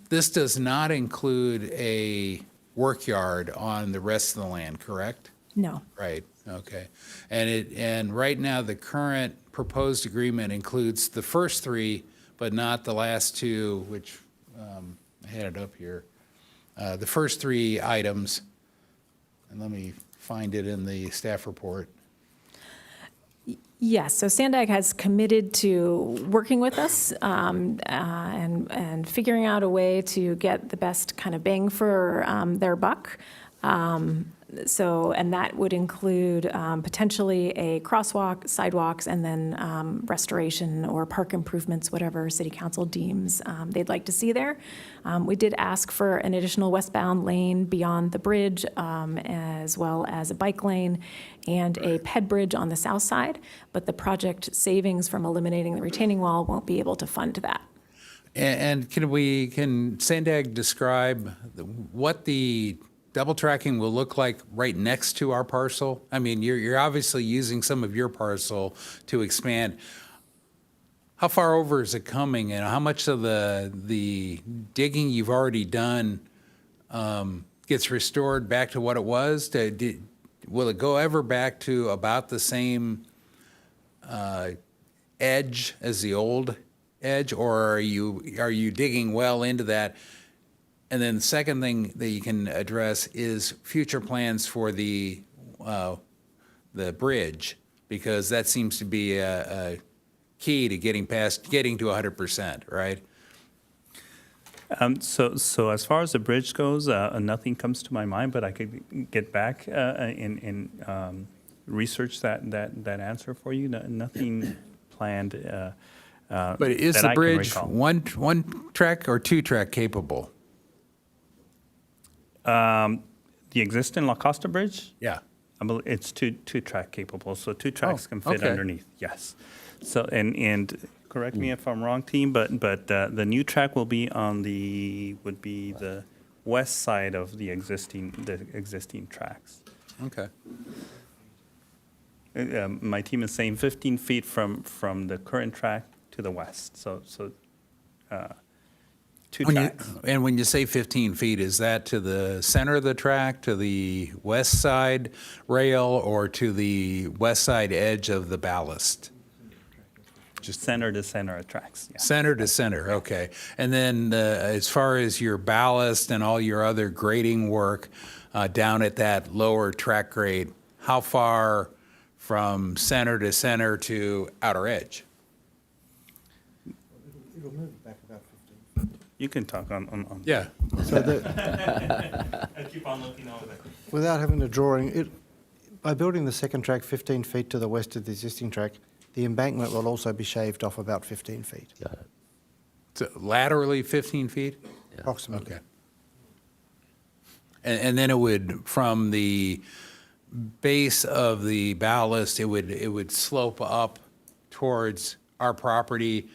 This does not include a work yard on the rest of the land, correct? No. Right, okay. And right now, the current proposed agreement includes the first 3, but not the last 2, which I had it up here. The first 3 items, and let me find it in the staff report. Yes, so Sandag has committed to working with us and figuring out a way to get the best kind of bang for their buck. And that would include potentially a crosswalk, sidewalks, and then restoration or park improvements, whatever City Council deems they'd like to see there. We did ask for an additional westbound lane beyond the bridge, as well as a bike lane and a ped bridge on the south side, but the project savings from eliminating the retaining wall won't be able to fund that. And can Sandag describe what the double tracking will look like right next to our parcel? I mean, you're obviously using some of your parcel to expand. How far over is it coming, and how much of the digging you've already done gets restored back to what it was? Will it go ever back to about the same edge as the old edge, or are you digging well into that? And then the second thing that you can address is future plans for the bridge, because that seems to be a key to getting to 100%, right? So as far as the bridge goes, nothing comes to my mind, but I could get back and research that answer for you. Nothing planned. But is the bridge one track or 2-track capable? The existing La Costa Bridge? Yeah. It's two-track capable, so 2 tracks can fit underneath, yes. So, and correct me if I'm wrong, team, but the new track would be the west side of the existing tracks. Okay. My team is saying 15 feet from the current track to the west, so 2 tracks. And when you say 15 feet, is that to the center of the track, to the west side rail, or to the west side edge of the ballast? Just center to center of tracks. Yeah. Center to center, okay. And then as far as your ballast and all your other grading work down at that lower track grade, how far from center to center to outer edge. It'll move back about 15 feet. You can talk on. Yeah. So I keep on looking over there. without having a drawing, by building the second track 15 feet to the west of the existing track, the embankment will also be shaved off about 15 feet. Got it. So laterally 15 feet? Approximately. Okay. And then it would, from the base of the ballast, it would slope up towards our property.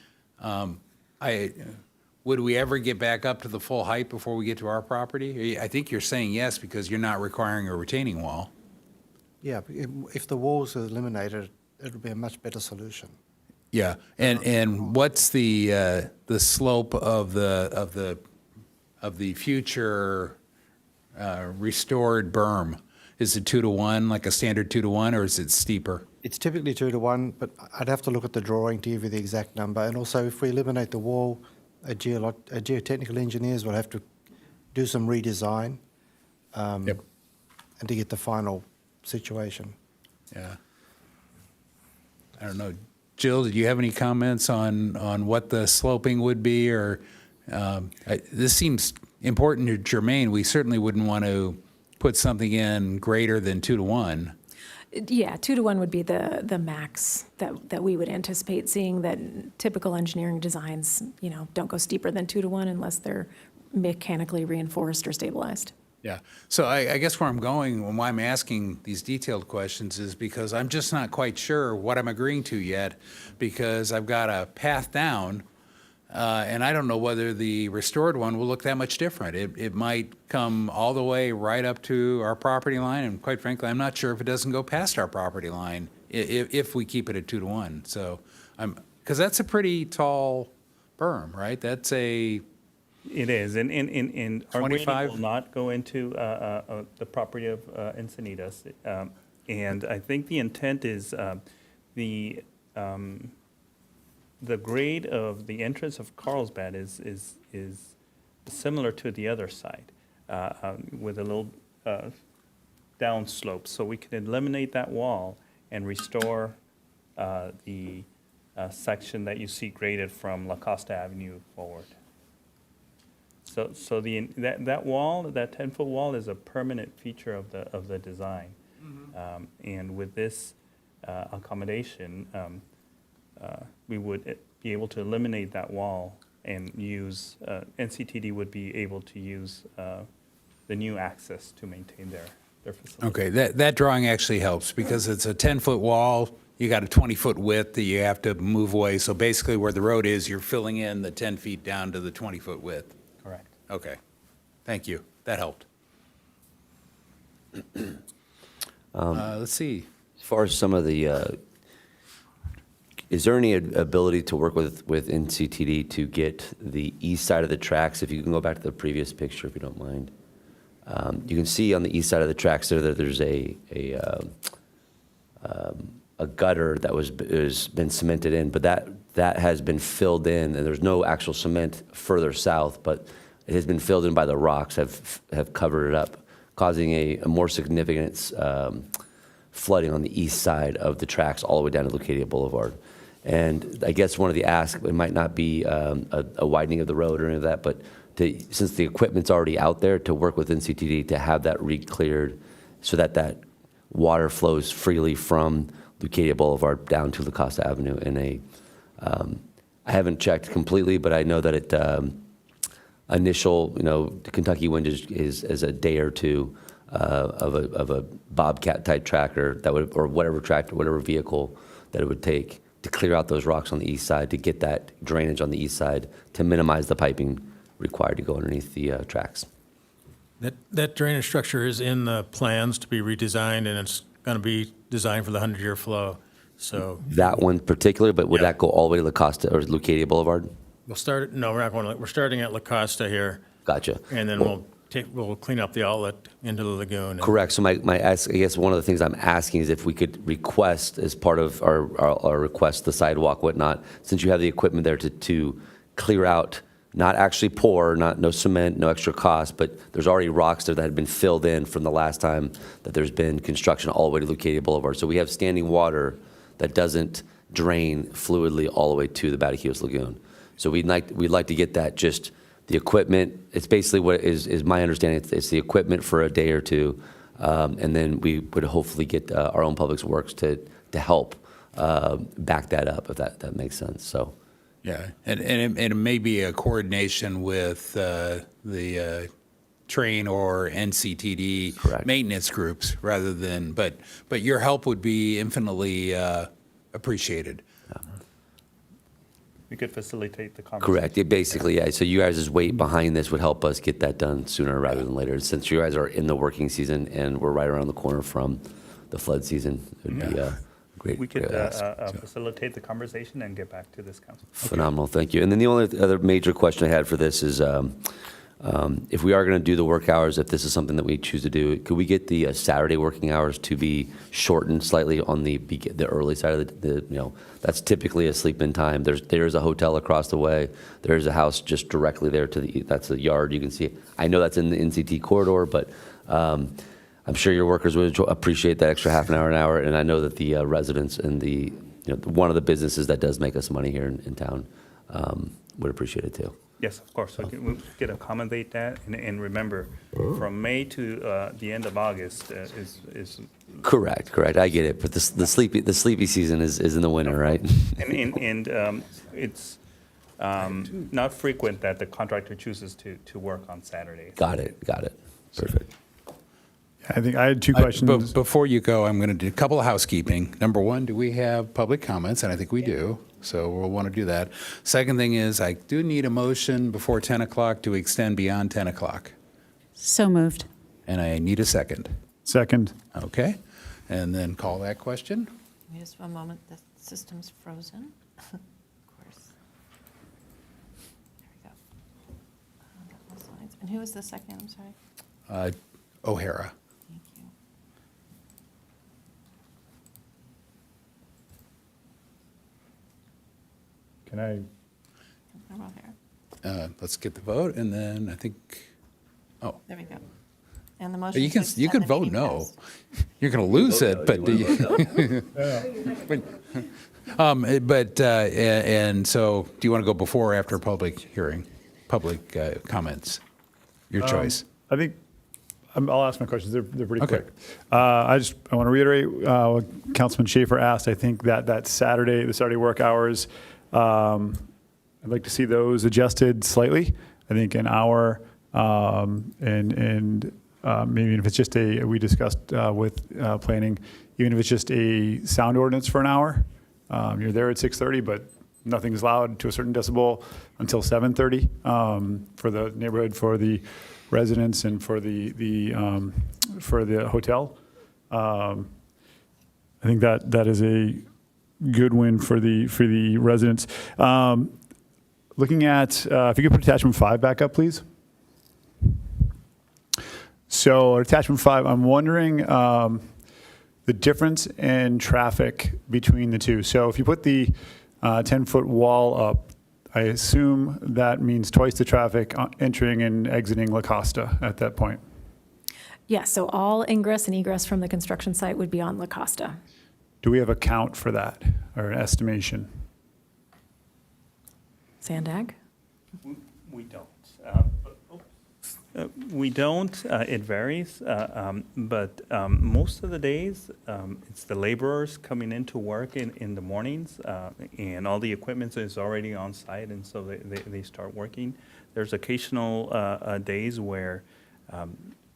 Would we ever get back up to the full height before we get to our property? I think you're saying yes because you're not requiring a retaining wall. Yeah, but if the walls are eliminated, it'll be a much better solution. Yeah, and what's the slope of the future restored berm? Is it 2-to-1, like a standard 2-to-1, or is it steeper? It's typically 2-to-1, but I'd have to look at the drawing to give you the exact number. And also, if we eliminate the wall, geotechnical engineers will have to do some redesign and to get the final situation. Yeah. I don't know. Jill, did you have any comments on what the sloping would be? Or this seems important to germane. We certainly wouldn't want to put something in greater than 2-to-1. Yeah, 2-to-1 would be the max that we would anticipate seeing, that typical engineering designs, don't go steeper than 2-to-1 unless they're mechanically reinforced or stabilized. Yeah. So I guess where I'm going and why I'm asking these detailed questions is because I'm just not quite sure what I'm agreeing to yet, because I've got a path down, and I don't know whether the restored one will look that much different. It might come all the way right up to our property line, and quite frankly, I'm not sure if it doesn't go past our property line if we keep it at 2-to-1. So because that's a pretty tall berm, right? That's a... It is, and our grading 25? will not go into the property of Encinitas. And I think the intent is the grade of the entrance of Carlsbad is similar to the other side, with a little downslope. So we can eliminate that wall and restore the section that you see graded from La Costa Avenue forward. So that wall, that 10-foot wall, is a permanent feature of the design, and with this accommodation, we would be able to eliminate that wall and use NCTD would be able to use the new access to maintain their facility. Okay, that drawing actually helps because it's a 10-foot wall. You got a 20-foot width that you have to move away. So basically, where the road is, you're filling in the 10 feet down to the 20-foot width. Correct. Okay, thank you. That helped. Let's see. As far as some of the, is there any ability to work with NCTD to get the east side of the tracks? If you can go back to the previous picture, if you don't mind. You can see on the east side of the tracks there that there's a gutter that has been cemented in, but that has been filled in, and there's no actual cement further south, but it has been filled in by the rocks, have covered it up, causing a more significant flooding on the east side of the tracks all the way down to Leucadia Boulevard. And I guess one of the asks, it might not be a widening of the road or any of that, but since the equipment's already out there, to work with NCTD to have that re-cleared so that water flows freely from Leucadia Boulevard down to La Costa Avenue I haven't checked completely, but I know that initial, the Kentucky wind is a day or two of a Bobcat type tractor or whatever vehicle that it would take to clear out those rocks on the east side, to get that drainage on the east side, to minimize the piping required to go underneath the tracks. That drainage structure is in the plans to be redesigned, and it's going to be designed for the 100-year flow. So that one particular, but would that go all the way to La Costa or Leucadia Boulevard? we're not going to. We're starting at La Costa here. Gotcha. And then we'll clean up the outlet into the lagoon. Correct. So I guess one of the things I'm asking is if we could request, as part of our request, the sidewalk, whatnot, since you have the equipment there to clear out not actually pour, no cement, no extra cost, but there's already rocks there that had been filled in from the last time that there's been construction all the way to Lucadia Boulevard. So we have standing water that doesn't drain fluidly all the way to the Bataquios Lagoon. So we'd like to get that, just the equipment. It's basically what is my understanding. It's the equipment for a day or two, and then we would hopefully get our own public works to help back that up, if that makes sense. So. Yeah, and it may be a coordination with the train or NCTD maintenance groups rather than, but your help would be infinitely appreciated. We could facilitate the conversation. Correct. Yeah, basically, yeah. So you guys' weight behind this would help us get that done sooner rather than later. Since you guys are in the working season and we're right around the corner from the flood season, it would be great. We could great ask. facilitate the conversation and get back to this council. Phenomenal, thank you. And then the only other major question I had for this is, if we are going to do the work hours, if this is something that we choose to do, could we get the Saturday working hours to be shortened slightly on the early side of the that's typically a sleep-in time. There's a hotel across the way. There's a house just directly there that's a yard. You can see it. I know that's in the NCT corridor, but I'm sure your workers would appreciate that extra half an hour, and I know that the residents and one of the businesses that does make us money here in town would appreciate it too. Yes, of course. We can accommodate that, and remember, from May to the end of August is. Correct. I get it, but the sleepy season is in the winter, right? And it's not frequent that the contractor chooses to work on Saturdays. Got it. Perfect. I think I had two questions. But before you go, I'm going to do a couple of housekeeping. Number one, do we have public comments? And I think we do, so we'll want to do that. Second thing is, I do need a motion before 10 o'clock to extend beyond 10 o'clock. So moved. And I need a second. Second. Okay. And then call that question. Just one moment, the system's frozen. Of course. There we go. And who was the second, I'm sorry? O'Hara. Thank you. Can I? Let's get the vote, and then I think, There we go. And the motion. you can vote no. You're going to lose it, but and so, do you want to go before or after public hearing, public comments? Your choice. I think I'll ask my questions. They're pretty quick. I want to reiterate what Councilman Schaefer asked. I think that the Saturday work hours, I'd like to see those adjusted slightly. I think an hour, and maybe if it's just we discussed with planning, even if it's just a sound ordinance for an hour, you're there at 6:30, but nothing's loud to a certain decibel until 7:30 for the neighborhood, for the residents, and for the hotel. I think that is a good win for the residents. Looking at, if you could put attachment 5 back up, please. So attachment 5, I'm wondering the difference in traffic between the two. So if you put the 10-foot wall up, I assume that means twice the traffic entering and exiting La Costa at that point. Yes, so all ingress and egress from the construction site would be on La Costa. Do we have a count for that, or an estimation? Sandag? We don't. We don't. It varies, but most of the days, it's the laborers coming into work in the mornings, and all the equipment is already on site, and so they start working. There's occasional days where,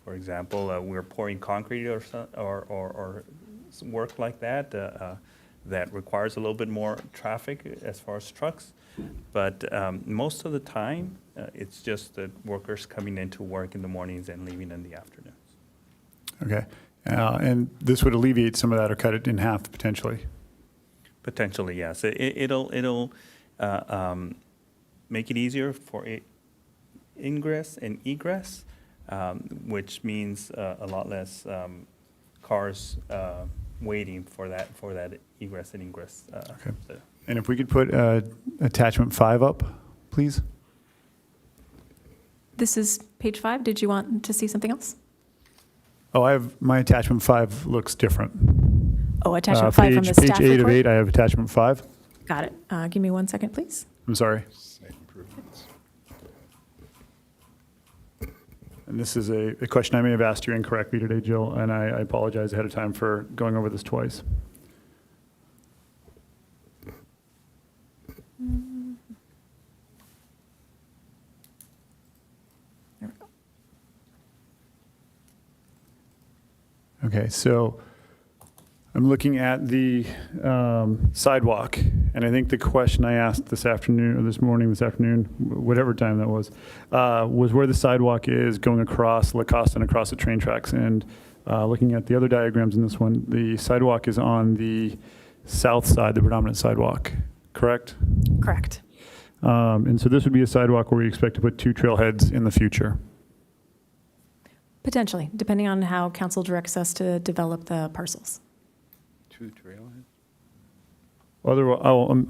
for example, we're pouring concrete or work like that that requires a little bit more traffic as far as trucks. But most of the time, it's just the workers coming into work in the mornings and leaving in the afternoons. Okay. And this would alleviate some of that or cut it in half potentially? Potentially, yes. It'll make it easier for ingress and egress, which means a lot less cars waiting for that egress and ingress. Okay. And if we could put attachment 5 up, please. This is page 5. Did you want to see something else? Oh, my attachment 5 looks different. Oh, attachment 5 from the staff Page 8 of report? 8, I have attachment 5. Got it. Give me 1 second, please. I'm sorry. And this is a question I may have asked you incorrectly today, Jill, and I apologize ahead of time for going over this twice. Okay, so I'm looking at the sidewalk, and I think the question I asked this afternoon, or this afternoon, whatever time that was where the sidewalk is going across La Costa and across the train tracks. And looking at the other diagrams in this one, the sidewalk is on the south side, the predominant sidewalk, correct? Correct. And so this would be a sidewalk where we expect to put 2 trailheads in the future. Potentially, depending on how council directs us to develop the parcels. 2 trailheads?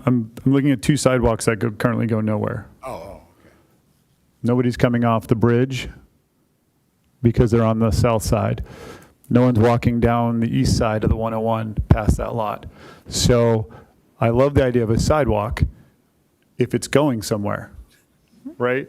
I'm looking at 2 sidewalks that currently go nowhere. Oh, okay. Nobody's coming off the bridge because they're on the south side. No one's walking down the east side of the 101 past that lot. So I love the idea of a sidewalk if it's going somewhere, right?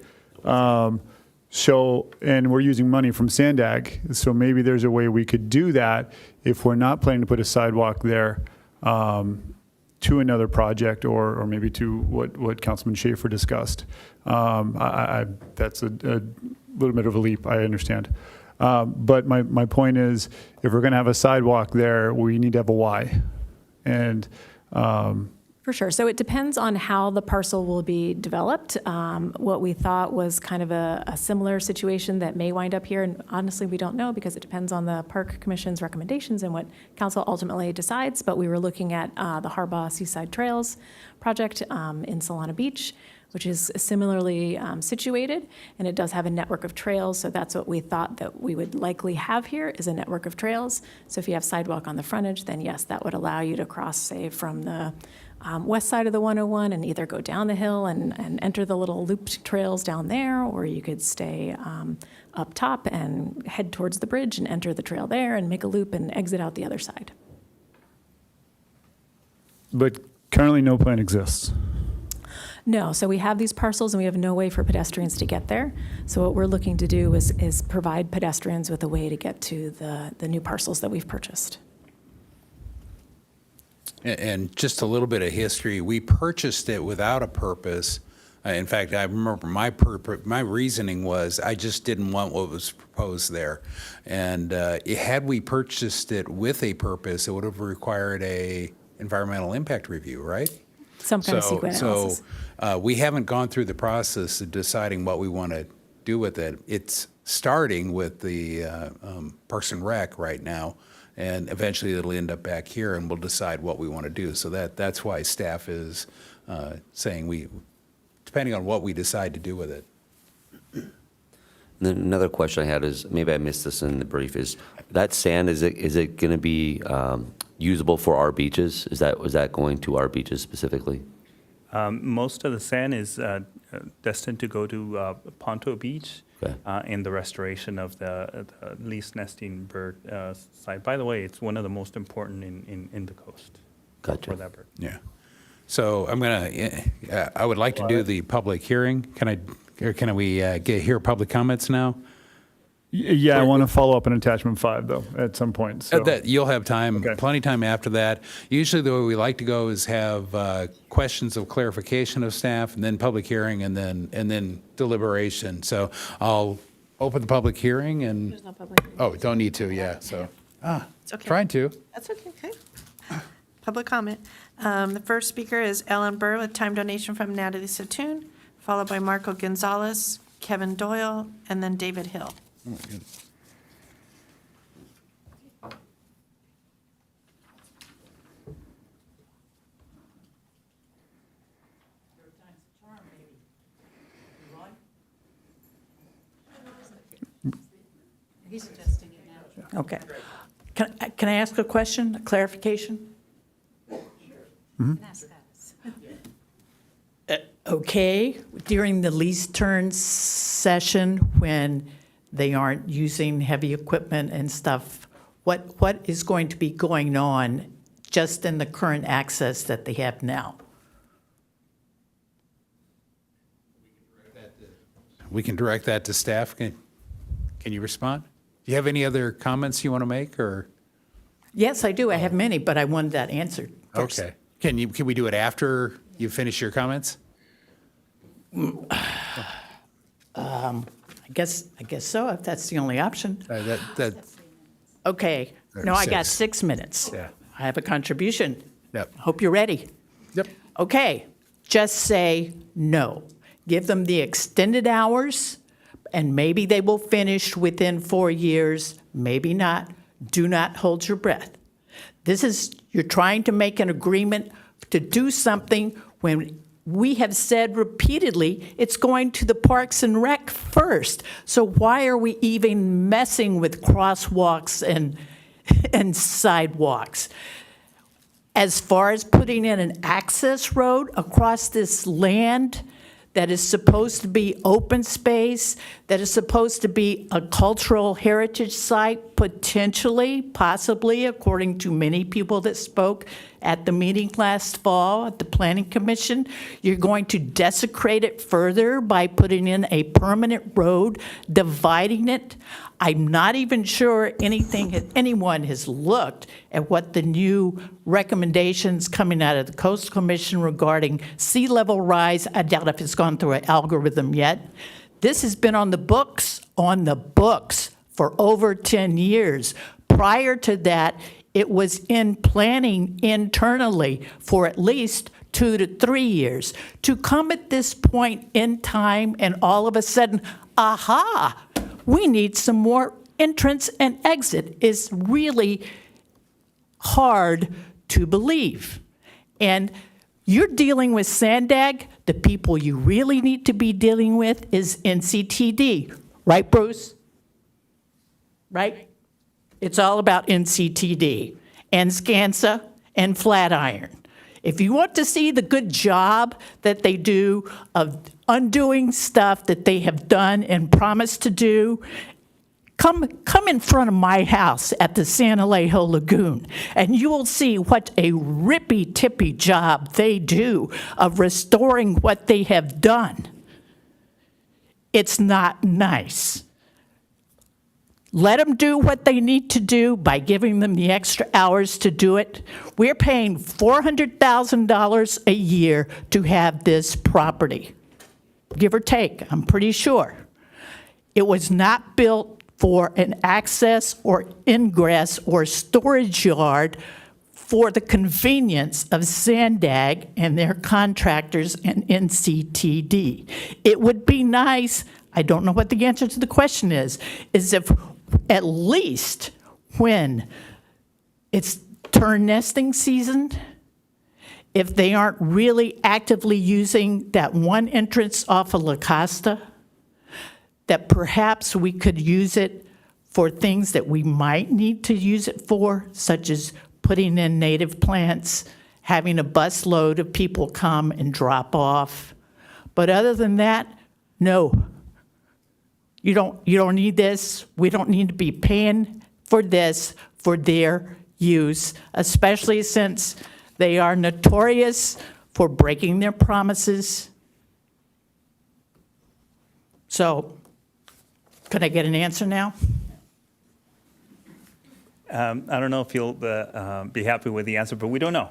And we're using money from Sandag, so maybe there's a way we could do that if we're not planning to put a sidewalk there to another project or maybe to what Councilman Schaefer discussed. That's a little bit of a leap, I understand. But my point is, if we're going to have a sidewalk there, we need to have a why. And For sure. So it depends on how the parcel will be developed. What we thought was kind of a similar situation that may wind up here, and honestly, we don't know because it depends on the Park Commission's recommendations and what council ultimately decides. But we were looking at the Harbaugh Seaside Trails project in Solana Beach, which is similarly situated, and it does have a network of trails. So that's what we thought that we would likely have here is a network of trails. So if you have sidewalk on the frontage, then yes, that would allow you to cross, say, from the west side of the 101 and either go down the hill and enter the little looped trails down there, or you could stay up top and head towards the bridge and enter the trail there and make a loop and exit out the other side. But currently, no plan exists. No, so we have these parcels and we have no way for pedestrians to get there. So what we're looking to do is provide pedestrians with a way to get to the new parcels that we've purchased. And just a little bit of history, we purchased it without a purpose. In fact, I remember my reasoning was I just didn't want what was proposed there. And had we purchased it with a purpose, it would have required a environmental impact review, right? Some kind of sequence analysis. So we haven't gone through the process of deciding what we want to do with it. It's starting with the Parks and Rec right now, and eventually it'll end up back here, and we'll decide what we want to do. So that's why staff is saying depending on what we decide to do with it. And then another question I had is, maybe I missed this in the brief, is that sand, is it going to be usable for our beaches? Was that going to our beaches specifically? Most of the sand is destined to go to Ponto Beach in the restoration of the least nesting bird site. By the way, it's one of the most important in the coast. Gotcha. For that bird. Yeah. So I would like to do the public hearing. Can we hear public comments now? Yeah, I want to follow up on attachment 5 though at some point. So. You'll have time, plenty of time after that. Usually the way we like to go is have questions of clarification of staff, and then public hearing, and then deliberation. So I'll open the public hearing and. There's no public hearing. Oh, don't need to, yeah. So It's okay. trying to. That's okay. Public comment. The first speaker is Ellen Burr with time donation from Natalie Satoon, followed by Marco Gonzalez, Kevin Doyle, and then David Hill. Oh, my goodness. He's adjusting it now. Okay. Can I ask a question, a clarification? Okay, during the lease turn session, when they aren't using heavy equipment and stuff, what is going to be going on just in the current access that they have now? We can direct that to staff. Can you respond? Do you have any other comments you want to make, or? Yes, I do. I have many, but I wanted that answered first. Okay. Can we do it after you finish your comments? I guess so, if that's the only option. Okay, no, I got 6 minutes. Yeah. I have a contribution. Yep. Hope you're ready. Yep. Okay, just say no. Give them the extended hours, and maybe they will finish within 4 years, maybe not. Do not hold your breath. You're trying to make an agreement to do something when we have said repeatedly it's going to the Parks and Rec first. So why are we even messing with crosswalks and sidewalks? As far as putting in an access road across this land that is supposed to be open space, that is supposed to be a cultural heritage site, potentially, possibly, according to many people that spoke at the meeting last fall at the Planning Commission, you're going to desecrate it further by putting in a permanent road, dividing it. I'm not even sure anyone has looked at what the new recommendations coming out of the Coastal Commission regarding sea level rise. I doubt if it's gone through an algorithm yet. This has been on the books for over 10 years. Prior to that, it was in planning internally for at least 2 to 3 years. To come at this point in time and all of a sudden, aha, we need some more entrance and exit is really hard to believe. And you're dealing with Sandag. The people you really need to be dealing with is NCTD. Right, Bruce? Right? It's all about NCTD and SCANSA and Flatiron. If you want to see the good job that they do of undoing stuff that they have done and promised to do, come in front of my house at the San Alejo Lagoon, and you will see what a rippy-tippy job they do of restoring what they have done. It's not nice. Let them do what they need to do by giving them the extra hours to do it. We're paying $400,000 a year to have this property, give or take, I'm pretty sure. It was not built for an access or ingress or storage yard for the convenience of Sandag and their contractors and NCTD. It would be nice, I don't know what the answer to the question is if at least when it's turn nesting season, if they aren't really actively using that one entrance off of La Costa, that perhaps we could use it for things that we might need to use it for, such as putting in native plants, having a bus load of people come and drop off. But other than that, no. You don't need this. We don't need to be paying for this for their use, especially since they are notorious for breaking their promises. So, could I get an answer now? I don't know if you'll be happy with the answer, but we don't know.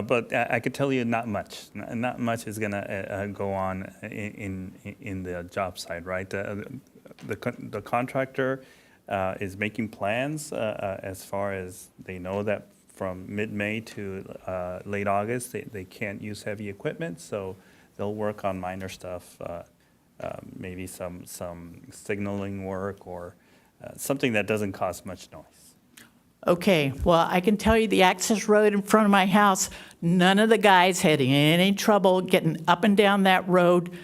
But I could tell you not much. Not much is going to go on in the job site, right? The contractor is making plans as far as they know that from mid-May to late August, they can't use heavy equipment, so they'll work on minor stuff, maybe some signaling work or something that doesn't cause much noise. Okay, well, I can tell you the access road in front of my house, none of the guys had any trouble getting up and down that road,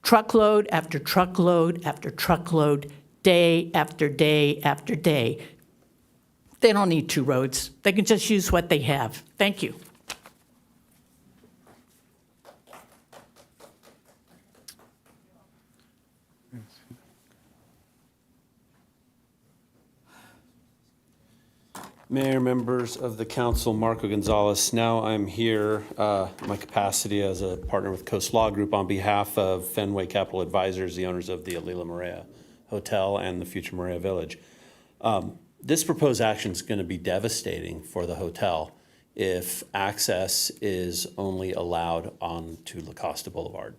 truckload after truckload after truckload, day after day after day. They don't need two roads. They can just use what they have. Thank you. Mayor, members of the council, Marco Gonzalez. Now I'm here in my capacity as a partner with Coast Law Group on behalf of Fenway Capital Advisors, the owners of the Alila Maria Hotel and the future Maria Village. This proposed action is going to be devastating for the hotel if access is only allowed onto La Costa Boulevard.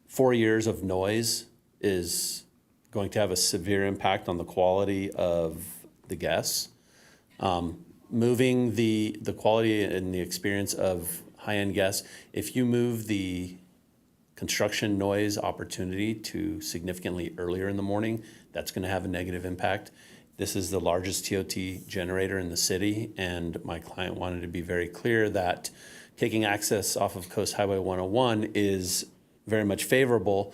4 years of noise is going to have a severe impact on the quality of the guests. Moving the quality and the experience of high-end guests, if you move the construction noise opportunity to significantly earlier in the morning, that's going to have a negative impact. This is the largest TOT generator in the city, and my client wanted to be very clear that taking access off of Coast Highway 101 is very much favorable,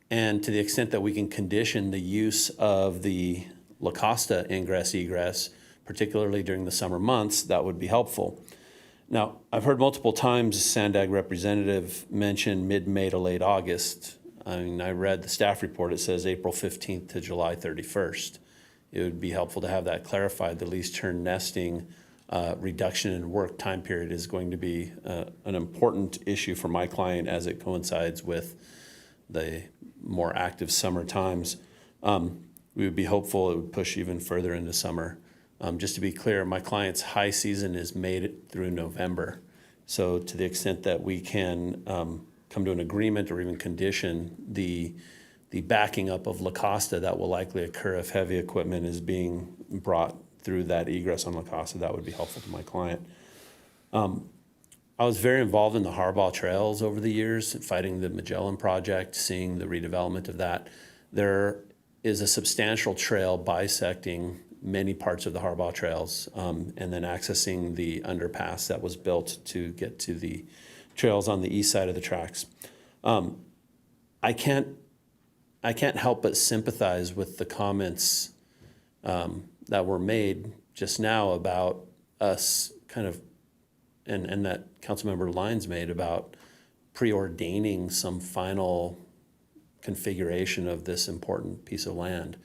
and to the extent that we can condition the use of the La Costa ingress egress, particularly during the summer months, that would be helpful. Now, I've heard multiple times Sandag representative mention mid-May to late August. I mean, I read the staff report, it says April 15th to July 31st. It would be helpful to have that clarified. The lease turn nesting reduction in work time period is going to be an important issue for my client as it coincides with the more active summer times. We would be hopeful it would push even further into summer. Just to be clear, my client's high season is May through November. So to the extent that we can come to an agreement or even condition the backing up of La Costa that will likely occur if heavy equipment is being brought through that egress on La Costa, that would be helpful to my client. I was very involved in the Harbaugh Trails over the years, fighting the Magellan Project, seeing the redevelopment of that. There is a substantial trail bisecting many parts of the Harbaugh Trails, and then accessing the underpass that was built to get to the trails on the east side of the tracks. I can't help but sympathize with the comments that were made just now about us kind of, and that Councilmember Lyons made about preordaining some final configuration of this important piece of land.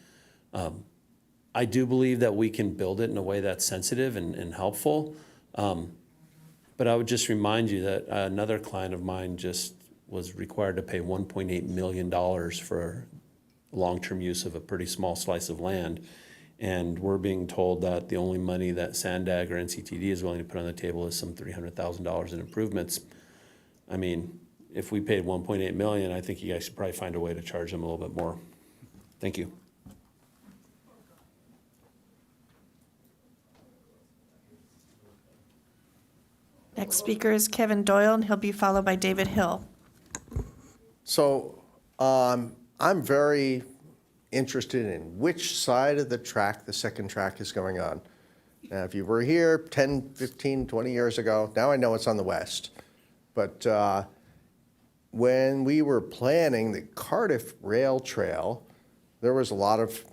I do believe that we can build it in a way that's sensitive and helpful. But I would just remind you that another client of mine just was required to pay $1.8 million for long-term use of a pretty small slice of land. And we're being told that the only money that Sandag or NCTD is willing to put on the table is some $300,000 in improvements. I mean, if we paid $1.8 million, I think you guys should probably find a way to charge them a little bit more. Thank you. Next speaker is Kevin Doyle, and he'll be followed by David Hill. So I'm very interested in which side of the track the second track is going on. Now, if you were here 10, 15, 20 years ago, now I know it's on the west. But when we were planning the Cardiff Rail Trail, there was a lot of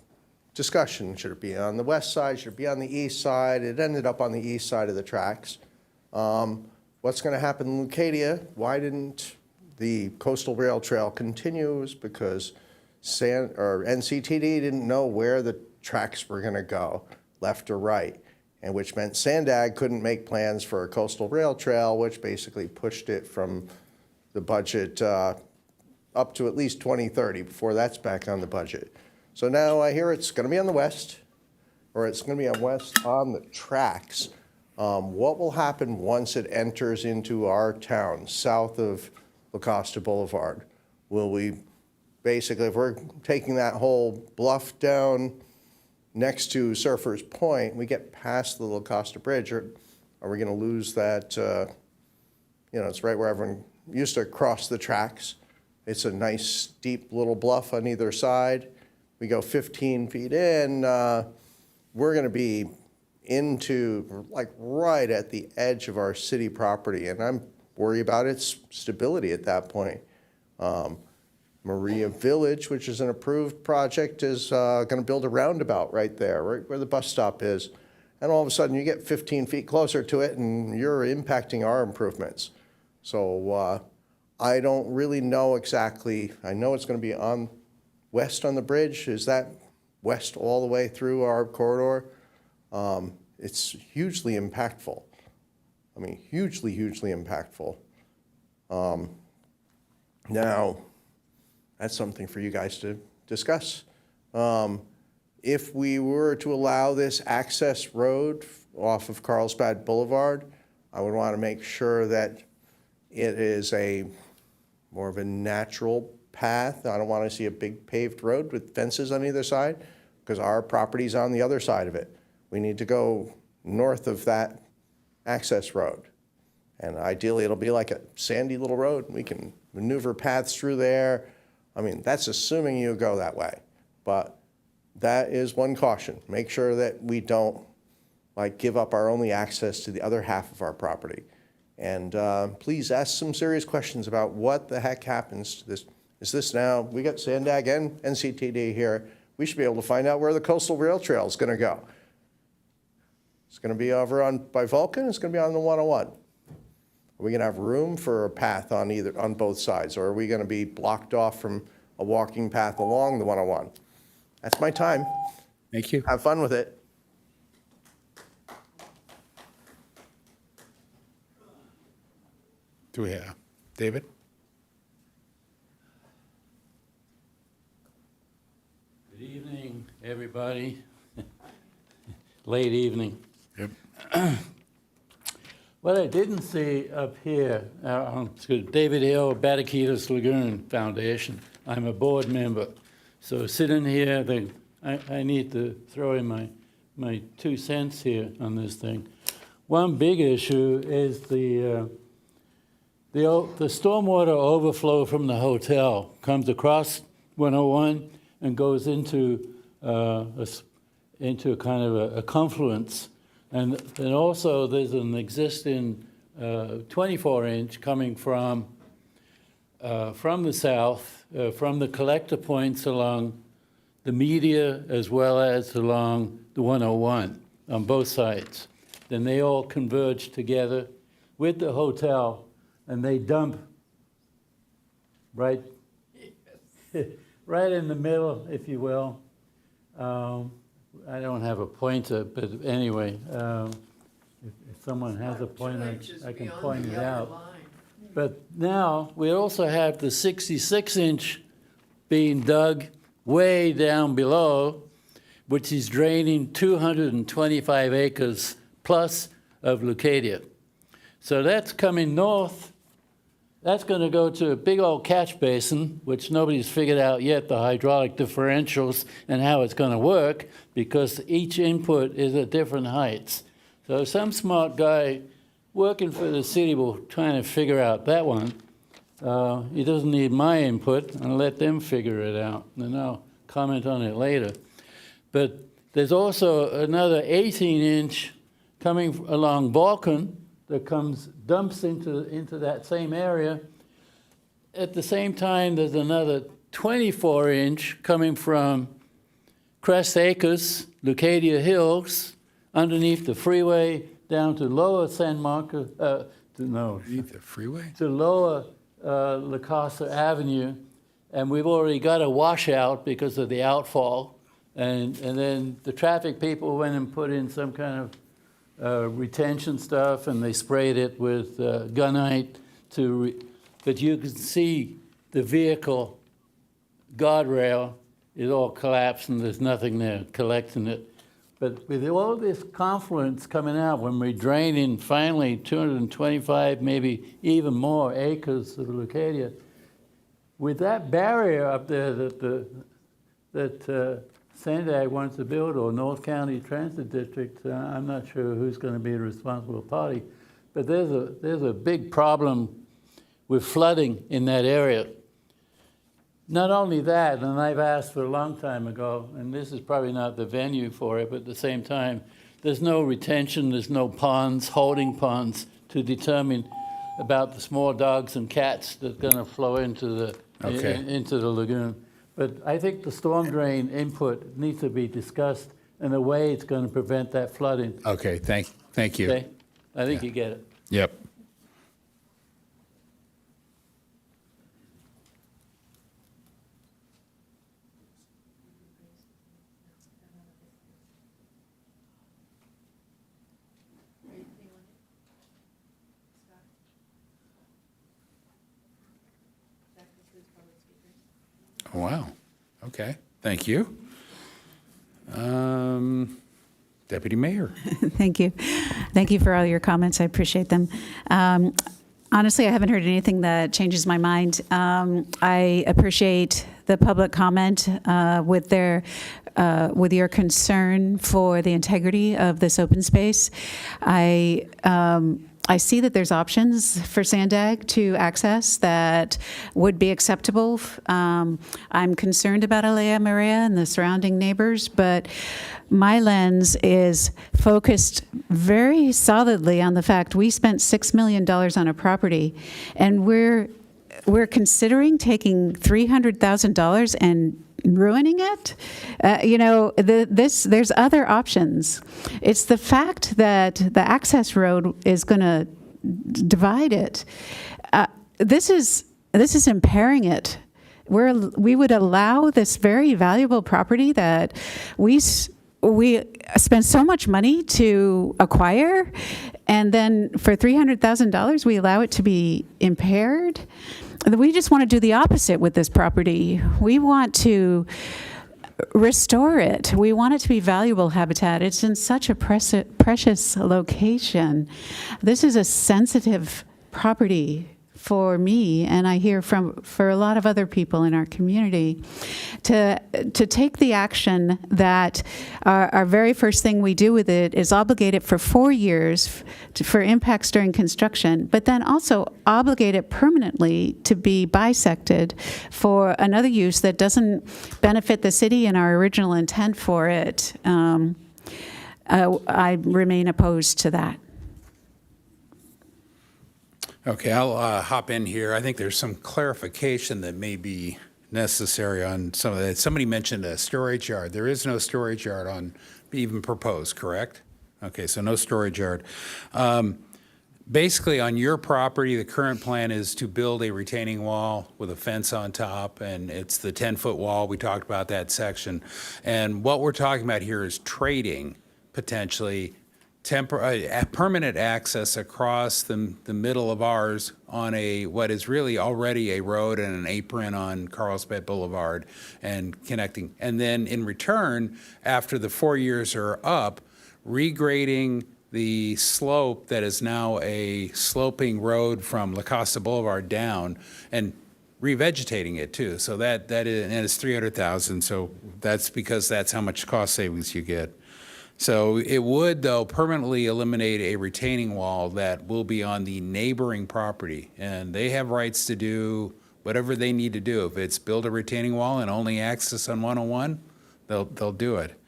discussion. Should it be on the west side? Should it be on the east side? It ended up on the east side of the tracks. What's going to happen in Leucadia? Why didn't the Coastal Rail Trail continue? Because NCTD didn't know where the tracks were going to go, left or right, and which meant Sandag couldn't make plans for a Coastal Rail Trail, which basically pushed it from the budget up to at least 2030 before that's back on the budget. So now I hear it's going to be on the west, or it's going to be on west on the tracks. What will happen once it enters into our town, south of La Costa Boulevard? Will we basically, if we're taking that whole bluff down next to Surfers Point, we get past the La Costa Bridge, or are we going to lose that, it's right where everyone used to cross the tracks. It's a nice, steep little bluff on either side. We go 15 feet in, we're going to be into like right at the edge of our city property, and I'm worried about its stability at that point. Maria Village, which is an approved project, is going to build a roundabout right there, right where the bus stop is. And all of a sudden you get 15 feet closer to it and you're impacting our improvements. So I don't really know exactly. I know it's going to be on west on the bridge. Is that west all the way through our corridor? It's hugely impactful. I mean, hugely, hugely impactful. Now, that's something for you guys to discuss. If we were to allow this access road off of Carlsbad Boulevard, I would want to make sure that it is more of a natural path. I don't want to see a big paved road with fences on either side, because our property's on the other side of it. We need to go north of that access road. And ideally, it'll be like a sandy little road. We can maneuver paths through there. I mean, that's assuming you go that way. But that is one caution. Make sure that we don't give up our only access to the other half of our property. And please ask some serious questions about what the heck happens to this. Is this now, we got Sandag and NCTD here. We should be able to find out where the coastal rail trail is going to go. It's going to be over by Vulcan. It's going to be on the 101. Are we going to have room for a path on both sides, or are we going to be blocked off from a walking path along the 101? That's my time. Thank you. Have fun with it. Do we have David? Good evening, everybody. Late evening. Yep. What I didn't see up here, David Hill, Bataquitas Lagoon Foundation. I'm a board member. So sitting here, I need to throw in my 2 cents here on this thing. One big issue is the stormwater overflow from the hotel comes across 101 and goes into kind of a confluence. And also there's an existing 24-inch coming from the south, from the collector points along the media as well as along the 101 on both sides. Then they all converge together with the hotel, and they dump right in the middle, if you will. I don't have a pointer, but anyway, if someone has a pointer, I can point it out. But now we also have the 66-inch being dug way down below, which is draining 225 acres plus of Leucadia. So that's coming north. That's going to go to a big old catch basin, which nobody's figured out yet, the hydraulic differentials and how it's going to work, because each input is at different heights. So some smart guy working for the city will try to figure out that one. He doesn't need my input, and let them figure it out, and I'll comment on it later. But there's also another 18-inch coming along Balkan that dumps into that same area. At the same time, there's another 24-inch coming from Crest Acres, Leucadia Hills, underneath the freeway down to lower San Marcos, Underneath the freeway? to lower La Casa Avenue, and we've already got a washout because of the outfall. And then the traffic people went and put in some kind of retention stuff, and they sprayed it with gunite but you can see the vehicle guardrail is all collapsed and there's nothing there collecting it. But with all this confluence coming out, when we drain in finally 225, maybe even more acres of Leucadia, with that barrier up there that Sandag wants to build, or North County Transit District, I'm not sure who's going to be the responsible party, but there's a big problem with flooding in that area. Not only that, and I've asked for a long time ago, and this is probably not the venue for it, but at the same time, there's no retention, there's no ponds, holding ponds, to determine about the small dogs and cats that are going to flow into the lagoon. But I think the storm drain input needs to be discussed in a way it's going to prevent that flooding. Okay, thank you. Okay? I think you get it. Yep. Wow. Okay. Thank you. Deputy Mayor. Thank you. Thank you for all your comments. I appreciate them. Honestly, I haven't heard anything that changes my mind. I appreciate the public comment with your concern for the integrity of this open space. I see that there's options for Sandag to access that would be acceptable. I'm concerned about Alea Maria and the surrounding neighbors, but my lens is focused very solidly on the fact we spent $6 million on a property, and we're considering taking $300,000 and ruining it. There's other options. It's the fact that the access road is going to divide it. This is impairing it. We would allow this very valuable property that we spend so much money to acquire, and then for $300,000 we allow it to be impaired. We just want to do the opposite with this property. We want to restore it. We want it to be valuable habitat. It's in such a precious location. This is a sensitive property for me, and I hear for a lot of other people in our community, to take the action that our very first thing we do with it is obligate it for 4 years for impacts during construction, but then also obligate it permanently to be bisected for another use that doesn't benefit the city and our original intent for it. I remain opposed to that. Okay, I'll hop in here. I think there's some clarification that may be necessary on some of that. Somebody mentioned a storage yard. There is no storage yard even proposed, correct? Okay, so no storage yard. Basically, on your property, the current plan is to build a retaining wall with a fence on top, and it's the 10-foot wall. We talked about that section. And what we're talking about here is trading, potentially, permanent access across the middle of ours on what is really already a road and an apron on Carlsbad Boulevard and connecting. And then in return, after the 4 years are up, regrading the slope that is now a sloping road from La Costa Boulevard down and revegetating it too. So that is, and it's $300,000. So that's because that's how much cost savings you get. So it would, though, permanently eliminate a retaining wall that will be on the neighboring property. And they have rights to do whatever they need to do. If it's build a retaining wall and only access on 101, they'll do it.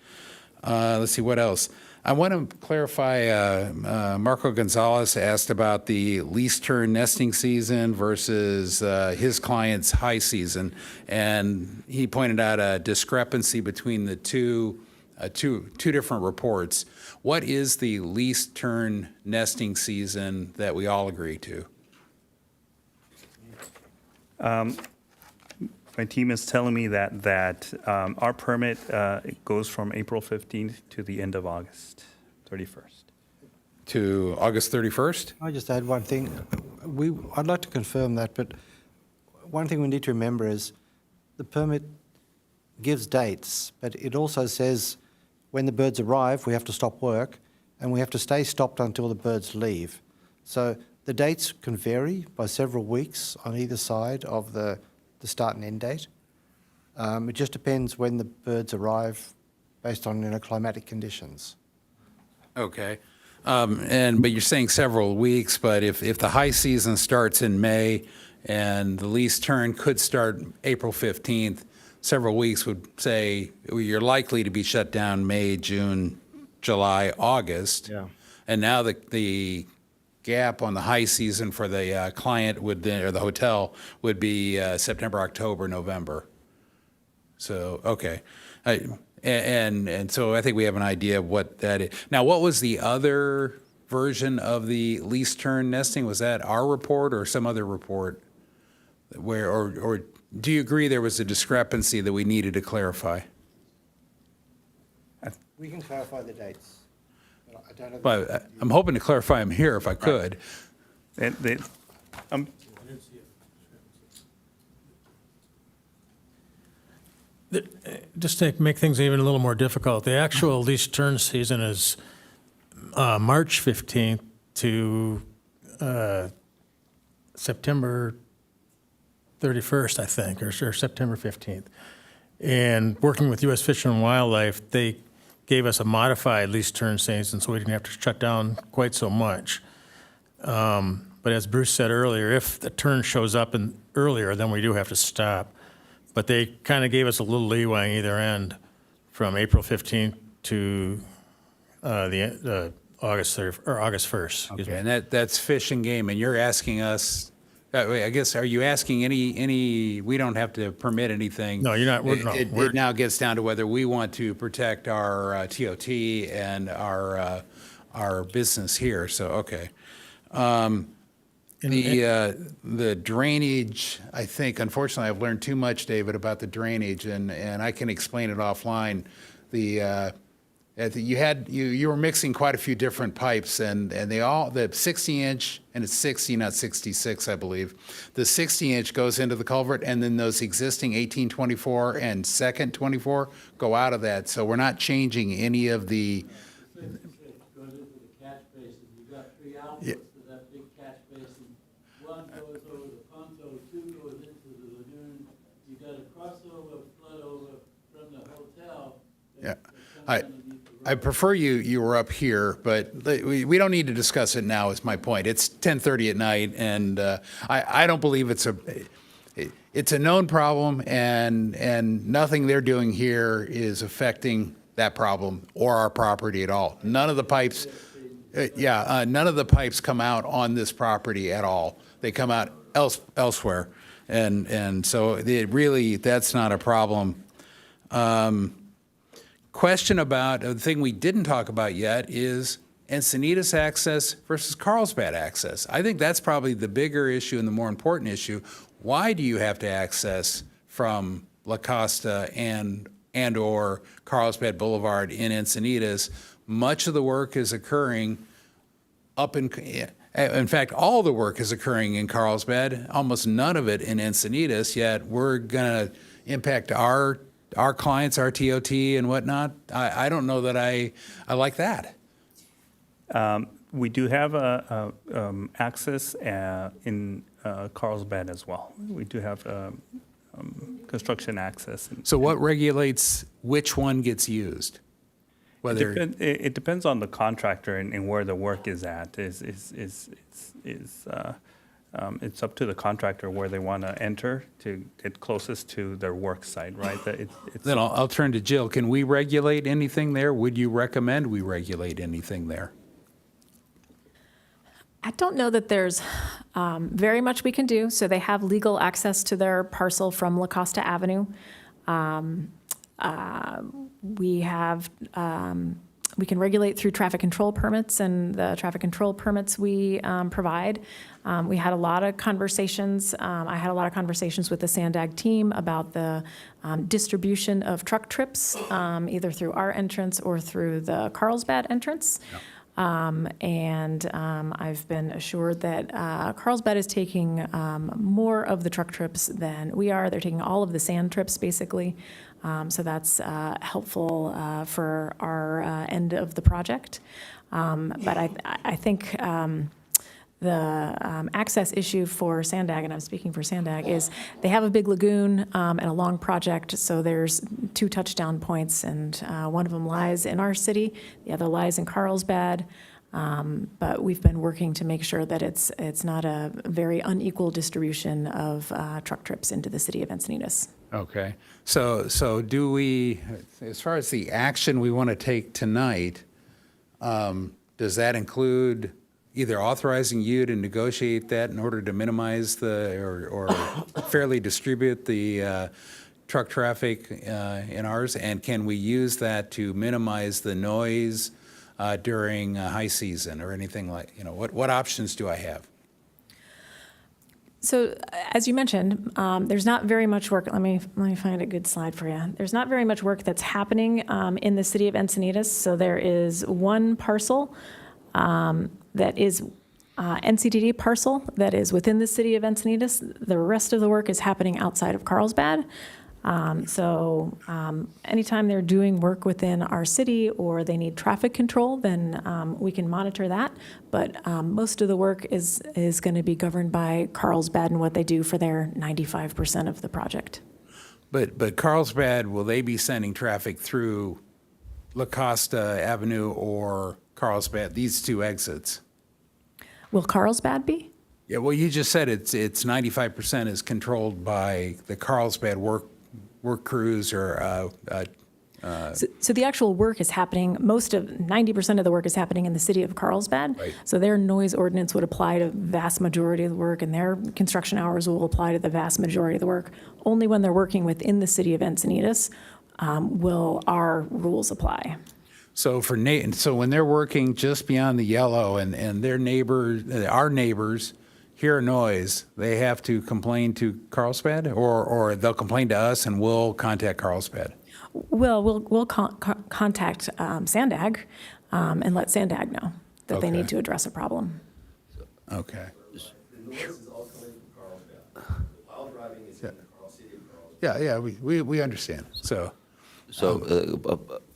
Let's see, what else? I want to clarify, Marco Gonzalez asked about the lease turn nesting season versus his client's high season. And he pointed out a discrepancy between the two different reports. What is the lease turn nesting season that we all agree to? My team is telling me that our permit goes from April 15th to the end of August 31st. To August 31st? I just add one thing. I'd like to confirm that, but one thing we need to remember is the permit gives dates, but it also says when the birds arrive, we have to stop work, and we have to stay stopped until the birds leave. So the dates can vary by several weeks on either side of the start and end date. It just depends when the birds arrive based on climatic conditions. Okay. But you're saying several weeks, but if the high season starts in May and the lease turn could start April 15th, several weeks would say you're likely to be shut down May, June, July, August. Yeah. And now the gap on the high season for the client or the hotel would be September, October, November. So, okay. And so I think we have an idea of what that is. Now, what was the other version of the lease turn nesting? Was that our report or some other report? Or do you agree there was a discrepancy that we needed to clarify? We can clarify the dates. I don't know. But I'm hoping to clarify them here if I could. Just to make things even a little more difficult, the actual lease turn season is March 15th to September 31st, I think, or September 15th. And working with U.S. Fish and Wildlife, they gave us a modified lease turn season, so we didn't have to shut down quite so much. But as Bruce said earlier, if the turn shows up earlier, then we do have to stop. But they kind of gave us a little leeway on either end, from April 15th to the August 1st. Okay, and that's Fish and Game, and you're asking us, I guess, are you asking any, we don't have to permit anything? No, you're not. It now gets down to whether we want to protect our TOT and our business here, so, okay. The drainage, I think, unfortunately, I've learned too much, David, about the drainage, and I can explain it offline. You were mixing quite a few different pipes, and they all, the 60-inch, and it's 60, not 66, I believe. The 60-inch goes into the culvert, and then those existing 1824 and second 24 go out of that. So we're not changing any of the. Goes into the catch basin. You've got three outlets to that big catch basin. One goes over the Ponto, two goes into the Lagoon. You've got a crossover, flood over from the hotel. Yeah. I prefer you were up here, but we don't need to discuss it now, is my point. It's 10:30 at night, and I don't believe it's a known problem, and nothing they're doing here is affecting that problem or our property at all. None of the pipes, none of the pipes come out on this property at all. They come out elsewhere, and so that's not a problem. Question about, the thing we didn't talk about yet is Encinitas access versus Carlsbad access. I think that's probably the bigger issue and the more important issue. Why do you have to access from La Costa and or Carlsbad Boulevard in Encinitas? Much of the work is occurring in fact, all the work is occurring in Carlsbad, almost none of it in Encinitas, yet we're going to impact our clients, our TOT and whatnot. I don't know that I like that. We do have access in Carlsbad as well. We do have construction access. So what regulates which one gets used? It depends on the contractor and where the work is at. It's up to the contractor where they want to enter to get closest to their work site, right? Then I'll turn to Jill. Can we regulate anything there? Would you recommend we regulate anything there? I don't know that there's very much we can do. So they have legal access to their parcel from La Costa Avenue. We can regulate through traffic control permits, and the traffic control permits we provide. We had a lot of conversations. I had a lot of conversations with the Sandag team about the distribution of truck trips, either through our entrance or through the Carlsbad entrance. I've been assured that Carlsbad is taking more of the truck trips than we are. They're taking all of the sand trips, basically. So that's helpful for our end of the project. But I think the access issue for Sandag, and I'm speaking for Sandag, is they have a big lagoon and a long project, so there's 2 touchdown points, and one of them lies in our city, the other lies in Carlsbad. But we've been working to make sure that it's not a very unequal distribution of truck trips into the city of Encinitas. Okay. So do we, as far as the action we want to take tonight, does that include either authorizing you to negotiate that in order to minimize or fairly distribute the truck traffic in ours? And can we use that to minimize the noise during high season or anything like, what options do I have? So, as you mentioned, there's not very much work. Let me find a good slide for you. There's not very much work that's happening in the city of Encinitas. So there is one parcel that is NCDD parcel that is within the city of Encinitas. The rest of the work is happening outside of Carlsbad. Anytime they're doing work within our city or they need traffic control, then we can monitor that. But most of the work is going to be governed by Carlsbad and what they do for their 95% of the project. But Carlsbad, will they be sending traffic through La Costa Avenue or Carlsbad, these two exits? Will Carlsbad be? Yeah, well, you just said it's 95% is controlled by the Carlsbad work crews or So the actual work is happening, 90% of the work is happening in the city of Carlsbad. Right. So their noise ordinance would apply to the vast majority of the work, and their construction hours will apply to the vast majority of the work. Only when they're working within the city of Encinitas will our rules apply. So so when they're working just beyond the yellow and our neighbors hear a noise, they have to complain to Carlsbad, or they'll complain to us and we'll contact Carlsbad? Well, we'll contact Sandag and let Sandag know that they need to address a problem. Okay. The noise is all coming from Carlsbad. While driving is in the city of Carlsbad. Yeah, we understand. So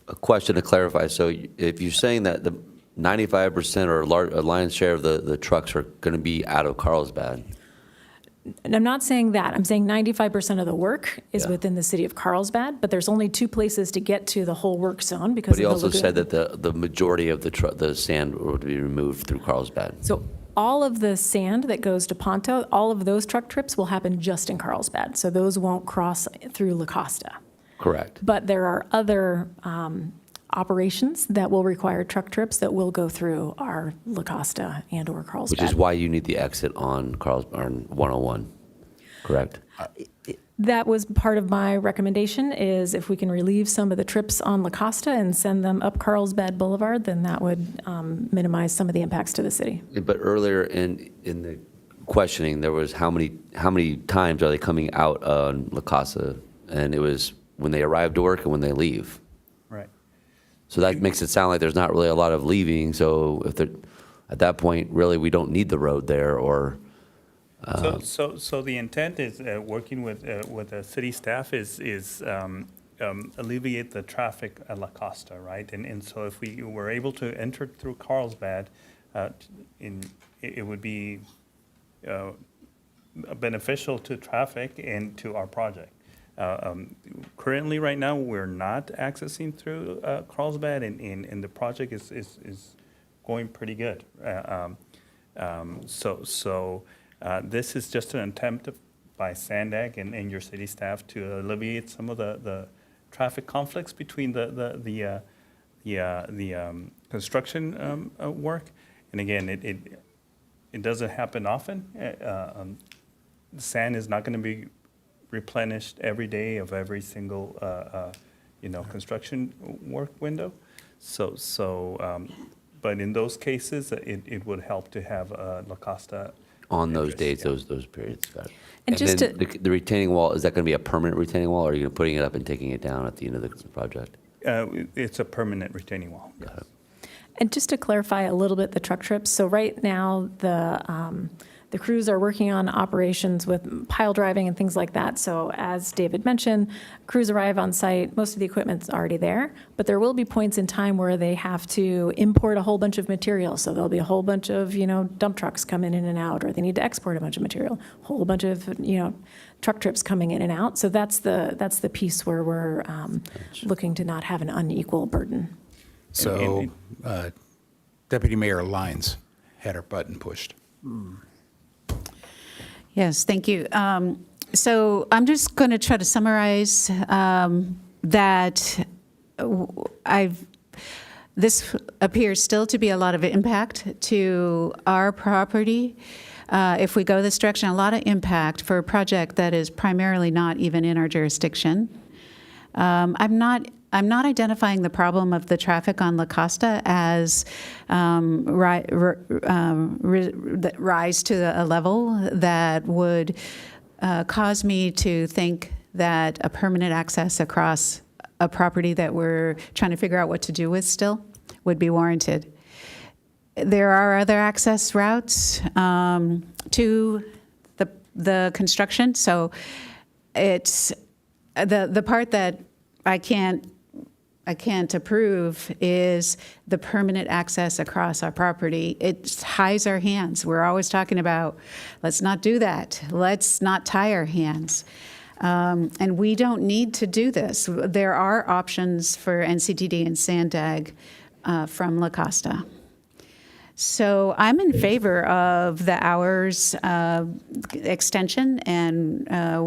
a question to clarify. So if you're saying that the 95% or a lion's share of the trucks are going to be out of Carlsbad. And I'm not saying that. I'm saying 95% of the work is within the city of Carlsbad, but there's only two places to get to the whole work zone because But he of the also lagoon. said that the majority of the sand would be removed through Carlsbad. So all of the sand that goes to Ponto, all of those truck trips will happen just in Carlsbad. So those won't cross through La Costa. Correct. But there are other operations that will require truck trips that will go through our La Costa and or Carlsbad. Which is why you need the exit on 101, correct? That was part of my recommendation, is if we can relieve some of the trips on La Costa and send them up Carlsbad Boulevard, then that would minimize some of the impacts to the city. But earlier in the questioning, there was how many times are they coming out on La Casa? And it was when they arrive to work and when they leave. Right. So that makes it sound like there's not really a lot of leaving. So if they're, at that point, really, we don't need the road there, or. So the intent is working with the city staff is alleviate the traffic at La Costa, right? And so if we were able to enter through Carlsbad, it would be beneficial to traffic and to our project. Currently, right now, we're not accessing through Carlsbad, and the project is going pretty good. This is just an attempt by Sandag and your city staff to alleviate some of the traffic conflicts between the construction work. And again, it doesn't happen often. The sand is not going to be replenished every day of every single construction work window. But in those cases, it would help to have La Costa On those dates, those periods. Got it. And just then the retaining wall, is that going to be a permanent retaining wall, or are you putting it up and taking it down at the end of the project? It's a permanent retaining wall. Got it. And just to clarify a little bit the truck trips, so right now the crews are working on operations with pile driving and things like that. So as David mentioned, crews arrive on site, most of the equipment's already there, but there will be points in time where they have to import a whole bunch of material. So there'll be a whole bunch of, dump trucks coming in and out, or they need to export a bunch of material, a whole bunch of, truck trips coming in and out. So that's the piece where we're looking to not have an unequal burden. So Deputy Mayor Lyons had her button pushed. Yes, thank you. So I'm just going to try to summarize that this appears still to be a lot of impact to our property. If we go this direction, a lot of impact for a project that is primarily not even in our jurisdiction. I'm not identifying the problem of the traffic on La Costa as rise to a level that would cause me to think that a permanent access across a property that we're trying to figure out what to do with still would be warranted. There are other access routes to the construction, so it's the part that I can't approve is the permanent access across our property. It ties our hands. We're always talking about, let's not do that. Let's not tie our hands. And we don't need to do this. There are options for NCTD and Sandag from La Costa. So I'm in favor of the hours extension, and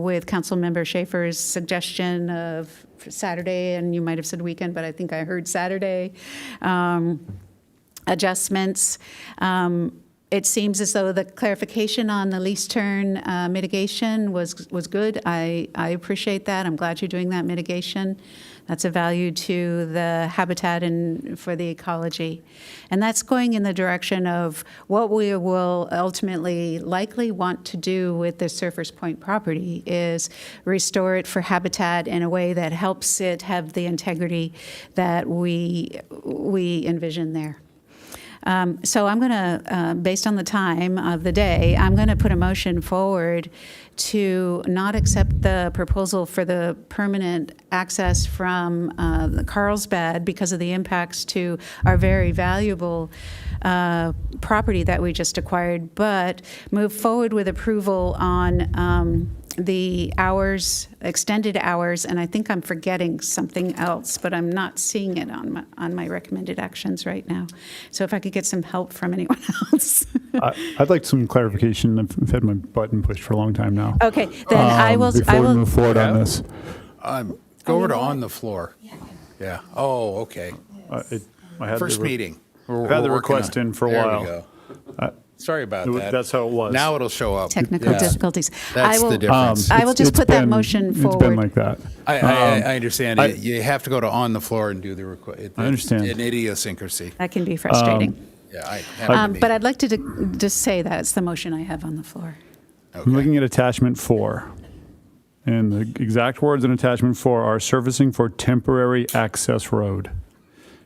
with Councilmember Schaefer's suggestion of Saturday, and you might have said weekend, but I think I heard Saturday, adjustments. It seems as though the clarification on the lease turn mitigation was good. I appreciate that. I'm glad you're doing that mitigation. That's a value to the habitat and for the ecology. And that's going in the direction of what we will ultimately likely want to do with the Surfers Point property is restore it for habitat in a way that helps it have the integrity that we envision there. So I'm going to, based on the time of the day, I'm going to put a motion forward to not accept the proposal for the permanent access from the Carlsbad because of the impacts to our very valuable property that we just acquired, but move forward with approval on the hours, extended hours, and I think I'm forgetting something else, but I'm not seeing it on my recommended actions right now. So if I could get some help from anyone else. I'd like some clarification. I've had my button pushed for a long time now. Okay, then I will. Before we move forward on this. Go over to on the floor. Yeah. Oh, okay. I had First the meeting. I've had the request in for a There while. we go. Sorry about that. That's how it was. Now it'll show up. Technical difficulties. That's the difference. I will just put that motion forward. It's been like that. I understand. You have to go to on the floor and do the request. I understand. An idiosyncrasy. That can be frustrating. Yeah, but I'd like to just say that it's the motion I have on the floor. I'm looking at attachment 4. And the exact words in attachment 4 are surfacing for temporary access road.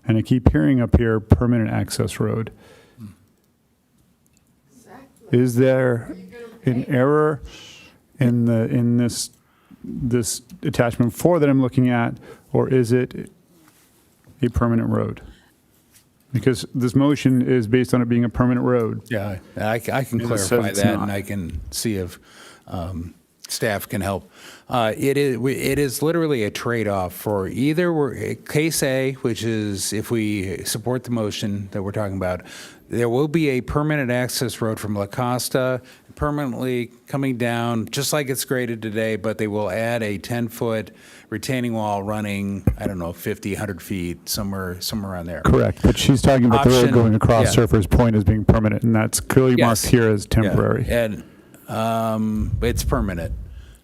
And I keep hearing up here permanent access road. Is there an error in this attachment 4 that I'm looking at, or is it a permanent road? Because this motion is based on it being a permanent road. Yeah, I can It says clarify it's that, not. and I can see if staff can help. It is literally a trade-off for either case A, which is if we support the motion that we're talking about, there will be a permanent access road from La Costa, permanently coming down, just like it's graded today, but they will add a 10-foot retaining wall running, I don't know, 50, 100 feet, somewhere around there. Correct, but she's talking about the road Option- going across yeah. Surfers Point as being permanent, and that's clearly Yes. marked here as temporary. Yeah. And it's permanent.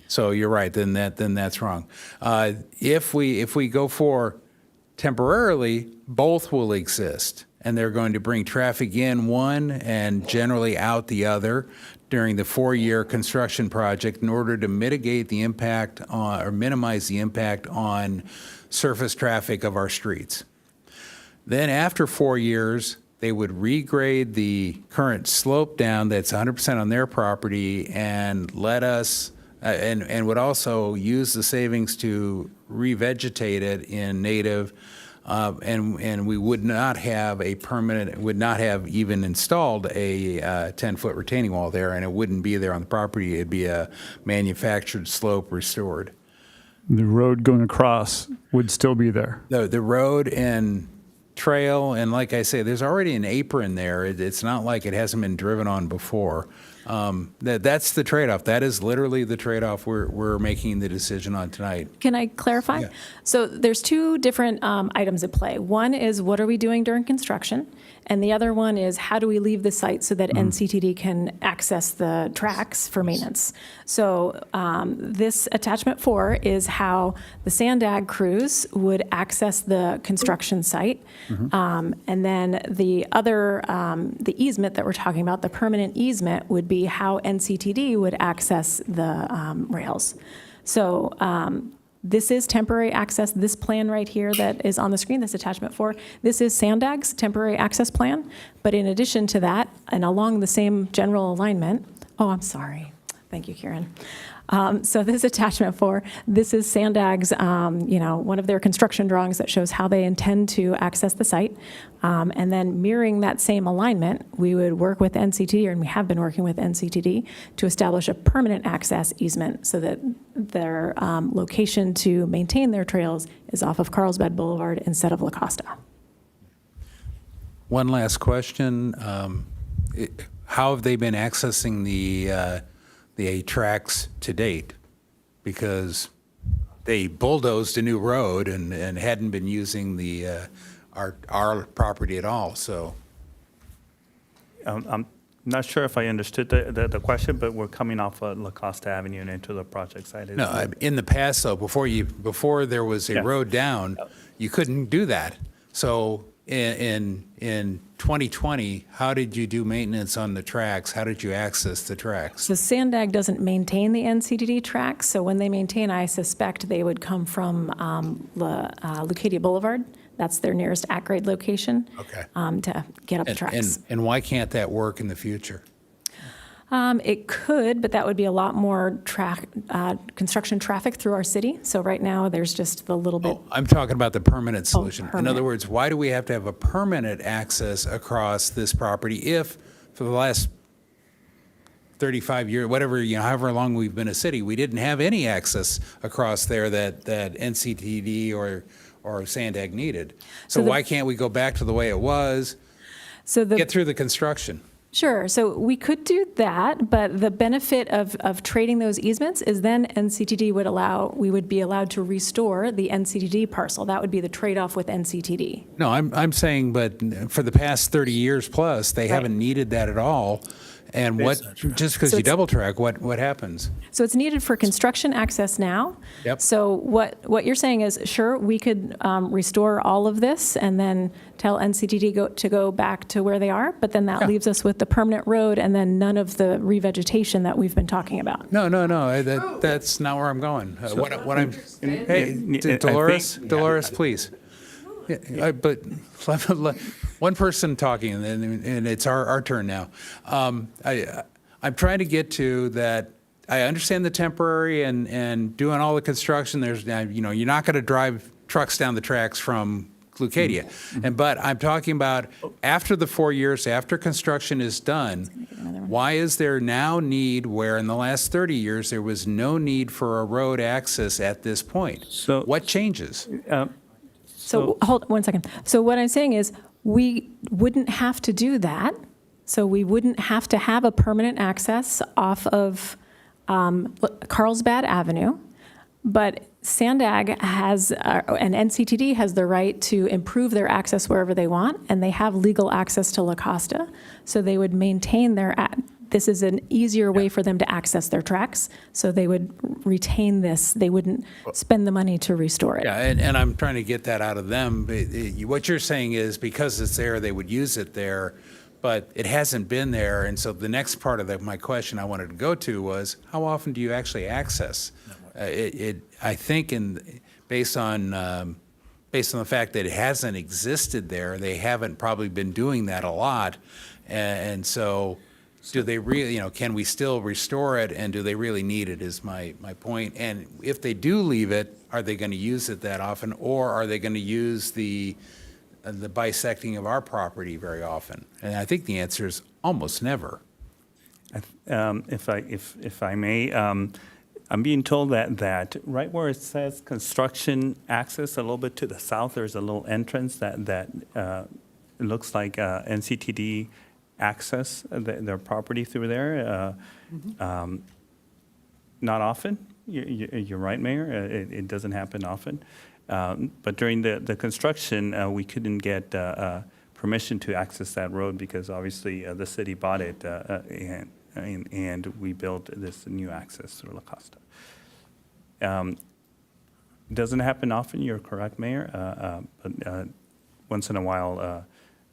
So you're right. Then that's wrong. If we go for temporarily, both will exist, and they're going to bring traffic in one and generally out the other during the 4-year construction project in order to mitigate the impact on, or minimize the impact on surface traffic of our streets. Then after 4 years, they would regrade the current slope down that's 100% on their property and let us, and would also use the savings to revegetate it in native, and we would not have a permanent, would not have even installed a 10-foot retaining wall there, and it wouldn't be there on the property. It'd be a manufactured slope restored. The road going across would still be there. The road and trail, and like I say, there's already an apron there. It's not like it hasn't been driven on before. That's the trade-off. That is literally the trade-off we're making the decision on tonight. Can I clarify? Yeah. So there's two different items at play. One is what are we doing during construction? And the other one is how do we leave the site so that NCTD can access the tracks for maintenance? So this attachment 4 is how the Sandag crews would access the construction site. And then the other, the easement that we're talking about, the permanent easement, would be how NCTD would access the rails. So this is temporary access. This plan right here that is on the screen, this attachment 4, this is Sandag's temporary access plan. But in addition to that, and along the same general alignment, oh, I'm sorry. Thank you, Kieran. So this attachment 4, this is Sandag's, one of their construction drawings that shows how they intend to access the site. And then mirroring that same alignment, we would work with NCTD, and we have been working with NCTD, to establish a permanent access easement so that their location to maintain their trails is off of Carlsbad Boulevard instead of La Costa. One last question. How have they been accessing the tracks to date? Because they bulldozed a new road and hadn't been using our property at all, so. I'm not sure if I understood the question, but we're coming off La Costa Avenue and into the project site. No, in the past, though, before there was a road down, you couldn't do that. So in 2020, how did you do maintenance on the tracks? How did you access the tracks? So Sandag doesn't maintain the NCTD tracks, so when they maintain, I suspect they would come from Lucadia Boulevard. That's their nearest at-grade location. Okay. To get up the tracks. And why can't that work in the future? It could, but that would be a lot more construction traffic through our city. So right now, there's just the little bit. I'm talking about the permanent solution. In permanent. other words, why do we have to have a permanent access across this property if, for the last 35 years, whatever, however long we've been a city, we didn't have any access across there that NCTD or Sandag needed? So why can't we go back to the way it was, get through the construction? Sure. So we could do that, but the benefit of trading those easements is then NCTD we would be allowed to restore the NCTD parcel. That would be the trade-off with NCTD. No, I'm saying, but for the past 30 years plus, they haven't needed that at all. And just because you double track, what happens? So it's needed for construction access now. Yep. So what you're saying is, sure, we could restore all of this and then tell NCTD to go back to where they are, but then that leaves us with the permanent road and then none of the revegetation that we've been talking about. No, that's not where I'm going. Dolores, please. Yeah, but one person talking, and it's our turn now. I'm trying to get to that. I understand the temporary and doing all the construction. There's, you're not going to drive trucks down the tracks from Lucadia. But I'm talking about after the 4 years, after construction is done, why is there now need where in the last 30 years there was no need for a road access at this point? So what changes? So hold 1 second. So what I'm saying is we wouldn't have to do that. So we wouldn't have to have a permanent access off of Carlsbad Avenue. But Sandag has, and NCTD has the right to improve their access wherever they want, and they have legal access to La Costa. So they would maintain this is an easier way for them to access their tracks, so they would retain this. They wouldn't spend the money to restore it. Yeah, and I'm trying to get that out of them. What you're saying is because it's there, they would use it there, but it hasn't been there. And so the next part of my question I wanted to go to was, how often do you actually access? I think based on the fact that it hasn't existed there, they haven't probably been doing that a lot. And so do they really, can we still restore it, and do they really need it is my point. And if they do leave it, are they going to use it that often, or are they going to use the bisecting of our property very often? And I think the answer is almost never. If I may, I'm being told that right where it says construction access, a little bit to the south, there's a little entrance that it looks like NCTD access their property through there. Not often. You're right, Mayor. It doesn't happen often. But during the construction, we couldn't get permission to access that road because obviously the city bought it and we built this new access through La Costa. It doesn't happen often. You're correct, Mayor. But once in a while,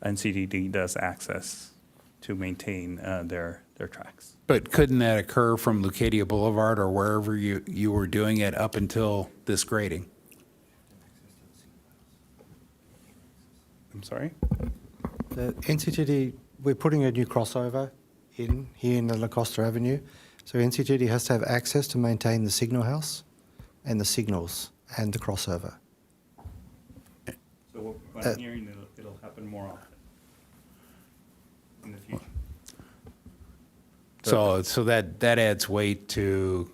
NCTD does access to maintain their tracks. But couldn't that occur from Lucadia Boulevard or wherever you were doing it up until this grading? I'm sorry? The NCTD, we're putting a new crossover in here in the La Costa Avenue. So NCTD has to have access to maintain the signal house and the signals and the crossover. So what I'm hearing, it'll happen more often in the future. So that adds weight to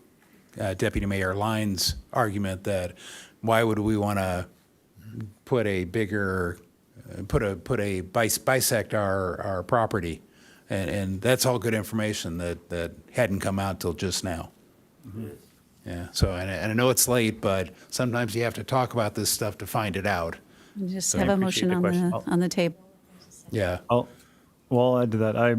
Deputy Mayor Lyon's argument that why would we want to put a bigger, bisect our property? And that's all good information that hadn't come out till just now. Yeah, so, and I know it's late, but sometimes you have to talk about this stuff to find it out. We just So have I a motion on the table. Yeah. I'll add to that. I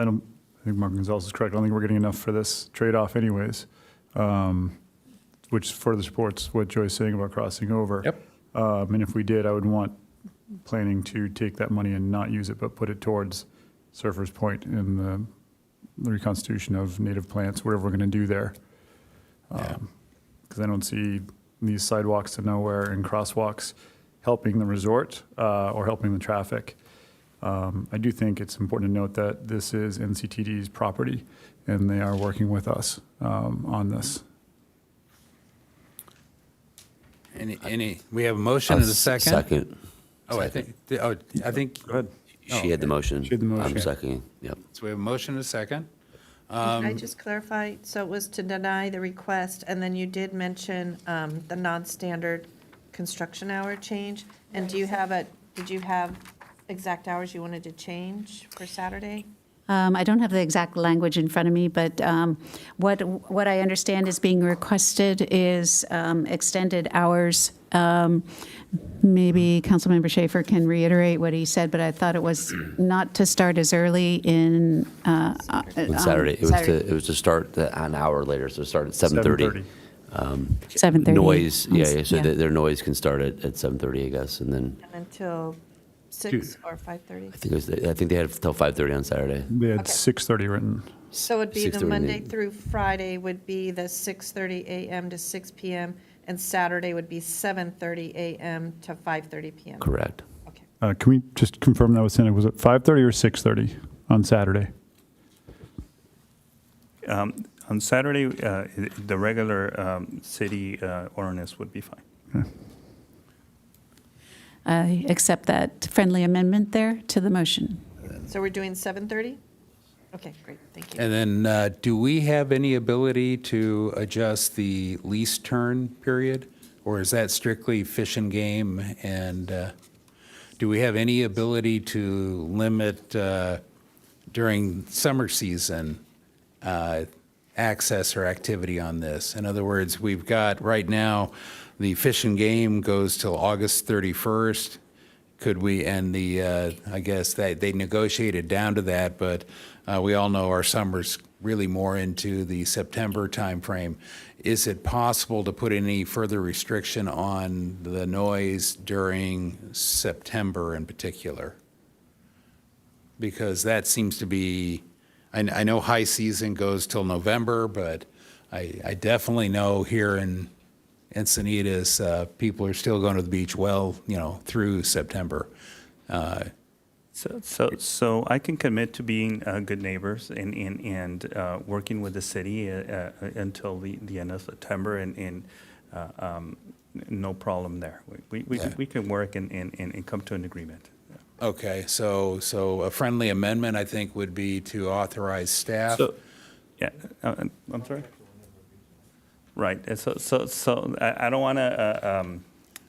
think Mark Gonzalez is correct. I don't think we're getting enough for this trade-off anyways, which further supports what Joy's saying about crossing over. Yep. And if we did, I would want planning to take that money and not use it, but put it towards Surfers Point in the reconstitution of native plants, whatever we're going to do there. Because I don't see these sidewalks to nowhere and crosswalks helping the resort or helping the traffic. I do think it's important to note that this is NCTD's property, and they are working with us on this. We have a motion and a second? Second. I think. Go ahead. She had the motion. She had the motion. I'm seconding, yep. So we have a motion and a second. Can I just clarify? So it was to deny the request, and then you did mention the non-standard construction hour change. And did you have exact hours you wanted to change for Saturday? I don't have the exact language in front of me, but what I understand is being requested is extended hours. Maybe Councilmember Schaefer can reiterate what he said, but I thought it was not to start as early on Saturday. It was to start an hour later, so start at 7:30. 7:30. Noise, so their noise can start at 7:30, I guess, and then Until 6 or 5:30? I think they had till 5:30 on Saturday. They had Okay. 6:30 written. So it'd be the 6:30 Monday through Friday would be the 6:30 a.m. to 6 p.m., and Saturday would be 7:30 a.m. to 5:30 p.m. Correct. Okay. Can we just confirm that was it 5:30 or 6:30 on Saturday? On Saturday, the regular city ordinance would be fine. Okay. I accept that friendly amendment there to the motion. So we're doing 7:30? Okay, great, thank you. And then, do we have any ability to adjust the lease turn period? Or is that strictly Fish and Game? And do we have any ability to limit during summer season access or activity on this? In other words, we've got, right now, the Fish and Game goes till August 31st. Could we, and I guess they negotiated down to that, but we all know our summer's really more into the September timeframe. Is it possible to put any further restriction on the noise during September in particular? Because that seems to be, I know high season goes till November, but I definitely know here in Encinitas, people are still going to the beach through September. So I can commit to being good neighbors and working with the city until the end of September, and no problem there. We can work and come to an agreement. Okay, so a friendly amendment, I think, would be to authorize staff. I'm sorry? Right, and so I don't want to,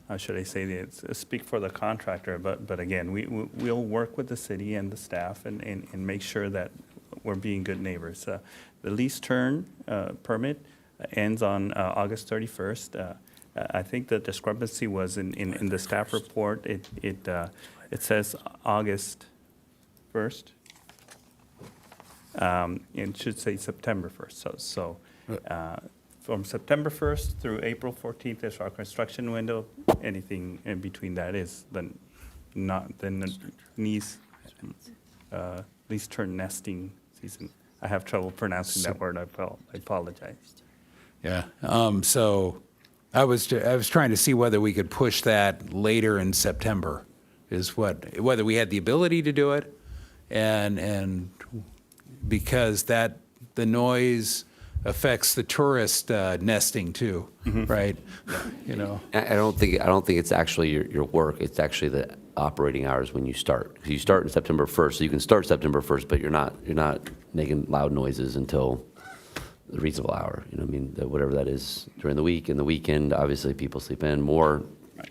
how should I say this, speak for the contractor, but again, we'll work with the city and the staff and make sure that we're being good neighbors. The lease turn permit ends on August 31st. I think the discrepancy was in the staff report. It says August 1st. It should say September 1st. So from September 1st through April 14th is our construction window. Anything in between that is then lease turn nesting season. I have trouble pronouncing that word. I apologize. Yeah. So I was trying to see whether we could push that later in September, whether we had the ability to do it, and because that the noise affects the tourist nesting too, right? You know. I don't think it's actually your work. It's actually the operating hours when you start. 'Cause you start in September 1st, so you can start September 1st, but you're not making loud noises until the reasonable hour. You know what I mean? Whatever that is during the week and the weekend. Obviously, people sleep in more,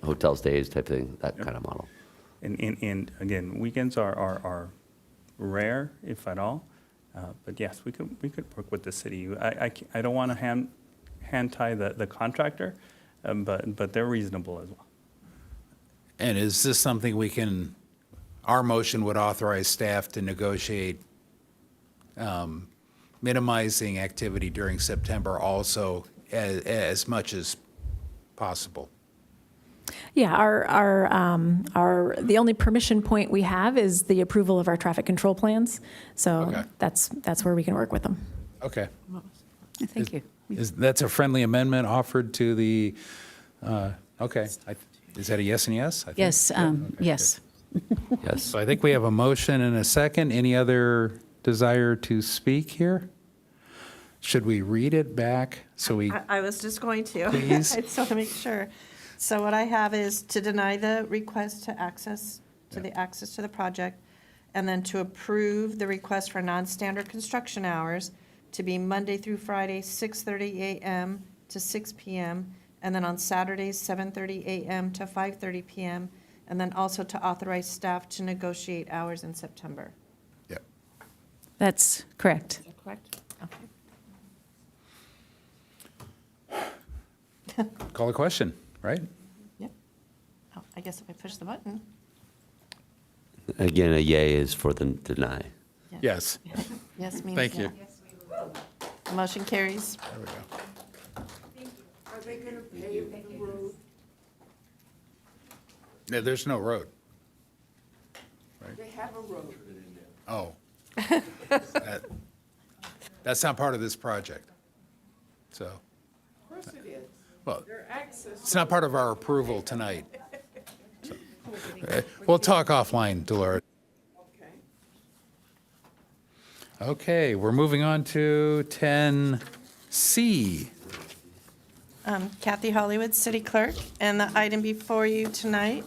hotel stays type thing. That kind of model. And again, weekends are rare, if at all. But yes, we could work with the city. I don't want to hand tie the contractor, but they're reasonable as well. And is this something our motion would authorize staff to negotiate minimizing activity during September also as much as possible? Yeah, the only permission point we have is the approval of our traffic control plans. So Okay. that's where we can work with them. Okay. Thank you. That's a friendly amendment offered to the, okay. Is that a yes and yes? I think? Yes, yes. Yes. So I think we have a motion and a second. Any other desire to speak here? Should we read it back so we? I was just going to. Please. I just want to make sure. So what I have is to deny the request to access to the project, and then to approve the request for non-standard construction hours to be Monday through Friday, 6:30 a.m. to 6 p.m., and then on Saturdays, 7:30 a.m. to 5:30 p.m., and then also to authorize staff to negotiate hours in September. Yep. That's correct. Is that correct? Okay. Call a question, right? Yep. Oh, I guess if I push the button. Again, a yay is for the deny. Yes. Yes means Thank you. The motion carries. There we go. Are they going to pave the road? No, there's no road. They have a road. Oh. That's not part of this project. So, Of course it is. well, Their access. it's not part of our approval tonight. So, we'll talk offline, Dolores. Okay. Okay, we're moving on to 10C. Kathy Hollywood, City Clerk, and the item before you tonight,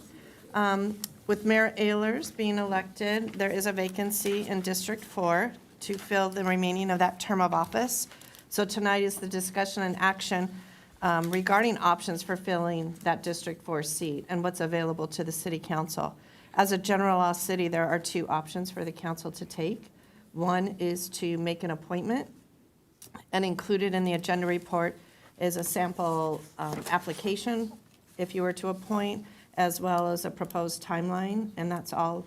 with Mayor Ehlers being elected, there is a vacancy in District 4 to fill the remaining of that term of office. So tonight is the discussion and action regarding options for filling that District 4 seat and what's available to the City Council. As a general law city, there are two options for the council to take. One is to make an appointment, and included in the agenda report is a sample application, if you were to appoint, as well as a proposed timeline, and that's all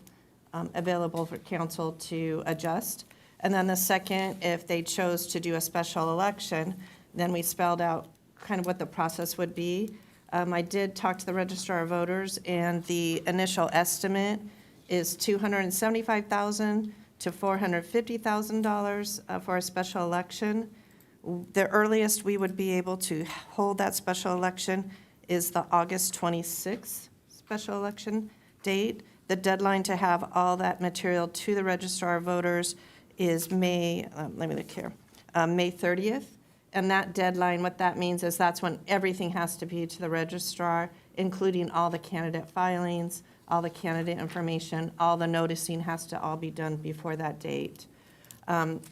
available for council to adjust. And then the second, if they chose to do a special election, then we spelled out kind of what the process would be. I did talk to the Registrar of Voters, and the initial estimate is $275,000 to $450,000 for a special election. The earliest we would be able to hold that special election is the August 26th special election date. The deadline to have all that material to the Registrar of Voters is May 30th. And that deadline, what that means is that's when everything has to be to the registrar, including all the candidate filings, all the candidate information, all the noticing has to all be done before that date.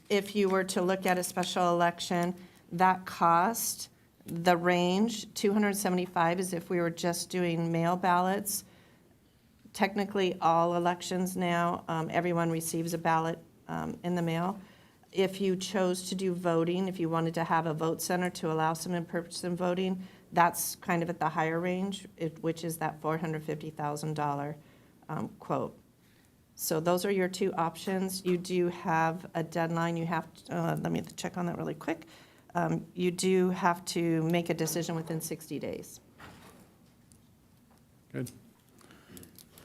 If you were to look at a special election, that cost, the range, $275 is if we were just doing mail ballots. Technically, all elections now, everyone receives a ballot in the mail. If you chose to do voting, if you wanted to have a vote center to allow some in-person voting, that's kind of at the higher range, which is that $450,000 quote. So those are your two options. You do have a deadline. You have to, let me check on that really quick. You do have to make a decision within 60 days. Good.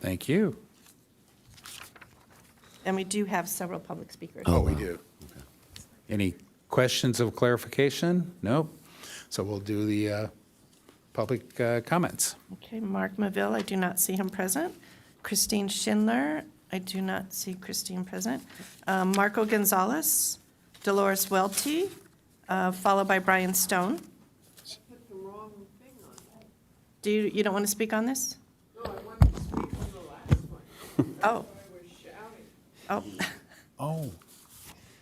Thank you. And we do have several public speakers. Oh, we do. Any questions of clarification? Nope. So we'll do the public comments. Okay, Mark Maville, I do not see him present. Christine Schindler, I do not see Christine present. Marco Gonzalez, Dolores Welty, followed by Brian Stone. Put the wrong thing on. You don't want to speak on this? No, I wanted to speak on the last one. Oh. I was shouting. Oh. Oh.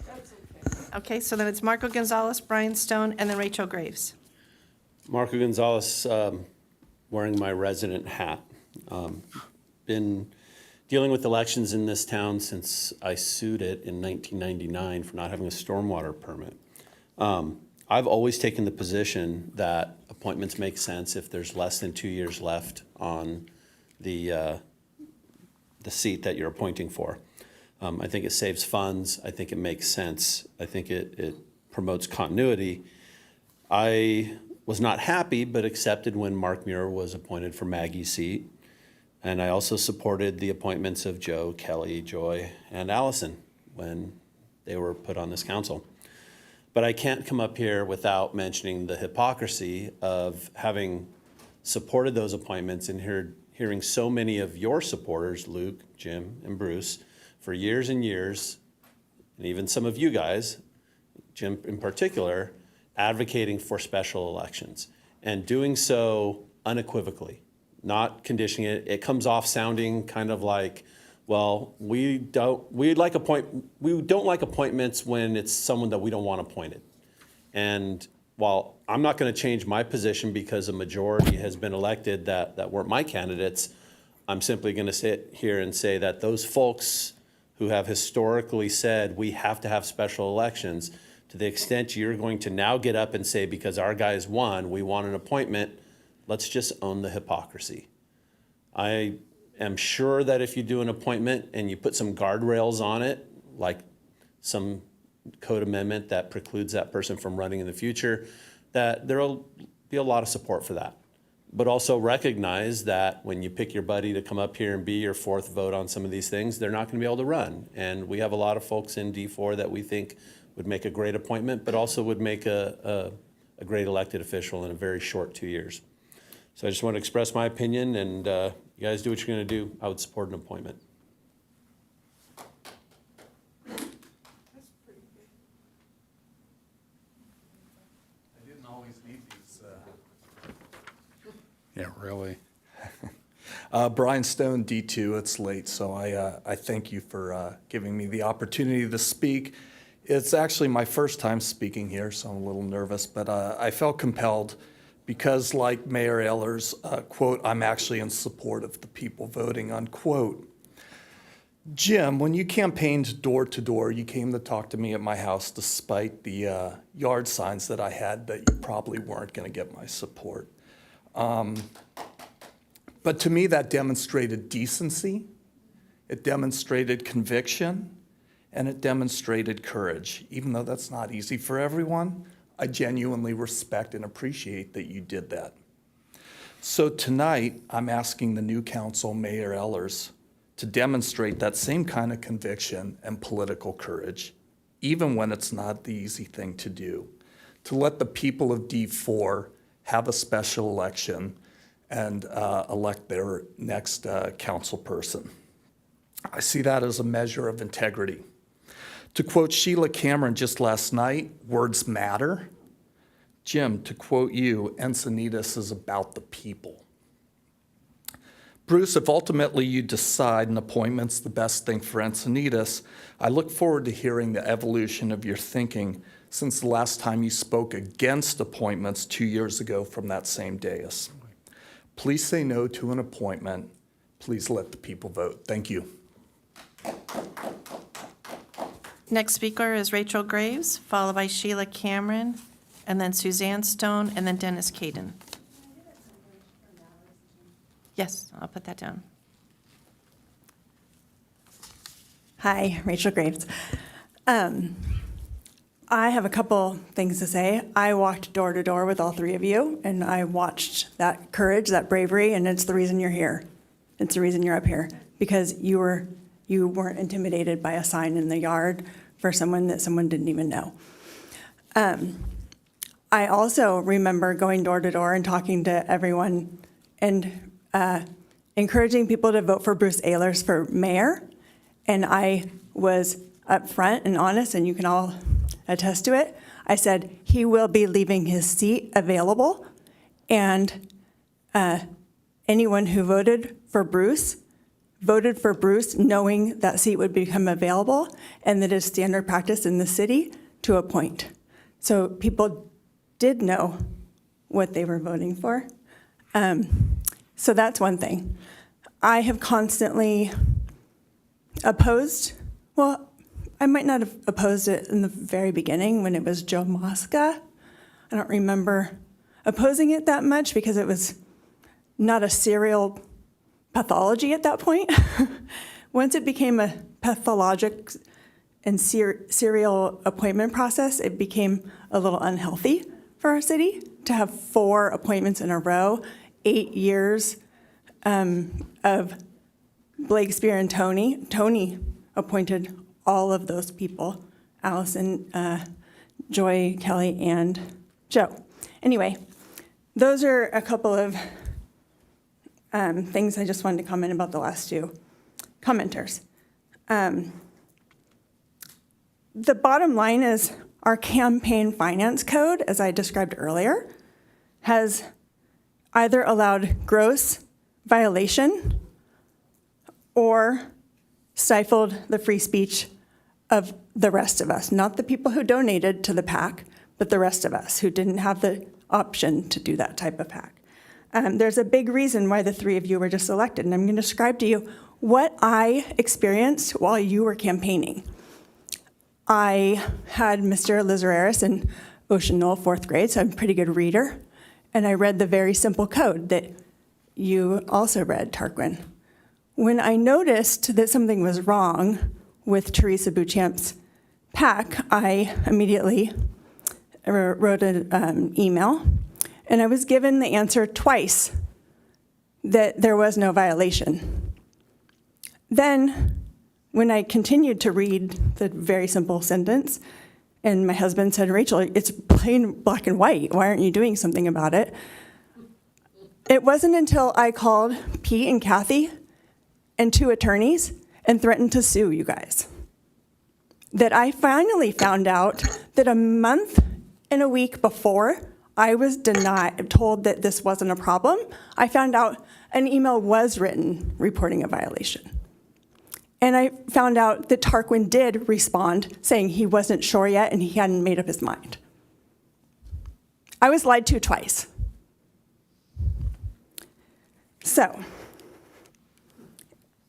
That's okay. Okay, so then it's Marco Gonzalez, Brian Stone, and then Rachel Graves. Marco Gonzalez, wearing my resident hat. Been dealing with elections in this town since I sued it in 1999 for not having a stormwater permit. I've always taken the position that appointments make sense if there's less than 2 years left on the seat that you're appointing for. I think it saves funds. I think it makes sense. I think it promotes continuity. I was not happy, but accepted when Mark Muir was appointed for Maggie's seat. And I also supported the appointments of Joe, Kelly, Joy, and Allison when they were put on this council. But I can't come up here without mentioning the hypocrisy of having supported those appointments and hearing so many of your supporters, Luke, Jim, and Bruce, for years and years, and even some of you guys, Jim in particular, advocating for special elections and doing so unequivocally, not conditioning it. It comes off sounding kind of like, well, we don't like appointments when it's someone that we don't want appointed. And while I'm not going to change my position because a majority has been elected that weren't my candidates, I'm simply going to sit here and say that those folks who have historically said we have to have special elections, to the extent you're going to now get up and say, because our guys won, we want an appointment, let's just own the hypocrisy. I am sure that if you do an appointment and you put some guardrails on it, like some code amendment that precludes that person from running in the future, that there'll be a lot of support for that. But also recognize that when you pick your buddy to come up here and be your fourth vote on some of these things, they're not going to be able to run. And we have a lot of folks in D4 that we think would make a great appointment, but also would make a great elected official in a very short 2 years. So I just want to express my opinion, and you guys do what you're going to do. I would support an appointment. That's pretty good. I didn't always need these. Yeah, really. Brian Stone, D2. It's late, so I thank you for giving me the opportunity to speak. It's actually my first time speaking here, so I'm a little nervous, but I felt compelled because, like Mayor Ehlers, quote, I'm actually in support of the people voting, unquote. Jim, when you campaigned door to door, you came to talk to me at my house despite the yard signs that I had that you probably weren't going to get my support. But to me, that demonstrated decency, it demonstrated conviction, and it demonstrated courage. Even though that's not easy for everyone, I genuinely respect and appreciate that you did that. So tonight, I'm asking the new council, Mayor Ehlers, to demonstrate that same kind of conviction and political courage, even when it's not the easy thing to do, to let the people of D4 have a special election and elect their next council person. I see that as a measure of integrity. To quote Sheila Cameron just last night, words matter. Jim, to quote you, Encinitas is about the people. Bruce, if ultimately you decide an appointment's the best thing for Encinitas, I look forward to hearing the evolution of your thinking since the last time you spoke against appointments 2 years ago from that same dais. Please say no to an appointment. Please let the people vote. Thank you. Next speaker is Rachel Graves, followed by Sheila Cameron, and then Suzanne Stone, and then Dennis Caden. Yes, I'll put that down. Hi, Rachel Graves. I have a couple things to say. I walked door to door with all three of you, and I watched that courage, that bravery, and it's the reason you're here. It's the reason you're up here, because you weren't intimidated by a sign in the yard for someone that someone didn't even know. I also remember going door to door and talking to everyone and encouraging people to vote for Bruce Ehlers for mayor. And I was upfront and honest, and you can all attest to it. I said he will be leaving his seat available, and anyone who voted for Bruce knowing that seat would become available and that it's standard practice in the city to appoint. So people did know what they were voting for. So that's one thing. I have constantly opposed, well, I might not have opposed it in the very beginning when it was Joe Mosca. I don't remember opposing it that much because it was not a serial pathology at that point. Once it became a pathologic and serial appointment process, it became a little unhealthy for our city to have 4 appointments in a row, 8 years of Blake Spear and Tony. Tony appointed all of those people, Allison, Joy, Kelly, and Joe. Anyway, those are a couple of things I just wanted to comment about the last 2 commenters. The bottom line is our campaign finance code, as I described earlier, has either allowed gross violation or stifled the free speech of the rest of us, not the people who donated to the PAC, but the rest of us who didn't have the option to do that type of PAC. There's a big reason why the 3 of you were just elected, and I'm going to describe to you what I experienced while you were campaigning. I had Mr. Lizareris in Ocean Knoll 4th grade, so I'm a pretty good reader, and I read the very simple code that you also read, Tarquin. When I noticed that something was wrong with Teresa Beauchamp's PAC, I immediately wrote an email, and I was given the answer twice that there was no violation. Then, when I continued to read the very simple sentence, and my husband said, Rachel, it's plain black and white. Why aren't you doing something about it? It wasn't until I called Pete and Kathy and 2 attorneys and threatened to sue you guys that I finally found out that a month and a week before I was told that this wasn't a problem, I found out an email was written reporting a violation. And I found out that Tarquin did respond saying he wasn't sure yet and he hadn't made up his mind. I was lied to twice. So,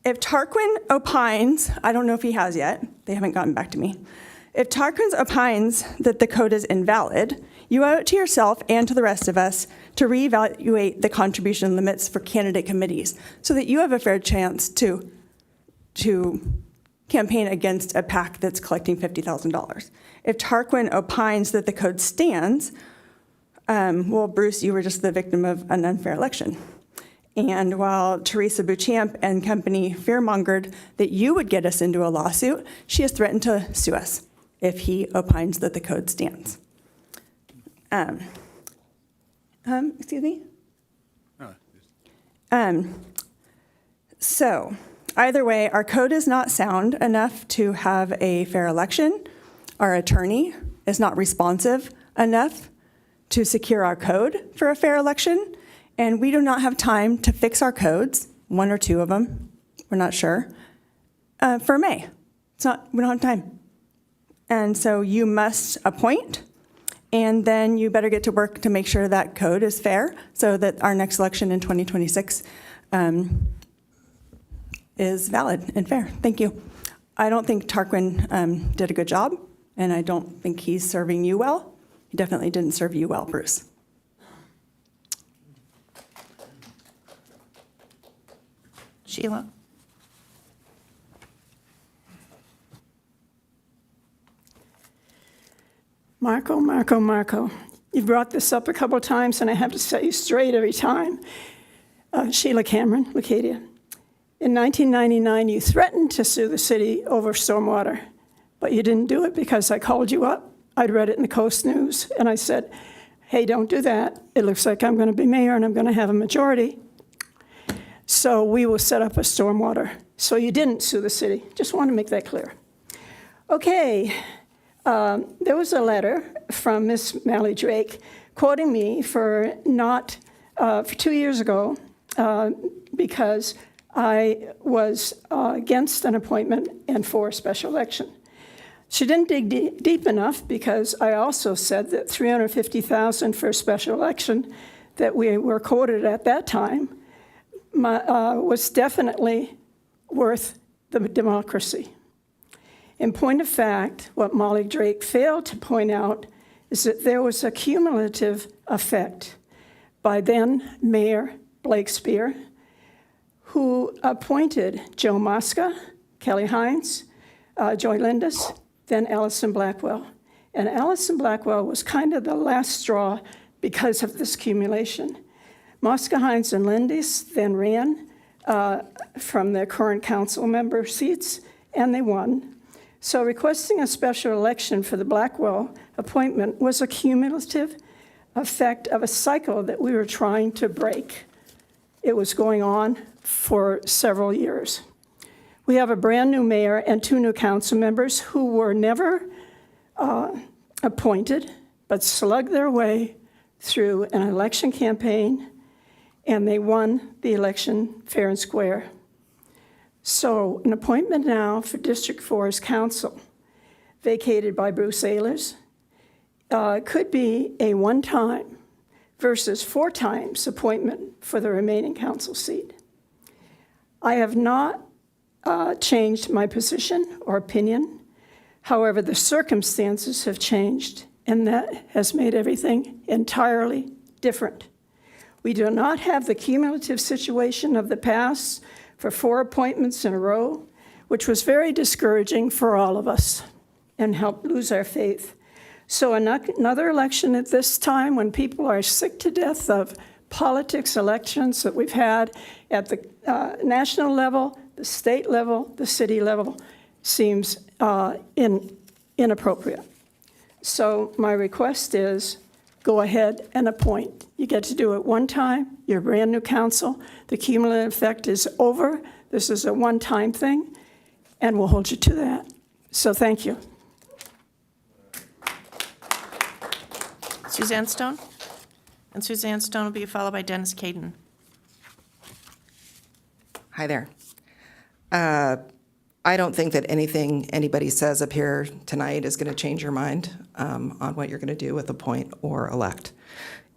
if Tarquin opines, I don't know if he has yet, they haven't gotten back to me. If Tarquin opines that the code is invalid, you owe it to yourself and to the rest of us to reevaluate the contribution limits for candidate committees so that you have a fair chance to campaign against a PAC that's collecting $50,000. If Tarquin opines that the code stands, well, Bruce, you were just the victim of an unfair election. And while Teresa Beauchamp and company fearmongered that you would get us into a lawsuit, she has threatened to sue us if he opines that the code stands. Excuse me? So, either way, our code is not sound enough to have a fair election. Our attorney is not responsive enough to secure our code for a fair election. And we do not have time to fix our codes, 1 or 2 of them, we're not sure, for May. We don't have time. And so you must appoint, and then you better get to work to make sure that code is fair so that our next election in 2026 is valid and fair. Thank you. I don't think Tarquin did a good job, and I don't think he's serving you well. He definitely didn't serve you well, Bruce. Sheila? Marco. You've brought this up a couple of times, and I have to set you straight every time. Sheila Cameron, Lacadia. In 1999, you threatened to sue the city over stormwater, but you didn't do it because I called you up. I'd read it in the Coast News, and I said, hey, don't do that. It looks like I'm going to be mayor, and I'm going to have a majority. So we will set up a stormwater. So you didn't sue the city. Just want to make that clear. Okay. there was a letter from Miss Mally Drake quoting me for 2 years ago because I was against an appointment and for a special election. She didn't dig deep enough because I also said that $350,000 for a special election that we were quoted at that time was definitely worth the democracy. In point of fact, what Molly Drake failed to point out is that there was a cumulative effect by then Mayor Blake Spear, who appointed Joe Mosca, Kelly Hines, Joy Lindis, then Allison Blackwell. And Allison Blackwell was kind of the last straw because of this accumulation. Mosca, Hines, and Lindis then ran from their current council member seats, and they won. So requesting a special election for the Blackwell appointment was a cumulative effect of a cycle that we were trying to break. It was going on for several years. We have a brand new mayor and 2 new council members who were never appointed, but slugged their way through an election campaign, and they won the election fair and square. So an appointment now for District 4's council, vacated by Bruce Ehlers, could be a one-time versus 4 times appointment for the remaining council seat. I have not changed my position or opinion. However, the circumstances have changed, and that has made everything entirely different. We do not have the cumulative situation of the past for 4 appointments in a row, which was very discouraging for all of us and helped lose our faith. So another election at this time when people are sick to death of politics elections that we've had at the national level, the state level, the city level, seems inappropriate. So my request is go ahead and appoint. You get to do it one time. You're a brand new council. The cumulative effect is over. This is a one-time thing, and we'll hold you to that. So thank you. Suzanne Stone? And Suzanne Stone will be followed by Dennis Caden. Hi there. I don't think that anything anybody says up here tonight is going to change your mind on what you're going to do with appoint or elect.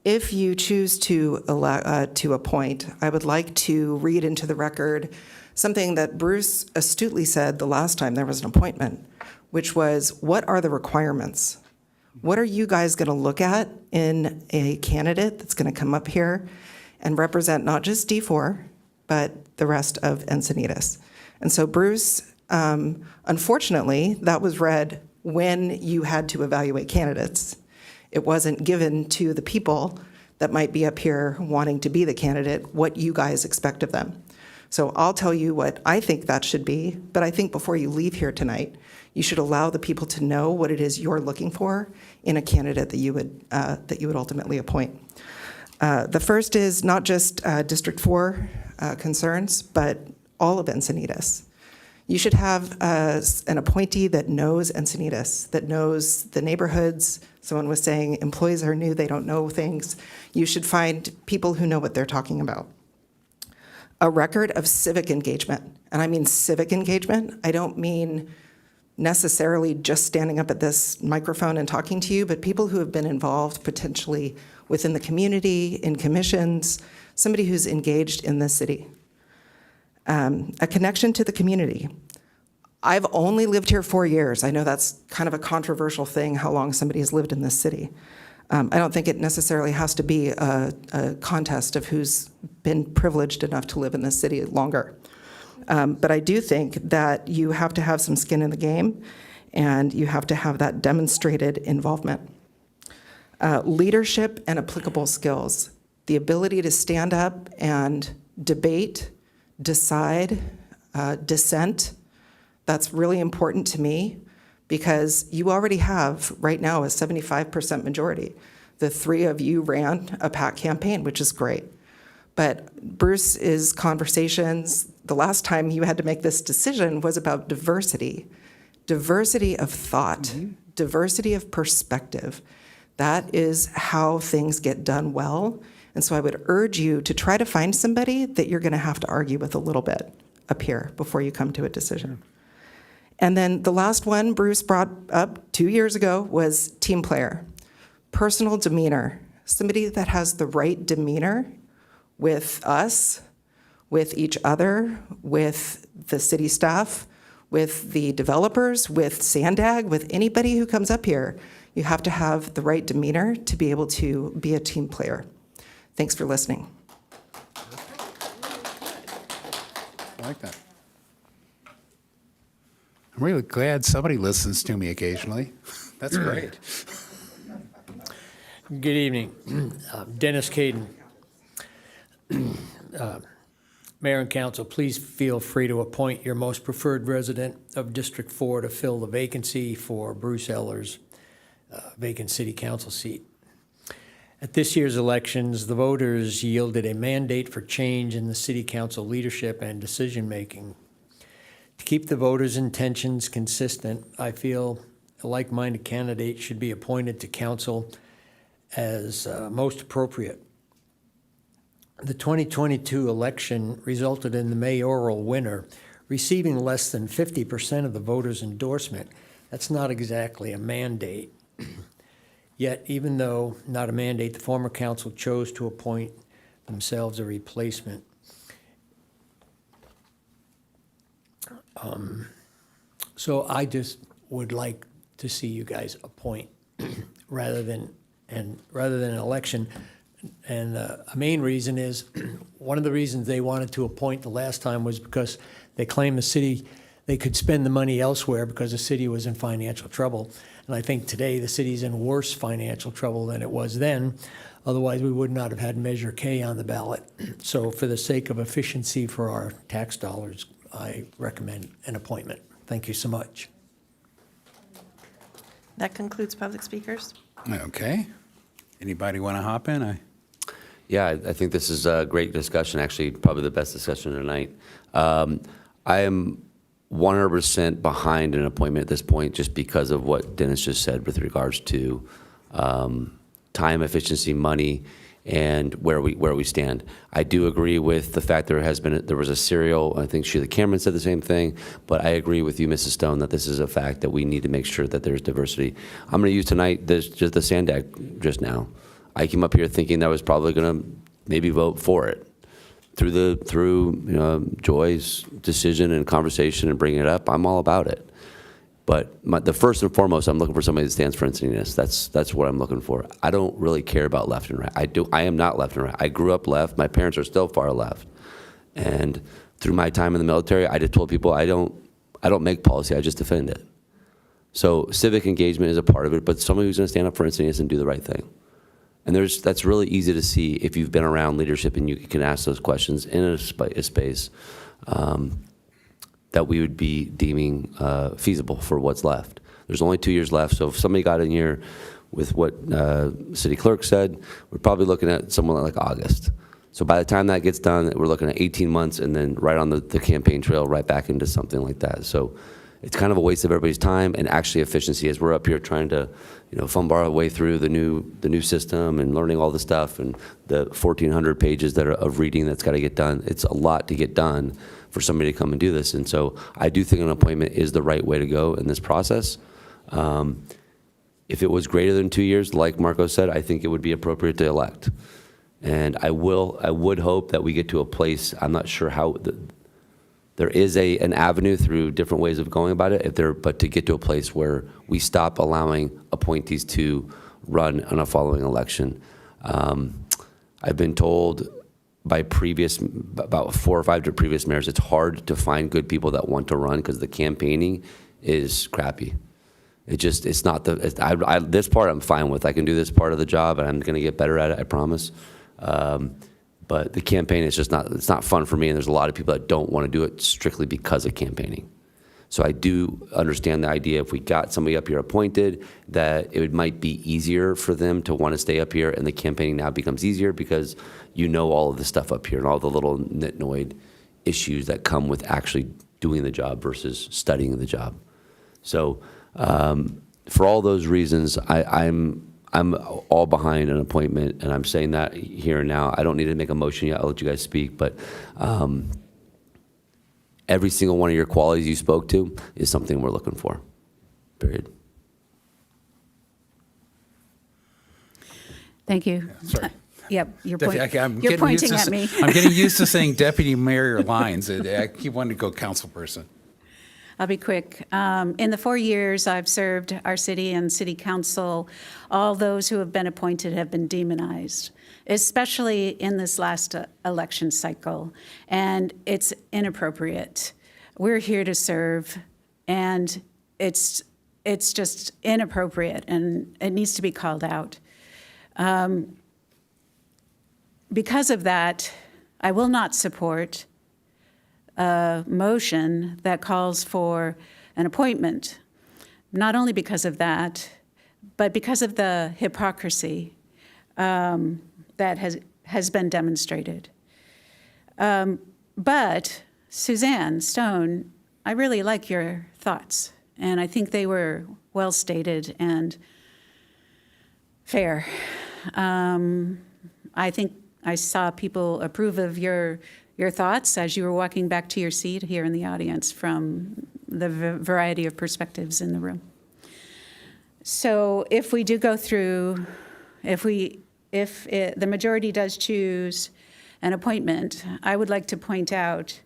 If you choose to appoint, I would like to read into the record something that Bruce astutely said the last time there was an appointment, which was, what are the requirements? What are you guys going to look at in a candidate that's going to come up here and represent not just D4, but the rest of Encinitas? And so Bruce, unfortunately, that was read when you had to evaluate candidates. It wasn't given to the people that might be up here wanting to be the candidate what you guys expect of them. So I'll tell you what I think that should be, but I think before you leave here tonight, you should allow the people to know what it is you're looking for in a candidate that you would ultimately appoint. The first is not just District 4 concerns, but all of Encinitas. You should have an appointee that knows Encinitas, that knows the neighborhoods. Someone was saying employees are new, they don't know things. You should find people who know what they're talking about. A record of civic engagement, and I mean civic engagement. I don't mean necessarily just standing up at this microphone and talking to you, but people who have been involved potentially within the community, in commissions, somebody who's engaged in the city. A connection to the community. I've only lived here 4 years. I know that's kind of a controversial thing, how long somebody has lived in this city. I don't think it necessarily has to be a contest of who's been privileged enough to live in this city longer. But I do think that you have to have some skin in the game, and you have to have that demonstrated involvement. Leadership and applicable skills. The ability to stand up and debate, decide, dissent. That's really important to me because you already have right now a 75% majority. The 3 of you ran a PAC campaign, which is great. But Bruce's conversations, the last time you had to make this decision was about diversity. Diversity of thought, diversity of perspective. That is how things get done well. And so I would urge you to try to find somebody that you're going to have to argue with a little bit up here before you come to a decision. And then the last one Bruce brought up 2 years ago was team player. Personal demeanor. Somebody that has the right demeanor with us, with each other, with the city staff, with the developers, with Sandag, with anybody who comes up here. You have to have the right demeanor to be able to be a team player. Thanks for listening. I like that. I'm really glad somebody listens to me occasionally. That's great. Good evening. Dennis Caden. Mayor and council, please feel free to appoint your most preferred resident of District 4 to fill the vacancy for Bruce Eller's vacant city council seat. At this year's elections, the voters yielded a mandate for change in the city council leadership and decision-making. To keep the voters' intentions consistent, I feel a like-minded candidate should be appointed to council as most appropriate. The 2022 election resulted in the mayoral winner receiving less than 50% of the voters' endorsement. That's not exactly a mandate. Yet, even though not a mandate, the former council chose to appoint themselves a replacement. So I just would like to see you guys appoint rather than an election. And a main reason is, one of the reasons they wanted to appoint the last time was because they claimed the city, they could spend the money elsewhere because the city was in financial trouble. And I think today the city's in worse financial trouble than it was then. Otherwise, we would not have had Measure K on the ballot. So for the sake of efficiency for our tax dollars, I recommend an appointment. Thank you so much. That concludes public speakers. Okay. Anybody want to hop in? Yeah, I think this is a great discussion, actually, probably the best discussion tonight. I am 100% behind an appointment at this point just because of what Dennis just said with regards to time, efficiency, money, and where we stand. I do agree with the fact there was a serial, I think Sheila Cameron said the same thing, but I agree with you, Mrs. Stone, that this is a fact that we need to make sure that there's diversity. I'm going to use tonight just the Sandag just now. I came up here thinking that I was probably going to maybe vote for it. Through Joy's decision and conversation and bringing it up, I'm all about it. But the first and foremost, I'm looking for somebody that stands for Encinitas. That's what I'm looking for. I don't really care about left and right. I am not left and right. I grew up left. My parents are still far left. And through my time in the military, I just told people I don't make policy. I just defend it. So civic engagement is a part of it, but somebody who's going to stand up for Encinitas and do the right thing. And that's really easy to see if you've been around leadership and you can ask those questions in a space that we would be deeming feasible for what's left. There's only 2 years left, so if somebody got in here with what city clerk said, we're probably looking at someone like August. So by the time that gets done, we're looking at 18 months and then right on the campaign trail, right back into something like that. So it's kind of a waste of everybody's time and actually efficiency as we're up here trying to, fumble our way through the new system and learning all the stuff and the 1,400 pages of reading that's got to get done. It's a lot to get done for somebody to come and do this. And so I do think an appointment is the right way to go in this process. If it was greater than 2 years, like Marco said, I think it would be appropriate to elect. And I would hope that we get to a place, I'm not sure how, there is an avenue through different ways of going about it, but to get to a place where we stop allowing appointees to run on a following election. I've been told by about 4 or 5 previous mayors, it's hard to find good people that want to run because the campaigning is crappy. It's not this part I'm fine with. I can do this part of the job and I'm going to get better at it, I promise. But the campaign is it's not fun for me, and there's a lot of people that don't want to do it strictly because of campaigning. So I do understand the idea if we got somebody up here appointed that it might be easier for them to want to stay up here, and the campaigning now becomes easier because all of the stuff up here and all the little nitnoid issues that come with actually doing the job versus studying the job. So for all those reasons, I'm all behind an appointment, and I'm saying that here and now. I don't need to make a motion yet. I'll let you guys speak, but every single one of your qualities you spoke to is something we're looking for, period. Thank you. Sorry. Yep, you're I'm you're getting pointing used at to, me. I'm getting used to saying deputy mayor lines. I keep wanting to go council person. I'll be quick. In the 4 years I've served our city and city council, all those who have been appointed have been demonized, especially in this last election cycle, and it's inappropriate. We're here to serve, and it's just inappropriate, and it needs to be called out. Because of that, I will not support a motion that calls for an appointment, not only because of that, but because of the hypocrisy that has been demonstrated. But Suzanne Stone, I really like your thoughts, and I think they were well stated and fair. I think I saw people approve of your thoughts as you were walking back to your seat here in the audience from the variety of perspectives in the room. So if we do go through, if the majority does choose an appointment, I would like to point out,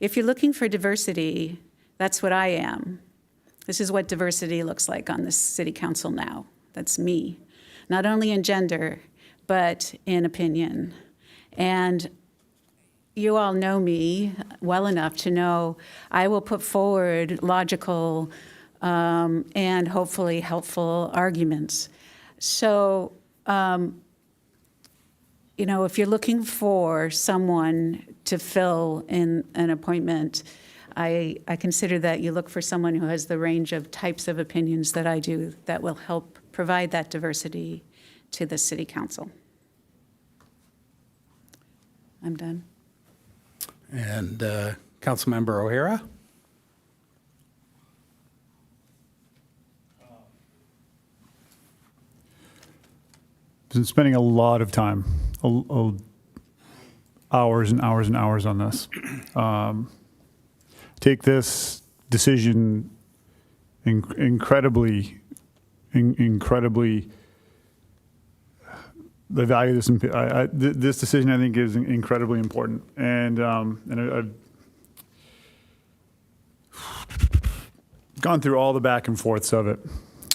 if you're looking for diversity, that's what I am. This is what diversity looks like on this city council now. That's me, not only in gender, but in opinion. And you all know me well enough to know I will put forward logical and hopefully helpful arguments. So, if you're looking for someone to fill in an appointment, I consider that you look for someone who has the range of types of opinions that I do that will help provide that diversity to the city council. I'm done. And Councilmember O'Hara? Been spending a lot of time, hours and hours and hours on this. Take this decision incredibly. The value of this, this decision, I think, is incredibly important, and I've gone through all the back and forths of it,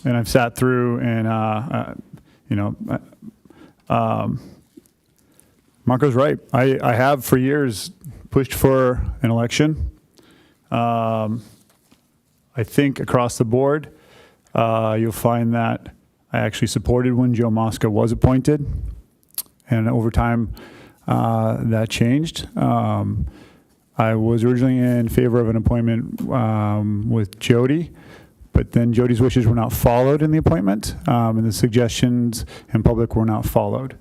and I've sat through, and Marco's right. I have for years pushed for an election. I think across the board, you'll find that I actually supported when Joe Mosca was appointed, and over time that changed. I was originally in favor of an appointment with Jody, but then Jody's wishes were not followed in the appointment, and the suggestions in public were not followed.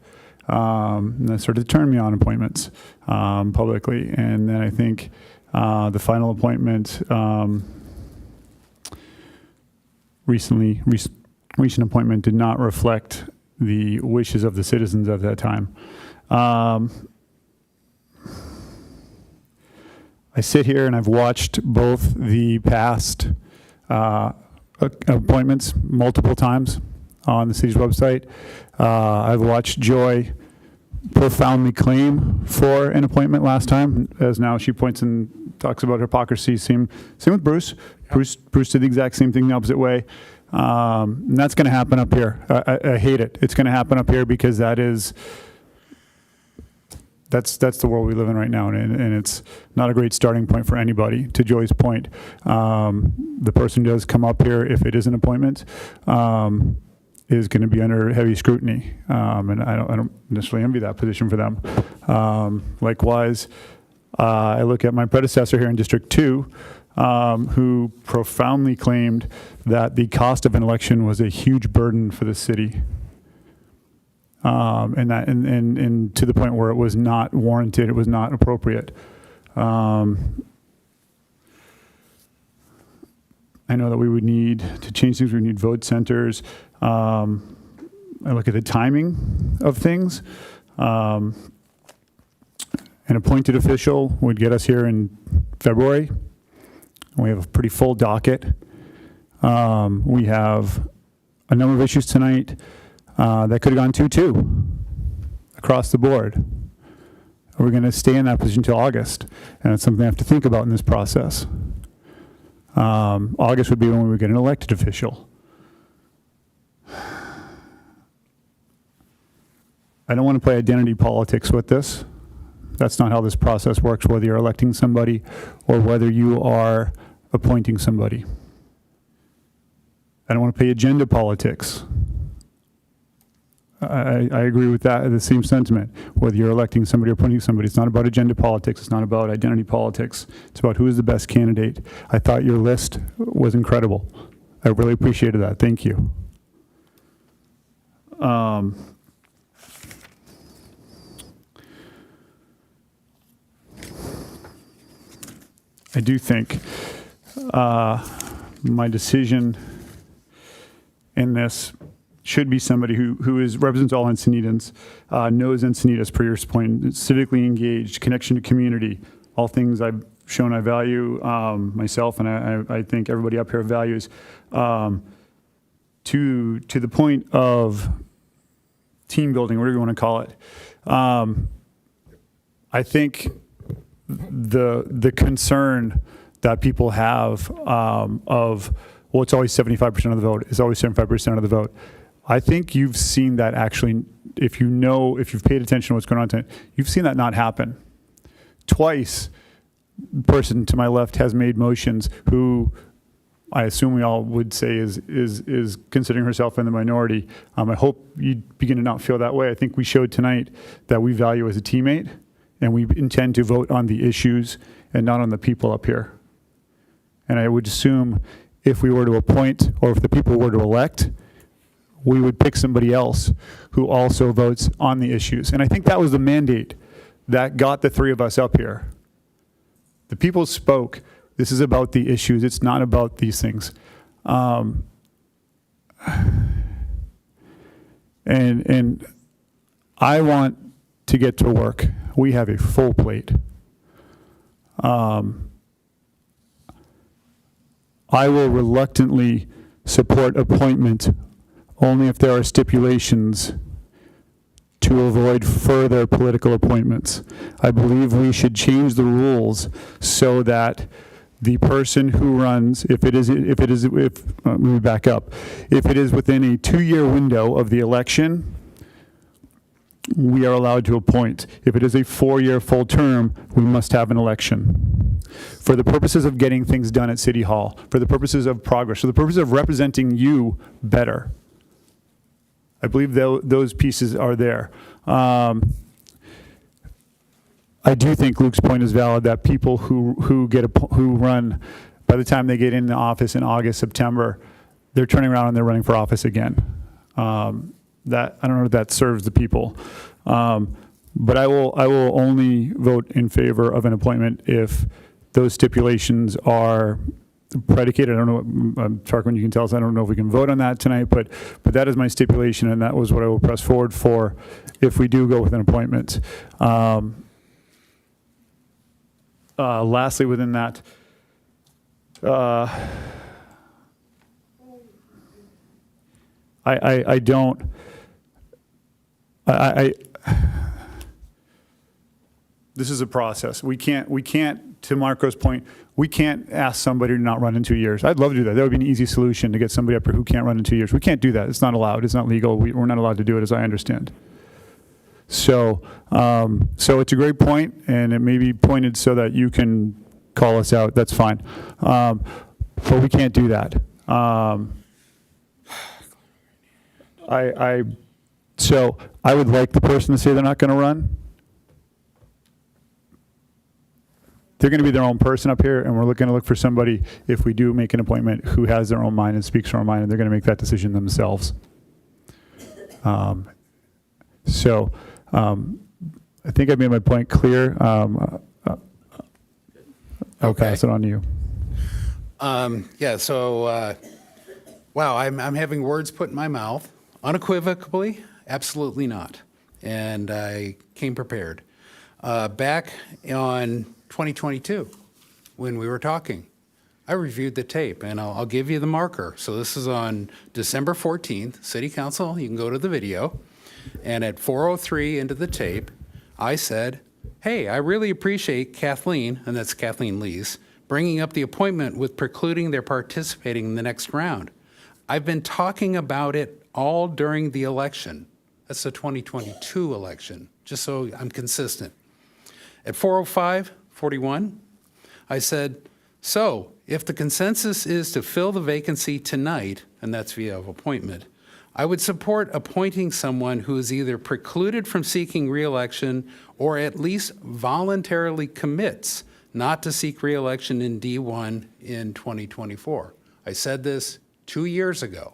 And that started to turn me on appointments publicly, and then I think the final appointment recent appointment did not reflect the wishes of the citizens at that time. I sit here and I've watched both the past appointments multiple times on the city's website. I've watched Joy profoundly claim for an appointment last time, as now she points and talks about hypocrisy. Same with Bruce. Yep. Bruce did the exact same thing the opposite way. And that's going to happen up here. I hate it. It's going to happen up here because that's the world we live in right now, and it's not a great starting point for anybody. To Joy's point, the person who does come up here, if it is an appointment, is going to be under heavy scrutiny, and I don't necessarily envy that position for them. Likewise, I look at my predecessor here in District 2, who profoundly claimed that the cost of an election was a huge burden for the city. And to the point where it was not warranted, it was not appropriate. And I know that we would need to change things. We need vote centers. I look at the timing of things. An appointed official would get us here in February. We have a pretty full docket. We have a number of issues tonight that could have gone 2-2 across the board. Are we going to stay in that position until August? And it's something I have to think about in this process. August would be when we would get an elected official. I don't want to play identity politics with this. That's not how this process works, whether you're electing somebody or whether you are appointing somebody. I don't want to play agenda politics. I agree with that, the same sentiment. Whether you're electing somebody or appointing somebody, it's not about agenda politics. It's not about identity politics. It's about who is the best candidate. I thought your list was incredible. I really appreciated that. Thank you. I do think my decision in this should be somebody who represents all Encinitas, knows Encinitas, per your point, civically engaged, connection to community, all things I've shown I value myself, and I think everybody up here values. To the point of team building, whatever you want to call it, I think the concern that people have of, well, it's always 75% of the vote, it's always 75% of the vote. I think you've seen that actually, if you've paid attention to what's going on tonight, you've seen that not happen. Twice, the person to my left has made motions who I assume we all would say is considering herself in the minority. I hope you begin to not feel that way. I think we showed tonight that we value as a teammate, and we intend to vote on the issues and not on the people up here. And I would assume if we were to appoint, or if the people were to elect, we would pick somebody else who also votes on the issues. And I think that was the mandate that got the three of us up here. The people spoke. This is about the issues. It's not about these things. And I want to get to work. We have a full plate. I will reluctantly support appointment only if there are stipulations to avoid further political appointments. I believe we should change the rules so that the person who runs, let me back up, if it is within a 2-year window of the election, we are allowed to appoint. If it is a 4-year full term, we must have an election. For the purposes of getting things done at City Hall, for the purposes of progress, for the purposes of representing you better. I believe those pieces are there. I do think Luke's point is valid that people who run, by the time they get in the office in August, September, they're turning around and they're running for office again. That I don't know if that serves the people, but I will only vote in favor of an appointment if those stipulations are predicated. I don't know, Tarquin, you can tell us. I don't know if we can vote on that tonight, but that is my stipulation, and that was what I will press forward for if we do go with an appointment. Lastly, within that, this is a process. We can't, to Marco's point, we can't ask somebody to not run in 2 years. I'd love to do that. That would be an easy solution to get somebody up here who can't run in 2 years. We can't do that. It's not allowed. It's not legal. We're not allowed to do it, as I understand. So it's a great point, and it may be pointed so that you can call us out. That's fine. But we can't do that. So I would like the person to say they're not going to run. They're going to be their own person up here, and we're going to look for somebody, if we do make an appointment, who has their own mind and speaks their own mind, and they're going to make that decision themselves. I think I made my point clear. I'll pass it on to you. Yeah, so, wow, I'm having words put in my mouth. Unequivocally, absolutely not. And I came prepared. Back on 2022, when we were talking, I reviewed the tape, and I'll give you the marker. So this is on December 14th, City Council, you can go to the video. And at 4:03 into the tape, I said, hey, I really appreciate Kathleen, and that's Kathleen Lees, bringing up the appointment with precluding their participating in the next round. I've been talking about it all during the election. That's the 2022 election, just so I'm consistent. At 4:05:41, I said, so if the consensus is to fill the vacancy tonight, and that's via appointment, I would support appointing someone who is either precluded from seeking re-election or at least voluntarily commits not to seek re-election in D1 in 2024. I said this 2 years ago.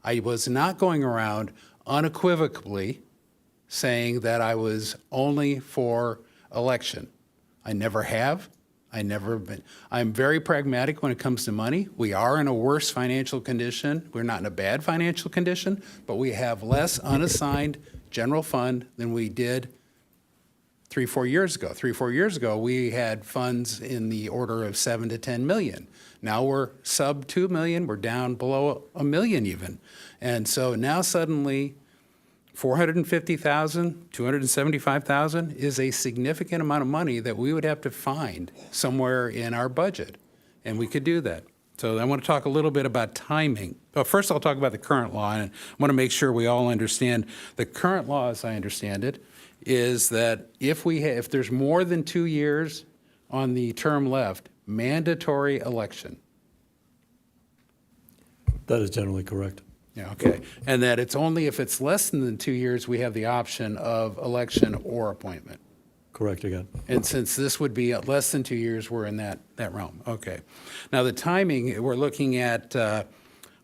I was not going around unequivocally saying that I was only for election. I never have. I never been. I'm very pragmatic when it comes to money. We are in a worse financial condition. We're not in a bad financial condition, but we have less unassigned general fund than we did 3-4 years ago. 3-4 years ago, we had funds in the order of 7 to 10 million. Now we're sub 2 million. We're down below a million even. And so now suddenly 450,000, 275,000 is a significant amount of money that we would have to find somewhere in our budget, and we could do that. So I want to talk a little bit about timing. But first, I'll talk about the current law, and I want to make sure we all understand. The current law, as I understand it, is that if there's more than 2 years on the term left, mandatory election. That is generally correct. Yeah, okay. And that it's only if it's less than 2 years, we have the option of election or appointment. Correct again. And since this would be less than 2 years, we're in that realm. Okay. Now, the timing, we're looking at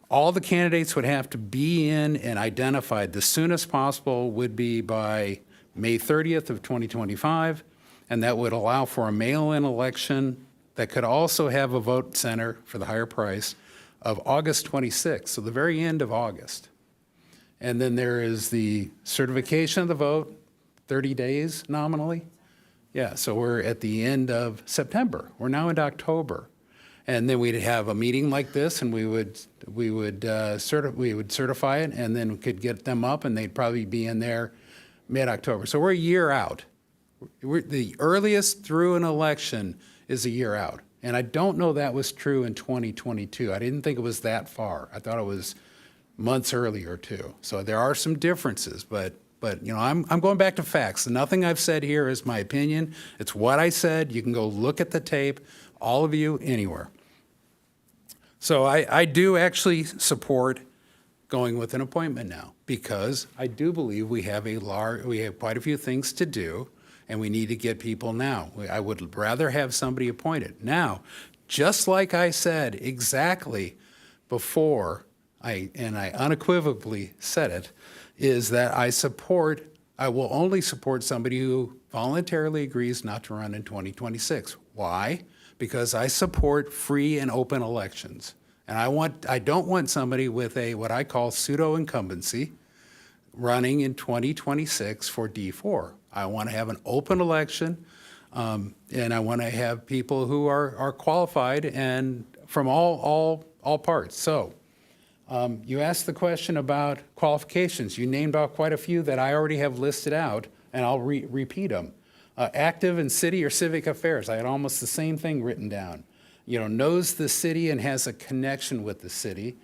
all the candidates would have to be in and identified. The soonest possible would be by May 30th of 2025, and that would allow for a mail-in election that could also have a vote center for the higher price of August 26th, so the very end of August. And then there is the certification of the vote, 30 days nominally. Yeah, so we're at the end of September. We're now into October. And then we'd have a meeting like this, and we would certify it, and then we could get them up, and they'd probably be in there mid-October. So we're a year out. The earliest through an election is a year out. And I don't know that was true in 2022. I didn't think it was that far. I thought it was months earlier too. So there are some differences, but you know, I'm going back to facts. Nothing I've said here is my opinion. It's what I said. You can go look at the tape, all of you, anywhere. So I do actually support going with an appointment now, because I do believe we have quite a few things to do, and we need to get people now. I would rather have somebody appointed. Now, just like I said exactly before, I unequivocally said it, is that I will only support somebody who voluntarily agrees not to run in 2026. Why? Because I support free and open elections. And I don't want somebody with what I call pseudo-incumbency running in 2026 for D4. I want to have an open election, and I want to have people who are qualified and from all parts. So you asked the question about qualifications. You named out quite a few that I already have listed out, and I'll repeat them. Active in city or civic affairs. I had almost the same thing written down. You know, knows the city and has a connection with the city.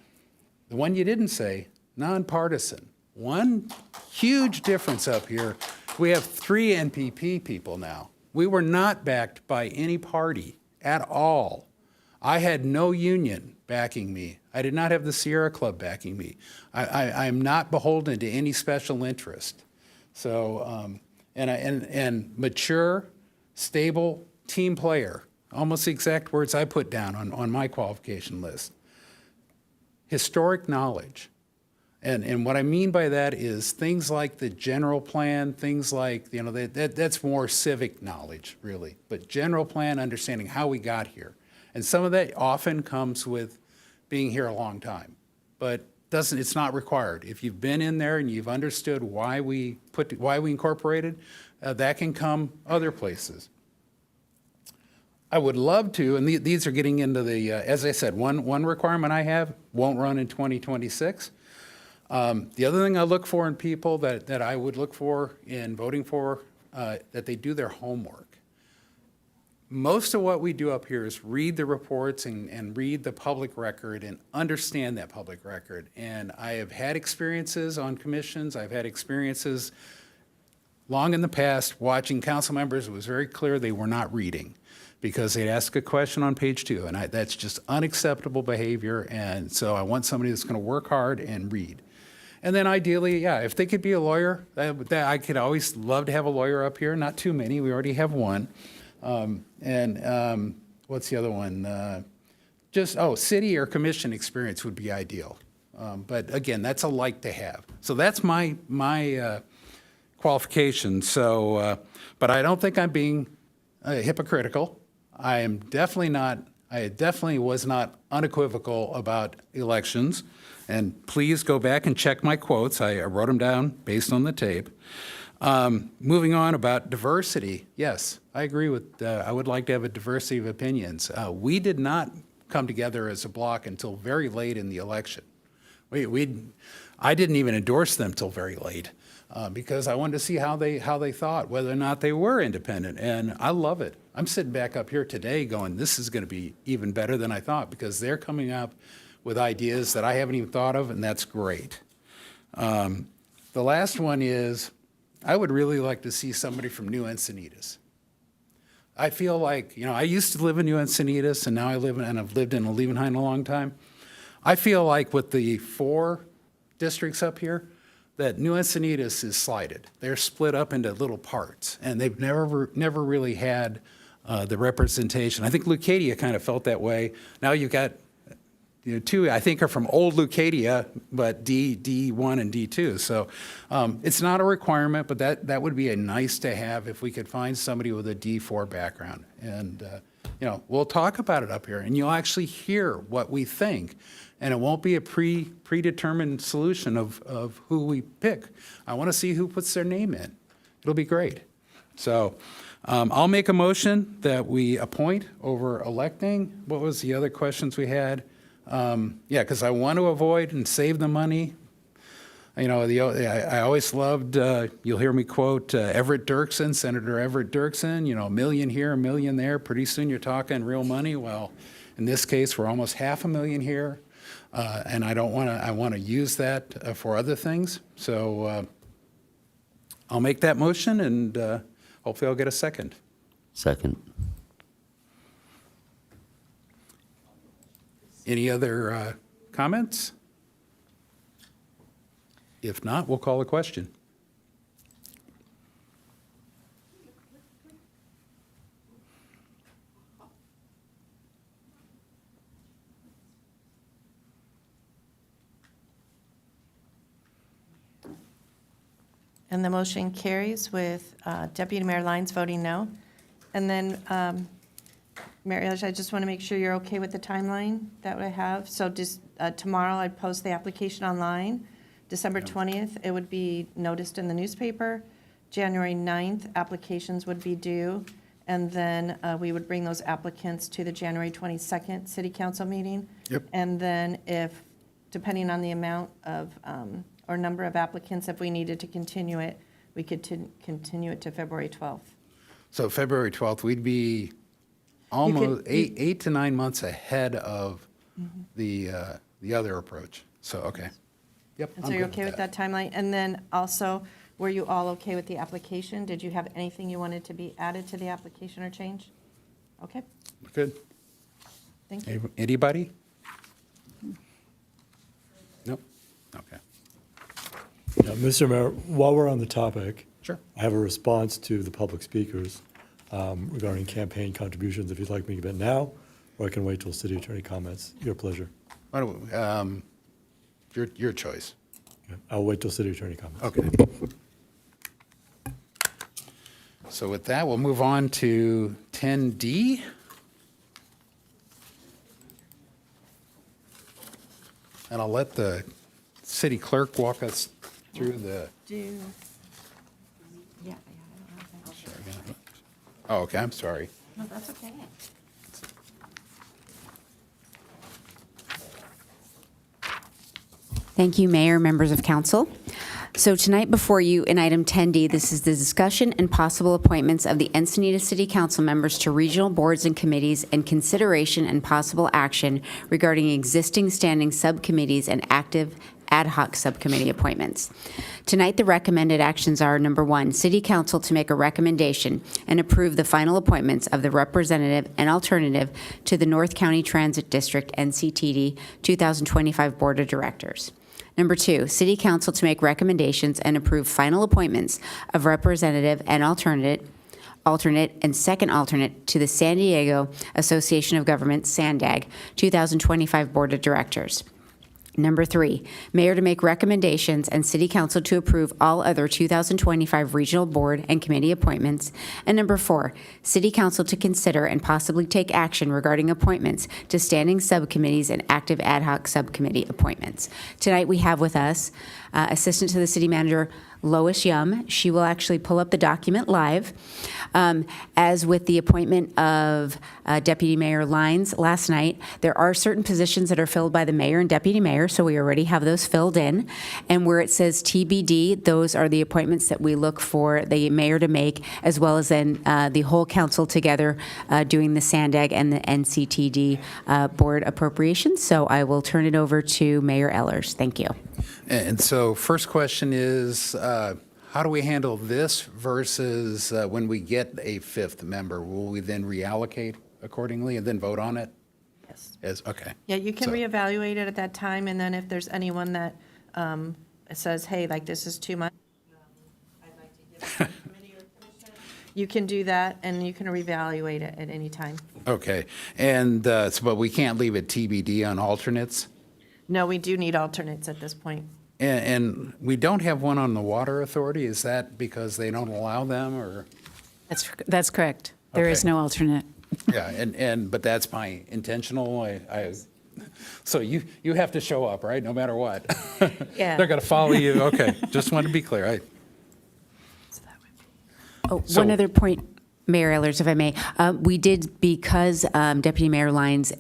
The one you didn't say, nonpartisan. One huge difference up here, we have 3 NPP people now. We were not backed by any party at all. I had no union backing me. I did not have the Sierra Club backing me. I'm not beholden to any special interest. So, and mature, stable team player, almost the exact words I put down on my qualification list. Historic knowledge. And what I mean by that is things like the general plan, things like, you know, that's more civic knowledge, really. But general plan, understanding how we got here. And some of that often comes with being here a long time, but it's not required. If you've been in there and you've understood why we incorporated, that can come other places. I would love to, and these are getting into the, as I said, one requirement I have won't run in 2026. The other thing I look for in people that I would look for in voting for, that they do their homework. Most of what we do up here is read the reports and read the public record and understand that public record. And I have had experiences on commissions. I've had experiences long in the past watching council members. It was very clear they were not reading because they'd ask a question on page 2, and that's just unacceptable behavior. And so I want somebody that's going to work hard and read. And then ideally, yeah, if they could be a lawyer, I could always love to have a lawyer up here. Not too many. We already have one. What's the other one? City or commission experience would be ideal. But again, that's a like to have. So that's my qualification. So, but I don't think I'm being hypocritical. I definitely was not unequivocal about elections. And please go back and check my quotes. I wrote them down based on the tape. Moving on about diversity, yes, I agree with, I would like to have a diversity of opinions. We did not come together as a block until very late in the election. I didn't even endorse them till very late because I wanted to see how they thought, whether or not they were independent, and I love it. I'm sitting back up here today going, this is going to be even better than I thought because they're coming up with ideas that I haven't even thought of, and that's great. The last one is, I would really like to see somebody from New Encinitas. I feel like, I used to live in New Encinitas, and now I've lived in Levenheim a long time. I feel like with the 4 districts up here, that New Encinitas is slighted. They're split up into little parts, and they've never really had the representation. I think Leucadia kind of felt that way. Now you've got 2, I think, are from old Leucadia, but D1 and D2. So it's not a requirement, but that would be a nice to have if we could find somebody with a D4 background. And, we'll talk about it up here, and you'll actually hear what we think. And it won't be a predetermined solution of who we pick. I want to see who puts their name in. It'll be great. So I'll make a motion that we appoint over electing. What was the other questions we had? Because I want to avoid and save the money. I always loved, you'll hear me quote Everett Dirksen, Senator Everett Dirksen, $1 million here, $1 million there. Pretty soon you're talking real money. Well, in this case, we're almost $500,000 here. And I want to use that for other things. So I'll make that motion, and hopefully I'll get a second. Second. Any other comments? If not, we'll call a question. And the motion carries with Deputy Mayor Lyons voting no. And then, Mary Alice, I just want to make sure you're okay with the timeline that I have. So just tomorrow, I'd post the application online. December 20th, it would be noticed in the newspaper. January 9th, applications would be due. And then we would bring those applicants to the January 22nd City Council meeting. Yep. And then if, depending on the amount of, or number of applicants, if we needed to continue it, we could continue it to February 12th. So February 12th, we'd be almost 8 to 9 months ahead of the other approach. So, okay. Yep. And so you're okay with that timeline? And then also, were you all okay with the application? Did you have anything you wanted to be added to the application or change? Okay, Good. thank you. Anybody? Nope. Okay. Now, Mr. Mayor, while we're on the topic, Sure. I have a response to the public speakers regarding campaign contributions. If you'd like me to give it now, or I can wait till city attorney comments. Your pleasure. Why don't we, your choice. Okay. I'll wait till city attorney comments. Okay. So with that, we'll move on to 10D. And I'll let the city clerk walk us through the. Oh, okay, I'm sorry. No, that's okay. Thank you, Mayor, members of council. So tonight before you in item 10D, this is the discussion and possible appointments of the Encinitas City Council members to regional boards and committees and consideration and possible action regarding existing standing subcommittees and active ad hoc subcommittee appointments. Tonight, the recommended actions are, number one, City Council to make a recommendation and approve the final appointments of the representative and alternative to the North County Transit District NCTD 2025 Board of Directors. Number two, City Council to make recommendations and approve final appointments of representative and alternate and second alternate to the San Diego Association of Governments, SANDAG, 2025 Board of Directors. Number three, Mayor to make recommendations and City Council to approve all other 2025 regional board and committee appointments. And number four, City Council to consider and possibly take action regarding appointments to standing subcommittees and active ad hoc subcommittee appointments. Tonight we have with us Assistant to the City Manager, Lois Yum. She will actually pull up the document live. As with the appointment of Deputy Mayor Lines last night, there are certain positions that are filled by the mayor and deputy mayor, so we already have those filled in. And where it says TBD, those are the appointments that we look for the mayor to make, as well as then the whole council together doing the SANDAG and the NCTD board appropriations. So I will turn it over to Mayor Ellers. Thank you. And so first question is, how do we handle this versus when we get a fifth member? Will we then reallocate accordingly and then vote on it? Yes. Okay. Yeah, you can So- reevaluate it at that time, and then if there's anyone that says, hey, like, this is too much, I'd like to give it to the committee or commission, you can do that, and you can reevaluate it at any time. Okay. And, but we can't leave it TBD on alternates? No, we do need alternates at this point. And we don't have one on the Water Authority. Is that because they don't allow them, or? That's correct. There is Okay. no alternate. Yeah, but that's my intentional. So you have to show up, right? No matter what. Yeah. They're going to follow you. Okay. Just want to be clear. Oh, So- one other point, Mayor Ellers, if I may. We did, because Deputy Mayor Lines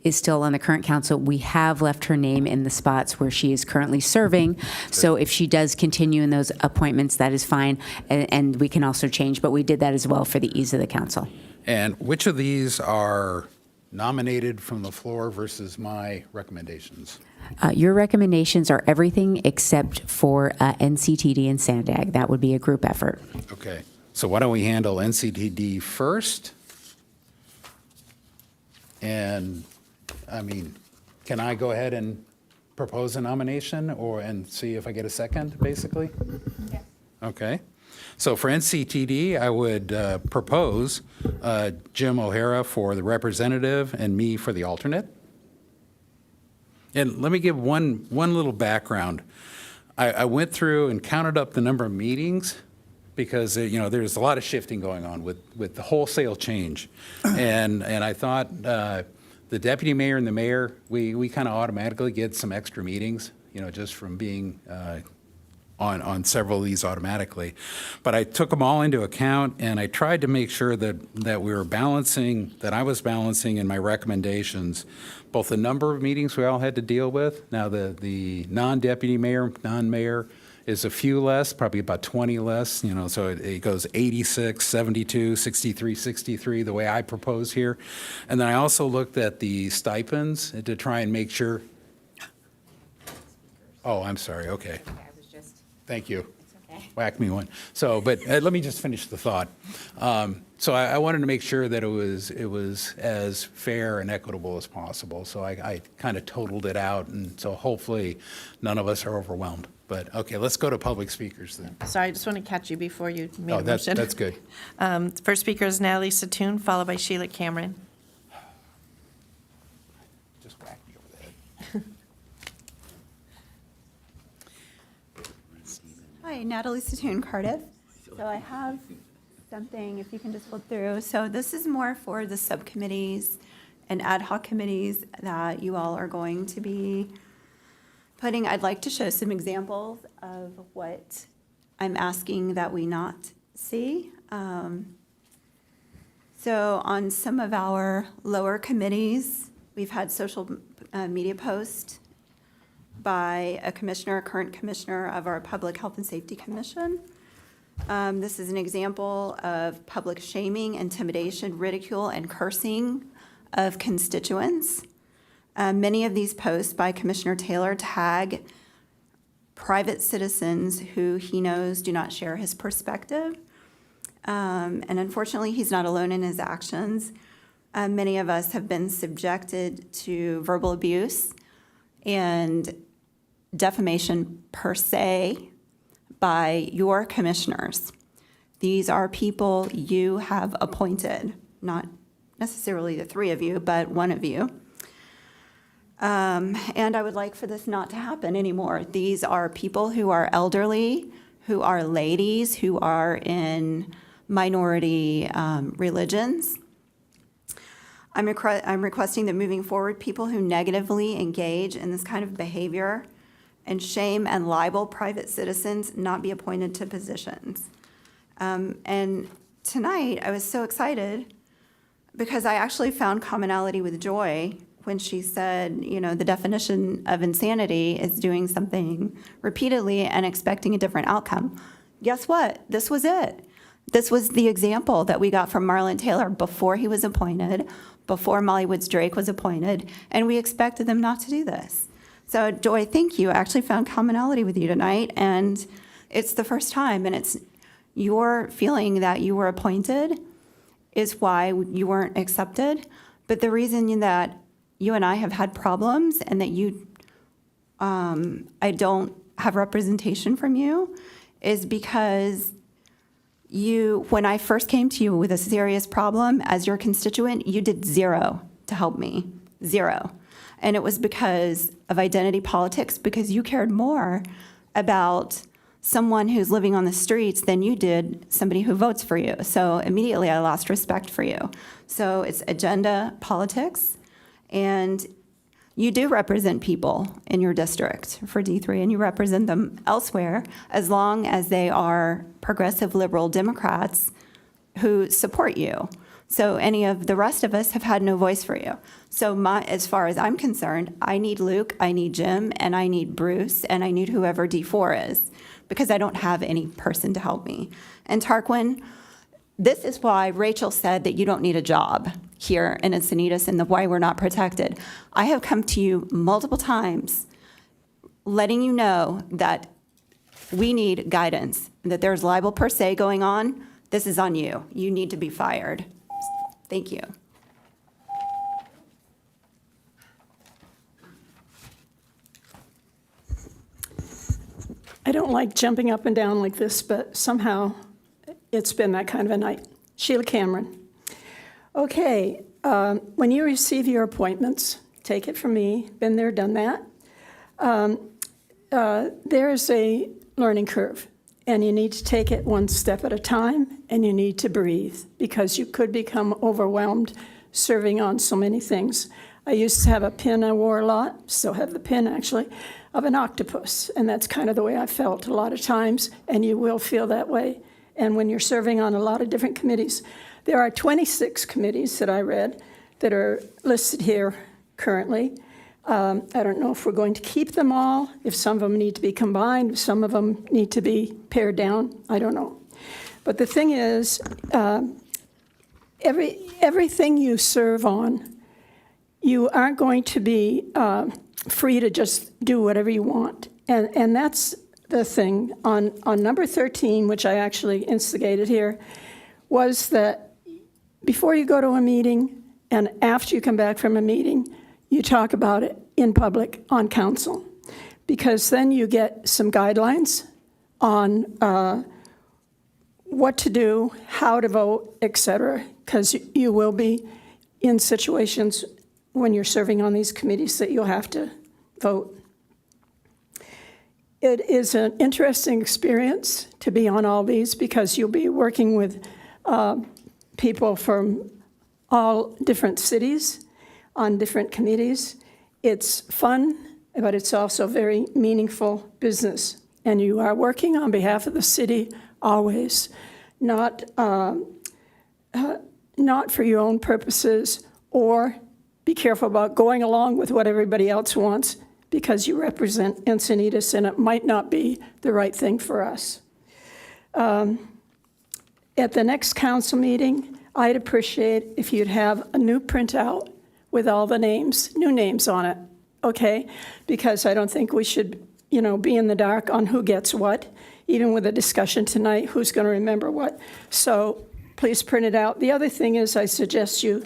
is still on the current council, we have left her name in the spots where she is currently serving. So if she does continue in those appointments, that is fine, and we can also change. But we did that as well for the ease of the council. And which of these are nominated from the floor versus my recommendations? Your recommendations are everything except for NCTD and SANDAG. That would be a group effort. Okay. So why don't we handle NCTD first? And, I mean, can I go ahead and propose a nomination and see if I get a second, basically? Yes. Okay. So for NCTD, I would propose Jim O'Hara for the representative and me for the alternate. And let me give one little background. I went through and counted up the number of meetings because, there's a lot of shifting going on with the wholesale change. And I thought the deputy mayor and the mayor, we kind of automatically get some extra meetings, just from being on several of these automatically. But I took them all into account, and I tried to make sure that we were balancing, that I was balancing in my recommendations, both the number of meetings we all had to deal with. Now, the non-deputy mayor, non-mayor is a few less, probably about 20 less, so it goes 86, 72, 63, 63, the way I propose here. And then I also looked at the stipends to try and make sure. Oh, I'm sorry, okay. Thank you. Whack me one. So, but let me just finish the thought. So I wanted to make sure that it was as fair and equitable as possible. So I kind of totaled it out, and so hopefully none of us are overwhelmed. But okay, let's go to public speakers then. Sorry, I just want to catch you before you made a Oh, motion. that's good. First speaker is Natalie Satoon, followed by Sheila Cameron. Just whack me over the head. Hi, Natalie Satoon, Cardiff. So I have something, if you can just flip through. So this is more for the subcommittees and ad hoc committees that you all are going to be I'd like to show some examples of what I'm asking that we not see. So on some of our lower committees, we've had social media posts by a commissioner, a current commissioner of our Public Health and Safety Commission. This is an example of public shaming, intimidation, ridicule, and cursing of constituents. Many of these posts by Commissioner Taylor tag private citizens who he knows do not share his perspective. And unfortunately, he's not alone in his actions. Many of us have been subjected to verbal abuse and defamation per se by your commissioners. These are people you have appointed, not necessarily the three of you, but one of you. And I would like for this not to happen anymore. These are people who are elderly, who are ladies, who are in minority religions. I'm requesting that moving forward, people who negatively engage in this kind of behavior and shame and libel private citizens not be appointed to positions. And tonight, I was so excited because I actually found commonality with Joy when she said, the definition of insanity is doing something repeatedly and expecting a different outcome. Guess what? This was it. This was the example that we got from Marlon Taylor before he was appointed, before Molly Woods Drake was appointed, and we expected them not to do this. So, Joy, thank you. I actually found commonality with you tonight, and it's the first time, and it's your feeling that you were appointed is why you weren't accepted. But the reason that you and I have had problems and that I don't have representation from you is because when I first came to you with a serious problem as your constituent, you did zero to help me, zero. And it was because of identity politics, because you cared more about someone who's living on the streets than you did somebody who votes for you. So immediately I lost respect for you. So it's agenda politics, and you do represent people in your district for D3, and you represent them elsewhere as long as they are progressive liberal Democrats who support you. So any of the rest of us have had no voice for you. So as far as I'm concerned, I need Luke, I need Jim, and I need Bruce, and I need whoever D4 is, because I don't have any person to help me. And Tarquin, this is why Rachel said that you don't need a job here in Encinitas and why we're not protected. I have come to you multiple times letting you know that we need guidance, that there's libel per se going on. This is on you. You need to be fired. Thank you. I don't like jumping up and down like this, but somehow it's been that kind of a night. Sheila Cameron. Okay, when you receive your appointments, take it from me, been there, done that. There is a learning curve, and you need to take it one step at a time, and you need to breathe, because you could become overwhelmed serving on so many things. I used to have a pin I wore a lot, still have the pin actually, of an octopus, and that's kind of the way I felt a lot of times, and you will feel that way. And when you're serving on a lot of different committees, there are 26 committees that I read that are listed here currently. I don't know if we're going to keep them all, if some of them need to be combined, if some of them need to be pared down, I don't know. But the thing is, everything you serve on, you aren't going to be free to just do whatever you want. And that's the thing. On number 13, which I actually instigated here, was that before you go to a meeting and after you come back from a meeting, you talk about it in public on council, because then you get some guidelines on what to do, how to vote, et cetera, because you will be in situations when you're serving on these committees that you'll have to vote. It is an interesting experience to be on all these, because you'll be working with people from all different cities on different committees. It's fun but it's also very meaningful business. And you are working on behalf of the city always, not for your own purposes, or be careful about going along with what everybody else wants because you represent Encinitas and it might not be the right thing for us. At the next council meeting, I'd appreciate if you'd have a new printout with all the names, new names on it, okay? Because I don't think we should, be in the dark on who gets what, even with a discussion tonight, who's going to remember what. So please print it out. The other thing is I suggest you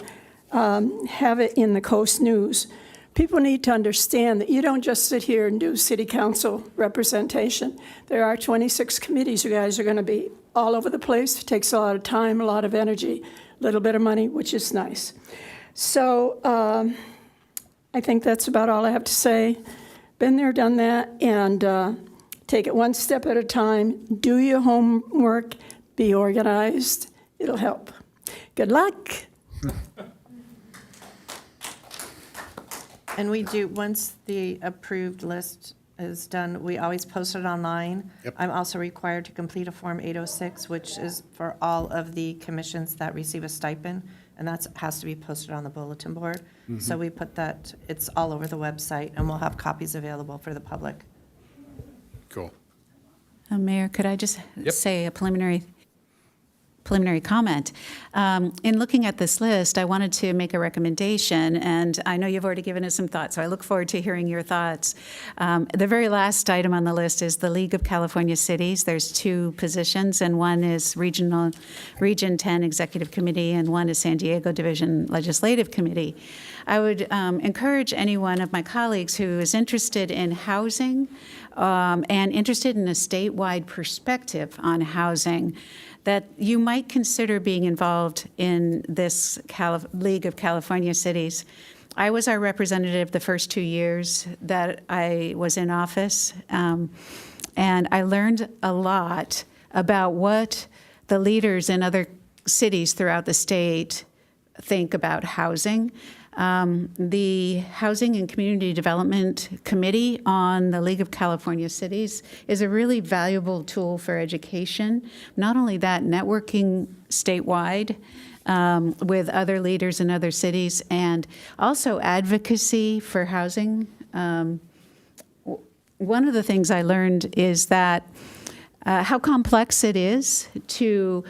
have it in the Coast News. People need to understand that you don't just sit here and do city council representation. There are 26 committees. You guys are going to be all over the place. It takes a lot of time, a lot of energy, a little bit of money, which is nice. So I think that's about all I have to say. Been there, done that, and take it one step at a time. Do your homework. Be organized. It'll help. Good luck. And we do, once the approved list is done, we always post it online. Yep. I'm also required to complete a Form 806, which is for all of the commissions that receive a stipend, and that has to be posted on the bulletin board. So we put that, it's all over the website, and we'll have copies available for the public. Cool. Mayor, could I just Yep. say a preliminary comment? In looking at this list, I wanted to make a recommendation, and I know you've already given us some thoughts, so I look forward to hearing your thoughts. The very last item on the list is the League of California Cities. There's 2 positions, and one is Region 10 Executive Committee, and one is San Diego Division Legislative Committee. I would encourage any one of my colleagues who is interested in housing and interested in a statewide perspective on housing that you might consider being involved in this League of California Cities. I was our representative the first 2 years that I was in office, and I learned a lot about what the leaders in other cities throughout the state think about housing. The Housing and Community Development Committee on the League of California Cities is a really valuable tool for education. Not only that, networking statewide with other leaders in other cities, and also advocacy for housing. One of the things I learned is that how complex it is to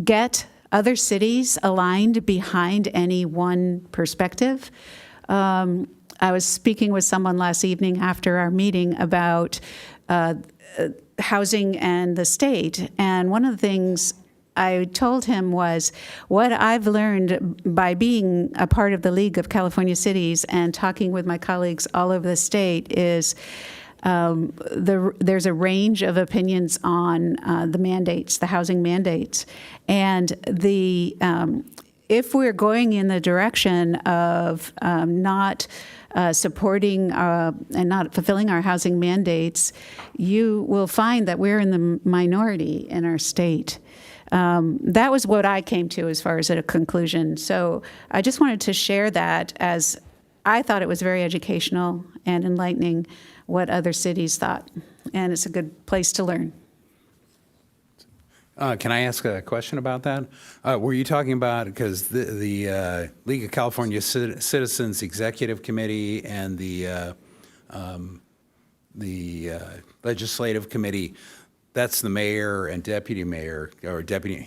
get other cities aligned behind any one perspective. I was speaking with someone last evening after our meeting about housing and the state, and one of the things I told him was what I've learned by being a part of the League of California Cities and talking with my colleagues all over the state is there's a range of opinions on the mandates, the housing mandates, and if we're going in the direction of not supporting and not fulfilling our housing mandates, you will find that we're in the minority in our state. That was what I came to as far as a conclusion. So I just wanted to share that, as I thought it was very educational and enlightening what other cities thought, and it's a good place to learn. Can I ask a question about that? Were you talking about, because the League of California Citizens Executive Committee and the Legislative Committee, that's the mayor and deputy mayor, or deputy,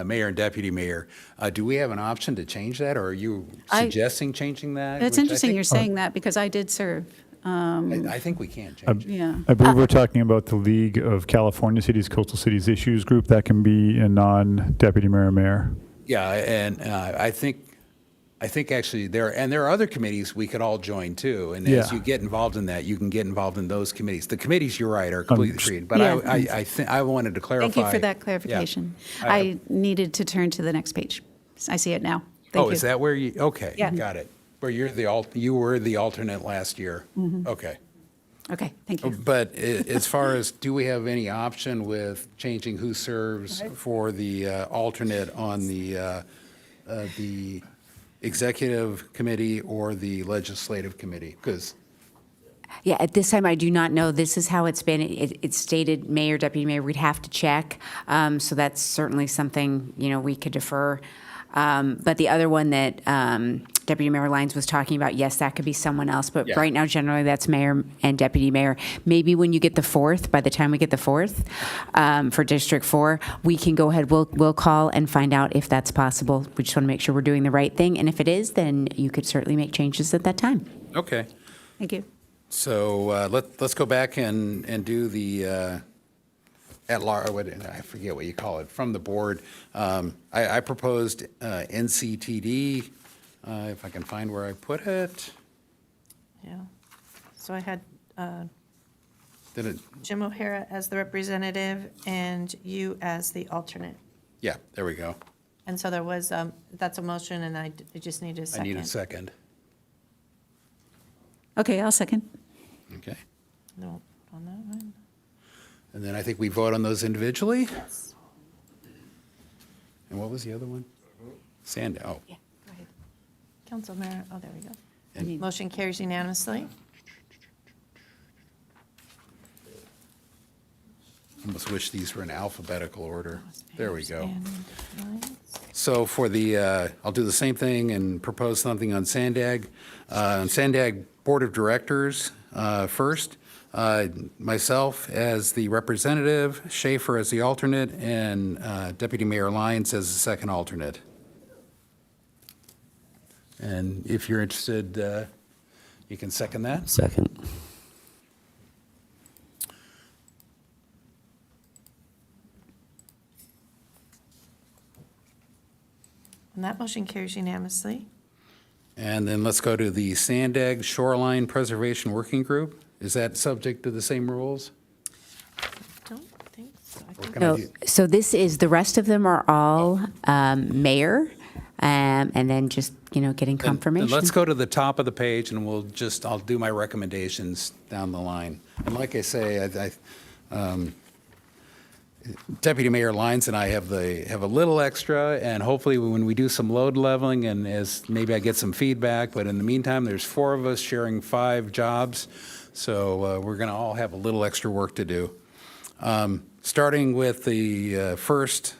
mayor and deputy mayor. Do we have an option to change that, or are you suggesting changing that? It's interesting you're saying that, because I did serve. I think we can change it. Yeah. I believe we're talking about the League of California Cities, Coastal Cities Issues Group. That can be a non-deputy mayor. Yeah, and I think actually there are other committees we could all join too. And as you get involved in that, you can get involved in those committees. The committees, you're right, are completely free. But I think I wanted to clarify. Thank you for that clarification. Yeah. I needed to turn to the next page. I see it now. Thank you. Is that where you? Okay, Yeah. got it. Where you were the alternate last year. Okay. Okay, thank you. But as far as, do we have any option with changing who serves for the alternate on the executive committee or the legislative committee? Because Yeah, at this time, I do not know. This is how it's been. It's stated mayor, deputy mayor, we'd have to check. So that's certainly something, we could defer. But the other one that Deputy Mayor Lyons was talking about, yes, that could be someone else. But Yeah. right now, generally, that's mayor and deputy mayor. Maybe when you get the fourth, by the time we get the fourth for District 4, we can go ahead, we'll call and find out if that's possible. We just want to make sure we're doing the right thing. And if it is, then you could certainly make changes at that time. Okay. Thank you. So let's go back and do the at large. I forget what you call it from the board. I proposed NCTD. If I can find where I put it. Yeah. So I had Did it? Jim O'Hara as the representative and you as the alternate. Yeah. There we go. And so there was, that's a motion, and I just need a second. I need a second. Okay, I'll second. Okay. No, on that one. And then I think we vote on those individually. Yes. And what was the other one? Sand. Oh. Yeah, go ahead. Council Mayor, oh, there we go. And- Motion carries unanimously. Almost wish these were in alphabetical order. There we go. And Lyons. So for the, I'll do the same thing and propose something on Sandag. On Sandag Board of Directors first, myself as the representative, Schaefer as the alternate, and Deputy Mayor Lyons as the second alternate. And if you're interested, you can second that. Second. And that motion carries unanimously. And then let's go to the Sandag Shoreline Preservation Working Group. Is that subject to the same rules? Don't think so. I Or think can I No, do- so this is, the rest of them are all mayor, and then just, getting And confirmation. let's go to the top of the page, and I'll do my recommendations down the line. And like I say, Deputy Mayor Lyons and I have a little extra, and hopefully when we do some load leveling, and as maybe I get some feedback, but in the meantime, there's 4 of us sharing 5 jobs, so we're going to all have a little extra work to do. Starting with the first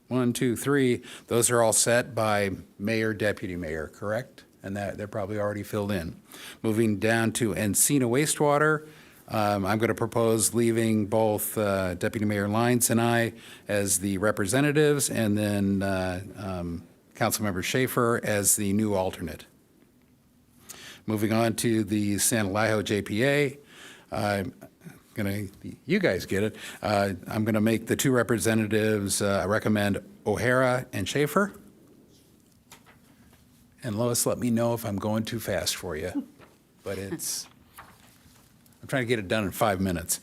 1, 2, 3, those are all set by mayor, deputy mayor, correct? And that they're probably already filled in. Moving down to Encina wastewater, I'm going to propose leaving both Deputy Mayor Lyons and I as the representatives, and then Councilmember Schaefer as the new alternate. Moving on to the San Elijo JPA, you guys get it. I'm going to make the 2 representatives, I recommend O'Hara and Schaefer. And Lois, let me know if I'm going too fast for you, but I'm trying to get it done in 5 minutes.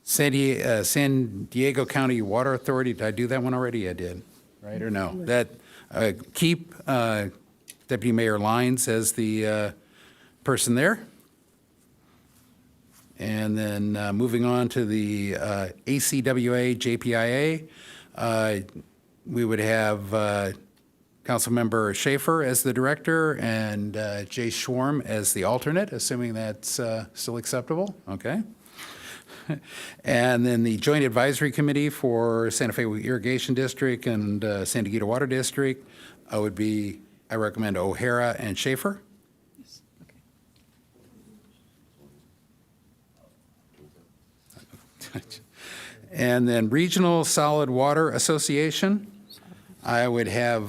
San Diego County Water Authority, did I do that one already? I did, right, or no? That, keep Deputy Mayor Lyons as the person there. And then moving on to the ACWA JPIA, we would have Councilmember Schaefer as the director and Jay Schwarm as the alternate, assuming that's still acceptable. Okay. And then the Joint Advisory Committee for Santa Fe Irrigation District and San Diego Water District I recommend O'Hara and Schaefer. And then Regional Solid Water Association, I would have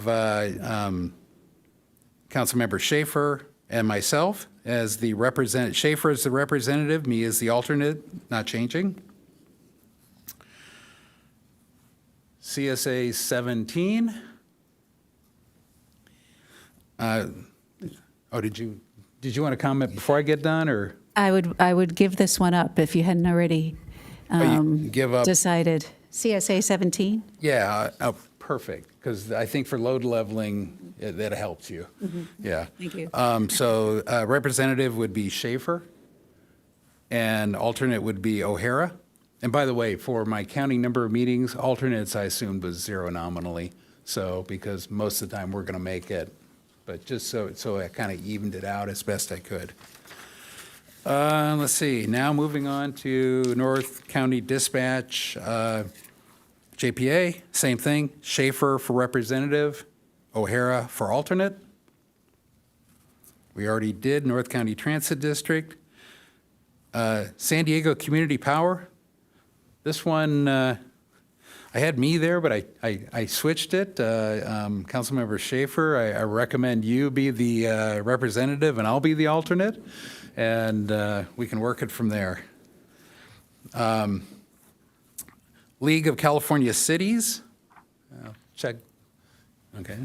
Councilmember Schaefer and myself as the representative. Schaefer is the representative, me as the alternate, not changing. CSA 17. Did you want to comment before I get done, or? I would give this one up if you hadn't already Give up? decided. CSA 17? Yeah, perfect, because I think for load leveling, that helps you. Yeah. Thank you. So representative would be Schaefer, and alternate would be O'Hara. And by the way, for my counting number of meetings, alternates I assumed was 0 nominally. So, because most of the time we're going to make it, but just so I kind of evened it out as best I could. Let's see, now moving on to North County Dispatch, JPA, same thing, Schaefer for representative, O'Hara for alternate. We already did North County Transit District. San Diego Community Power, this one, I had me there, but I switched it. Councilmember Schaefer, I recommend you be the representative and I'll be the alternate, and we can work it from there. League of California Cities, check. Okay.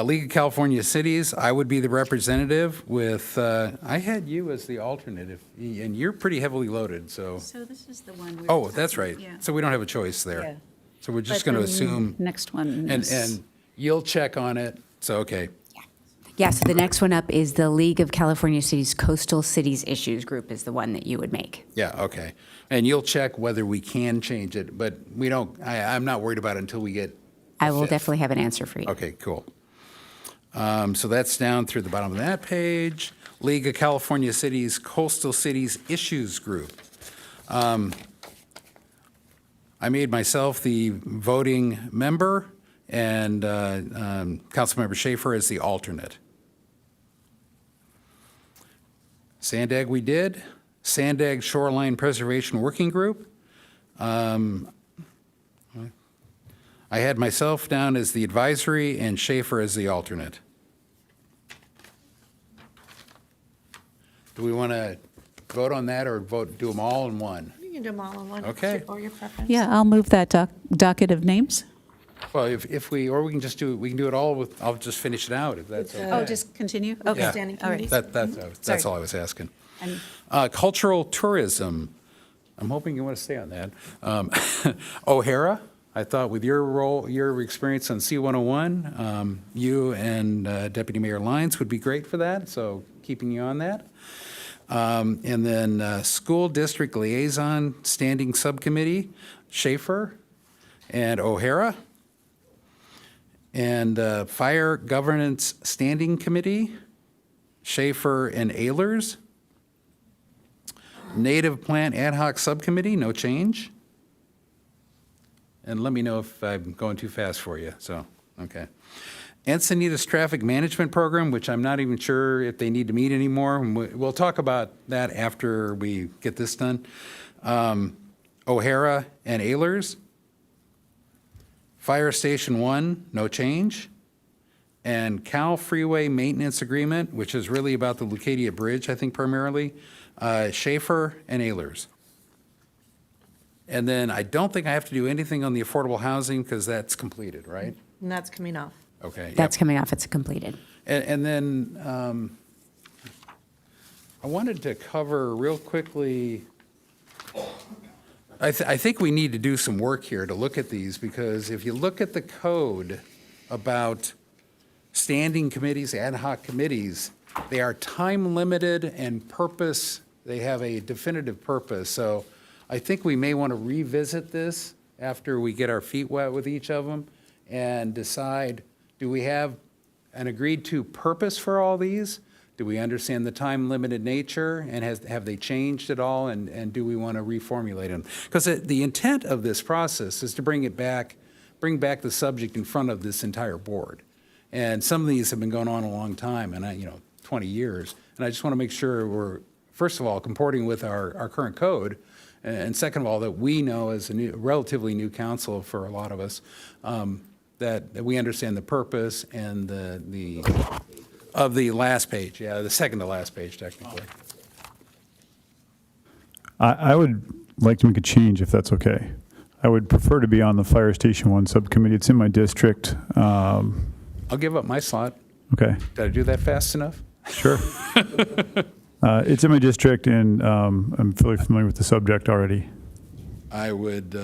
League of California Cities, I would be the representative with, I had you as the alternate, and you're pretty heavily loaded, so. So this is the one. Oh, that's right. So we don't have a choice there. Yeah. So we're just But going to the assume, Next one and is. you'll check on it, so, okay. Yeah, so the next one up is the League of California Cities Coastal Cities Issues Group is the one that you would make. Yeah, okay. And you'll check whether we can change it, but we don't, I'm not worried about it until we get. I will definitely have an answer for you. Okay, cool. So that's down through the bottom of that page. League of California Cities Coastal Cities Issues Group. I made myself the voting member and Councilmember Schaefer as the alternate. Sandag we did. Sandag Shoreline Preservation Working Group. I had myself down as the advisory and Schaefer as the alternate. Do we want to vote on that or do them all in one? You can do them all in one. Okay. Or your preference. Yeah, I'll move that docket of names. Well, if we, or we can just do, we can do it all with, I'll just finish it out if that's okay. Oh, just continue? Okay, Yeah. Standing all right. committees. That's Sorry. all I was asking. And- Cultural tourism, I'm hoping you want to stay on that. O'Hara, I thought with your role, your experience on C-101, you and Deputy Mayor Lyons would be great for that, so keeping you on that. And then School District Liaison Standing Subcommittee, Schaefer and O'Hara. And Fire Governance Standing Committee, Schaefer and Ehlers. Native Plant Ad Hoc Subcommittee, no change. And let me know if I'm going too fast for you, so, okay. Encinitas Traffic Management Program, which I'm not even sure if they need to meet anymore. We'll talk about that after we get this done. O'Hara and Ehlers. Fire Station 1, no change. And Cal Freeway Maintenance Agreement, which is really about the Leucadia Bridge, I think primarily, Schaefer and Ehlers. And then I don't think I have to do anything on the affordable housing because that's completed, right? And that's coming off. Okay. That's coming off, it's completed. And then I wanted to cover real quickly, I think we need to do some work here to look at these, because if you look at the code about standing committees, ad hoc committees, they are time-limited and purpose, they have a definitive purpose. So I think we may want to revisit this after we get our feet wet with each of them and decide, do we have an agreed-to purpose for all these? Do we understand the time-limited nature, and have they changed at all, and do we want to reformulate them? Because the intent of this process is to bring back the subject in front of this entire board. And some of these have been going on a long time, and 20 years. And I just want to make sure we're, first of all, comporting with our current code, and second of all, that we know as a relatively new council for a lot of us, that we understand the purpose and of the last page, the second to last page, technically. I would like to make a change if that's okay. I would prefer to be on the Fire Station 1 subcommittee. It's in my district. I'll give up my slot. Okay. Did I do that fast enough? Sure. It's in my district, and I'm fairly familiar with the subject already. I would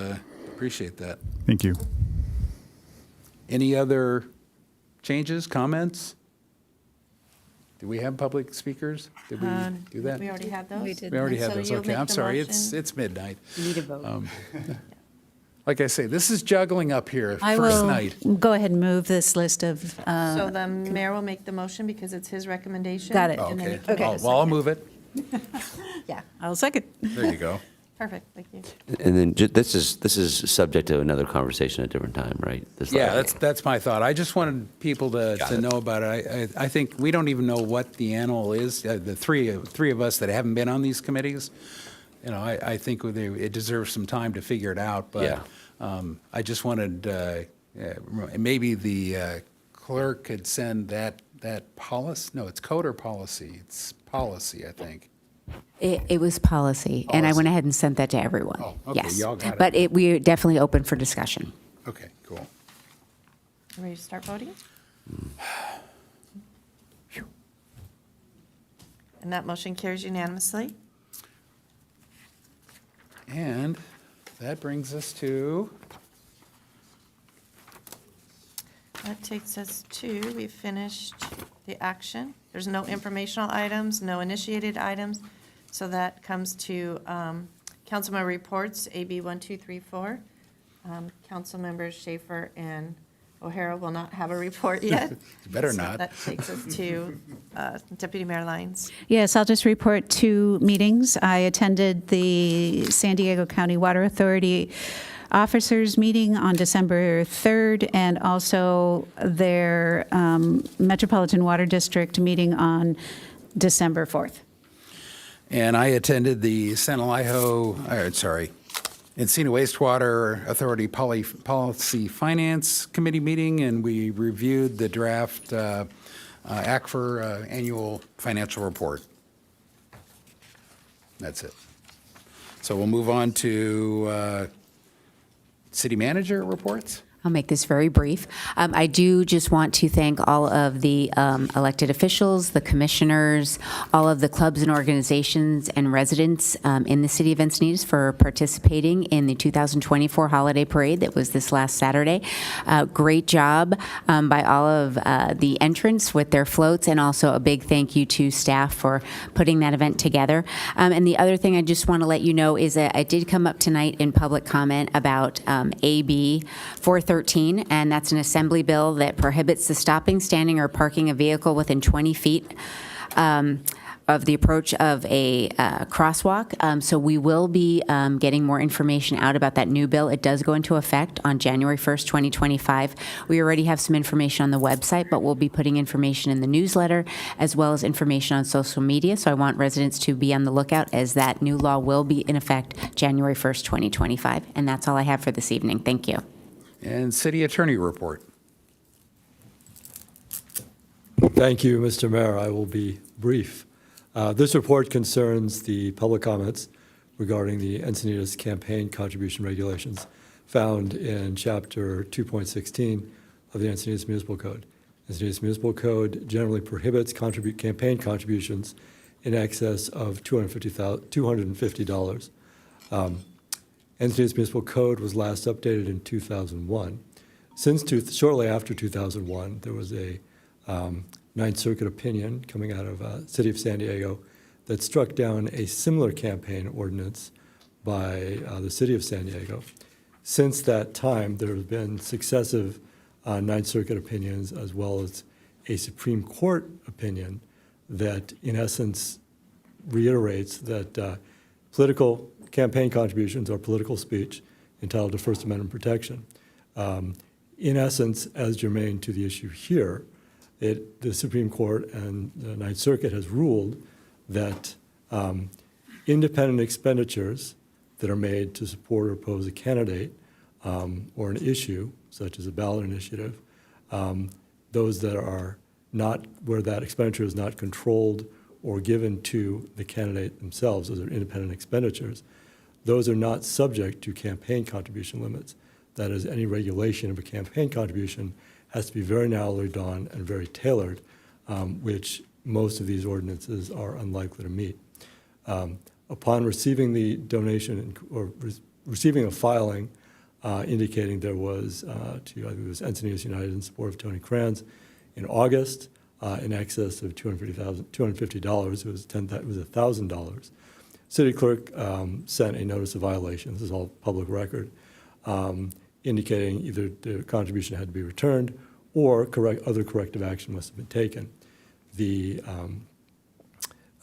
appreciate that. Thank you. Any other changes, comments? Do we have public speakers? Did we do that? We already had those? We did. We already had So those, you'll okay. make I'm the sorry, motion. it's midnight. You need a vote. Like I say, this is juggling up here, I first will night. go ahead and move this list of, So the mayor will make the motion because it's his recommendation. Got it. and then you Okay, can make a well, I'll second. move it. yeah, I'll second. There you go. Perfect, thank you. And then this is subject to another conversation at a different time, right? This Yeah, level. that's my thought. I just wanted people to know about it. I think we don't even know what the animal is. The three of us that haven't been on these committees, you know, I think it deserves some time to figure it out. But I just wanted maybe the clerk could send that policy. No, it's code or policy. It's policy, I think. It was policy, and I went ahead and sent that to everyone. Oh, okay, Yes. y'all got it. But we're definitely open for discussion. Okay, cool. Ready to start voting? And that motion carries unanimously. And that brings us to, That takes us to, we've finished the action. There's no informational items, no initiated items. So that comes to councilmember reports, AB 1234. Council members Schaefer and O'Hara will not have a report yet. Better So not. That takes us to Deputy Mayor Lyons. Yes, I'll just report 2 meetings. I attended the San Diego County Water Authority officers meeting on December 3rd, and also their Metropolitan Water District meeting on December 4th. and I attended the Encina Wastewater Authority Policy Finance Committee meeting, and we reviewed the draft ACFR annual financial report. That's it. So we'll move on to city manager reports. I'll make this very brief. I do just want to thank all of the elected officials, the commissioners, all of the clubs and organizations and residents in the city of Encinitas for participating in the 2024 holiday parade that was this last Saturday. Great job by all of the entrants with their floats, and also a big thank you to staff for putting that event together. And the other thing I just want to let you know is that I did come up tonight in public comment about AB 413, and that's an assembly bill that prohibits the stopping, standing, or parking a vehicle within 20 feet of the approach of a crosswalk. So we will be getting more information out about that new bill. It does go into effect on January 1st, 2025. We already have some information on the website, but we'll be putting information in the newsletter as well as information on social media. So I want residents to be on the lookout, as that new law will be in effect January 1st, 2025. And that's all I have for this evening. Thank you. And city attorney report. Thank you, Mr. Mayor. I will be brief. This report concerns the public comments regarding the Encinitas campaign contribution regulations found in Chapter 2.16 of the Encinitas Municipal Code. Encinitas Municipal Code generally prohibits campaign contributions in excess of $250. Encinitas Municipal Code was last updated in 2001. Shortly after 2001, there was a Ninth Circuit opinion coming out of City of San Diego that struck down a similar campaign ordinance by the City of San Diego. Since that time, there have been successive Ninth Circuit opinions, as well as a Supreme Court opinion that, in essence, reiterates that political campaign contributions are political speech entitled to First Amendment protection. In essence, as germane to the issue here, the Supreme Court and the Ninth Circuit has ruled that independent expenditures that are made to support or oppose a candidate or an issue, such as a ballot initiative, those that are not, where that expenditure is not controlled or given to the candidate themselves, those are independent expenditures, those are not subject to campaign contribution limits. That is, any regulation of a campaign contribution has to be very narrowly drawn and very tailored, which most of these ordinances are unlikely to meet. Upon receiving the donation or receiving a filing indicating there was, I think it was Encinitas United in support of Tony Kranz in August, in excess of $250. It was $1,000. City clerk sent a notice of violation. This is all public record. indicating either the contribution had to be returned or other corrective action must have been taken. The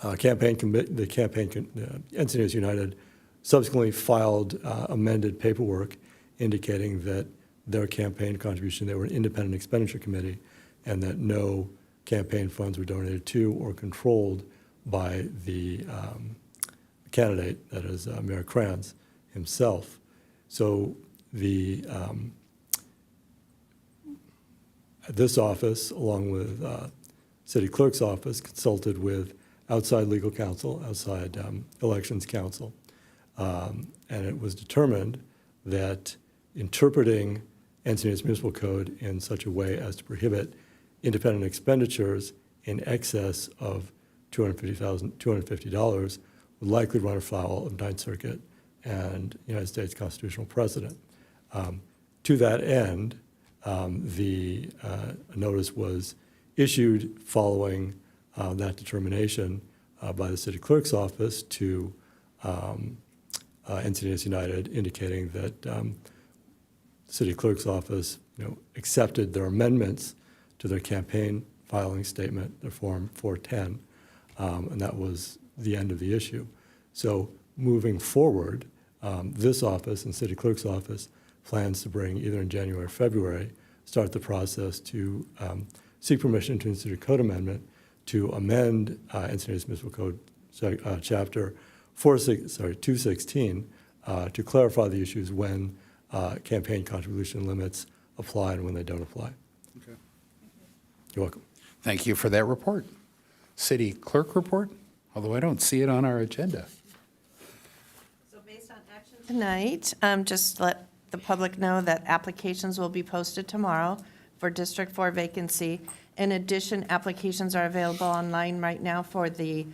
Encinitas United subsequently filed amended paperwork indicating that their campaign contribution, they were an independent expenditure committee, and that no campaign funds were donated to or controlled by the candidate, that is Mayor Kranz himself. So this office, along with city clerk's office, consulted with outside legal counsel, outside elections counsel, and it was determined that interpreting Encinitas Municipal Code in such a way as to prohibit independent expenditures in excess of $250 would likely run afoul of Ninth Circuit and United States constitutional precedent. To that end, the notice was issued following that determination by the city clerk's office to Encinitas United, indicating that the city clerk's office accepted their amendments to their campaign filing statement, their Form 410, and that was the end of the issue. So moving forward, this office and city clerk's office plans to bring, either in January or February, start the process to seek permission to institute a code amendment to amend Encinitas Municipal Code Chapter 216 to clarify the issues when campaign contribution limits apply and when they don't apply. Okay. You're welcome. Thank you for that report. City clerk report, although I don't see it on our agenda. So based on action tonight, just let the public know that applications will be posted tomorrow for District 4 vacancy. In addition, applications are available online right now for the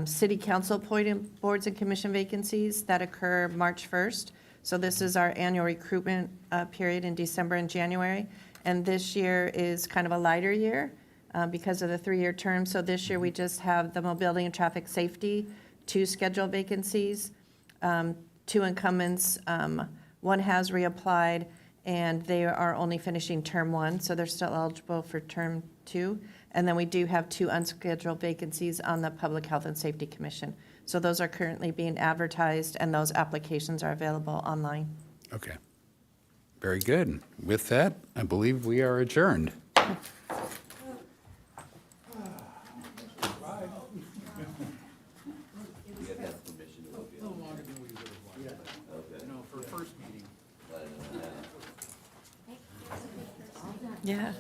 city council appointed boards and commission vacancies that occur March 1st. So this is our annual recruitment period in December and January. And this year is kind of a lighter year because of the 3-year term. So this year we just have the mobility and traffic safety, 2 scheduled vacancies, 2 incumbents. One has reapplied, and they are only finishing term 1, so they're still eligible for term 2. And then we do have 2 unscheduled vacancies on the Public Health and Safety Commission. So those are currently being advertised, and those applications are available online. Okay. Very good. With that, I believe we are adjourned. Yeah.